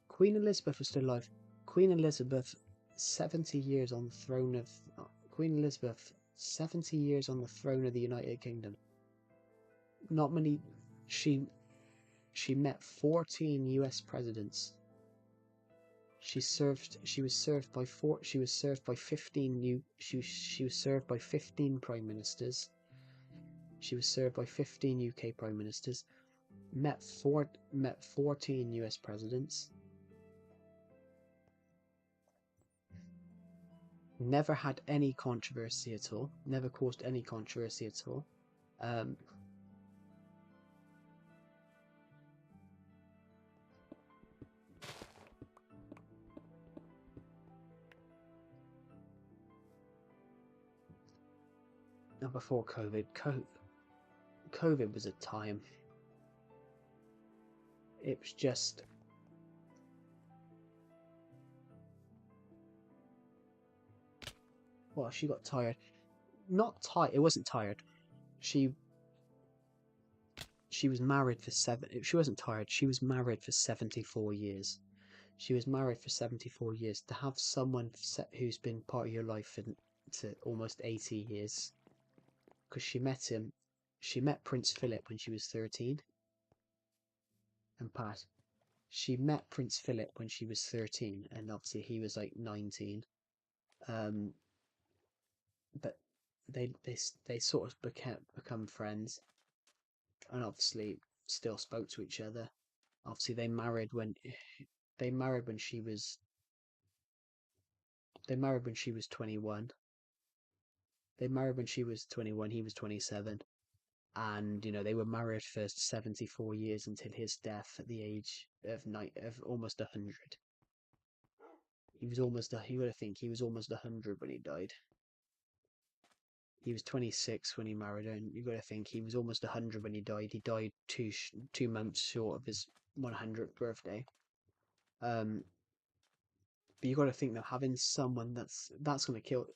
Queen Elizabeth was still alive. Queen Elizabeth, 70 years on the throne of Queen Elizabeth, 70 years on the throne of the United Kingdom. Not many. She met 14 U.S. presidents. She was served by 15 she was served by 15 prime ministers. She was served by 15 UK prime ministers. Met 14 US presidents. Never had any controversy at all. Never caused any controversy at all. Before COVID, COVID was a time. It was just. Well, she got tired. Not tired. It wasn't tired. She was married for She wasn't tired. She was married for 74 years. She was married for 74 years. To have someone who's been part of your life to almost 80 years, because she met Prince Philip when she was 13, and Pat, she met Prince Philip when she was 13, and obviously he was like 19. Um, but they sort of become friends, and obviously still spoke to each other. Obviously, they married when she was they married when she was 21. They married when she was 21. He was 27, and they were married for 74 years until his death at the age of almost 100. He was almost you got to think he was almost 100 when he died. He was 26 when he married her, and you got to think he was almost 100 when he died. He died 2 months short of his 100th birthday. Um, but you got to think that having someone that's going to kill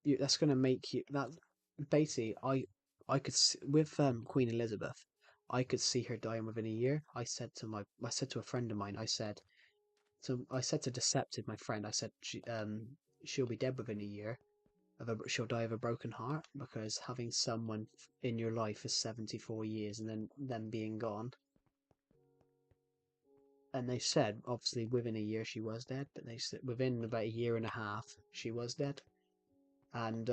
you, that's going to make you that basically I could see, with Queen Elizabeth, I could see her dying within a year. I said to a friend of mine, I said to Deceptive, my friend, I said she'll be dead within a year. She'll die of a broken heart, because having someone in your life for 74 years and then them being gone. And they said obviously within a year she was dead, but they said within about a year and a half she was dead. And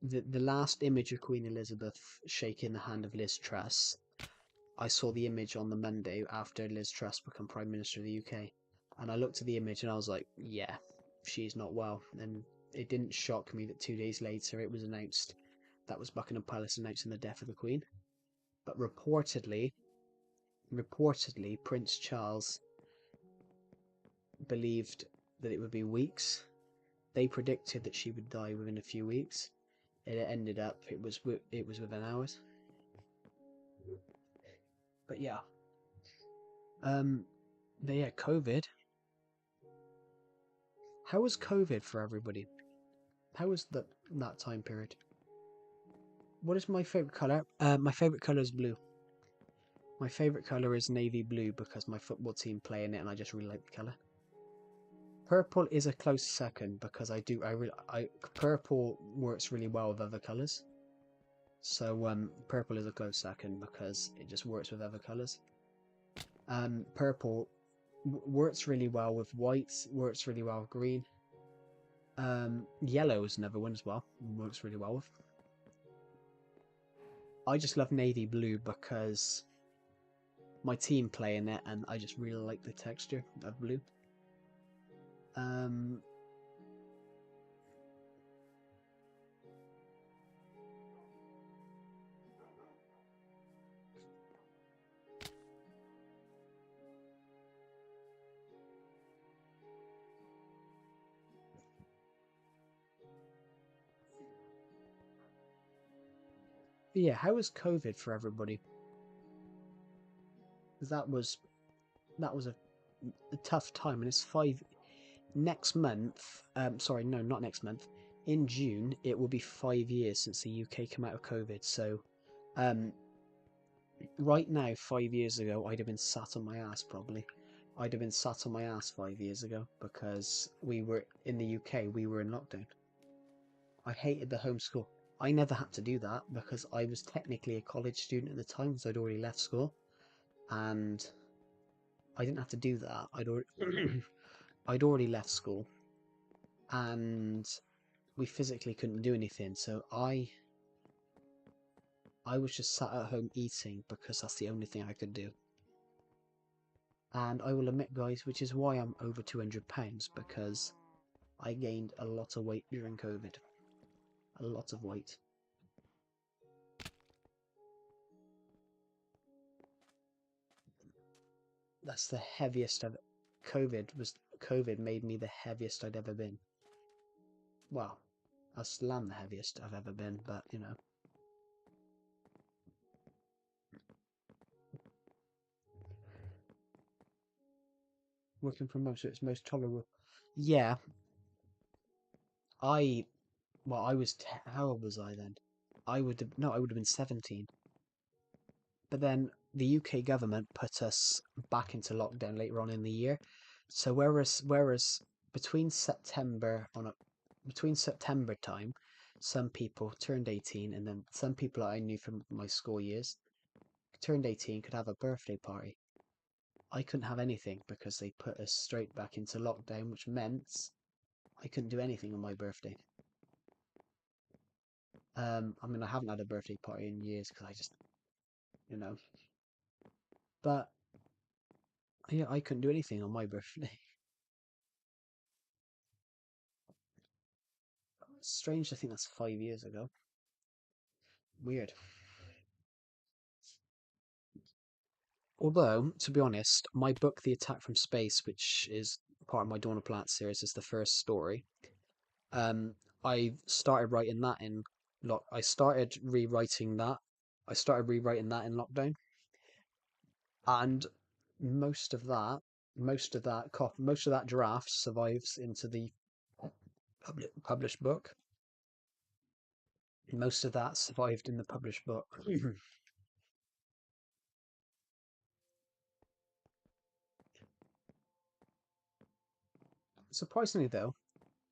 the last image of Queen Elizabeth shaking the hand of Liz Truss, I saw the image on the Monday after Liz Truss became Prime Minister of the UK, and I looked at the image and I was like, yeah, she's not well. And it didn't shock me that 2 days later it was announced that was Buckingham Palace announcing the death of the Queen. But reportedly, Prince Charles believed that it would be weeks. They predicted that she would die within a few weeks. It ended up it was within hours. But yeah, but yeah, COVID. How was COVID for everybody? How was that time period? What is my favorite color? My favorite color is blue. My favorite color is navy blue because my football team play in it, and I just really like the color. Purple is a close second because purple works really well with other colors. So purple is a close second because it just works with other colors. Purple works really well with white, works really well with green. Yellow is another one as well, works really well with. I just love navy blue because my team play in it, and I just really like the texture of blue. But yeah, how was COVID for everybody? That was a tough time, and it's next month. Sorry, no, not next month. In June, it will be 5 years since the UK came out of COVID. So, right now, 5 years ago, I'd have been sat on my ass probably. I'd have been sat on my ass 5 years ago because we were in the UK. We were in lockdown. I hated the homeschool. I never had to do that because I was technically a college student at the time, so I'd already left school, and I didn't have to do that. I'd already left school, and we physically couldn't do anything. So I was just sat at home eating because that's the only thing I could do. And I will admit, guys, which is why I'm over 200 pounds, because I gained a lot of weight during COVID. A lot of weight. That's the heaviest I've... COVID made me the heaviest I'd ever been. Well, I slam the heaviest I've ever been, but working from home, so it's most tolerable. Yeah, I was how old was I then? I would have been 17. But then the UK government put us back into lockdown later on in the year. So whereas between between September time, some people turned 18, and then some people I knew from my school years turned 18 could have a birthday party. I couldn't have anything because they put us straight back into lockdown, which meant I couldn't do anything on my birthday. I mean, I haven't had a birthday party in years because I just, you know, but yeah, I couldn't do anything on my birthday. Strange, I think that's 5 years ago. Weird. Although, to be honest, my book, The Attack from Space, which is part of my Dawn of Planet series, is the first story. Um, I started writing that in lock. I started rewriting that. I started rewriting that in lockdown, and most of that, most of that draft survives into the published book. Most of that survived in the published book. Surprisingly, though,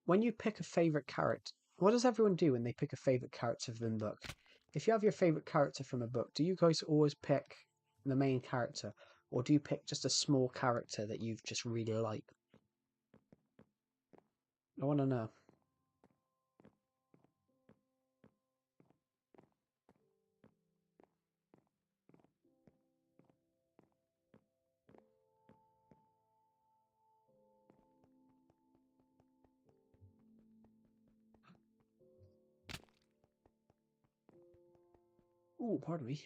when you pick a favorite character, what does everyone do when they pick a favorite character from a book? If you have your favorite character from a book, do you guys always pick the main character, or do you pick just a small character that you've just really like? I want to know. Oh, pardon me.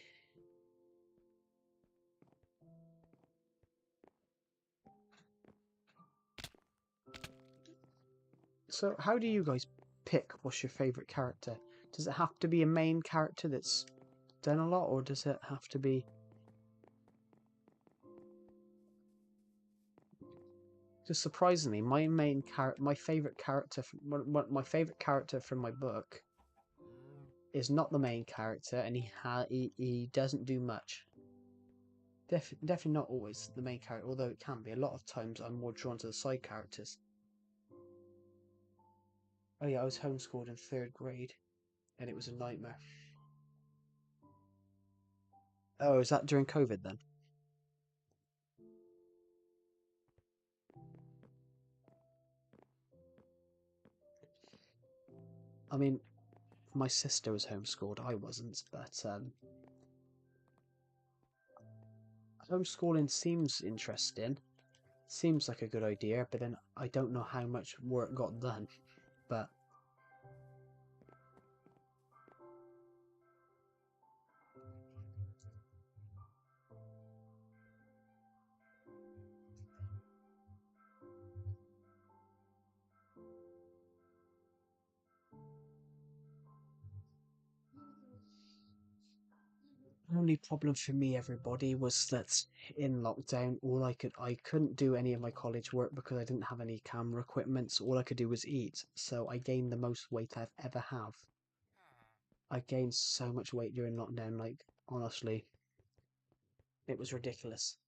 So, how do you guys pick what's your favorite character? Does it have to be a main character that's done a lot, or does it have to be? Because surprisingly, my favorite character, my favorite character from my book is not the main character, and he doesn't do much. Definitely not always the main character, although it can be. A lot of times, I'm more drawn to the side characters. Oh yeah, I was homeschooled in third grade, and it was a nightmare. Oh, is that during COVID then? I mean, my sister was homeschooled. I wasn't, but homeschooling seems interesting. Seems like a good idea, but then I don't know how much work got done. But the only problem for me, everybody, was that in lockdown, I couldn't do any of my college work because I didn't have any camera equipment. So all I could do was eat. So I gained the most weight I've ever have. I gained so much weight during lockdown. Like honestly, it was ridiculous.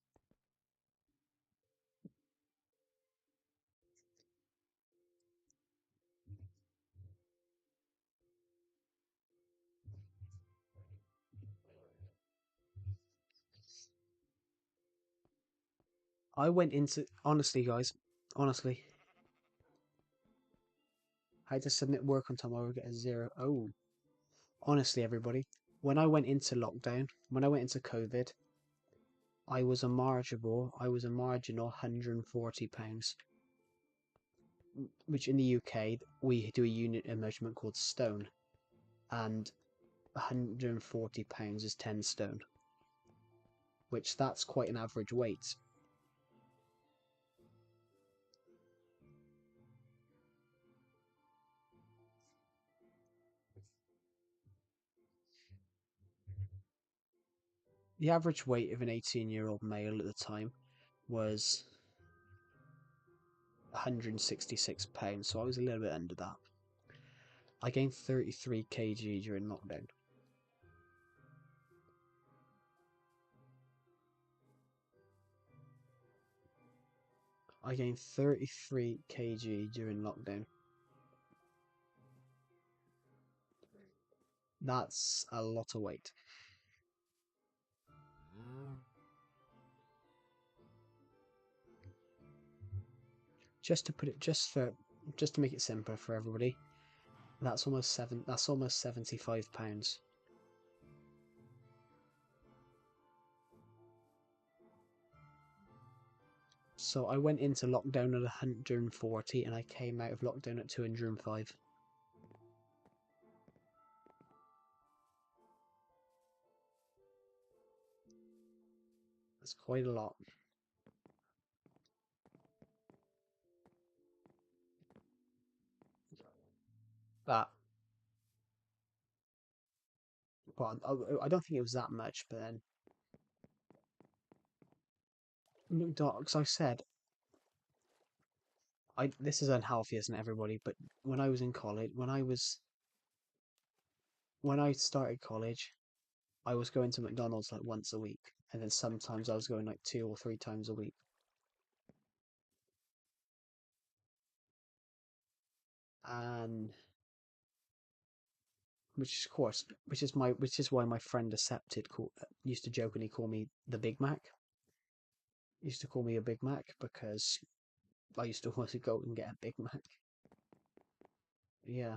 I went into honestly, guys, honestly, I had to submit work on time. I would get a zero. Oh, honestly, everybody, when I went into COVID, I was a marginal £140, which in the UK we do a unit of measurement called stone, and £140 is 10 stone, which that's quite an average weight. The average weight of an 18-year-old male at the time was 166 pounds, so I was a little bit under that. I gained 33 kg during lockdown. I gained 33 kg during lockdown. That's a lot of weight. Just to put it, just to make it simpler for everybody, that's almost 75 pounds. So I went into lockdown at 140 and I came out of lockdown at 205. That's quite a lot. That, but I don't think it was that much. But then, because I said, this is unhealthy, isn't it, everybody? But when I was in college, when I started college, I was going to McDonald's like once a week, and then sometimes I was going like 2 or 3 times a week. And which is why my friend accepted used to jokingly call me the Big Mac. He used to call me a Big Mac because I used to want to go and get a Big Mac. Yeah,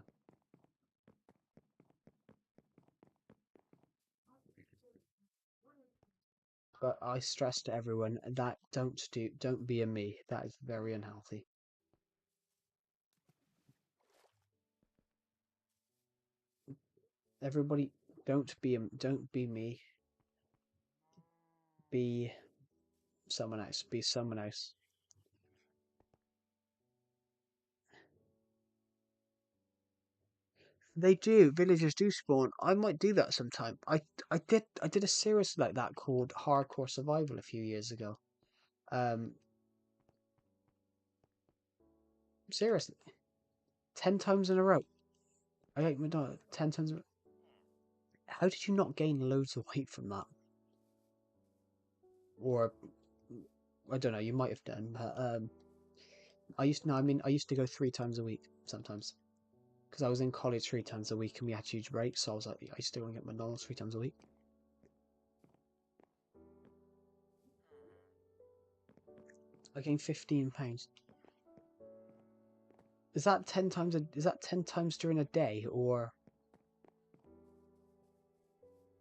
but I stress to everyone that don't be a me. That is very unhealthy. Everybody, don't be me. Be someone else. Be someone else. They do. Villagers do spawn. I might do that sometime. I did a series like that called Hardcore Survival a few years ago. Um, Seriously, 10 times in a row. I ate McDonald's 10 times. How did you not gain loads of weight from that? Or I don't know. You might have done, but I used no. I mean, I used to go 3 times a week sometimes because I was in college 3 times a week and we had huge breaks. So I was like, I used to go and get McDonald's 3 times a week. I gained 15 pounds. Is that 10 times? Is that 10 times during a day, or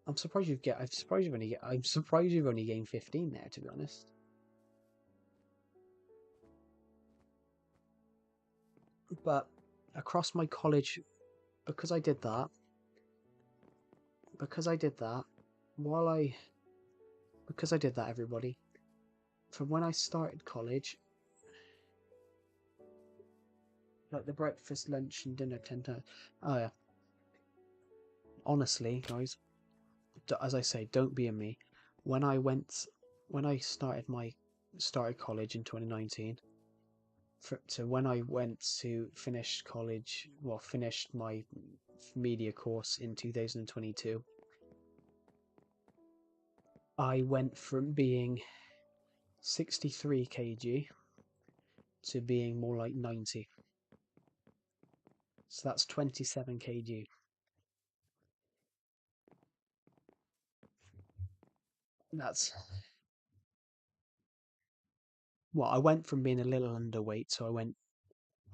I'm surprised you get. I'm surprised you've only gained 15 there. To be honest, but across my college, because I did that, because I did that, while I because I did that, everybody, from when I started college, like the breakfast, lunch, and dinner 10 times. Oh yeah, honestly, guys, as I say, don't be a me. When I went, when I started college in 2019, to when I went to finish college, well, finished my media course in 2022, I went from being 63 kg to being more like 90. So that's 27 kg. That's well, I went from being a little underweight, so I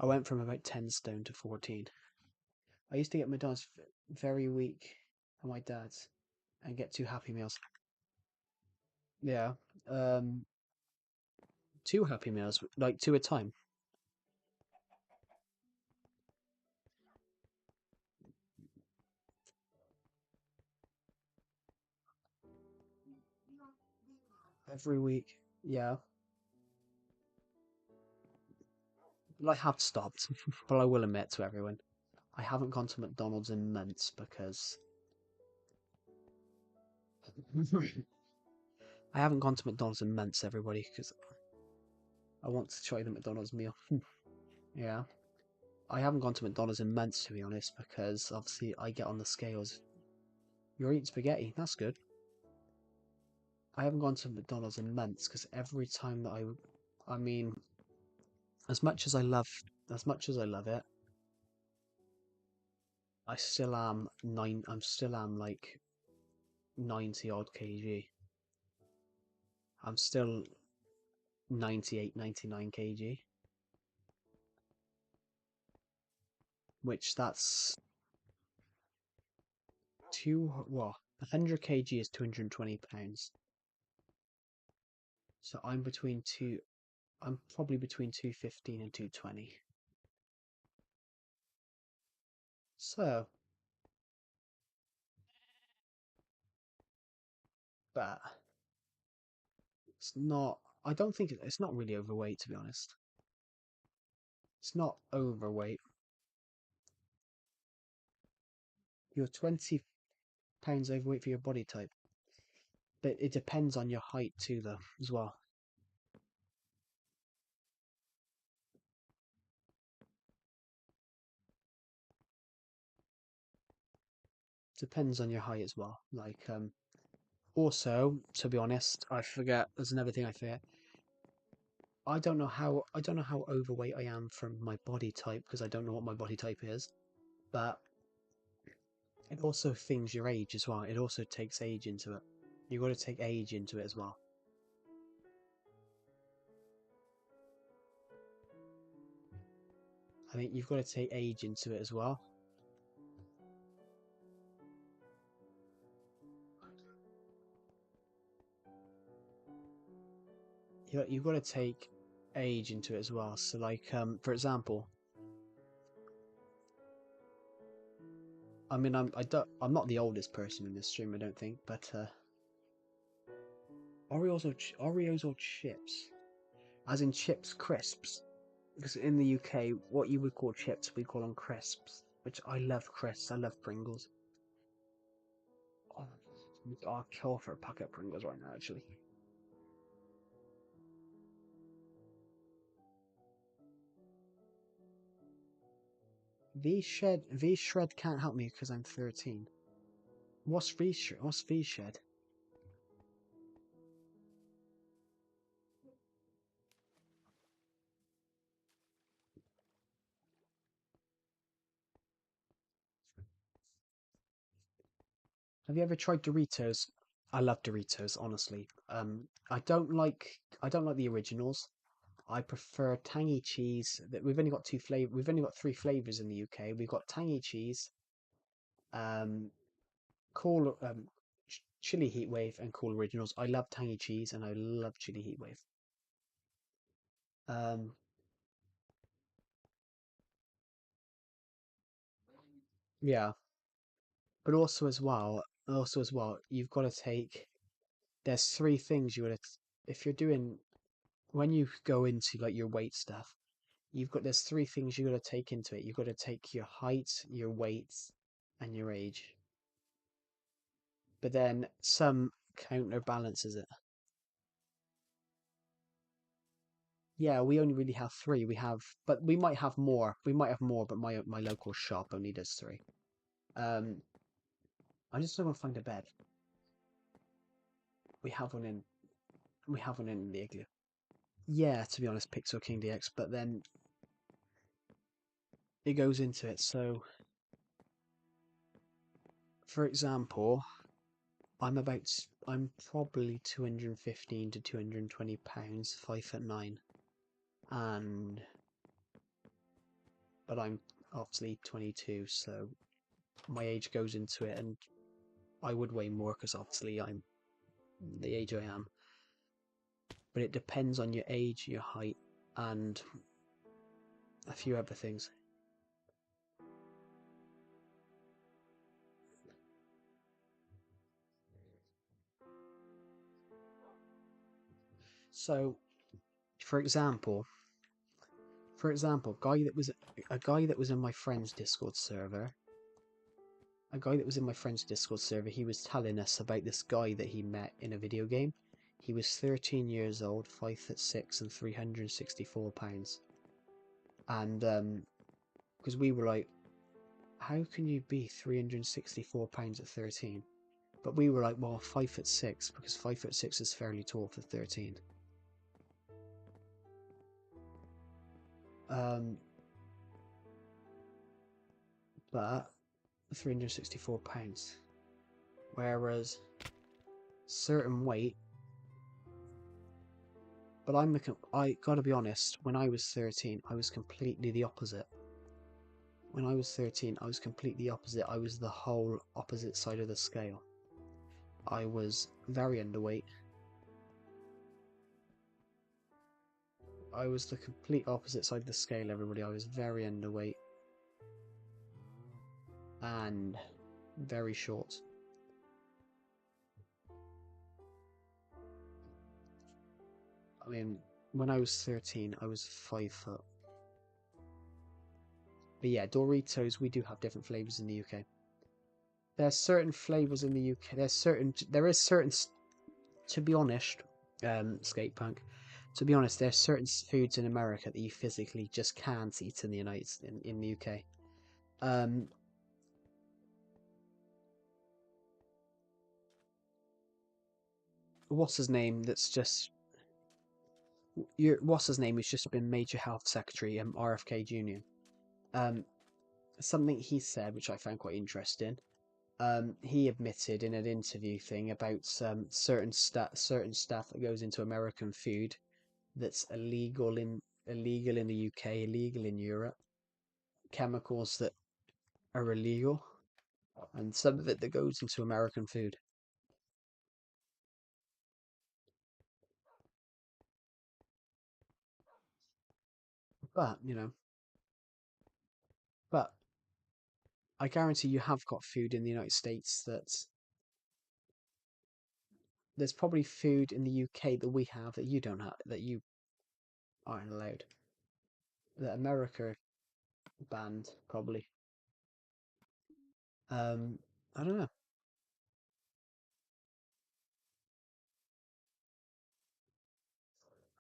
went from about 10 stone to 14. I used to get McDonald's very weak at my dad's and get 2 Happy Meals. Yeah. Um, 2 Happy Meals, like two a time. Every week. Yeah. Well, I have stopped, but I will admit to everyone, I haven't gone to McDonald's in months because I haven't gone to McDonald's in months, everybody, because I want to try the McDonald's meal. Yeah. I haven't gone to McDonald's in months, to be honest, because obviously I get on the scales. You're eating spaghetti. That's good. I haven't gone to McDonald's in months because every time that I mean, as much as I love, it, I still am like 90 odd kg. I'm still 98, 99 kg, which that's 100 kg is 220 pounds. So I'm probably between 215 and 220. So, but it's not, I don't think it's not really overweight, to be honest. It's not overweight. You're 20 pounds overweight for your body type. But it depends on your height too, though, as well. Depends on your height as well. Like, also, to be honest, I forget, there's another thing I forget. I don't know how overweight I am from my body type because I don't know what my body type is. But it also things your age as well. It also takes age into it. You've got to take age into it as well. I think you've got to take age into it as well. You've got to take age into it as well. So, like, for example, I mean, I'm not the oldest person in this stream, I don't think, but Oreos or chips, as in chips crisps, because in the UK, what you would call chips, we call them crisps, which I love crisps. I love Pringles. Oh, I'll kill for a packet of Pringles right now, actually. V Shred can't help me because I'm 13. What's V Shed? Have you ever tried Doritos? I love Doritos, honestly. I don't like the originals. I prefer tangy cheese. That we've only got two flavor. We've only got three flavors in the UK. We've got tangy cheese, um, cool, chili heat wave, and cool originals. I love tangy cheese and I love chili heat wave. Um, yeah, but also as well, you've got to take. There's three things you would if you're doing when you go into like your weight stuff. There's three things you got to take into it. You've got to take your height, your weight, and your age. But then some counterbalances it. Yeah, we only really have three. But we might have more. We might have more, but my local shop only does three. Um, I just don't want to find a bed. We have one in. We have one in the igloo. Yeah, to be honest, Pixel King DX. But then it goes into it. So, for example, I'm probably 215 to 220 pounds, 5'9", and but I'm obviously 22, so my age goes into it, and I would weigh more because obviously I'm the age I am. But it depends on your age, your height, and a few other things. So, for example, guy that was a guy that was in my friend's Discord server. A guy that was in my friend's Discord server. He was telling us about this guy that he met in a video game. He was 13 years old, 5'6", and 364 pounds. And because we were like, how can you be 364 pounds at 13? But we were like, well, 5'6", because 5'6" is fairly tall for 13. But £364. Whereas certain weight, but I gotta be honest, when I was 13, I was completely the opposite. When I was 13, I was completely opposite. I was the whole opposite side of the scale. I was very underweight. I was the complete opposite side of the scale, everybody. I was very underweight. And very short. I mean, when I was 13, I was 5 foot. But yeah, Doritos, we do have different flavors in the UK. There's certain flavors in the UK. There is certain, to be honest, skate punk. To be honest, there's certain foods in America that you physically just can't eat in the in the UK. What's his name? What's his name? Who's just been Major Health Secretary, RFK Jr. Something he said, which I found quite interesting. He admitted in an interview thing about certain stuff that goes into American food that's illegal in the UK, illegal in Europe. Chemicals that are illegal, and some of it that goes into American food. But but I guarantee you have got food in the United States that there's probably food in the UK that we have that you don't have, that you aren't allowed, that America banned probably. I don't know.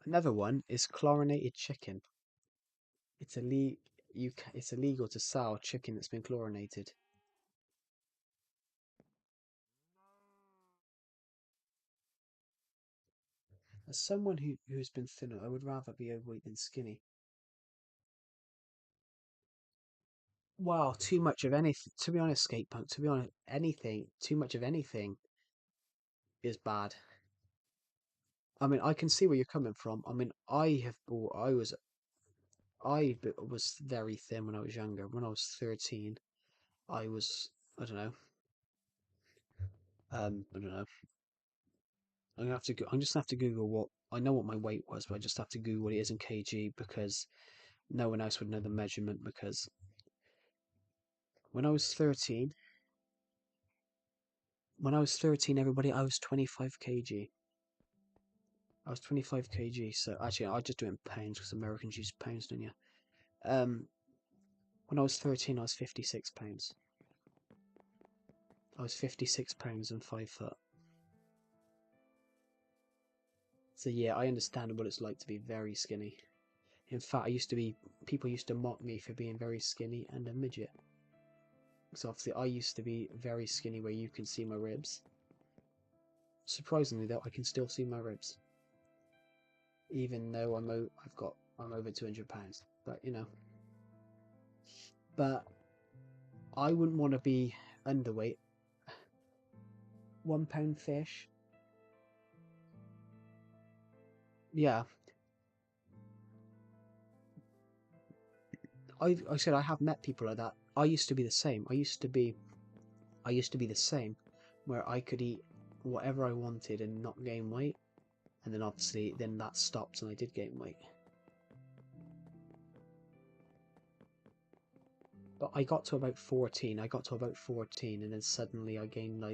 Another one is chlorinated chicken. It's it's illegal to sell chicken that's been chlorinated. As someone who's been thinner, I would rather be overweight than skinny. Well, too much of anything. To be honest, skate punk. To be honest, anything. Too much of anything is bad. I mean, I can see where you're coming from. I mean, I was very thin when I was younger. When I was 13, I was, I don't know. I don't know. I'm just gonna have to Google what I know what my weight was, but I just have to Google what it is in kg because no one else would know the measurement. Because when I was 13, everybody, I was 25 kg. I was 25 kg. So actually, I just do it in pounds because Americans use pounds, don't you? Um, when I was 13, I was 56 pounds. I was 56 pounds and 5 foot. So yeah, I understand what it's like to be very skinny. In fact, people used to mock me for being very skinny and a midget. So obviously, I used to be very skinny, where you can see my ribs. Surprisingly, though, I can still see my ribs, even though I'm over 200 pounds. But but I wouldn't want to be underweight. £1 fish. Yeah, I said I have met people like that. I used to be the same. I used to be the same, where I could eat whatever I wanted and not gain weight, and then obviously then that stopped and I did gain weight. But I got to about 14. And then suddenly I gained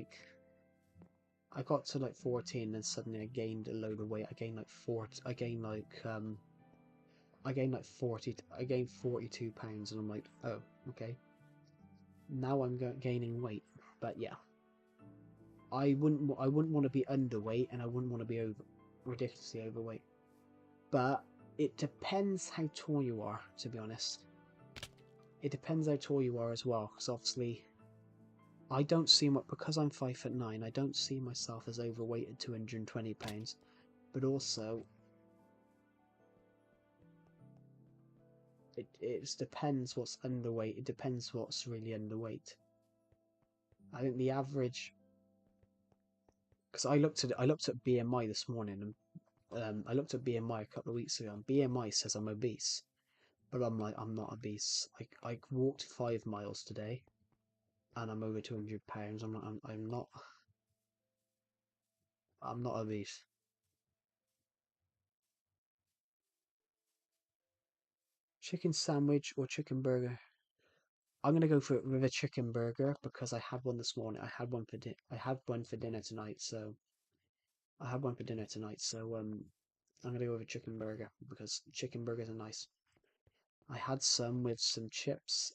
I got to like 14, and then suddenly I gained a load of weight. I gained like 42 pounds, and I'm like, oh, okay. Now I'm gaining weight. But yeah, I wouldn't want to be underweight, and I wouldn't want to be ridiculously overweight. But it depends how tall you are, to be honest. It depends how tall you are as well, because obviously I don't see because I'm 5'9", I don't see myself as overweight at 220 pounds. But also, It depends what's underweight. It depends what's really underweight. I think the average, because I looked at BMI this morning, and I looked at BMI a couple of weeks ago, and BMI says I'm obese, but I'm like, I'm not obese. I walked 5 miles today, and I'm over 200 pounds. I'm not obese. Chicken sandwich or chicken burger? I'm gonna go for it with a chicken burger because I had one this morning. I had one for dinner tonight, so I had one for dinner tonight. So I'm gonna go with a chicken burger because chicken burgers are nice. I had some with some chips.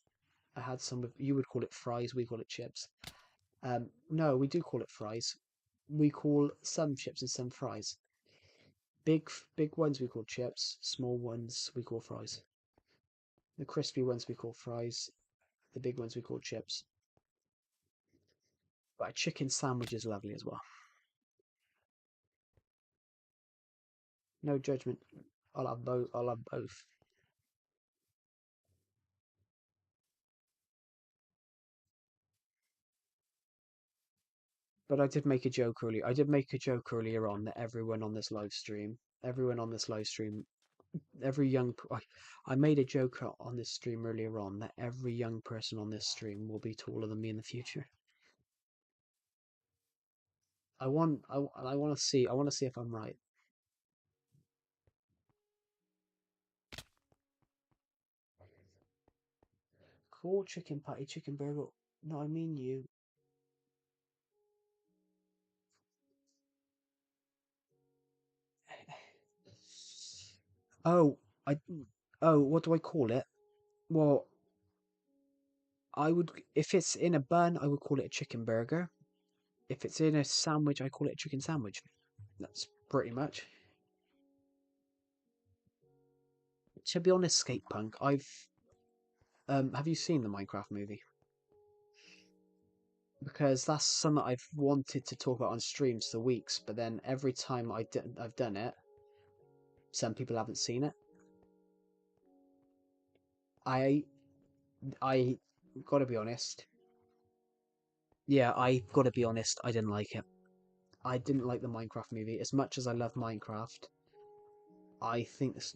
I had some with, you would call it fries, we call it chips. No, we do call it fries. We call some chips and some fries. Big ones we call chips. Small ones we call fries. The crispy ones we call fries. The big ones we call chips. But a chicken sandwich is lovely as well. No judgment. I'll have both. I'll have both. But I did make a joke earlier. I did make a joke earlier on that everyone on this live stream, every young. I made a joke on this stream earlier on that every young person on this stream will be taller than me in the future. I want to see. I want to see if I'm right. Cool chicken patty, chicken burger. No, I mean you. Oh, I. Oh, what do I call it? Well, I would, if it's in a bun, I would call it a chicken burger. If it's in a sandwich, I call it a chicken sandwich. That's pretty much. To be honest, Skate Punk, have you seen the Minecraft movie? Because that's something I've wanted to talk about on streams for weeks, but then every time I've done it, some people haven't seen it. I I gotta be honest. Yeah, I gotta be honest. I didn't like it. I didn't like the Minecraft movie as much as I love Minecraft. I think this.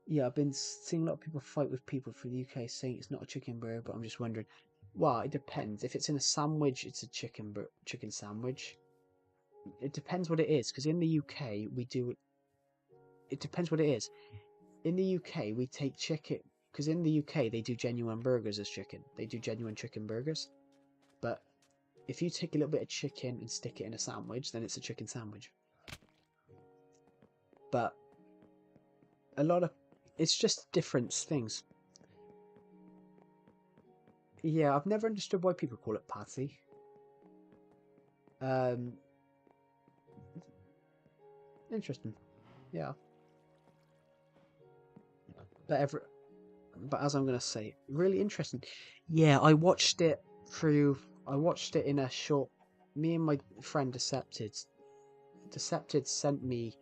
Yeah, I've been seeing a lot of people fight with people from the UK saying it's not a chicken burger, but I'm just wondering. Well, it depends. If it's in a sandwich, it's a chicken sandwich. It depends what it is, because in the UK we do. It depends what it is. In the UK we take chicken, because in the UK they do genuine burgers as chicken. They do genuine chicken burgers, but if you take a little bit of chicken and stick it in a sandwich, then it's a chicken sandwich. But a lot of it's just different things. Yeah, I've never understood why people call it patty. Um, Interesting. Yeah, but but as I'm gonna say, really interesting. Yeah, I watched it through. I watched it in a short. Me and my friend Decepted. Decepted sent me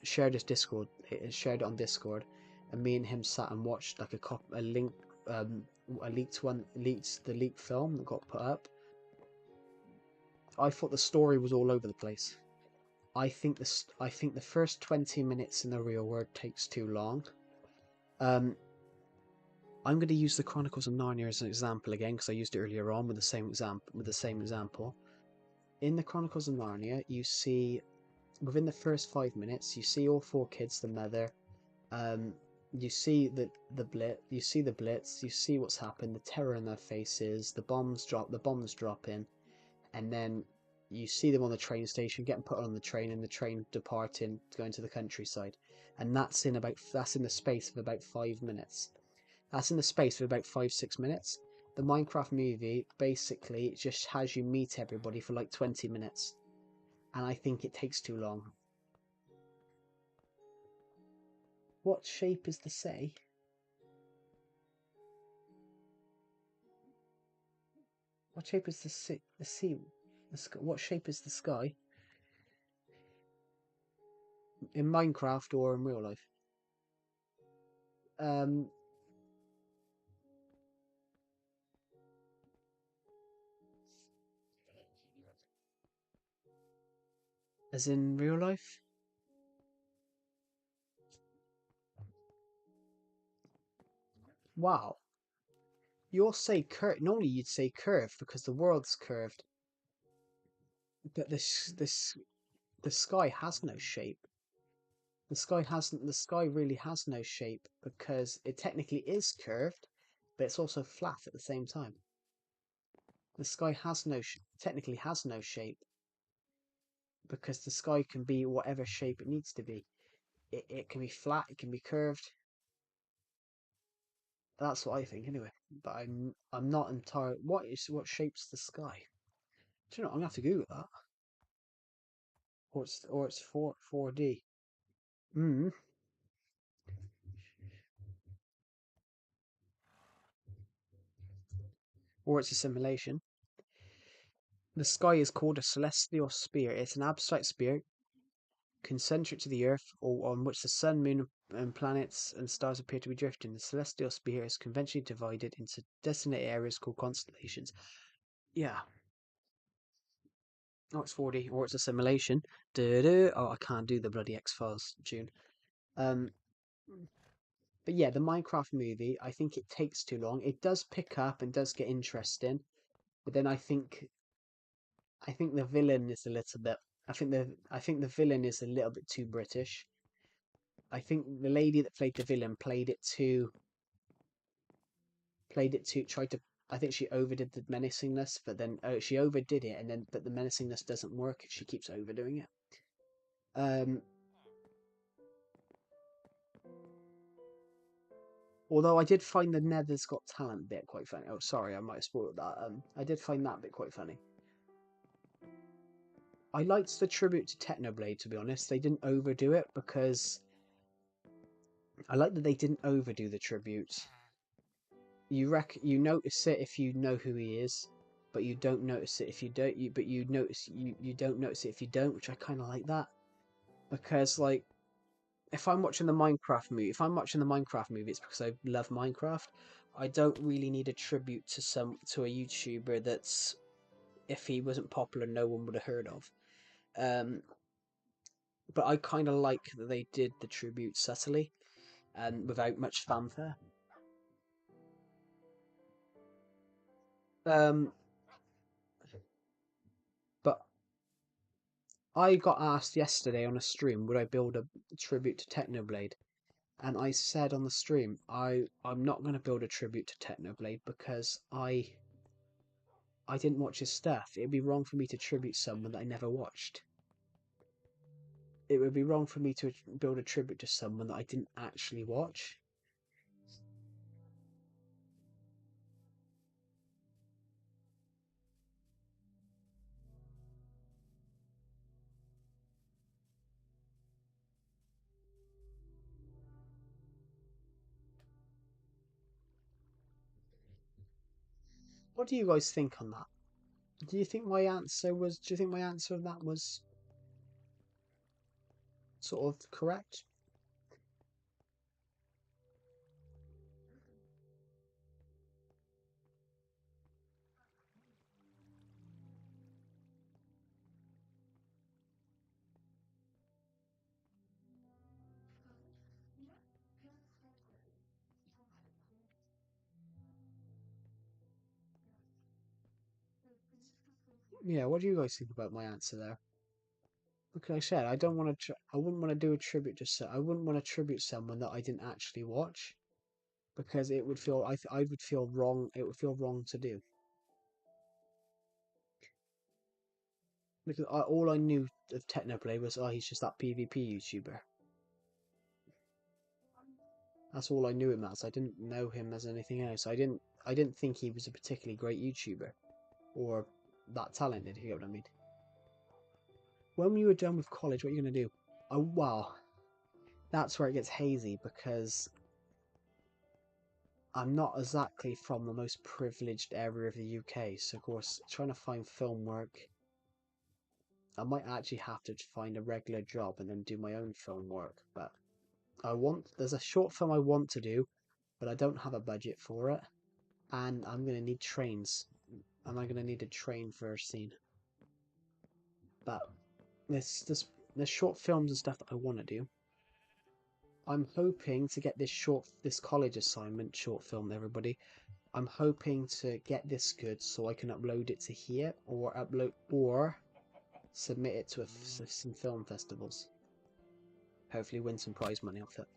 shared his Discord. Shared it on Discord, and me and him sat and watched like a link, a leaked one, leaked the leaked film that got put up. I thought the story was all over the place. I think the first 20 minutes in the real world takes too long. Um, I'm going to use the Chronicles of Narnia as an example again because I used it earlier on with the same example. In the Chronicles of Narnia, you see within the first 5 minutes, you see all four kids, the mother. Um, you see you see the blitz, you see what's happened, the terror in their faces, the bombs dropping, and then you see them on the train station, getting put on the train, and the train departing, going to the countryside, and that's in the space of about 5 minutes. That's in the space of about 5 6 minutes. The Minecraft movie basically just has you meet everybody for like 20 minutes, and I think it takes too long. What shape is the say? What shape is the sea? The sea? The sky? What shape is the sky? In Minecraft or in real life? Um, as in real life? Wow. You'll say curve. Normally you'd say curve because the world's curved, but the sky has no shape. The sky really has no shape because it technically is curved, but it's also flat at the same time. The sky has technically has no shape because the sky can be whatever shape it needs to be. It can be flat, it can be curved. That's what I think anyway. But I'm not entirely. What shapes the sky? Do you know? I'm gonna have to Google that. Or it's 4D. Mm. Or it's a simulation. The sky is called a celestial sphere. It's an abstract sphere concentric to the Earth, or on which the sun, moon, and planets and stars appear to be drifting. The celestial sphere is conventionally divided into designated areas called constellations. Yeah. Oh, it's 4D, or it's a simulation. Oh, I can't do the bloody X-Files tune. Um, but yeah, the Minecraft movie, I think it takes too long. It does pick up and does get interesting, but then I think the villain is a little bit. I think the villain is a little bit too British. I think the lady that played the villain tried to. I think she overdid the menacingness, but then she overdid it, and then but the menacingness doesn't work if she keeps overdoing it. Um, although I did find the Nether's Got Talent bit quite funny. Oh, sorry, I might have spoiled that. I did find that bit quite funny. I liked the tribute to Technoblade, to be honest. They didn't overdo it because I like that they didn't overdo the tribute. You notice it if you know who he is, but you don't notice it if you don't. You don't notice it if you don't, which I kind of like that because like if I'm watching the Minecraft movie, it's because I love Minecraft. I don't really need a tribute to a YouTuber that's if he wasn't popular, no one would have heard of. Um, but I kind of like that they did the tribute subtly and without much fanfare. Um, but I got asked yesterday on a stream, would I build a tribute to Technoblade? And I said on the stream, I'm not going to build a tribute to Technoblade because I didn't watch his stuff. It'd be wrong for me to tribute someone that I never watched. It would be wrong for me to build a tribute to someone that I didn't actually watch. What do you guys think on that? Do you think my answer was? Do you think my answer on that was sort of correct? Yeah. What do you guys think about my answer there? Like I said, I don't want to. I wouldn't want to do a tribute to. I wouldn't want to tribute someone that I didn't actually watch because it would feel. I would feel wrong. It would feel wrong to do because all I knew of Technoplay was he's just that PvP YouTuber. That's all I knew him as. I didn't know him as anything else. I didn't think he was a particularly great YouTuber or that talented. If you get what I mean. When you were done with college, what are you gonna do? Oh wow, that's where it gets hazy because I'm not exactly from the most privileged area of the UK. So of course, trying to find film work, I might actually have to find a regular job and then do my own film work. But There's a short film I want to do, but I don't have a budget for it, and I'm gonna need trains. And I'm gonna need a train for a scene. But there's short films and stuff that I want to do. I'm hoping to get this college assignment short film, everybody. I'm hoping to get this good so I can upload it to here or submit it to some film festivals. Hopefully win some prize money off it.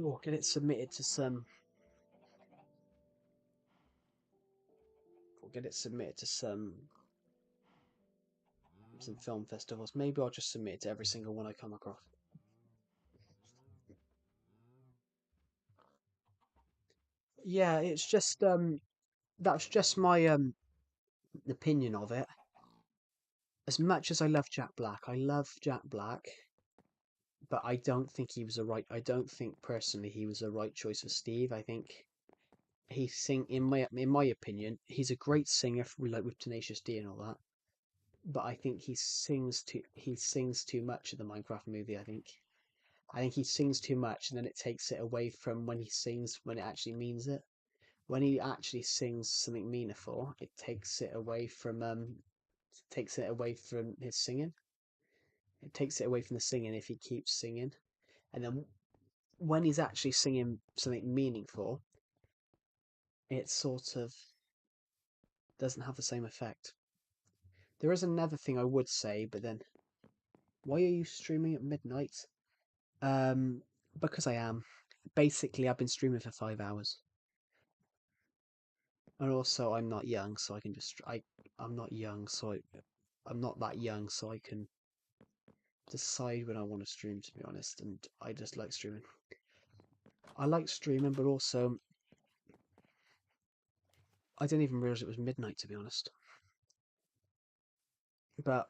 Or get it submitted to some film festivals. Maybe I'll just submit it to every single one I come across. Yeah, it's just that's just my opinion of it. As much as I love Jack Black, but I don't think he was a right. I don't think personally he was the right choice for Steve. I think in my opinion, he's a great singer like with Tenacious D and all that. But I think he sings too much in the Minecraft movie. I think he sings too much, and then it takes it away from when he sings when it actually means it. When he actually sings something meaningful, it takes it away from his singing. It takes it away from the singing if he keeps singing. And then when he's actually singing something meaningful, it sort of doesn't have the same effect. There is another thing I would say, but then why are you streaming at midnight? Um, because I am. Basically, I've been streaming for 5 hours, and also I'm not young, so I can just I'm not young, I'm not that young, so I can decide when I want to stream. To be honest, and I just like streaming. I like streaming, but also I didn't even realize it was midnight. To be honest, but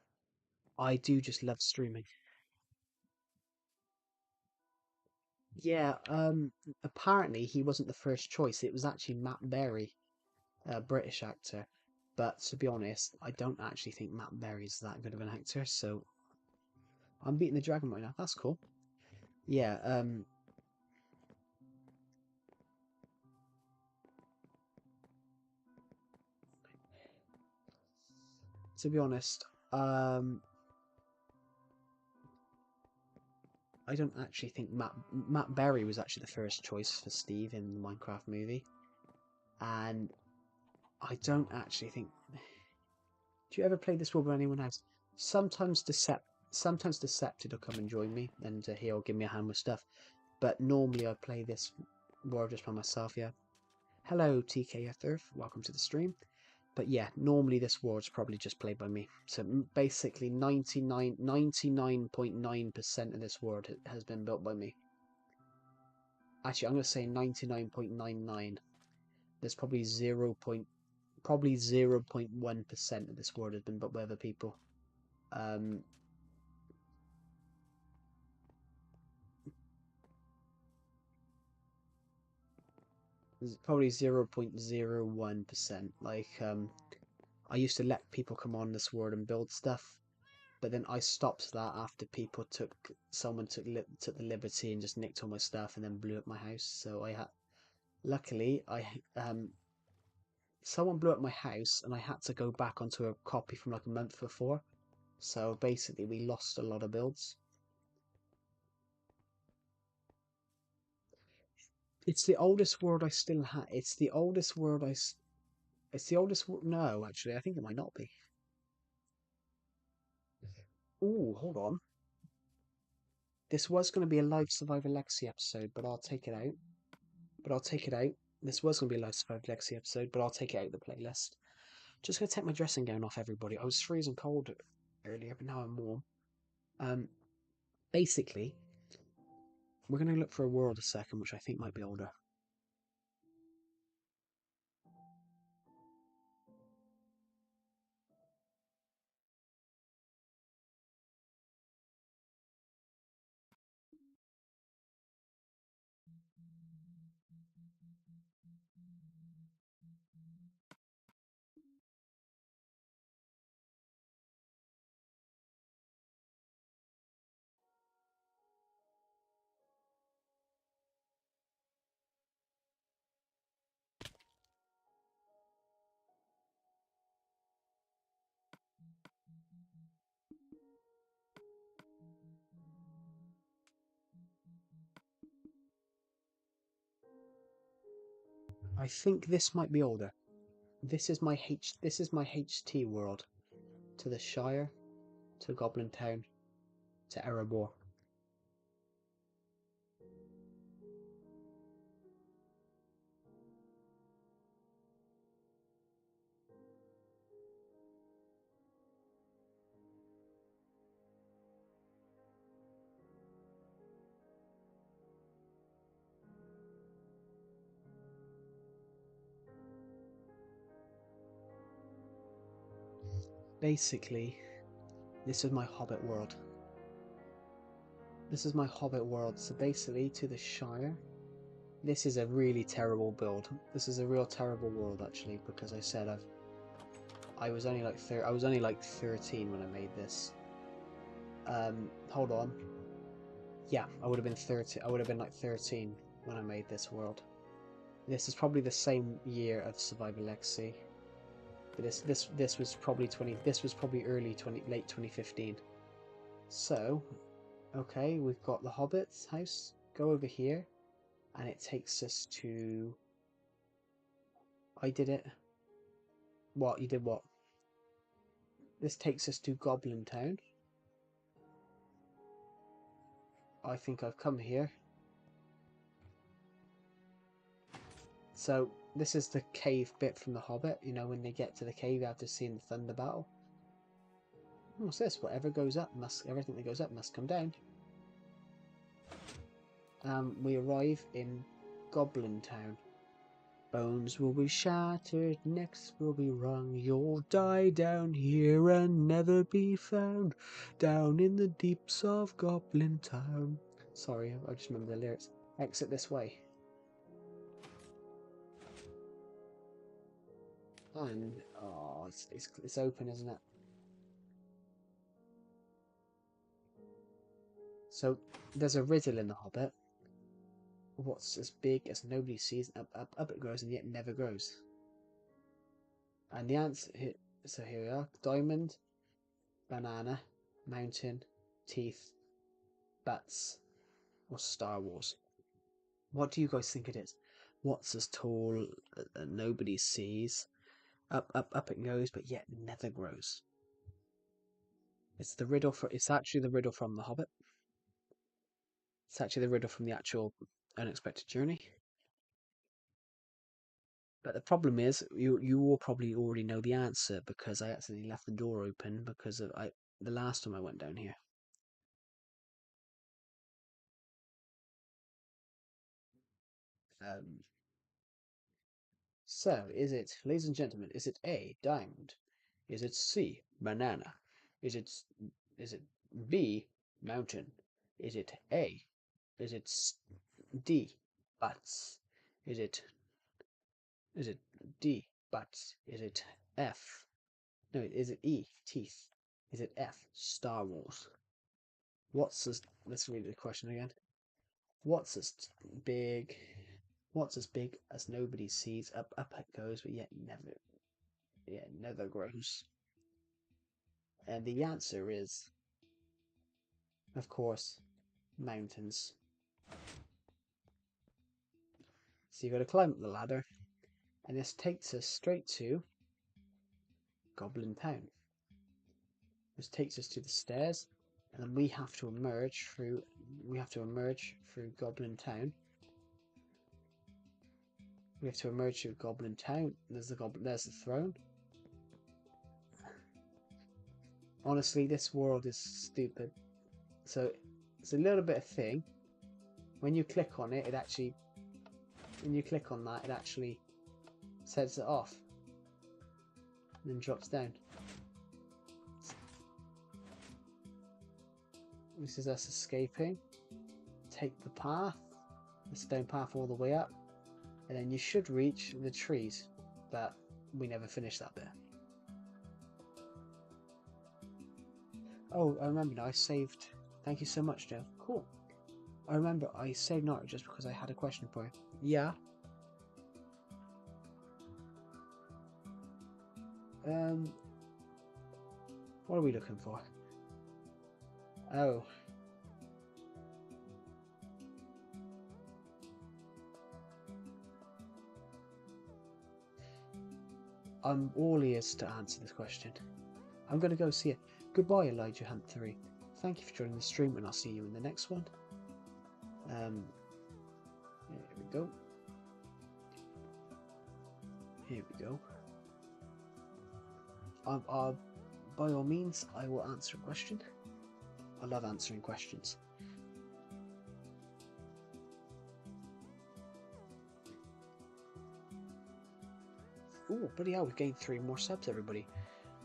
I do just love streaming. Yeah, apparently he wasn't the first choice. It was actually Matt Berry, a British actor. But to be honest, I don't actually think Matt Berry's that good of an actor, so I'm beating the dragon right now. That's cool. Yeah, to be honest, um, I don't actually think Matt Berry was actually the first choice for Steve in the Minecraft movie, and I don't actually think. Do you ever play this world with anyone else? Sometimes sometimes Decepted will come and join me, and he'll give me a hand with stuff. But normally I play this world just by myself. Yeah. Hello, TK Earth. Welcome to the stream. But yeah, normally this world's probably just played by me. So basically 99.9% of this world has been built by me. Actually, I'm going to say 99.99. There's probably 0.1% of this world has been built by other people. Um, Probably 0.01%. I used to let people come on this world and build stuff, but then I stopped that after someone took the liberty and just nicked all my stuff and then blew up my house. So luckily, someone blew up my house and I had to go back onto a copy from like a month before. So basically, we lost a lot of builds. It's the oldest world I still have. It's the oldest world It's the oldest. No, actually, I think it might not be. Ooh, hold on. This was going to be a Live Survivor Lexi episode, but I'll take it out. This was going to be a Live Survivor Lexi episode, but I'll take it out of the playlist. Just going to take my dressing gown off, everybody. I was freezing cold earlier, but now I'm warm. Um, Basically, we're going to look for a world a second, which I think might be older. I think this might be older. This is my HT world. To the Shire, to Goblin Town, to Erebor. Basically, this is my Hobbit world. This is my Hobbit world. So basically, to the Shire. This is a really terrible build. This is a real terrible world actually, because I said I was only like 13 when I made this. Hold on. Yeah, I would have been 30. I would have been like 13 when I made this world. This is probably the same year of Survivor Legacy. But this was probably late 2015. So, okay, we've got the Hobbit's house. Go over here, and it takes us to. I did it. What? You did what? This takes us to Goblin Town. I think I've come here. So this is the cave bit from the Hobbit. You know, when they get to the cave after seeing the thunder battle. What's this? Whatever goes up everything that goes up must come down. We arrive in Goblin Town. Bones will be shattered, necks will be wrung. You'll die down here and never be found. Down in the deeps of Goblin Town. Sorry, I just remember the lyrics. Exit this way. And oh, it's open, isn't it? So there's a riddle in the Hobbit. What's as big as nobody sees? Up it goes, and yet never grows. And the answer here. So here we are: diamond, banana, mountain, teeth, bats, or Star Wars. What do you guys think it is? What's as tall that nobody sees? Up it goes, but yet never grows. It's the riddle for. It's actually the riddle from the Hobbit. It's actually the riddle from the actual Unexpected Journey. But the problem is, you all probably already know the answer because I accidentally left the door open because of the last time I went down here. So, is it, ladies and gentlemen, is it A, diamond? Is it C, banana? Is it B, mountain? Is it A? Is it D, bats? Is it D, bats? Is it F? No, is it E, teeth? Is it F, Star Wars? Let's read the question again. What's as big as nobody sees? Up it goes, but yet never grows. And the answer is, of course, mountains. So you got to climb up the ladder, and this takes us straight to Goblin Town. This takes us to the stairs, and then we have to emerge through Goblin Town. We have to emerge through Goblin Town. There's the throne. Honestly, this world is stupid. So it's a little bit of thing. When you click on it, it actually sets it off and then drops down. This is us escaping. Take the path, the stone path all the way up, and then you should reach the trees, but we never finished that bit. Oh, I remember now, I saved. Thank you so much, Joe. Cool. I remember I saved Naruto just because I had a question for you. Yeah. What are we looking for? Oh. I'm all ears to answer this question. I'm going to go see it. Goodbye, Elijah Hunt 3. Thank you for joining the stream, and I'll see you in the next one. Here we go. Here we go. By all means, I will answer a question. I love answering questions. Oh, bloody hell, we've gained 3 more subs, everybody.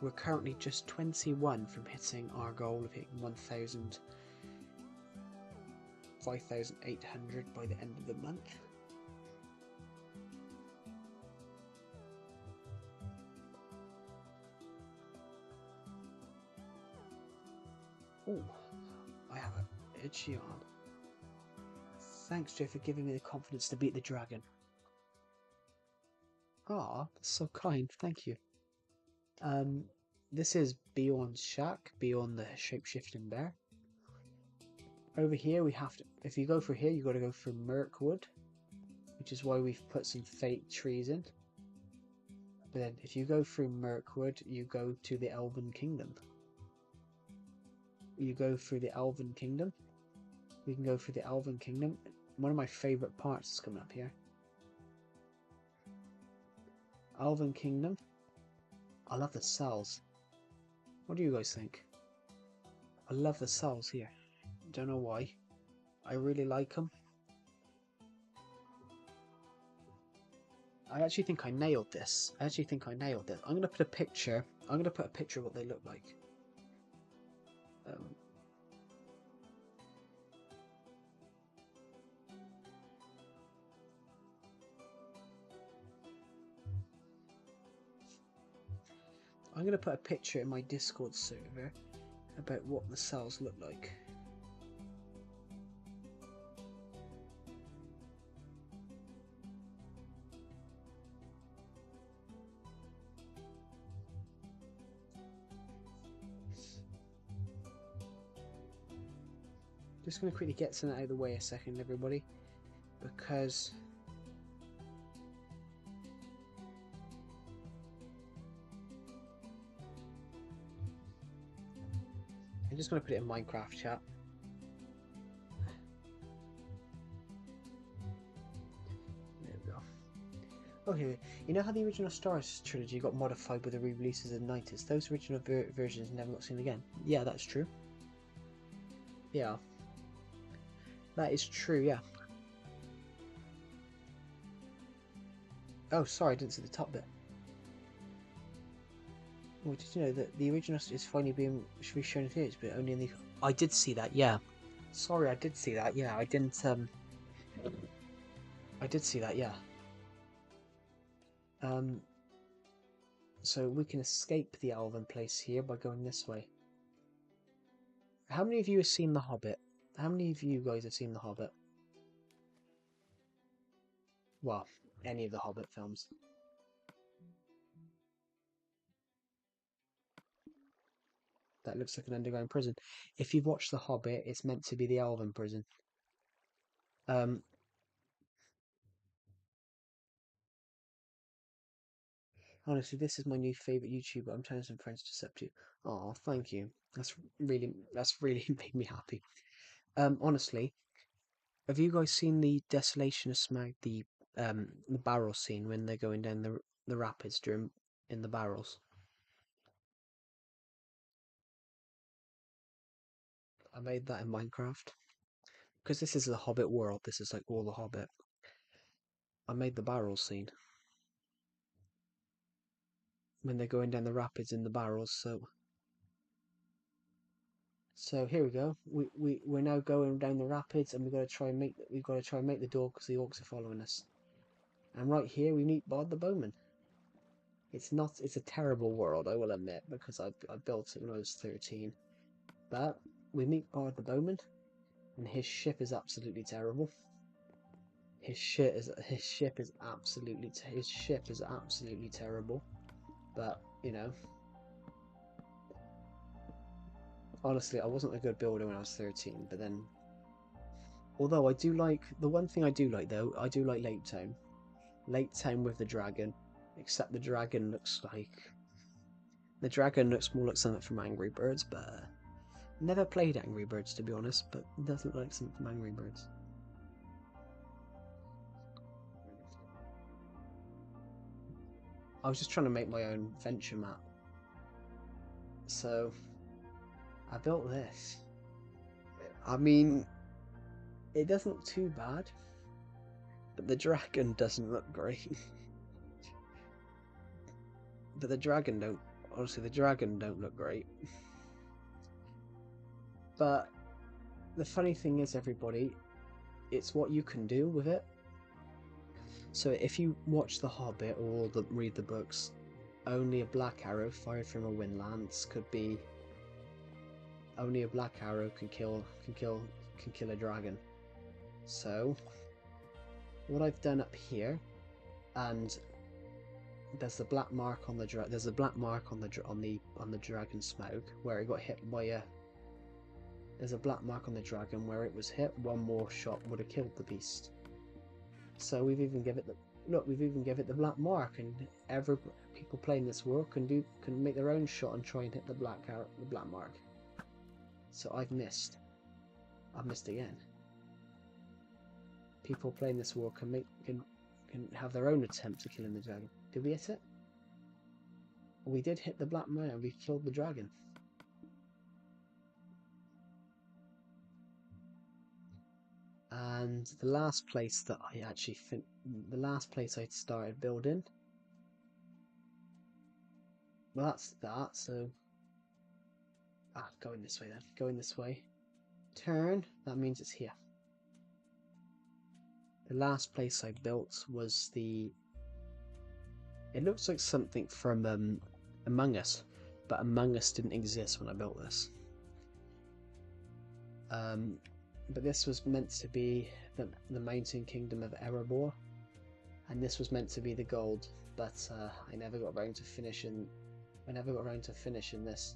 We're currently just 21 from hitting our goal of hitting 1,000, 5,800 by the end of the month. Oh, I have an itchy arm. Thanks, Joe, for giving me the confidence to beat the dragon. Ah, that's so kind, thank you. This is Beyond Shack, Beyond the Shapeshifting Bear. Over here we have to, if you go for here, you got to go for Mirkwood, which is why we've put some fake trees in. But then if you go through Mirkwood, you go to the Elven Kingdom. You go through the Elven Kingdom. We can go through the Elven Kingdom. One of my favourite parts is coming up here. Elven Kingdom. I love the cells. What do you guys think? I love the cells here. Don't know why. I really like them. I actually think I nailed this. I'm going to put a picture. I'm going to put a picture of what they look like. I'm going to put a picture in my Discord server about what the cells look like. Just going to quickly get something out of the way a second, everybody, because I'm just going to put it in Minecraft chat. There we go. Okay, you know how the original Star Wars trilogy got modified with the re-releases in the 90s? Those original versions never got seen again. Yeah, that's true. Yeah. That is true, yeah. Oh, sorry, I didn't see the top bit. Well, did you know that the original is finally being shown in theaters, but only in the... I did see that, yeah. Sorry, I did see that, yeah. I didn't, I did see that, yeah. So we can escape the Elven place here by going this way. How many of you have seen The Hobbit? How many of you guys have seen The Hobbit? Well, any of the Hobbit films. That looks like an underground prison. If you've watched The Hobbit, it's meant to be the Elven prison. Honestly, this is my new favourite YouTuber. I'm telling some friends to sub to. Oh, thank you. That's really made me happy. Honestly, have you guys seen the Desolation of Smag, the barrel scene when they're going down the rapids in the barrels? I made that in Minecraft. Because this is the Hobbit world, this is like all the Hobbit. I made the barrel scene. When they're going down the rapids in the barrels, so here we go. We're now going down the rapids, and we've got to try and make the door because the orcs are following us. And right here we meet Bod the Bowman. It's a terrible world, I will admit, because I built it when I was 13. But we meet Bod the Bowman, and his ship is absolutely terrible. His ship is absolutely terrible. But you know, honestly, I wasn't a good builder when I was 13. But then, although I do like the one thing I do like though, I do like Lake Town with the dragon. Except the dragon looks like... The dragon looks more like something from Angry Birds, but... Never played Angry Birds, to be honest, but it does look like something from Angry Birds. I was just trying to make my own venture map. So, I built this. I mean, it doesn't look too bad, but the dragon doesn't look great. But the dragon don't, honestly, the dragon don't look great. But the funny thing is, everybody, it's what you can do with it. So if you watch The Hobbit or read the books, only a black arrow fired from a wind lance could be. Only a black arrow can kill a dragon. So what I've done up here, and there's the black mark on the dragon smoke where it got hit by a. There's a black mark on the dragon where it was hit. One more shot would have killed the beast. So we've even given it the black mark, and people playing this world can make their own shot and try and hit the black mark. So I've missed. I've missed again. People playing this world can have their own attempt at killing the dragon. Did we hit it? We did hit the black mark. We killed the dragon. And the last place that I actually the last place I started building. Well, that's that. So, going this way then. Going this way. Turn. That means it's here. The last place I built was the. It looks like something from Among Us, but Among Us didn't exist when I built this. But this was meant to be the mountain kingdom of Erebor, and this was meant to be the gold, but I never got around to finishing. This.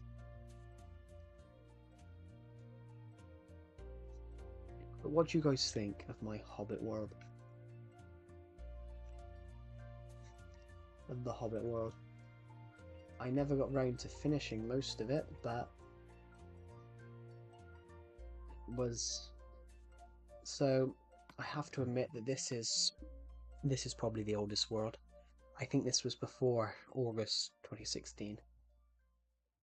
But what do you guys think of my Hobbit world? Of the Hobbit world? I never got round to finishing most of it, but was. So I have to admit that this is probably the oldest world. I think this was before August 2016.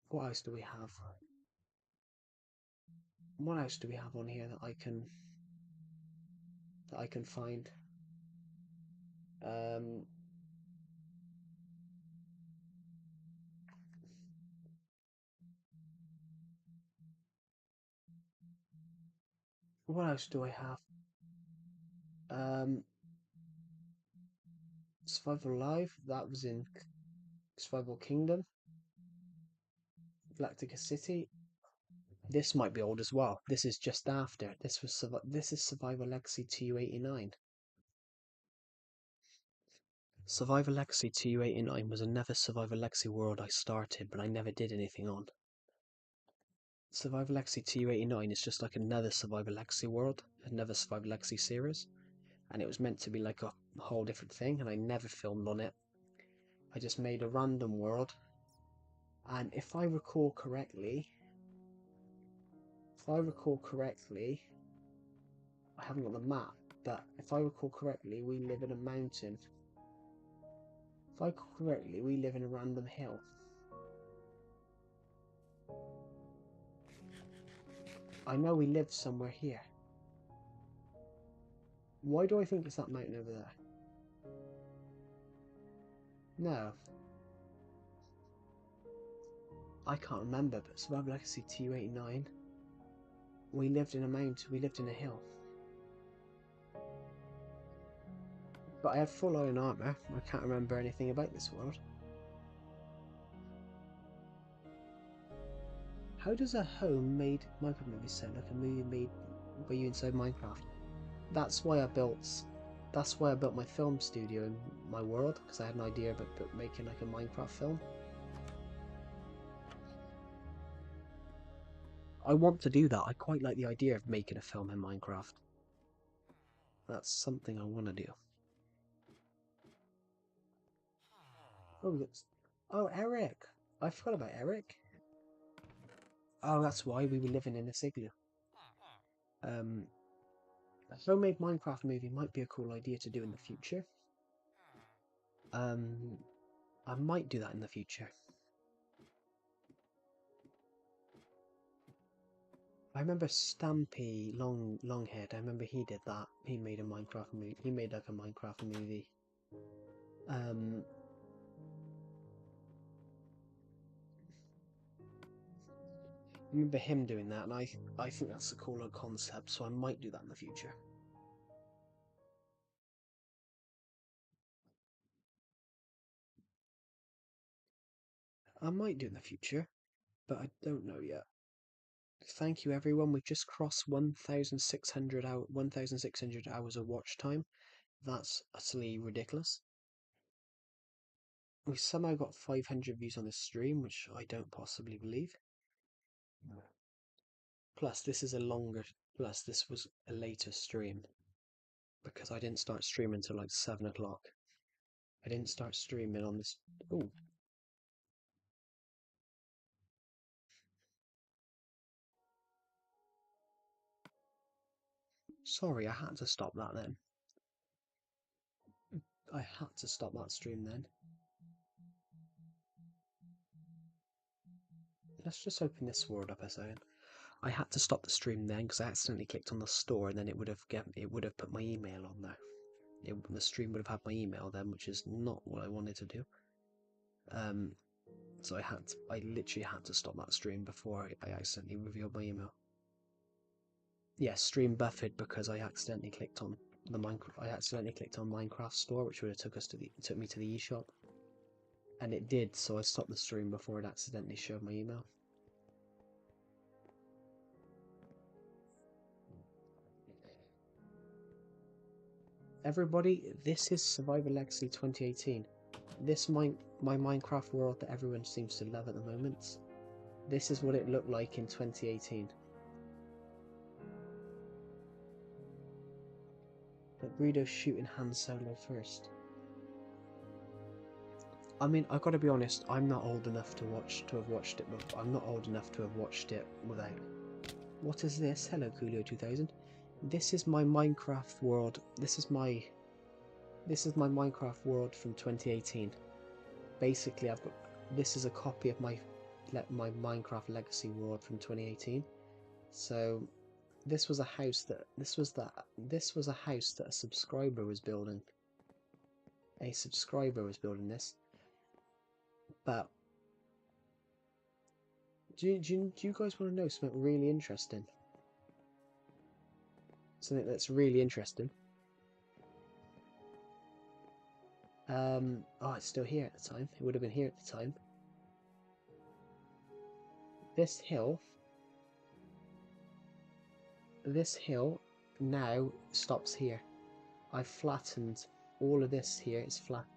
What else do we have? What else do we have on here that I can find? What else do I have? Survival Live, that was in Survival Kingdom. Galactica City. This might be old as well. This is just after. This is Survival Legacy TU89. Survival Legacy TU89 was another Survival Legacy world I started, but I never did anything on. Survival Legacy TU89 is just like another Survival Legacy world, another Survival Legacy series, and it was meant to be like a whole different thing, and I never filmed on it. I just made a random world, and if I recall correctly, I haven't got the map, but if I recall correctly, we live in a mountain. If I recall correctly, we live in a random hill. I know we live somewhere here. Why do I think it's that mountain over there? No. I can't remember, but Survival Legacy TU89, we lived in a mountain, we lived in a hill. But I had full iron armor. I can't remember anything about this world. How does a home-made Minecraft movie sound like a movie made by you inside Minecraft? That's why I built my film studio in my world, because I had an idea about making like a Minecraft film. I want to do that. I quite like the idea of making a film in Minecraft. That's something I want to do. Oh, that's... Oh, Eric! I forgot about Eric. Oh, that's why we were living in this igloo. A homemade Minecraft movie might be a cool idea to do in the future. I might do that in the future. I remember Stampy, Longhead. I remember he did that. He made a Minecraft movie. He made like a Minecraft movie. I remember him doing that, and I think that's a cooler concept. So I might do that in the future. I might do in the future, but I don't know yet. Thank you, everyone. We've just crossed 1,600 hours of watch time. That's utterly ridiculous. We somehow got 500 views on this stream, which I don't possibly believe. Plus, this is a longer. Plus, this was a later stream because I didn't start streaming until like 7 o'clock. I didn't start streaming on this. Oh, sorry, I had to stop that then. I had to stop that stream then. Let's just open this world up a second. I had to stop the stream then because I accidentally clicked on the store, and then it would have put my email on there. The stream would have had my email then, which is not what I wanted to do. So I literally had to stop that stream before I accidentally revealed my email. Yeah, stream buffered because I accidentally clicked on Minecraft store, which would have took me to the eShop, and it did. So I stopped the stream before it accidentally showed my email. Everybody, this is Survivor Legacy 2018. This my Minecraft world that everyone seems to love at the moment. This is what it looked like in 2018. But Greedo's shooting Han Solo first. I mean, I've got to be honest, I'm not old enough to have watched it before. I'm not old enough to have watched it without. What is this? Hello, Coolio 2000. This is my Minecraft world. This is my Minecraft world from 2018. Basically, this is a copy of my Minecraft Legacy world from 2018. So this was a house that a subscriber was building. A subscriber was building this. But do you guys want to know something really interesting? Something that's really interesting. Oh, it's still here at the time. It would have been here at the time. This hill now stops here. I've flattened all of this here. It's flat.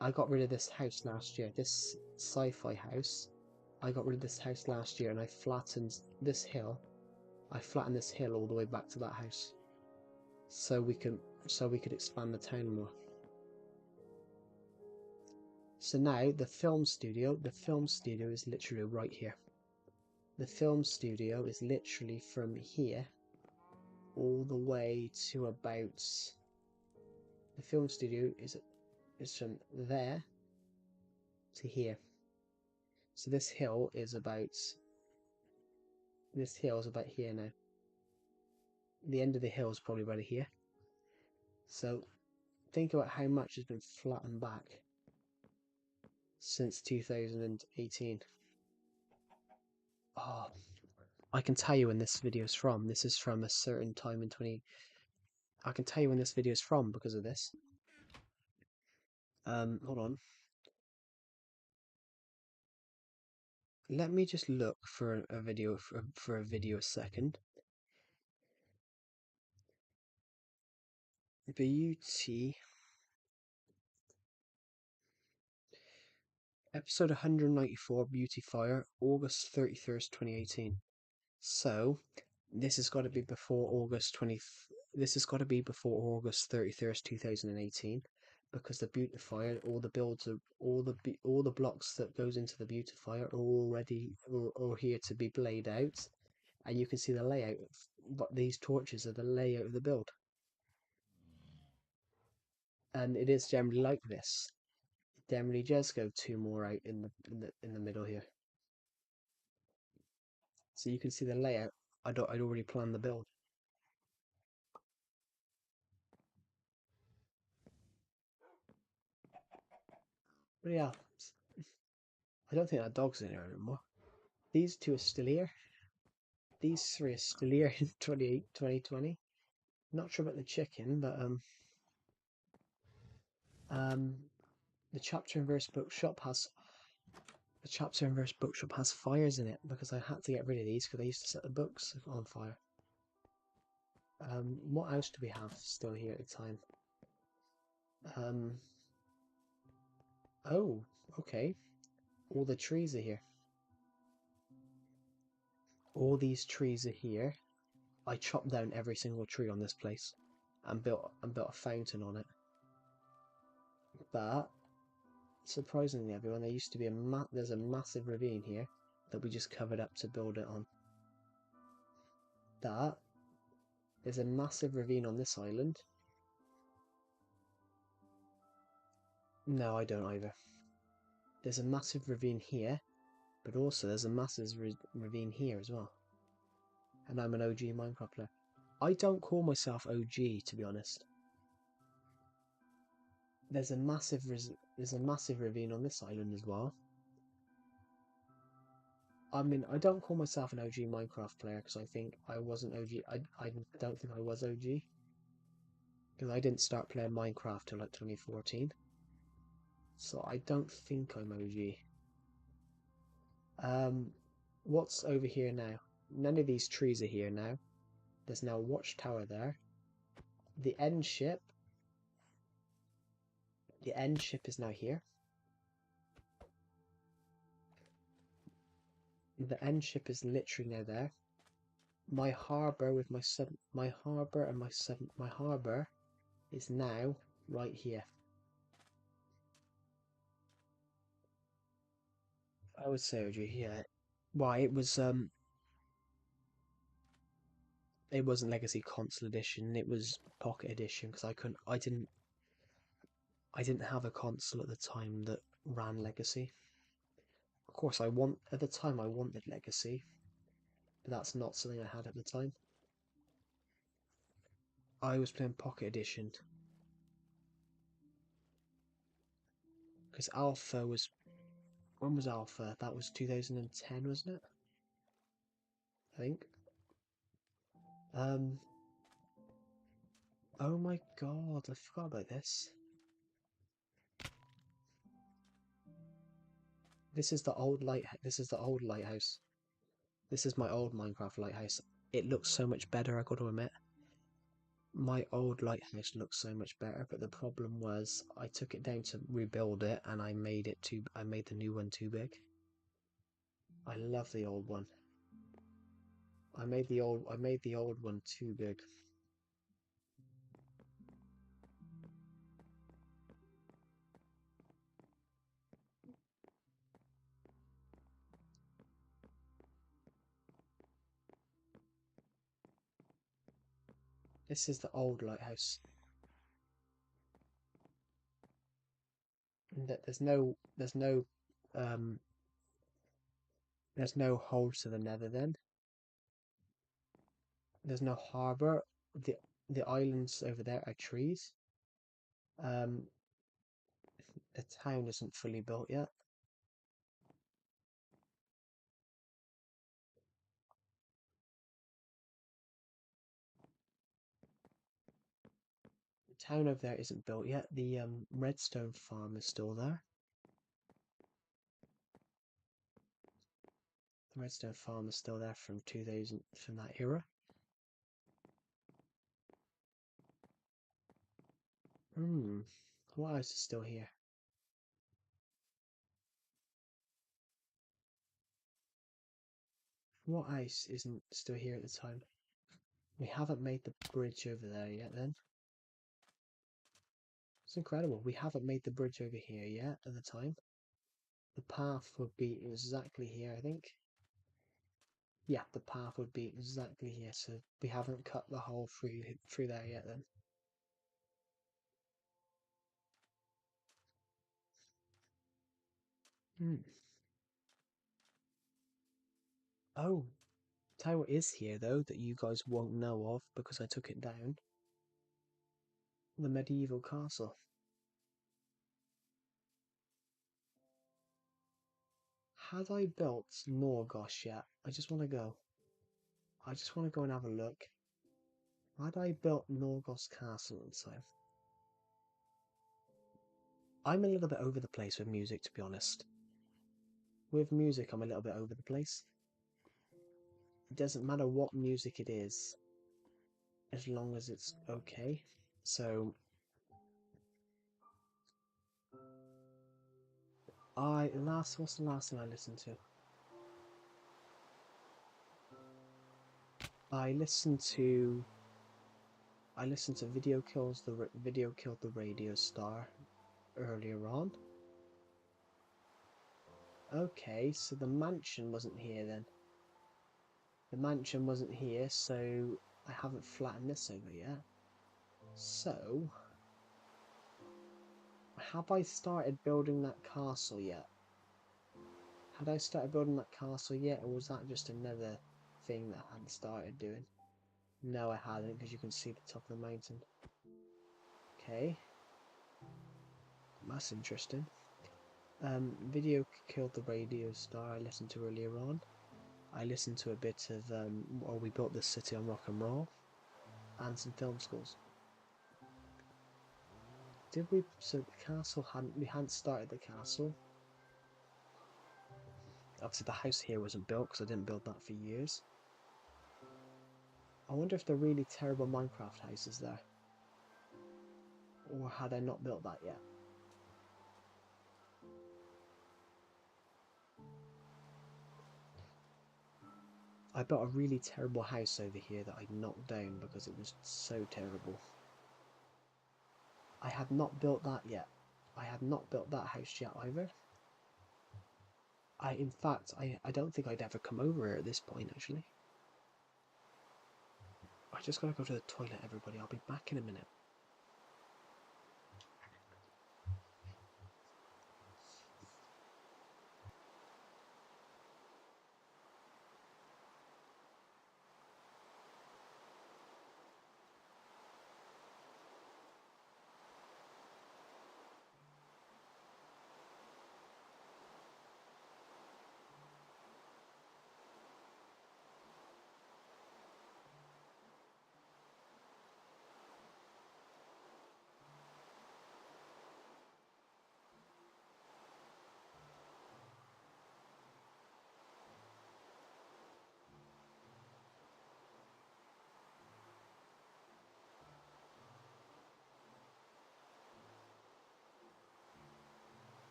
I got rid of this house last year. This sci-fi house. I got rid of this house last year, and I flattened this hill. I flattened this hill all the way back to that house, so we could expand the town more. So now the film studio is literally right here. The film studio is literally from here all the way to about. The film studio is from there to here. So this hill is about here now. The end of the hill is probably right here. So think about how much has been flattened back since 2018. Oh, I can tell you when this video is from. This is from a certain time in 20. I can tell you when this video is from because of this. Hold on. Let me just look for a video for a video a second. Beauty. Episode 194, Beauty Fire, August 31st, 2018. So, this has got to be before August 31st, 2018. because the beautifier, all the builds are all the blocks that goes into the beautifier are already or here to be laid out, and you can see the layout. But these torches are the layout of the build, and it is generally like this. It generally does go two more out in the middle here, so you can see the layout. I'd already planned the build. But yeah, I don't think that dog's in here anymore. These two are still here. These three are still here in 2020. Not sure about the chicken, but um, the chapter and verse bookshop has fires in it because I had to get rid of these because I used to set the books on fire. What else do we have still here at the time? Oh, okay. All the trees are here. All these trees are here. I chopped down every single tree on this place and built a fountain on it. But surprisingly, everyone, there used to be there's a massive ravine here that we just covered up to build it on. There's a massive ravine on this island. No, I don't either. There's a massive ravine here, but also there's a massive ravine here as well. And I'm an OG Minecraft player. I don't call myself OG, to be honest. There's a massive ravine on this island as well. I mean, I don't call myself an OG Minecraft player because I think I wasn't OG. I don't think I was OG because I didn't start playing Minecraft till like 2014. So I don't think I'm OG. What's over here now? None of these trees are here now. There's now a watchtower there. The end ship is now here. The end ship is literally now there. My harbour with my harbour is now right here. I would say OG, yeah. Why it wasn't Legacy Console Edition, it was Pocket Edition because I didn't have a console at the time that ran Legacy. Of course at the time I wanted Legacy, but that's not something I had at the time. I was playing Pocket Edition because Alpha was, when was Alpha? That was 2010, wasn't it? I think. Oh my god, I forgot about this. This is the old lighthouse. This is my old Minecraft lighthouse. It looks so much better, I got to admit. My old lighthouse looks so much better, but the problem was I took it down to rebuild it and I made the new one too big. I love the old one. I made the old one too big. This is the old lighthouse. Um there's no hole to the nether then. There's no harbour. The islands over there are trees. Um the town isn't fully built yet. The town over there isn't built yet. The redstone farm is still there. The redstone farm is still there from 2000, from that era. What else is still here? What else isn't still here at the time? We haven't made the bridge over there yet then. It's incredible. We haven't made the bridge over here yet at the time. The path would be exactly here, I think. Yeah, the path would be exactly here, so we haven't cut the hole through there yet then. Hmm. Oh, tell you what is here though that you guys won't know of because I took it down. The medieval castle. Had I built Norgos yet? I just want to go. I just want to go and have a look. Had I built Norgos Castle in time? I'm a little bit over the place with music, to be honest. With music, I'm a little bit over the place. It doesn't matter what music it is, as long as it's okay. So, what's the last thing I listened to? I listened to, Video Video Killed the Radio Star earlier on. Okay, so the mansion wasn't here then. The mansion wasn't here, so I haven't flattened this over yet. So, have I started building that castle yet? Had I started building that castle yet, or was that just another thing that I hadn't started doing? No, I hadn't, because you can see the top of the mountain. Okay. That's interesting. Video Killed the Radio Star I listened to earlier on. I listened to a bit of, We Built This City on Rock and Roll, and some film scores. Did we? So the castle we hadn't started the castle. Obviously the house here wasn't built because I didn't build that for years. I wonder if the really terrible Minecraft house is there. Or had I not built that yet? I built a really terrible house over here that I knocked down because it was so terrible. I had not built that yet. I had not built that house yet either. In fact, I don't think I'd ever come over here at this point, actually. I just gotta go to the toilet, everybody. I'll be back in a minute.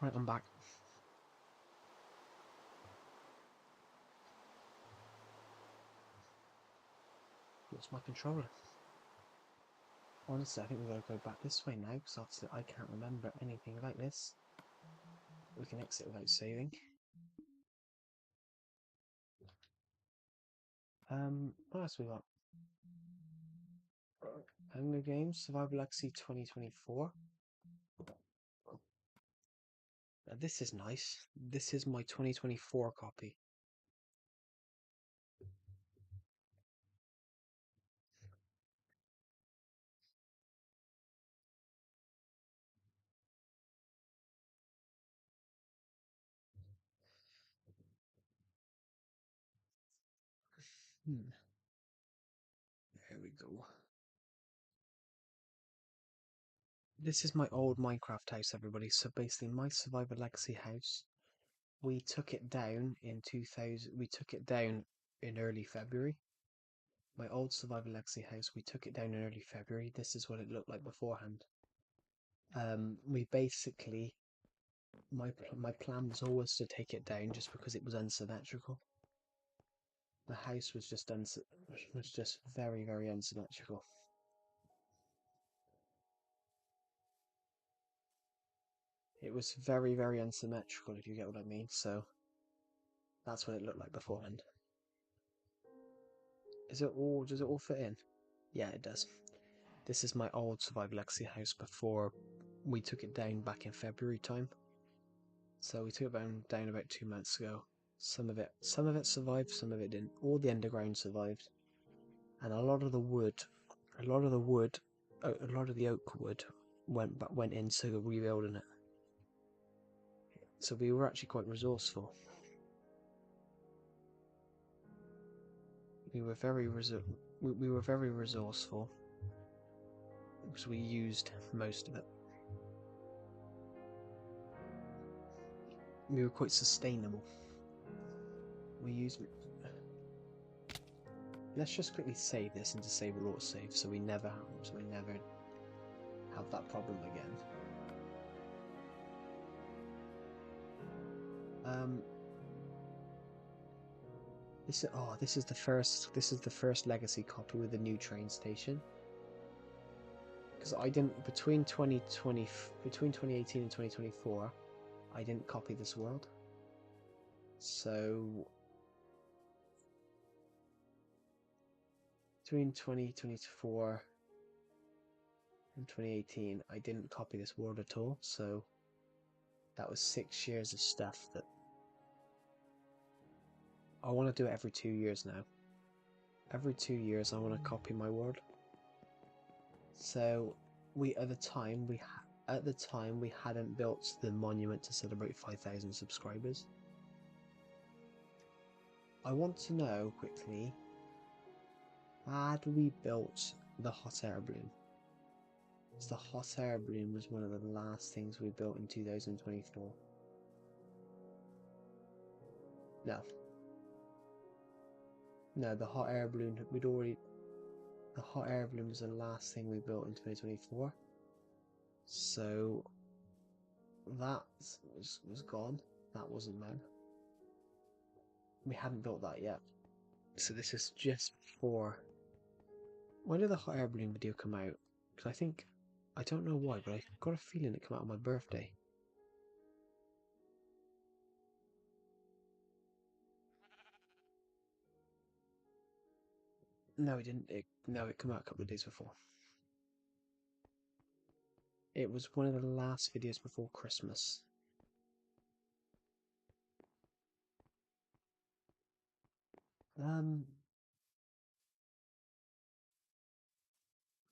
Right, I'm back. What's my controller? Honestly, I think we've got to go back this way now, because obviously I can't remember anything like this. we can exit without saving. What else we got? Hunger Games Survival Legacy 2024. This is nice. This is my 2024 copy. There we go. This is my old Minecraft house, everybody. So basically, my Survivor Legacy house, we took it down in 2000. We took it down in early February. My old Survivor Legacy house, we took it down in early February. This is what it looked like beforehand. We basically, my plan was always to take it down just because it was unsymmetrical. The house was just very, very unsymmetrical. It was very, very unsymmetrical, if you get what I mean. So that's what it looked like beforehand. Does it all fit in? Yeah, it does. This is my old Survival Legacy house before we took it down back in February time. So we took it down about 2 months ago. Some of it survived, some of it didn't. All the underground survived, and a lot of the oak wood went into rebuilding it. So we were actually quite resourceful. We were very resourceful because we used most of it. We were quite sustainable. We used. Let's just quickly save this and disable autosave so we never have that problem again. This is the first legacy copy with the new train station. Because I didn't between 2018 and 2024, I didn't copy this world. So between 2024 and 2018, I didn't copy this world at all. So that was 6 years of stuff that I want to do it every 2 years now. Every 2 years, I want to copy my world. So at the time we hadn't built the monument to celebrate 5,000 subscribers. I want to know quickly, had we built the hot air balloon? Because the hot air balloon was one of the last things we built in 2024. No, the hot air balloon the hot air balloon was the last thing we built in 2024. So that was gone. That wasn't there. We hadn't built that yet. So this is just before. When did the hot air balloon video come out? Because I don't know why, but I got a feeling it came out on my birthday. No, it didn't. It came out a couple of days before. It was one of the last videos before Christmas. The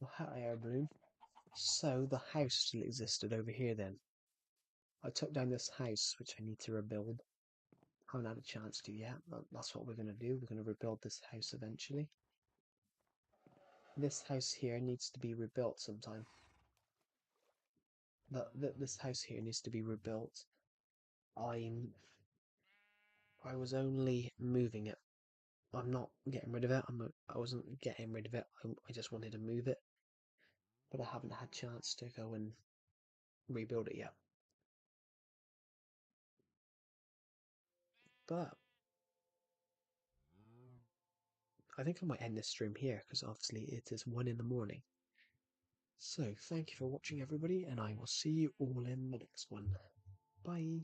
hot air balloon. So the house still existed over here then. I took down this house, which I need to rebuild. Haven't had a chance to yet, but that's what we're going to do. We're going to rebuild this house eventually. This house here needs to be rebuilt sometime. This house here needs to be rebuilt. I was only moving it. I'm not getting rid of it. I wasn't getting rid of it. I just wanted to move it, but I haven't had a chance to go and rebuild it yet. But I think I might end this stream here because obviously it is 1 in the morning. So thank you for watching, everybody, and I will see you all in the next one. Bye.